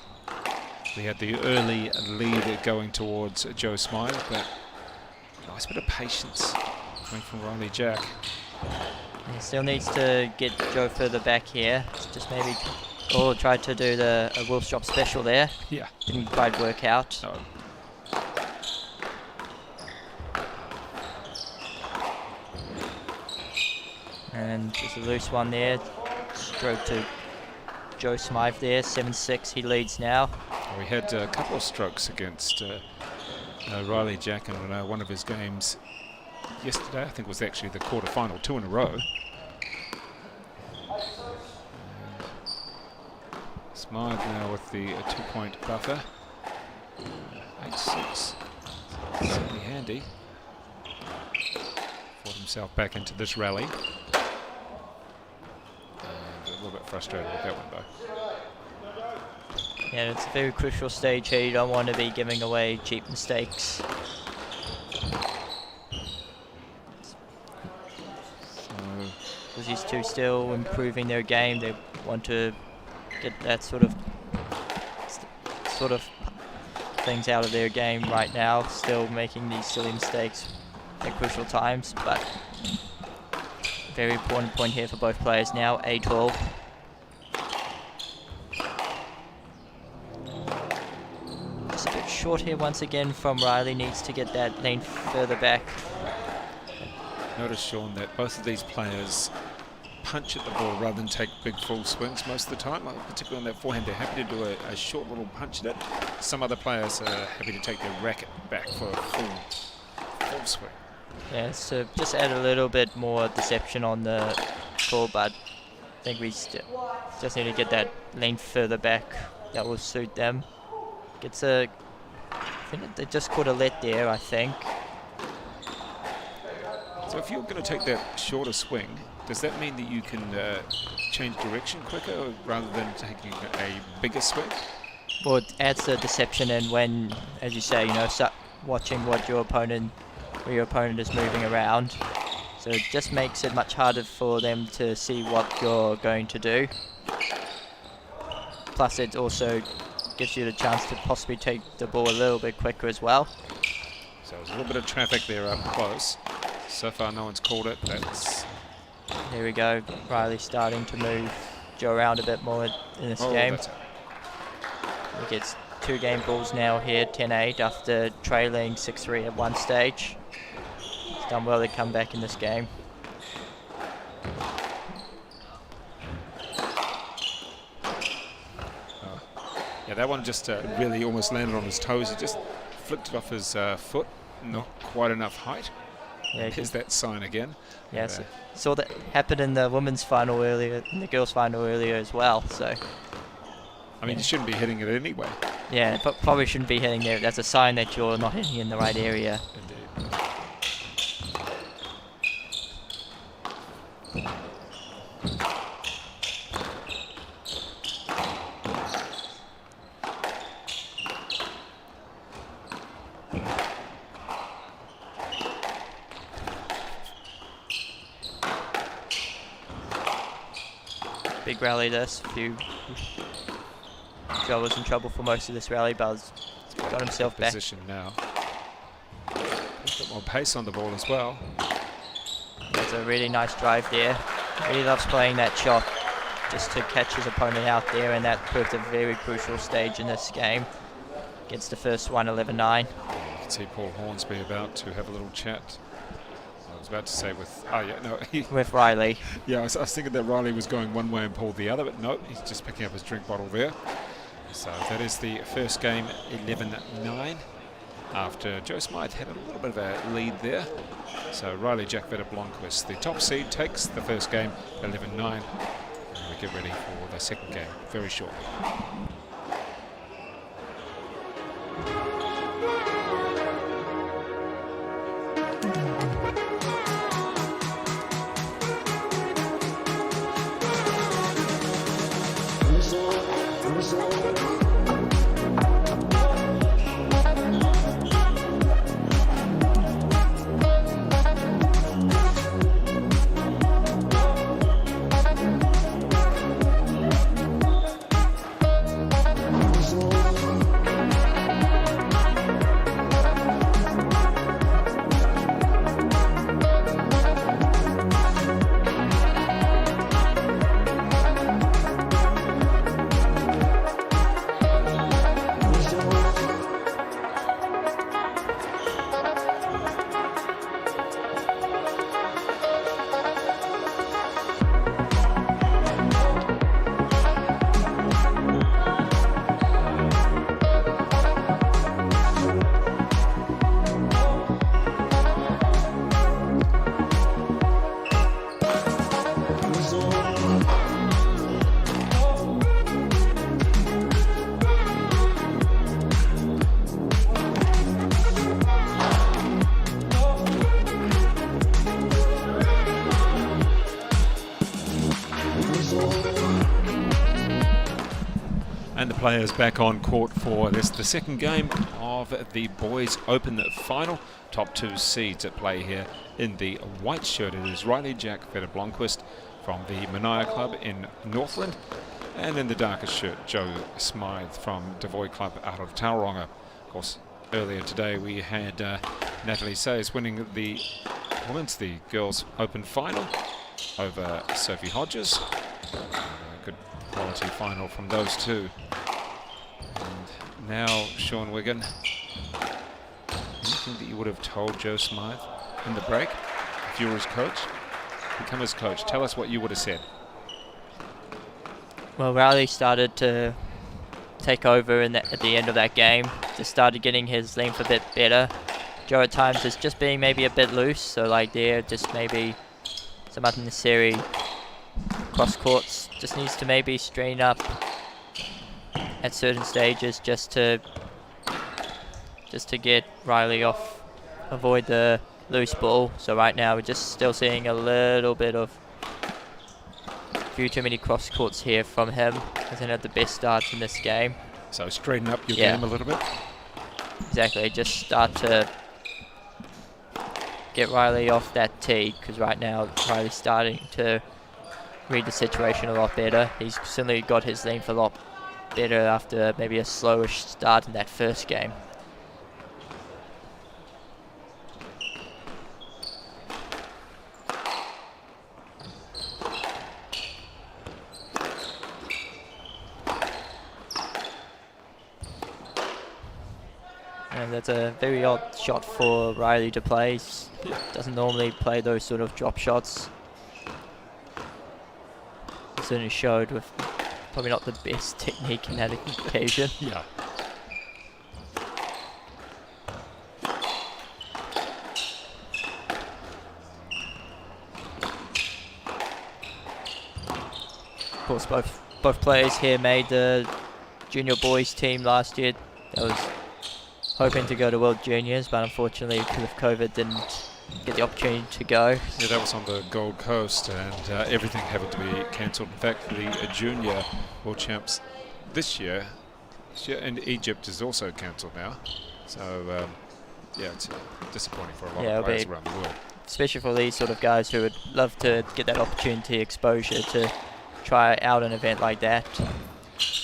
We had the early lead going towards Joe Smythe, but nice bit of patience coming from Riley Jack. He still needs to get Joe further back here. Just maybe, tried to do a Wolf's Drop special there. Yeah. Didn't quite work out. No. And just a loose one there. Stroke to Joe Smythe there. 7-6, he leads now. We had a couple of strokes against Riley Jack in one of his games yesterday. I think it was actually the quarter-final, 2 in a row. Smythe now with the 2-point buffer. 8-6. Certainly handy. Fought himself back into this rally. And a little bit frustrated with that one though. Yeah, it's a very crucial stage here. You don't want to be giving away cheap mistakes. Because these two still improving their game, they want to get that sort of things out of their game right now. Still making these silly mistakes at crucial times, but very important point here for both players now. 8-12. Just a bit short here once again from Riley. Needs to get that lane further back. Notice, Sean, that both of these players punch at the ball rather than take big full swings most of the time. Particularly on that forehand, they're happy to do a short little punch at it. Some other players are happy to take their racket back for a full swing. Yeah, so just add a little bit more deception on the call, but I think we just need to get that length further back. That will suit them. I think they just caught a let there, I think. So if you're going to take that shorter swing, does that mean that you can change direction quicker rather than taking a bigger swing? Well, it adds the deception in when, as you say, start watching what your opponent is moving around. So it just makes it much harder for them to see what you're going to do. Plus, it also gives you the chance to possibly take the ball a little bit quicker as well. So there's a little bit of traffic there up close. So far, no one's called it. There we go. Riley starting to move Joe around a bit more in this game. He gets 2 game balls now here, 10-8 after trailing 6-3 at one stage. He's done well to come back in this game. Yeah, that one just really almost landed on his toes. He just flicked it off his foot. Not quite enough height. Yeah, here's that sign again. Yeah, saw that happen in the women's final earlier, in the girls' final earlier as well. So, I mean, you shouldn't be hitting it anyway. Yeah, but probably shouldn't be hitting there. That's a sign that you're not hitting in the right area. Indeed. big rally this. Joe was in trouble for most of this rally, but he's got himself back. Position now. A bit more pace on the ball as well. That's a really nice drive there. Really loves playing that shot just to catch his opponent out there, and that proved a very crucial stage in this game. Gets the first one, 11-9. You can see Paul Hornsby about to have a little chat. I was about to say with, oh yeah, no. With Riley. Yeah, I was thinking that Riley was going one way and Paul the other, but no, he's just picking up his drink bottle there. So that is the first game, 11-9. After Joe Smythe had a little bit of a lead there. So Riley Jack Blomqvist, the top seed, takes the first game, 11-9. And we get ready for the second game very shortly. And the players back on court for this, the second game of the Boys Open Final. Top two seeds at play here. In the white shirt, it is Riley Jack Blomqvist from the Mania Club in Northland. And in the darker shirt, Joe Smythe from Devoy Club out of Tauranga. Of course, earlier today we had Natalie Sayers winning the girls' Open Final over Sophie Hodges. A good quality final from those two. And now, Sean Wigan, anything that you would have told Joe Smythe in the break if you were his coach? Become his coach. Tell us what you would have said. Well, Riley started to take over at the end of that game. Just started getting his length a bit better. Joe at times is just being maybe a bit loose, so like there, just maybe some unnecessary cross courts. Just needs to maybe strain up at certain stages just to get Riley off, avoid the loose ball. So right now we're just still seeing a little bit of few too many cross courts here from him. Hasn't had the best start in this game. So straighten up your game a little bit. Exactly, just start to get Riley off that tee, because right now Riley's starting to read the situation a lot better. He's certainly got his length a lot better after maybe a slowish start in that first game. And that's a very odd shot for Riley to play. He doesn't normally play those sort of drop shots. He certainly showed with probably not the best technique in that occasion. Yeah. Of course, both players here made the junior boys team last year. That was hoping to go to World Juniors, but unfortunately because of COVID didn't get the opportunity to go. Yeah, that was on the Gold Coast, and everything having to be cancelled. In fact, the junior world champs this year and Egypt is also cancelled now. So yeah, it's disappointing for a lot of players around the world. Especially for these sort of guys who would love to get that opportunity, exposure to try out an event like that. Well,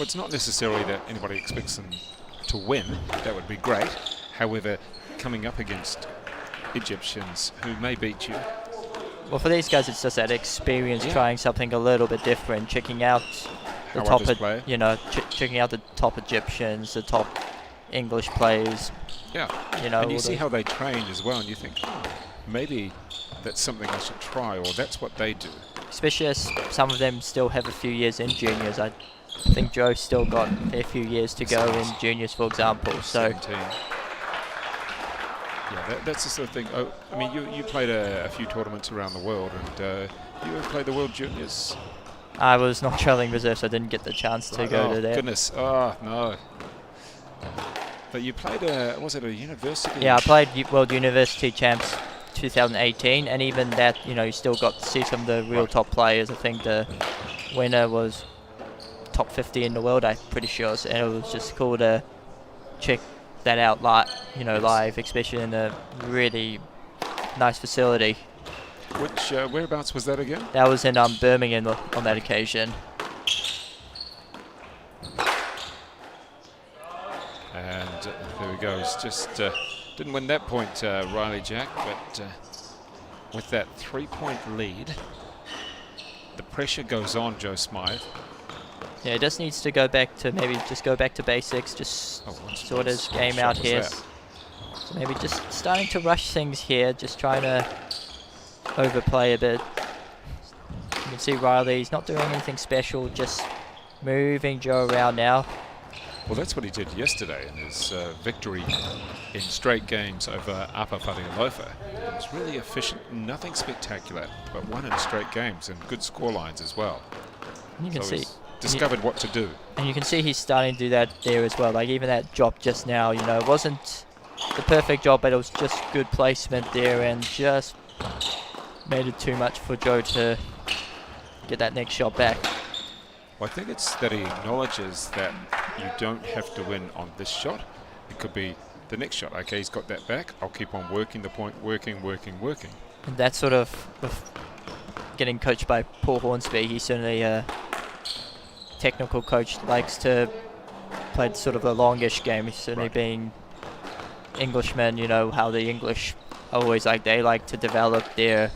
it's not necessarily that anybody expects them to win. That would be great. However, coming up against Egyptians who may beat you. Well, for these guys, it's just that experience, Yeah. trying something a little bit different, checking out the How top, others play. you know, checking out the top Egyptians, the top English players. Yeah. You know, And you all see those- how they train as well, and you think, oh, maybe that's something I should try, or that's what they do. especially as some of them still have a few years in juniors. I think Joe's still got a few years to go in juniors, for example. So 17. Yeah, that's the sort of thing. Oh, I mean, you played a few tournaments around the world, and you ever played the World Juniors? I was not traveling reserve, so I didn't get the chance to go to there. Goodness, oh no. But you played was it a university? Yeah, I played World University Champs 2018, and even that, you know, you still got to see some of the real top players. I think the winner was top 50 in the world, I'm pretty sure, and it was just cool to check that out live, especially in a really nice facility. Which whereabouts was that again? That was in Birmingham on that occasion. And there we go. He's just didn't win that point, Riley Jack, but with that 3-point lead, the pressure goes on Joe Smythe. Yeah, he just needs to go back to basics, just sort his game out here. So maybe just starting to rush things here, just trying to overplay a bit. You can see Riley's not doing anything special, just moving Joe around now. Well, that's what he did yesterday in his victory in straight games over Upper Wharealofa. It was really efficient, nothing spectacular, but won in straight games and good score lines as well. And you can see, he's discovered what to do. and you can see he's starting to do that there as well. Like even that drop just now, you know, it wasn't the perfect job, but it was just good placement there, and just made it too much for Joe to get that next shot back. Well, I think it's that he acknowledges that you don't have to win on this shot. It could be the next shot. Okay, he's got that back. I'll keep on working the point, working. And that sort of with getting coached by Paul Hornsby, he's certainly a technical coach, likes to play sort of a longish game. He's certainly being Englishmen, you know how the English always they like to develop their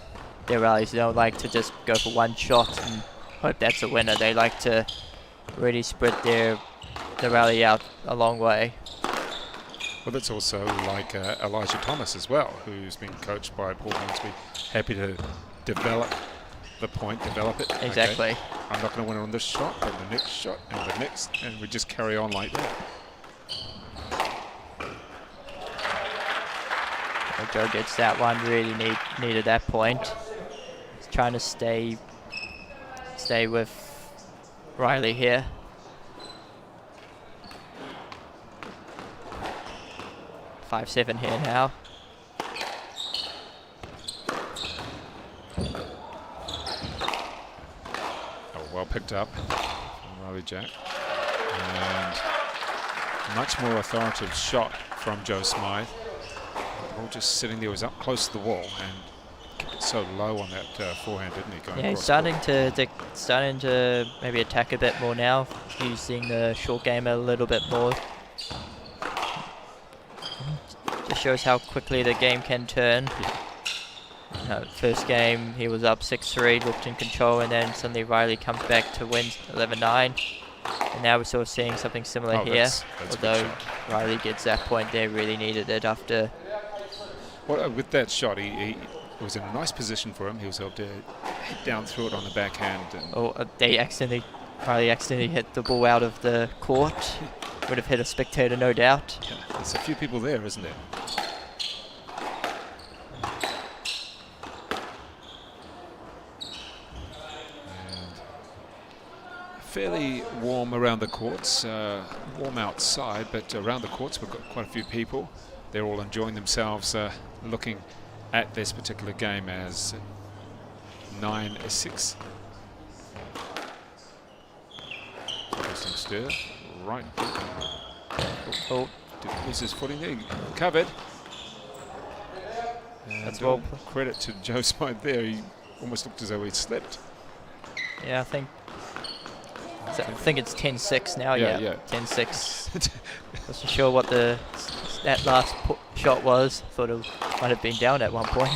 rallies. They don't like to just go for one shot and hope that's a winner. They like to really spread the rally out a long way. Well, that's also like Elijah Thomas as well, who's been coached by Paul Hornsby. Happy to develop the point, develop it. Exactly. Okay, I'm not going to win on this shot, but the next shot and the next, and we just carry on like that. So Joe gets that one, really needed that point. He's trying to stay with Riley here. Five, 7 here now. Oh, well picked up from Riley Jack. And much more authoritative shot from Joe Smythe. All just sitting there, was up close to the wall and kept it so low on that forehand, didn't he? Going Yeah, he's across starting to maybe attack a bit more now, using the short game a little bit more. Just shows how quickly the game can turn. First game he was up 6-3, looked in control, and then suddenly Riley comes back to win 11-9. And now we're sort of seeing something similar here. That's Although Riley gets that point there, really needed it after. Well, with that shot, it was in a nice position for him. He was able to hit down through it on the backhand. And Riley accidentally hit the ball out of the court. Would have hit a spectator, no doubt. yeah, there's a few people there, isn't there? Fairly warm around the courts, warm outside, but around the courts we've got quite a few people. They're all enjoying themselves, looking at this particular game as 9-6. Interesting stir, right. Oh, Didn't lose his footing there, covered. And That's well credit to Joe Smythe there, he almost looked as though he'd slipped. yeah, I think I think it's 10-6 now. Yeah. 10-6. Wasn't sure what that last shot was. Thought it might have been down at one point.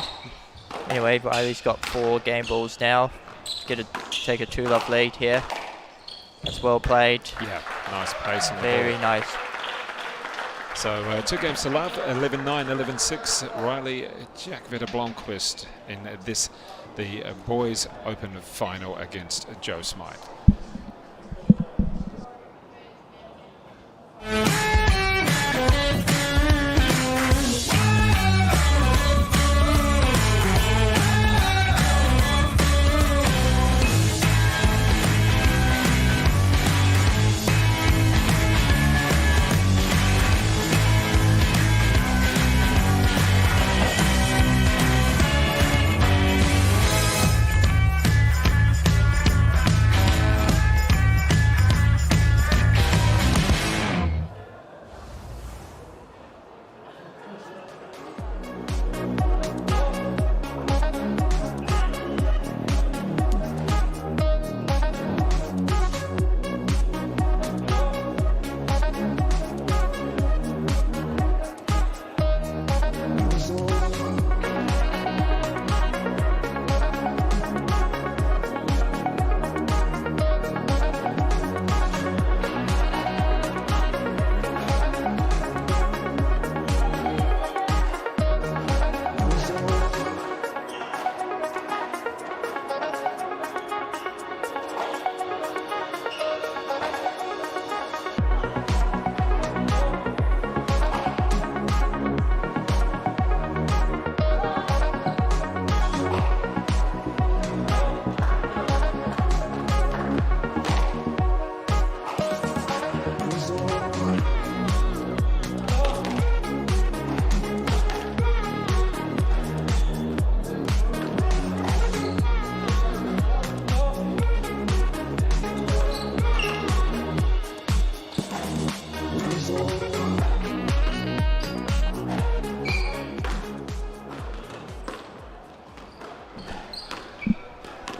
Anyway, Riley's got 4 game balls now. Take a 2-love lead here. That's well played. Yeah, nice pace. Very nice. So 2 games to love, 11-9, 11-6. Riley Jack Vetter-Blomqvist in the boys open final against Joe Smythe.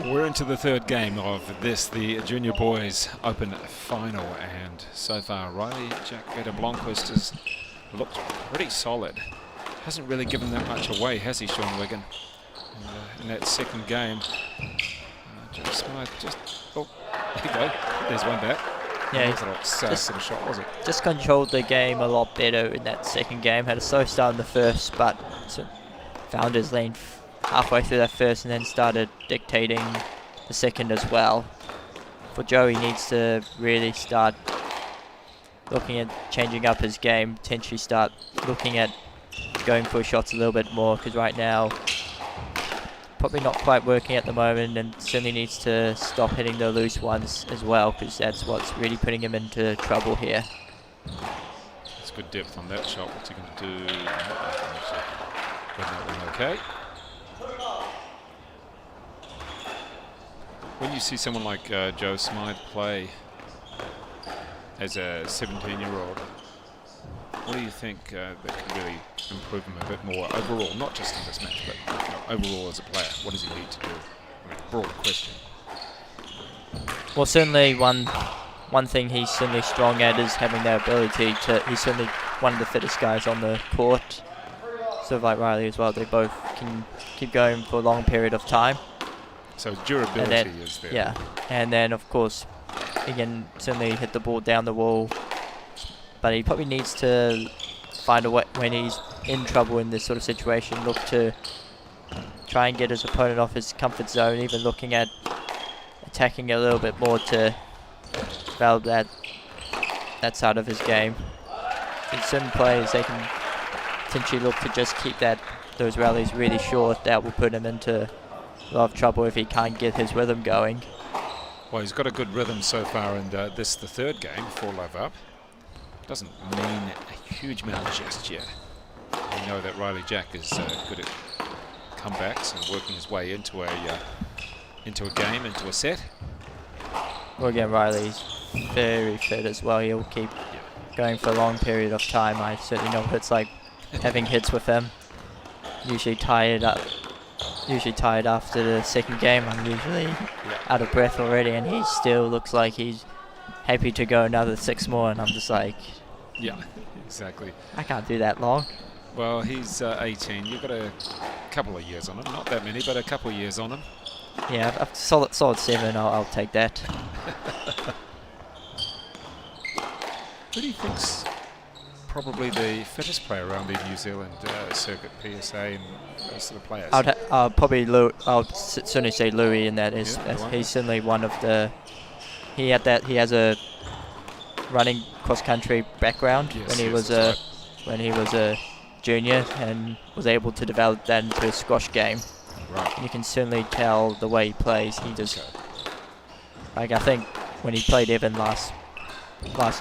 We're into the third game of the Junior Boys Open Final, and so far Riley Jack Vetter-Blomqvist has looked pretty solid. Hasn't really given that much away, has he, Sean Wigan? In that second game. Joe Smythe just, oh, there you go, there's one back. Yeah, That wasn't a sort of shot, was it? just controlled the game a lot better in that second game. Had a slow start in the first, but found his lane halfway through that first and then started dictating the second as well. For Joe, he needs to really start looking at changing up his game, potentially start looking at going for shots a little bit more, because right now probably not quite working at the moment, and certainly needs to stop hitting the loose ones as well, because that's what's really putting him into trouble here. That's good depth on that shot. What's he going to do? That one okay. When you see someone like Joe Smythe play as a 17-year-old, what do you think that can really improve him a bit more overall, not just in this match, but overall as a player? What does he need to do? I mean, broad question. Well, certainly one thing he's certainly strong at is having that ability to. He's certainly one of the fittest guys on the court. Sort of like Riley as well. They both can keep going for a long period of time. So durability is there. Yeah, and then of course he can certainly hit the ball down the wall, but he probably needs to find a way when he's in trouble in this sort of situation. Look to try and get his opponent off his comfort zone, even looking at attacking a little bit more to develop that side of his game. In certain players, they can potentially look to just keep those rallies really short. That will put him into a lot of trouble if he can't get his rhythm going. Well, he's got a good rhythm so far, and this the third game, 4-love up. Doesn't mean a huge amount just yet. We know that Riley Jack is good at comebacks and working his way into a game, into a set. Well, again, Riley's very fit as well. He'll keep going for a long period of time. I certainly know what it's like having hits with him. Usually tired after the second game. I'm usually out of breath already, and he still looks like he's happy to go another 6 more, and I'm just like, Yeah, exactly. I can't do that long. Well, he's 18. You've got a couple of years on him. Not that many, but a couple of years on him. Yeah, I've solid 7. I'll take that. Who do you think's probably the fittest player around the New Zealand circuit, PSA and those sort of players? I'll probably certainly say Louis in that. Yeah, He's certainly one of the. He has a running cross country background Yes, when he yes, was when he was a junior, and was able to develop that into a squash game. Right. And you can certainly tell the way he plays. He just Okay. like, I think when he played Evan last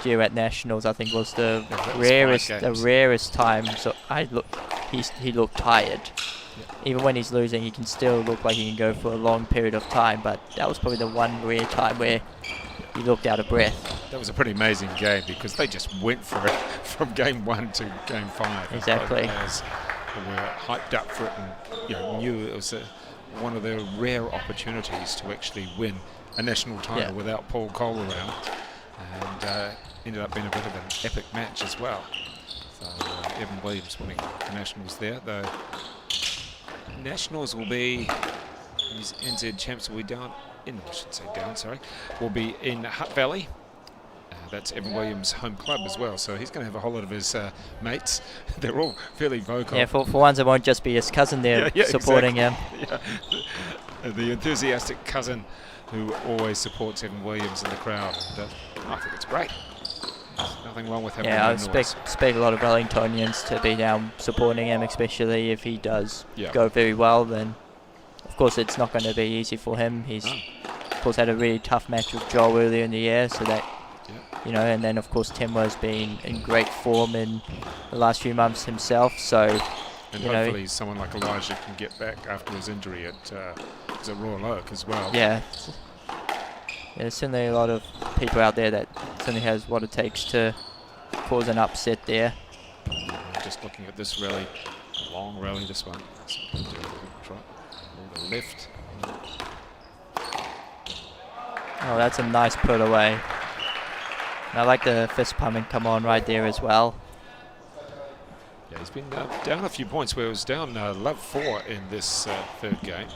year at Nationals, I think was the Yeah, that was 5 games. rarest time. So he looked tired. Even when he's losing, he can still look like he can go for a long period of time. But that was probably the one rare time where he looked out of breath. That was a pretty amazing game because they just went for it from game 1 to game 5. Exactly. Both players were hyped up for it and knew it was one of their rare opportunities to actually win a national title without Paul Cole around, and ended up being a bit of an epic match as well. So Evan Williams winning the nationals there, though. Nationals will be, these NZ champs will be down in, I should say down, sorry, will be in Hutt Valley. That's Evan Williams' home club as well, so he's going to have a whole lot of his mates. They're all fairly vocal. Yeah, for once it won't just be his cousin there supporting exactly. him. Yeah. The enthusiastic cousin who always supports Evan Williams in the crowd, and I think it's great. There's nothing wrong with having Yeah, I noise. expect a lot of Wellingtonians to be down supporting him, especially if he does Yeah. go very well. Then, of course, it's not going to be easy for him. He's, of course, had a really tough match with Joel earlier in the year, so that, and then, of course, Timmo's been in great form in the last few months himself. So, And hopefully someone like Elijah can get back after his injury at Royal Oak as well. Yeah. There's certainly a lot of people out there that certainly has what it takes to cause an upset there. Just looking at this rally, long rally, this one. Try all the left. Oh, that's a nice put away. And I like the fist pumping come on right there as well. Yeah, he's been down a few points where he was down love 4 in this third game.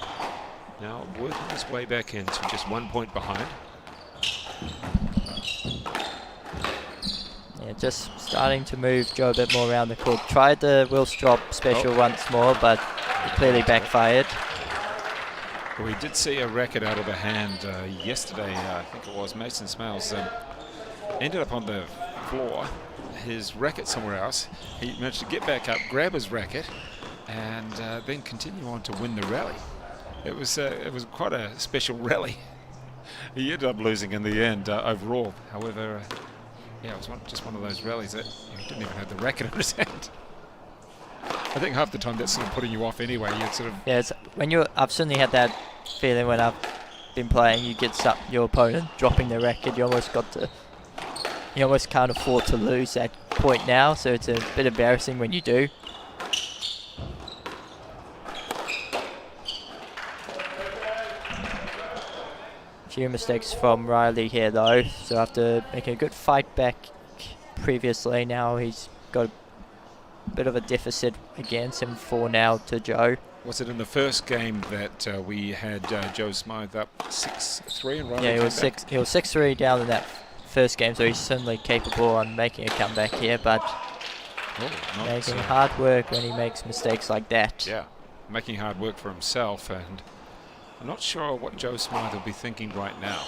Now working his way back into just 1 point behind. Yeah, just starting to move Joe a bit more around the court. Tried the Wills drop special once more, but it clearly backfired. Well, we did see a racket out of the hand yesterday, I think it was. Mason Smales ended up on the floor, his racket somewhere else. He managed to get back up, grab his racket, and then continue on to win the rally. It was quite a special rally. He ended up losing in the end overall. However, it was just one of those rallies that he didn't even have the racket in his hand. I think half the time that's sort of putting you off anyway. You sort of I've certainly had that feeling when I've been playing. You get your opponent dropping the racket. You almost can't afford to lose that point now. So it's a bit embarrassing when you do. Few mistakes from Riley here though, so after making a good fight back previously, now he's got a bit of a deficit again, 7-4 now to Joe. Was it in the first game that we had Joe Smythe up 6-3 and Riley? Yeah, he was 6-3 down in that first game, so he's certainly capable on making a comeback here, but making hard work when he makes mistakes like that. Yeah, making hard work for himself, and I'm not sure what Joe Smythe will be thinking right now.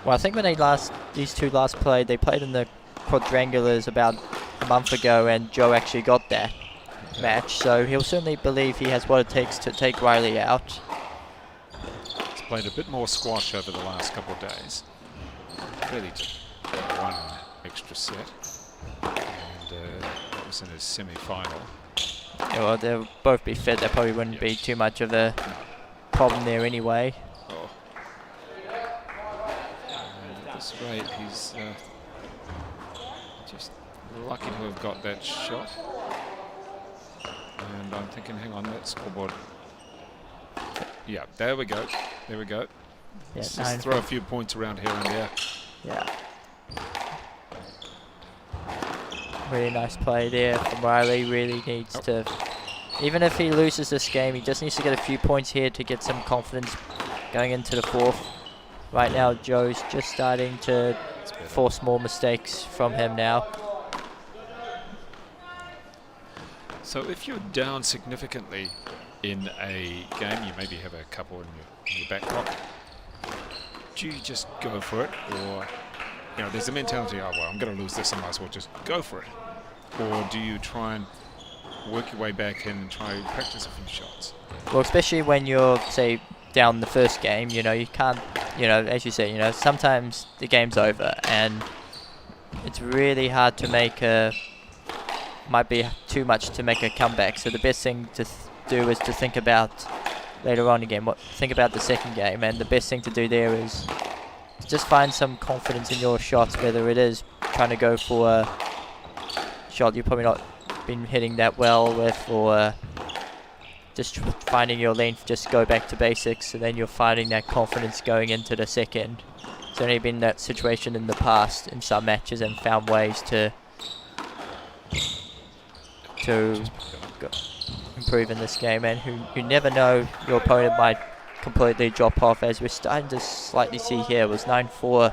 Well, I think when these two last played, they played in the quadrangulars about a month ago, and Joe actually got that match, so he'll certainly believe he has what it takes to take Riley out. He's played a bit more squash over the last couple of days. Really just one extra set, and that was in his semi-final. Yeah, well, they'll both be fit. There probably wouldn't be too much of a problem there anyway. And at this rate, he's just lucky to have got that shot. And I'm thinking, hang on, that scoreboard. Yeah, there we go. There we go. Yeah, Let's just throw a few points around here and there. Yeah. Really nice play there from Riley. Really needs to, even if he loses this game, he just needs to get a few points here to get some confidence going into the fourth. Right now, Joe's just starting to force more mistakes from him now. So if you're down significantly in a game, you maybe have a couple in your back pocket, do you just go for it? Or, you know, there's a mentality, oh, well, I'm going to lose this, I might as well just go for it. Or do you try and work your way back in and try and practice a few shots? Well, especially when you're, say, down the first game, you know, you can't, you know, as you say, you know, sometimes the game's over and it's really hard to make might be too much to make a comeback. So the best thing to do is to think about later on again, think about the second game, and the best thing to do there is to just find some confidence in your shots, whether it is trying to go for a shot you've probably not been hitting that well with, or just finding your length, just go back to basics, and then you're finding that confidence going into the second. It's only been that situation in the past in some matches and found ways to improve in this game, and you never know, your opponent might completely drop off, as we're starting to slightly see here. It was 9-4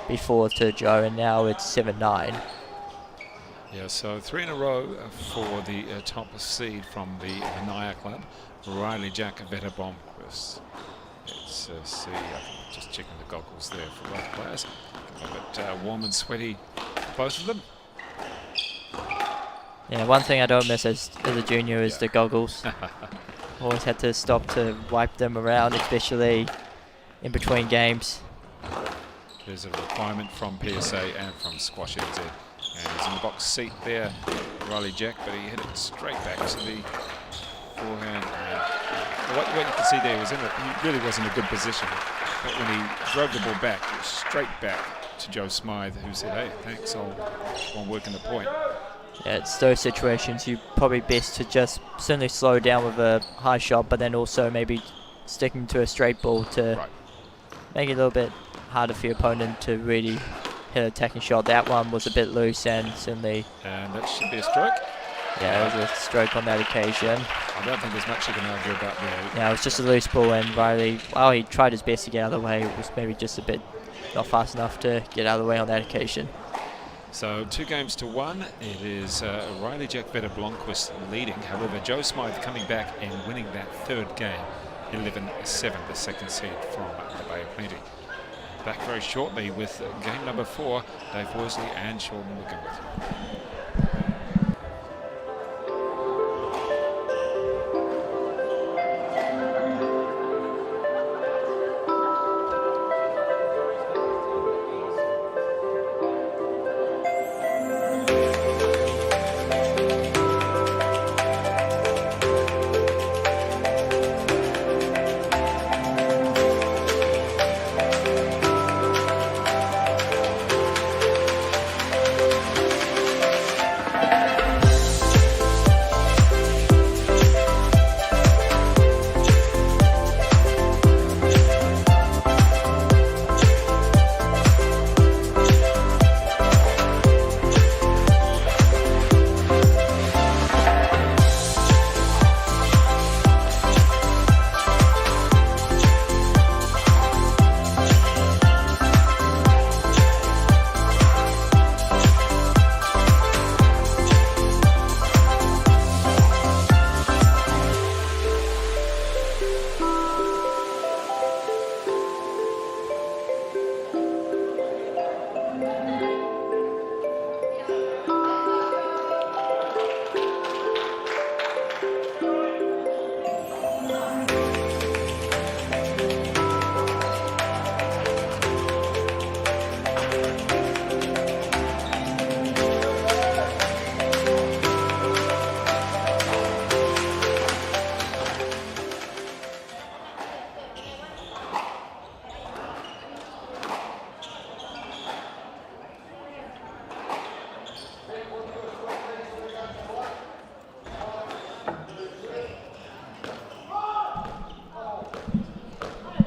before to Joe, and now it's 7-9. Yeah, so 3 in a row for the top seed from the Manaya club, Riley Jack Vetterbom. Let's see, I'm just checking the goggles there for both players. A bit warm and sweaty, both of them. Yeah, one thing I don't miss as a junior is the goggles. Always had to stop to wipe them around, especially in between games. There's a requirement from PSA and from Squash NZ. And he's in the box seat there, Riley Jack, but he hit it straight back to the forehand. What you can see there was he really was in a good position, but when he drove the ball back, it was straight back to Joe Smythe, who said, hey, thanks, I'll work in the point. Yeah, it's those situations you probably best to just certainly slow down with a high shot, but then also maybe sticking to a straight ball to make it a little bit harder for your opponent to really hit an attacking shot. That one was a bit loose, and certainly... And that should be a stroke. Yeah, it was a stroke on that occasion. I don't think there's much you can argue about there. Yeah, it was just a loose ball, and Riley, well, he tried his best to get out of the way. It was maybe just a bit not fast enough to get out of the way on that occasion. So 2-1. It is Riley Jack Vetter-Blomqvist leading. However, Joe Smythe coming back and winning that third game, 11-7, the second seed from the Bay of Plenty. Back very shortly with game number 4, Dave Worsley and Sean McGowan.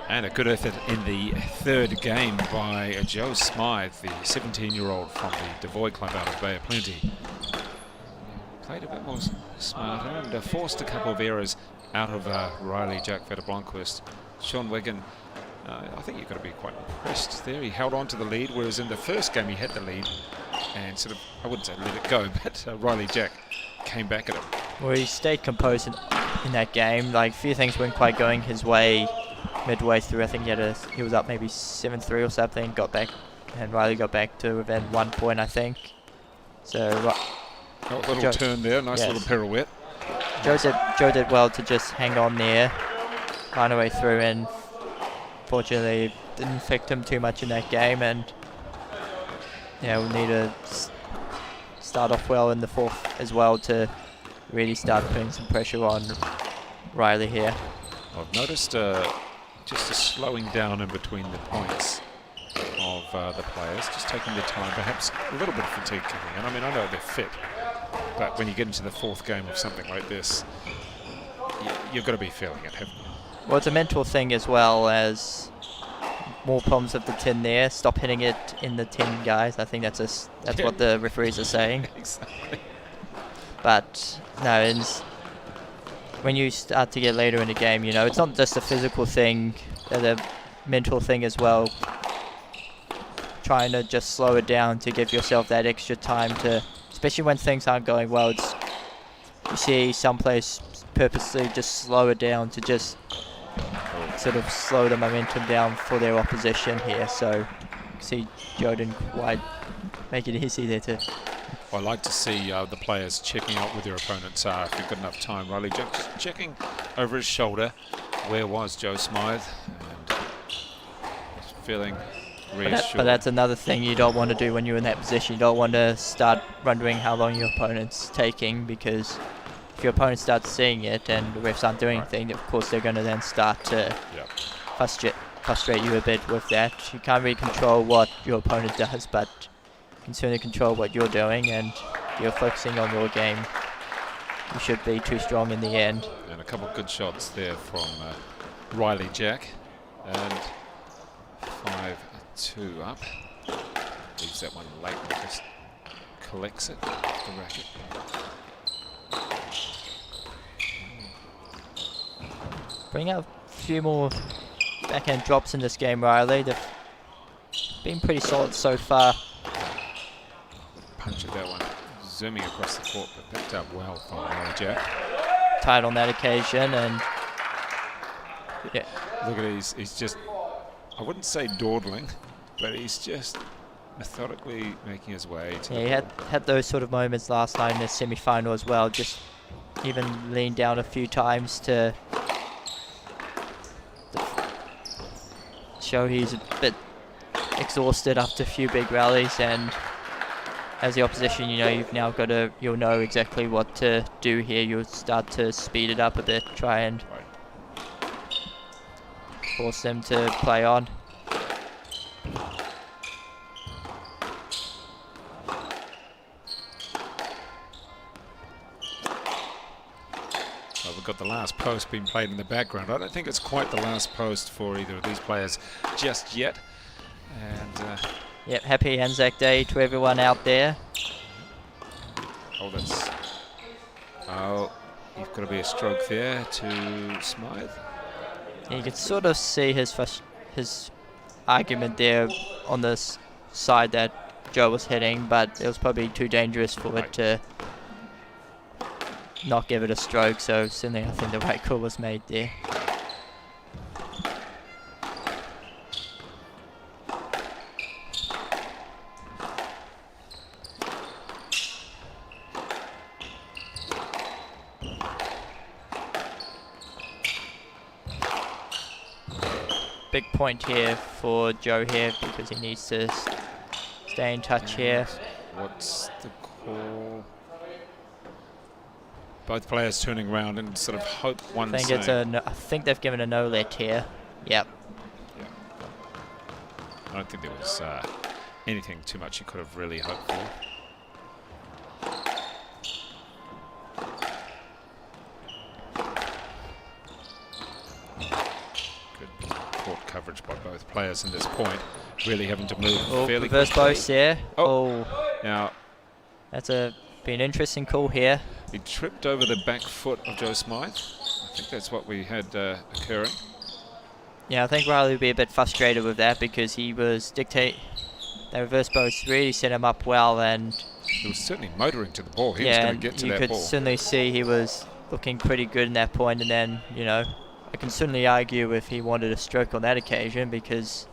And a good effort in the third game by Joe Smythe, the 17-year-old from the Devoy Club out of Bay of Plenty. played a bit more smarter and forced a couple of errors out of Riley Jack Vetter-Blomqvist. Sean Wiggin, I think you've got to be quite impressed there. He held on to the lead, whereas in the first game he had the lead and sort of, I wouldn't say let it go, but Riley Jack came back at him. Well, he stayed composed in that game. Like, a few things weren't quite going his way midway through. I think he was up maybe 7-3 or something, got back, and Riley got back to within 1 point, I think. So, a little turn there, nice little pirouette. Joe did well to just hang on there, find a way through, and fortunately didn't affect him too much in that game. And yeah, we'll need to start off well in the fourth as well to really start putting some pressure on Riley here. I've noticed just a slowing down in between the points of the players, just taking their time, perhaps a little bit of fatigue coming in. I mean, I know they're fit, but when you get into the fourth game of something like this, you've got to be feeling it, haven't you? Well, it's a mental thing as well, as more problems with the tin there. Stop hitting it in the tin, guys. I think that's what the referees are saying. Exactly. But no, when you start to get later in the game, you know, it's not just a physical thing, there's a mental thing as well. Trying to just slow it down to give yourself that extra time to, especially when things aren't going well. You see some players purposely just slow it down to just sort of slow the momentum down for their opposition here. So you see Joe didn't quite make it easy there to. I like to see the players checking out where their opponents are if you've got enough time. Riley just checking over his shoulder where was Joe Smythe, and feeling reassured. But that's another thing you don't want to do when you're in that position. You don't want to start wondering how long your opponent's taking, because if your opponent starts seeing it and the refs aren't doing anything, of course they're going to then start to frustrate you a bit with that. You can't really control what your opponent does, but you can certainly control what you're doing, and you're focusing on your game. You should be too strong in the end. And a couple of good shots there from Riley Jack, and 5-2 up. Leaves that one late and just collects it, the racket. Bring out a few more backhand drops in this game, Riley. They've been pretty solid so far. Punch at that one, zooming across the court, but picked up well from Riley Jack. Tied on that occasion, and yeah. Look at he's just, I wouldn't say dawdling, but he's just methodically making his way to he had those sort of moments last night in the semi-final as well. Just even leaned down a few times to show he's a bit exhausted after a few big rallies, and as the opposition, you know, you'll know exactly what to do here. You'll start to speed it up a bit, try and force them to play on. Well, we've got the last post being played in the background. I don't think it's quite the last post for either of these players just yet. And yep, happy Anzac Day to everyone out there. Oh, you've got to be a stroke there to Smythe. You can sort of see his argument there on this side that Joe was hitting, but it was probably too dangerous for it to not give it a stroke. So certainly I think the right call was made there. Big point here for Joe here, because he needs to stay in touch here. What's the call? Both players turning around and sort of hope one I think they've given a no let here. Yep. Yeah. I don't think there was anything too much you could have really hoped for. Coverage by both players in this point, really having to move fairly reverse quickly. post there. Oh, now that's a be an interesting call here. He tripped over the back foot of Joe Smythe. I think that's what we had occurring. Yeah, I think Riley would be a bit frustrated with that because he was the reverse post really set him up well, and He was certainly motoring to the ball. He was going to get to that you ball. could certainly see he was looking pretty good in that point, and then, you know, I can certainly argue if he wanted a stroke on that occasion because...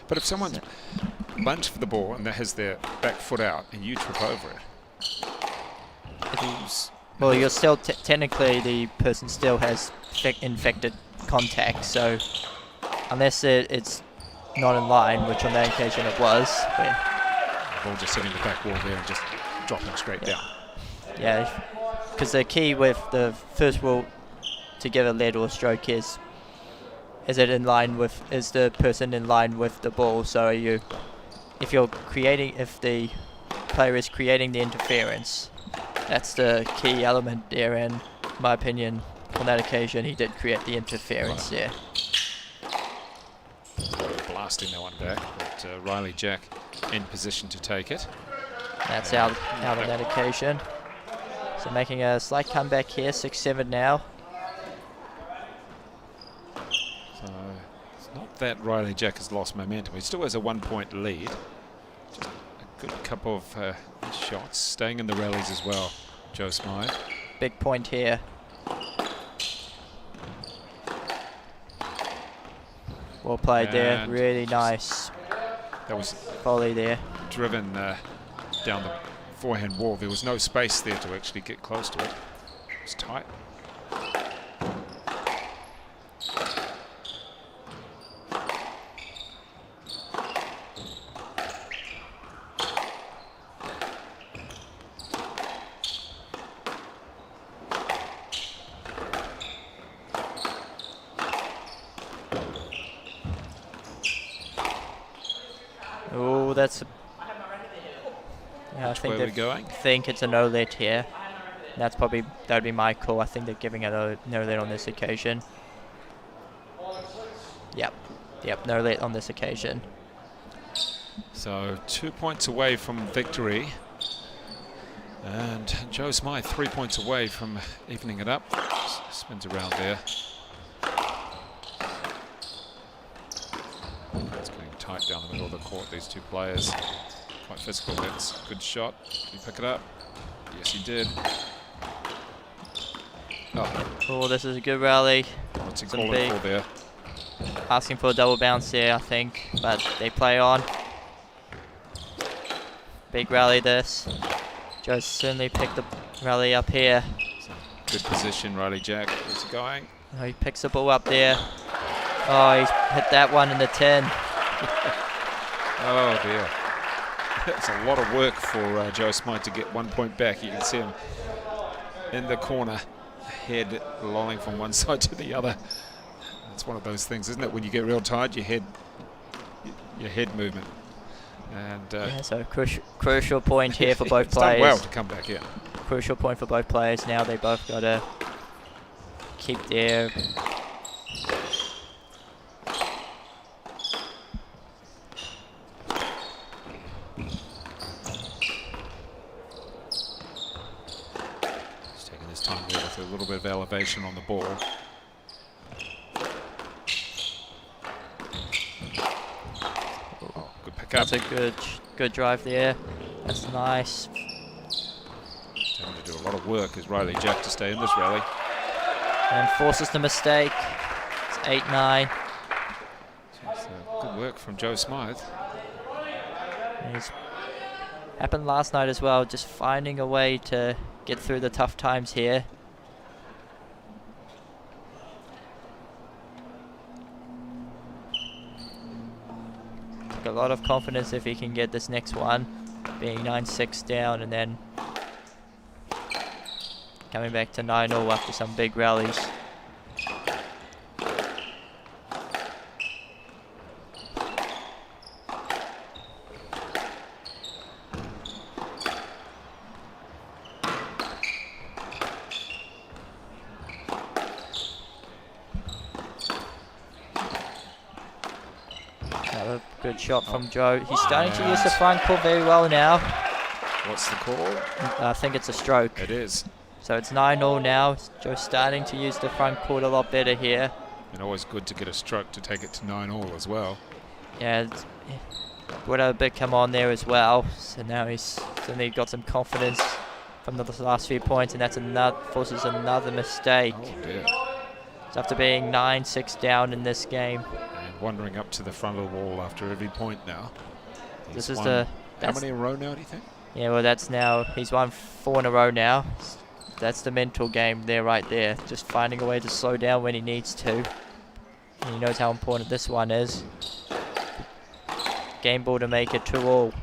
But if someone's lunged for the ball and that has their back foot out and you trip over it, well, you're still technically the person still has infected contact, so unless it's not in line, which on that occasion it was. the ball just hitting the back wall there and just dropping straight down. Yeah, because the key with the first rule to give a lead or a stroke is the person in line with the ball. So if the player is creating the interference, that's the key element there, and in my opinion on that occasion he did create the interference there. Blasting that one back, but Riley Jack in position to take it. That's out on that occasion. So making a slight comeback here, 6-7 now. So it's not that Riley Jack has lost momentum. He still has a 1-point lead. Just a good couple of shots, staying in the rallies as well, Joe Smythe. Big point here. Well played there, And really nice That was volley there. driven down the forehand wall. There was no space there to actually get close to it. It was tight. Oh, that's... Yeah, I Where are we going? think it's a no-let here. That would be my call. I think they're giving a no-let on this occasion. Yep, no-let on this occasion. So 2 points away from victory. And Joe Smythe 3 points away from evening it up. Spins around there. It's getting tight down the middle of the court, these two players. Quite physical. That's a good shot. Did he pick it up? Yes, he did. Oh, this is a good rally. What's he calling for there? Asking for a double bounce there, I think, but they play on. Big rally this. Joe certainly picked the rally up here. Good position, Riley Jack. Where's he going? Oh, he picks the ball up there. Oh, he's hit that one in the 10. Oh dear. It's a lot of work for Joe Smythe to get 1 point back. You can see him in the corner, head lolling from one side to the other. It's one of those things, isn't it? When you get real tired, your head movement. And Yeah, so crucial point here for both it's players. done well to come back here. Crucial point for both players. Now they both got to keep their... Just taking his time there with a little bit of elevation on the ball. Oh, good pick up. That's a good drive there. That's nice. Having to do a lot of work is Riley Jack to stay in this rally. And forces the mistake. It's 8-9. So good work from Joe Smythe. It's happened last night as well, just finding a way to get through the tough times here. Took a lot of confidence if he can get this next one, being 9-6 down and then coming back to 9-0 after some big rallies. Another good shot from Joe. He's starting to use the front court very well now. What's the call? I think it's a stroke. It is. So it's 9-all now. Joe's starting to use the front court a lot better here. And always good to get a stroke to take it to 9-all as well. Yeah, would have a bit come on there as well. So now he's suddenly got some confidence from the last few points, and that's forces another mistake. Oh dear. So after being 9-6 down in this game. And wandering up to the front of the wall after every point now. This is how many in a row now, do you think? Yeah, well, that's now, he's won 4 in a row now. That's the mental game there, right there. Just finding a way to slow down when he needs to. And he knows how important this one is. Game ball to make it 2-all.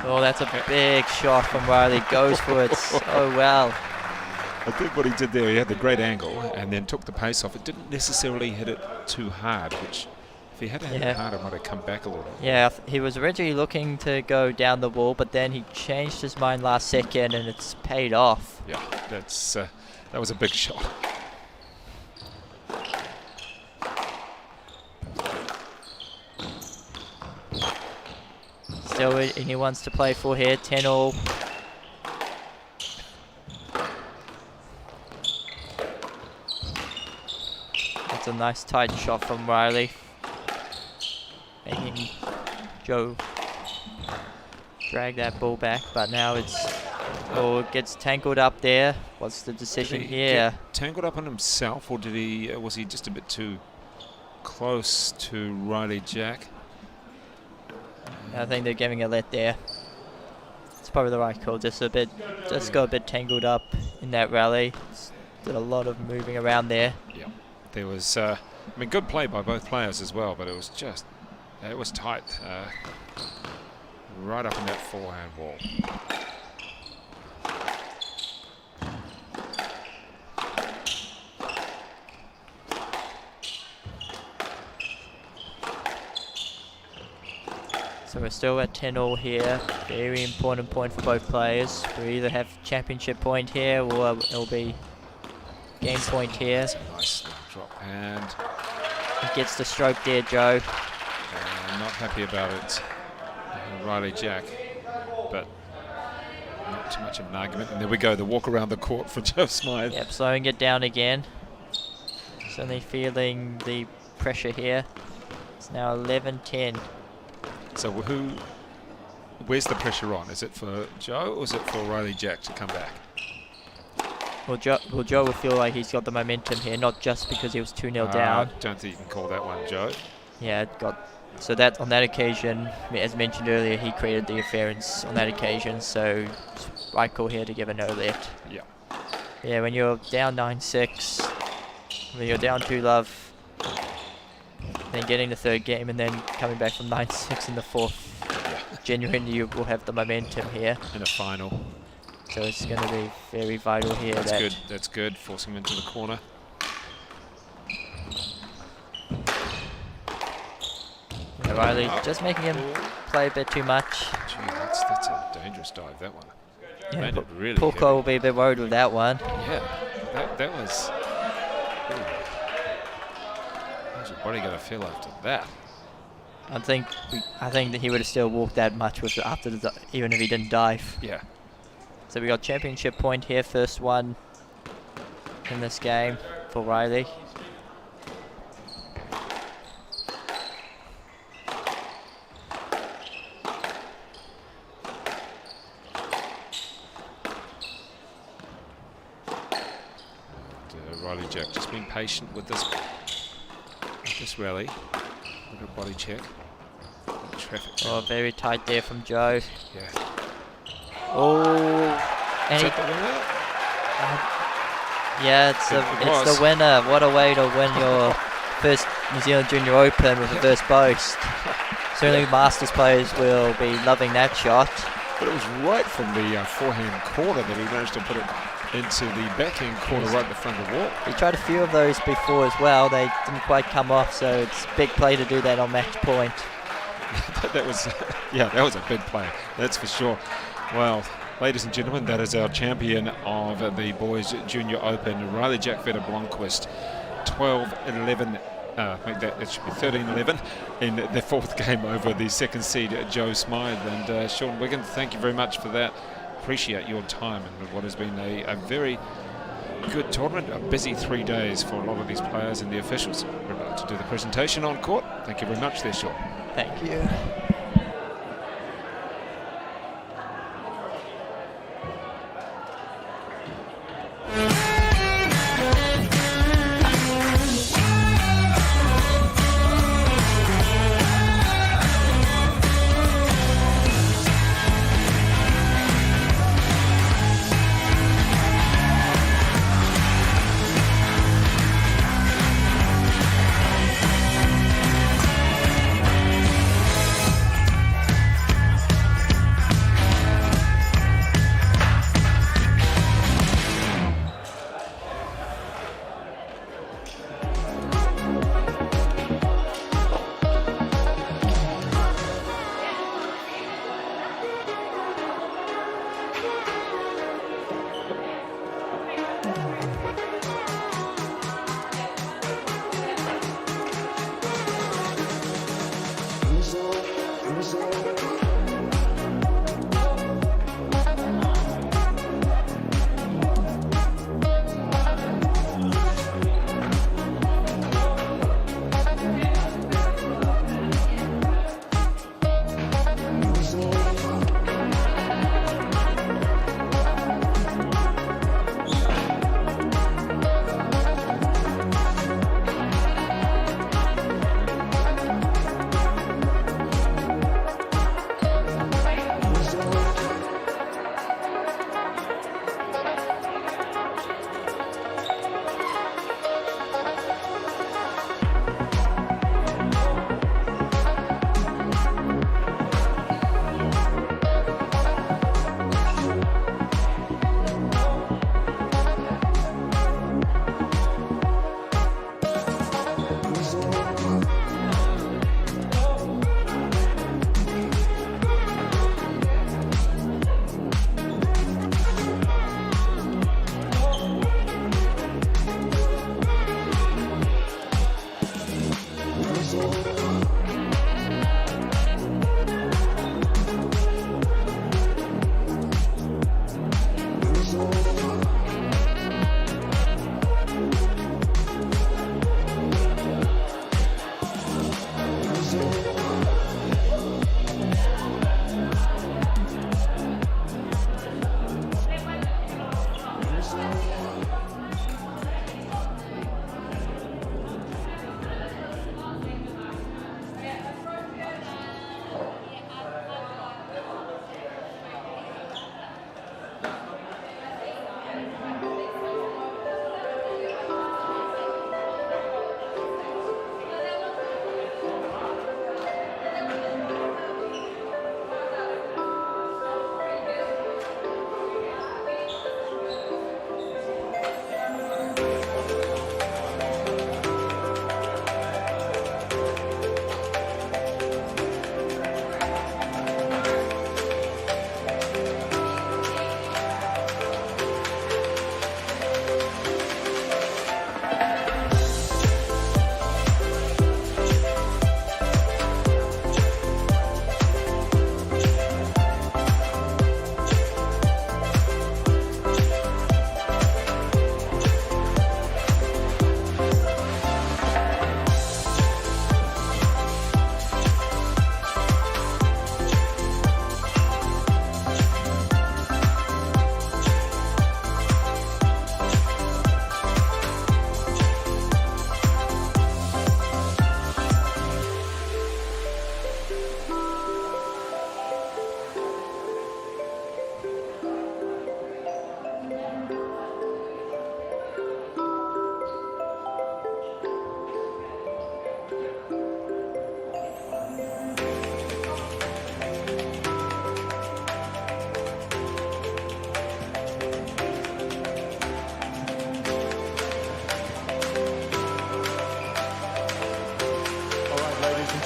Oh, that's a big shot from Riley. Goes for it so well. I think what he did there, he had the great angle and then took the pace off. It didn't necessarily hit it too hard, which if he had hit it hard, it might have come back a little. Yeah, he was originally looking to go down the wall, but then he changed his mind last second, and it's paid off. Yeah, that was a big shot. Still, and he wants to play for here, 10-all. That's a nice tight shot from Riley. Making Joe drag that ball back, but now it gets tangled up there. What's the decision here? Get tangled up on himself, or was he just a bit too close to Riley Jack? I think they're giving a let there. It's probably the right call. Just got a bit tangled up in that rally. Did a lot of moving around there. Yeah, there was. Good play by both players as well, but it was tight, right up in that forehand wall. So we're still at 10-all here. Very important point for both players. We either have championship point here, or it'll be game point here. Nice drop, and he gets the stroke there, Joe. Not happy about it, Riley Jack, but not too much of an argument. And there we go, the walk around the court for Joe Smythe. Yep, slowing it down again. Certainly feeling the pressure here. It's now 11-10. So where's the pressure on? Is it for Joe, or is it for Riley Jack to come back? Well, Joe will feel like he's got the momentum here, not just because he was 2-0 down. I don't think you can call that one Joe. Yeah, so that on that occasion, as mentioned earlier, he created the interference on that occasion, so right call here to give a no let. Yeah. Yeah, when you're down 9-6, when you're down 2-love, then getting the third game and then coming back from 9-6 in the fourth, genuinely you will have the momentum here. In a final. So it's going to be very vital here. That's good, forcing him into the corner. Yeah, Riley just making him play a bit too much. Gee, that's a dangerous dive, that one. Yeah, Made it really Pulko heavy. will be a bit worried with that one. Yeah, that was... How's your body going to feel after that? I think that he would have still walked that much even if he didn't dive. Yeah. So we got championship point here, first one in this game for Riley. Riley Jack just being patient with this rally. Look at body check. Traffic. Oh, very tight there from Joe. Yeah. Oh, and yeah, it's the winner. What a way to win your first New Zealand Junior Open with a first boast. Certainly Masters players will be loving that shot. But it was right from the forehand corner that he managed to put it into the backhand corner right in the front of the wall. He tried a few of those before as well. They didn't quite come off, so it's a big play to do that on match point. that was a big play, that's for sure. Well, ladies and gentlemen, that is our champion of the Boys Junior Open, Riley Jack Blomqvist, 12-11 make that, it should be 13-11 in their fourth game over the second seed Joe Smythe. And Sean Wiggin, thank you very much for that. Appreciate your time and what has been a very good tournament, a busy 3 days for a lot of these players and the officials. We're about to do the presentation on court. Thank you very much there, Sean. Thank you.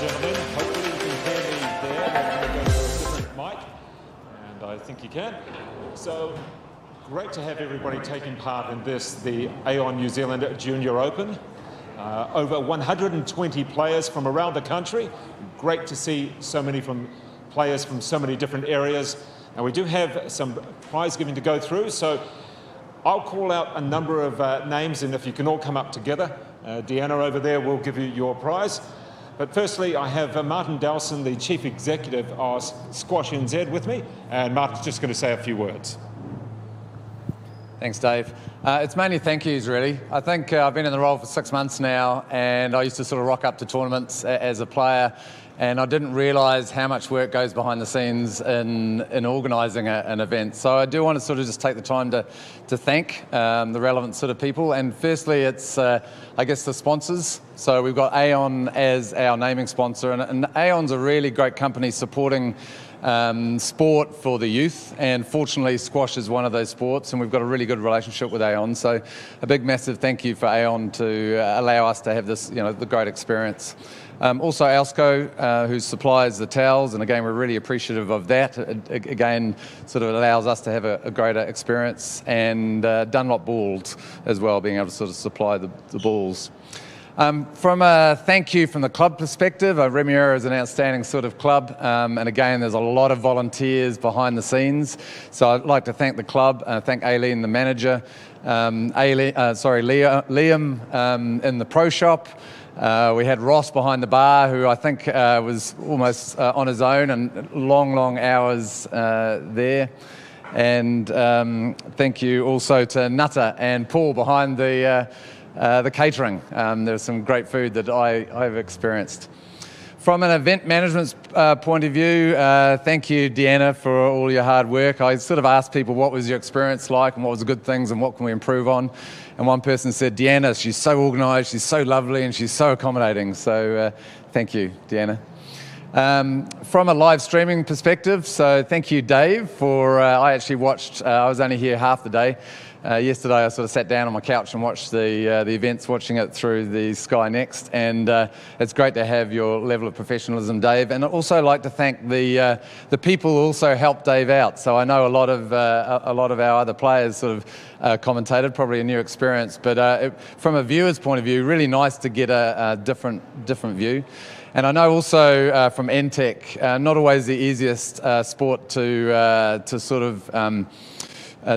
gentlemen. Hopefully you can hear me there. I'm going to go to a different mic, and I think you can. So, great to have everybody taking part in this, the AON New Zealand Junior Open. over 120 players from around the country. Great to see so many players from so many different areas. And we do have some prize giving to go through, so I'll call out a number of names, and if you can all come up together, Deanna over there will give you your prize. But firstly, I have Martin Dowson, the Chief Executive of Squash NZ with me, and Martin's just going to say a few words. Thanks, Dave. It's mainly thank yous, really. I think I've been in the role for 6 months now, and I used to sort of rock up to tournaments as a player, and I didn't realise how much work goes behind the scenes in organising an event. So I do want to sort of just take the time to thank the relevant sort of people. And firstly, it's, I guess, the sponsors. So we've got AON as our naming sponsor, and AON's a really great company supporting sport for the youth, and fortunately squash is one of those sports, and we've got a really good relationship with AON. So a big massive thank you for AON to allow us to have this, the great experience. Also Alsco, who supplies the towels, and again we're really appreciative of that. It again sort of allows us to have a greater experience, and Dunlop Balls as well, being able to sort of supply the balls. From a thank you from the club perspective, Remuera is an outstanding sort of club, and again there's a lot of volunteers behind the scenes, so I'd like to thank the club, thank Aileen, the manager, Liam in the pro shop. We had Ross behind the bar, who I think was almost on his own, and long hours there. And thank you also to Nutter and Paul behind the catering. There's some great food that I've experienced. From an event management point of view, thank you, Deanna, for all your hard work. I sort of asked people what was your experience like and what was the good things and what can we improve on. And one person said, Deanna, she's so organised, she's so lovely, and she's so accommodating. So thank you, Deanna. From a live streaming perspective, so thank you, Dave, for, I actually watched, I was only here half the day. Yesterday I sort of sat down on my couch and watched the events, watching it through the Sky Next, and it's great to have your level of professionalism, Dave. And I'd also like to thank the people who also helped Dave out. So I know a lot of our other players sort of commentated, probably a new experience, but from a viewer's point of view, really nice to get a different view. And I know also from NTEC, not always the easiest sport to sort of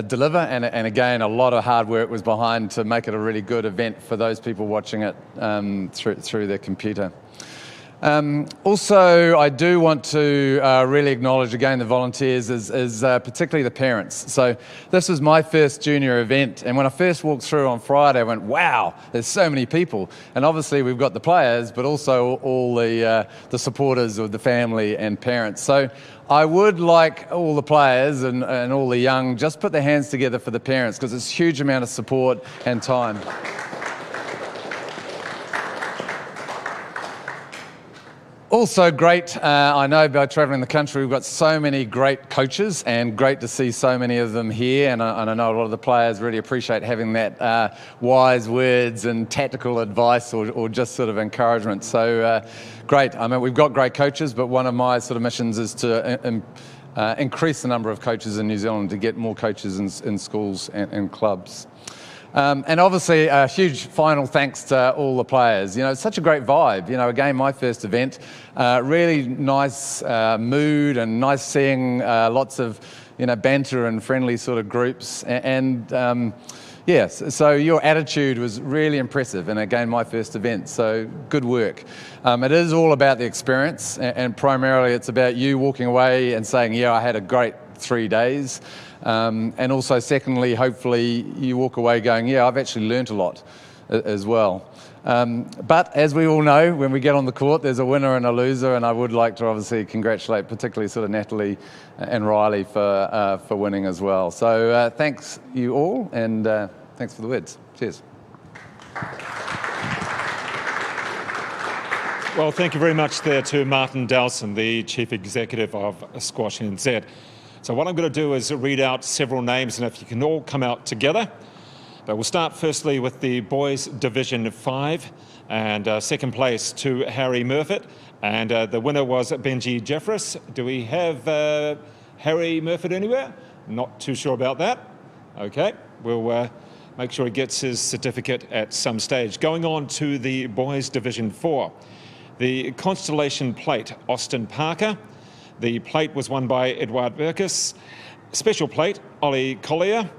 deliver, and again a lot of hard work was behind to make it a really good event for those people watching it through their computer. Also, I do want to really acknowledge again the volunteers, as particularly the parents. So this was my first junior event, and when I first walked through on Friday I went, wow, there's so many people. And obviously we've got the players, but also all the supporters of the family and parents. So I would like all the players and all the young, just put their hands together for the parents, because it's a huge amount of support and time. Also great, I know by travelling the country we've got so many great coaches, and great to see so many of them here, and I know a lot of the players really appreciate having that wise words and tactical advice or just sort of encouragement. So great. I mean, we've got great coaches, but one of my sort of missions is to increase the number of coaches in New Zealand, to get more coaches in schools and clubs. And obviously a huge final thanks to all the players. It's such a great vibe. Again, my first event, really nice mood, and nice seeing lots of, banter and friendly sort of groups. And yes, so your attitude was really impressive, and again, my first event, so good work. It is all about the experience, and primarily it's about you walking away and saying, yeah, I had a great 3 days. And also secondly, hopefully you walk away going, yeah, I've actually learnt a lot as well. But as we all know, when we get on the court, there's a winner and a loser, and I would like to obviously congratulate particularly sort of Natalie and Riley for winning as well. So thanks you all, and thanks for the words. Cheers. Well, thank you very much there to Martin Dowson, the Chief Executive of Squash NZ. So what I'm going to do is read out several names, and if you can all come out together. But we'll start firstly with the Boys Division 5, and second place to Harry Murfitt, and the winner was Benji Jeffress. Do we have Harry Murfitt anywhere? Not too sure about that. Okay, we'll Make sure he gets his certificate at some stage. Going on to the Boys Division 4. The Constellation Plate, Austin Parker. The plate was won by Edward Burkus. Special Plate, Ollie Collier.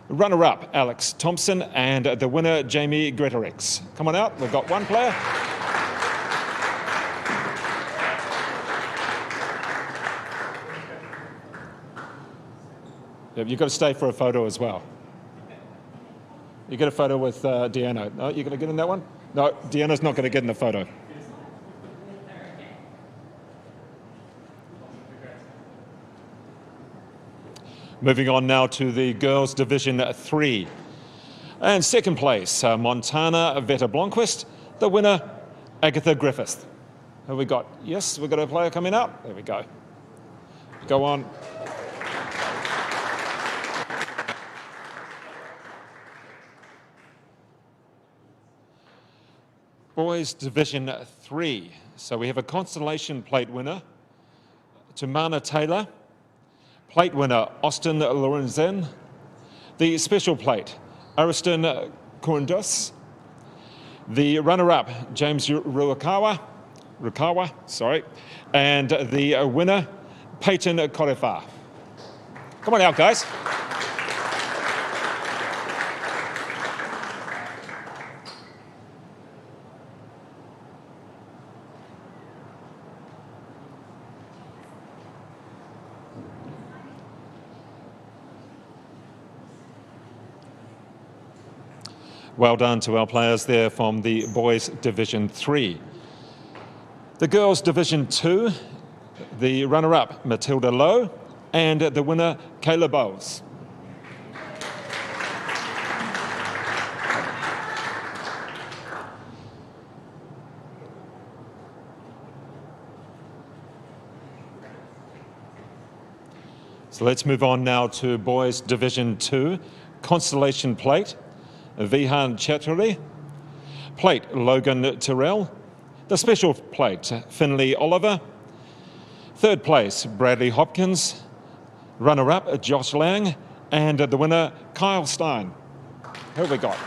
Runner-up, Alex Thompson. And the winner, Jamie Gretorix. Come on out, we've got one player. You've got to stay for a photo as well. You get a photo with Deanna. No, you're going to get in that one? No, Deanna's not going to get in the photo. Moving on now to the Girls Division 3. And second place, Montana Veta Blomqvist. The winner, Agatha Griffith. Who we got? Yes, we've got a player coming out. There we go. Go on. Boys Division 3. So we have a Constellation Plate winner, Tumana Taylor. Plate winner, Austin Lorenzen. The Special Plate, Ariston Koundos. The runner-up, James Rukawa. And the winner, Peyton Korefa. Come on out, guys. Well done to our players there from the Boys Division 3. The Girls Division 2, the runner-up, Matilda Lowe, and the winner, Kayla Bowles. So let's move on now to Boys Division 2, Constellation Plate. Vihan Chattery. Plate, Logan Tyrrell. The Special Plate, Finley Oliver. Third place, Bradley Hopkins. Runner-up, Josh Lang. And the winner, Kyle Stein. Who have we got?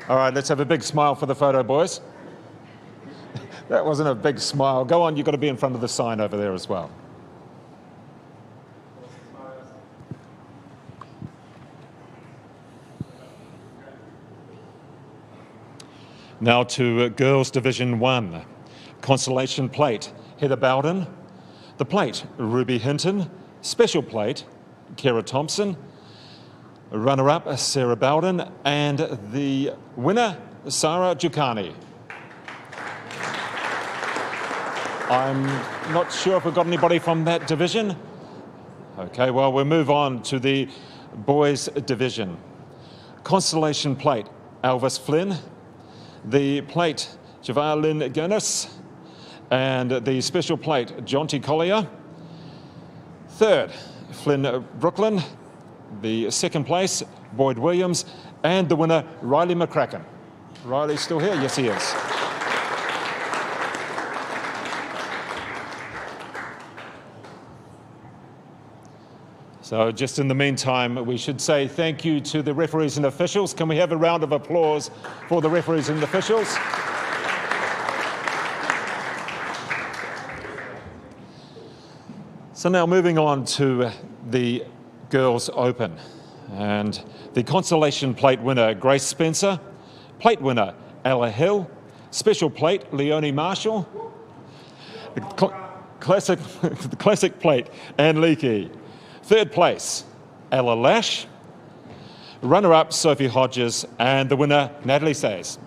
All right, let's have a big smile for the photo, boys. That wasn't a big smile. Go on, you've got to be in front of the sign over there as well. Now to Girls Division 1. Constellation Plate, Heather Bowden. The Plate, Ruby Hinton. Special Plate, Kara Thompson. Runner-up, Sarah Bowden. And the winner, Sarah Giucani. I'm not sure if we've got anybody from that division. Okay, well, we'll move on to the Boys Division. Constellation Plate, Elvis Flynn. The Plate, Javalyn Guinness. And the Special Plate, Jonty Collier. Third, Flynn Brooklyn. The second place, Boyd Williams. And the winner, Riley McCracken. Riley's still here? Yes, he is. So just in the meantime, we should say thank you to the referees and officials. Can we have a round of applause for the referees and officials? So now moving on to the Girls Open. And the Constellation Plate winner, Grace Spencer. Plate winner, Ella Hill. Special Plate, Leonie Marshall. The Classic Plate, Anne Leakey. Third place, Ella Lash. Runner-up, Sophie Hodges. And the winner, Natalie Says.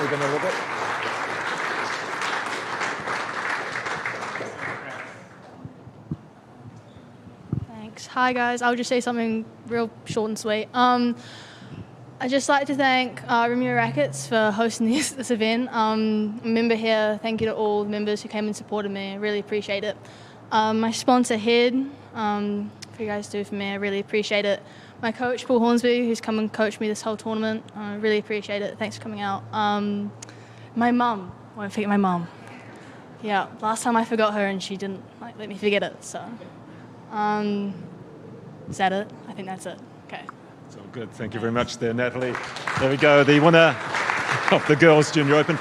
We're going to look at. Hi guys, I'll just say something real short and sweet. I'd just like to thank Remuera Rackets for hosting this event. A member here, thank you to all the members who came and supported me. I really appreciate it. My sponsor Head, for you guys do for me, I really appreciate it. My coach Paul Hornsby, who's come and coached me this whole tournament, I really appreciate it. Thanks for coming out. My mum, I won't forget my mum. Yeah, last time I forgot her and she didn't let me forget it. So, is that it? I think that's it. Okay. So good. Thank you very much there, Natalie. There we go, the winner of the Girls Junior Open.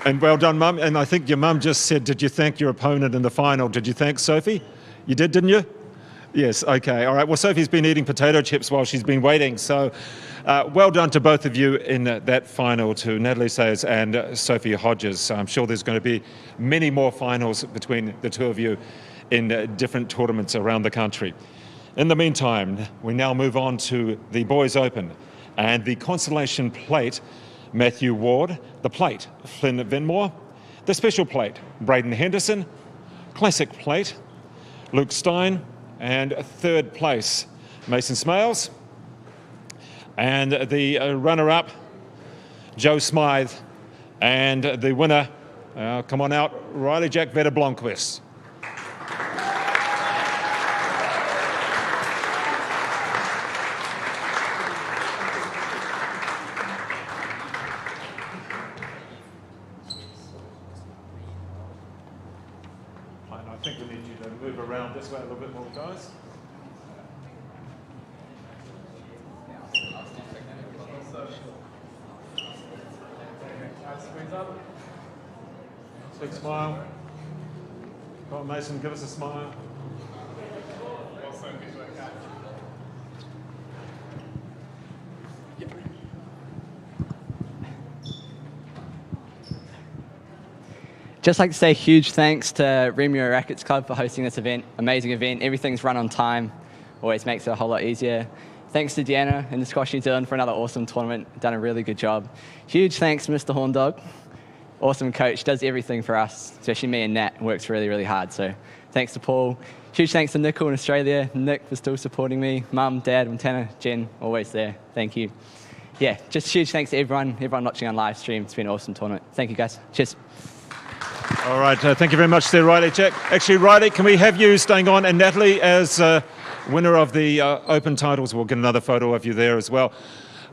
And well done, Mum. And I think your mum just said, did you thank your opponent in the final? Did you thank Sophie? You did, didn't you? Yes, okay. All right. Well, Sophie's been eating potato chips while she's been waiting. So well done to both of you in that final, to Natalie Sayers and Sophie Hodges. I'm sure there's going to be many more finals between the two of you in different tournaments around the country. In the meantime, we now move on to the Boys Open and the Consolation Plate, Matthew Ward, the Plate, Flynn Venmore, the Special Plate, Braden Henderson, Classic Plate, Luke Stein, and third place, Mason Smales, and the runner-up, Joe Smythe, and the winner, come on out, Riley Jack Vetter Blomqvist. I think we need you to move around this way a little bit more, guys. Big smile. Come on, Mason, give us a smile. Just like to say huge thanks to Remuera Rackets Club for hosting this event. Amazing event. Everything's run on time. Always makes it a whole lot easier. Thanks to Deanna and the Squash New Zealand for another awesome tournament. Done a really good job. Huge thanks to Mr. Horndog. Awesome coach. Does everything for us, especially me and Nat. Works really, really hard. So thanks to Paul. Huge thanks to Nicole in Australia. Nick for still supporting me. Mum, Dad, Montana, Jen, always there. Thank you. Yeah, just huge thanks to everyone watching on live stream. It's been an awesome tournament. Thank you, guys. Cheers. All right, thank you very much there, Riley Jack. Actually, Riley, can we have you staying on? And Natalie, as winner of the Open titles, we'll get another photo of you there as well.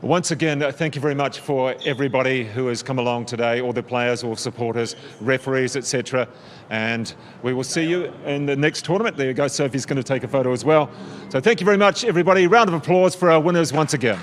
Once again, thank you very much for everybody who has come along today, all the players, all supporters, referees, etc. And we will see you in the next tournament. There you go, Sophie's going to take a photo as well. So thank you very much, everybody. Round of applause for our winners once again.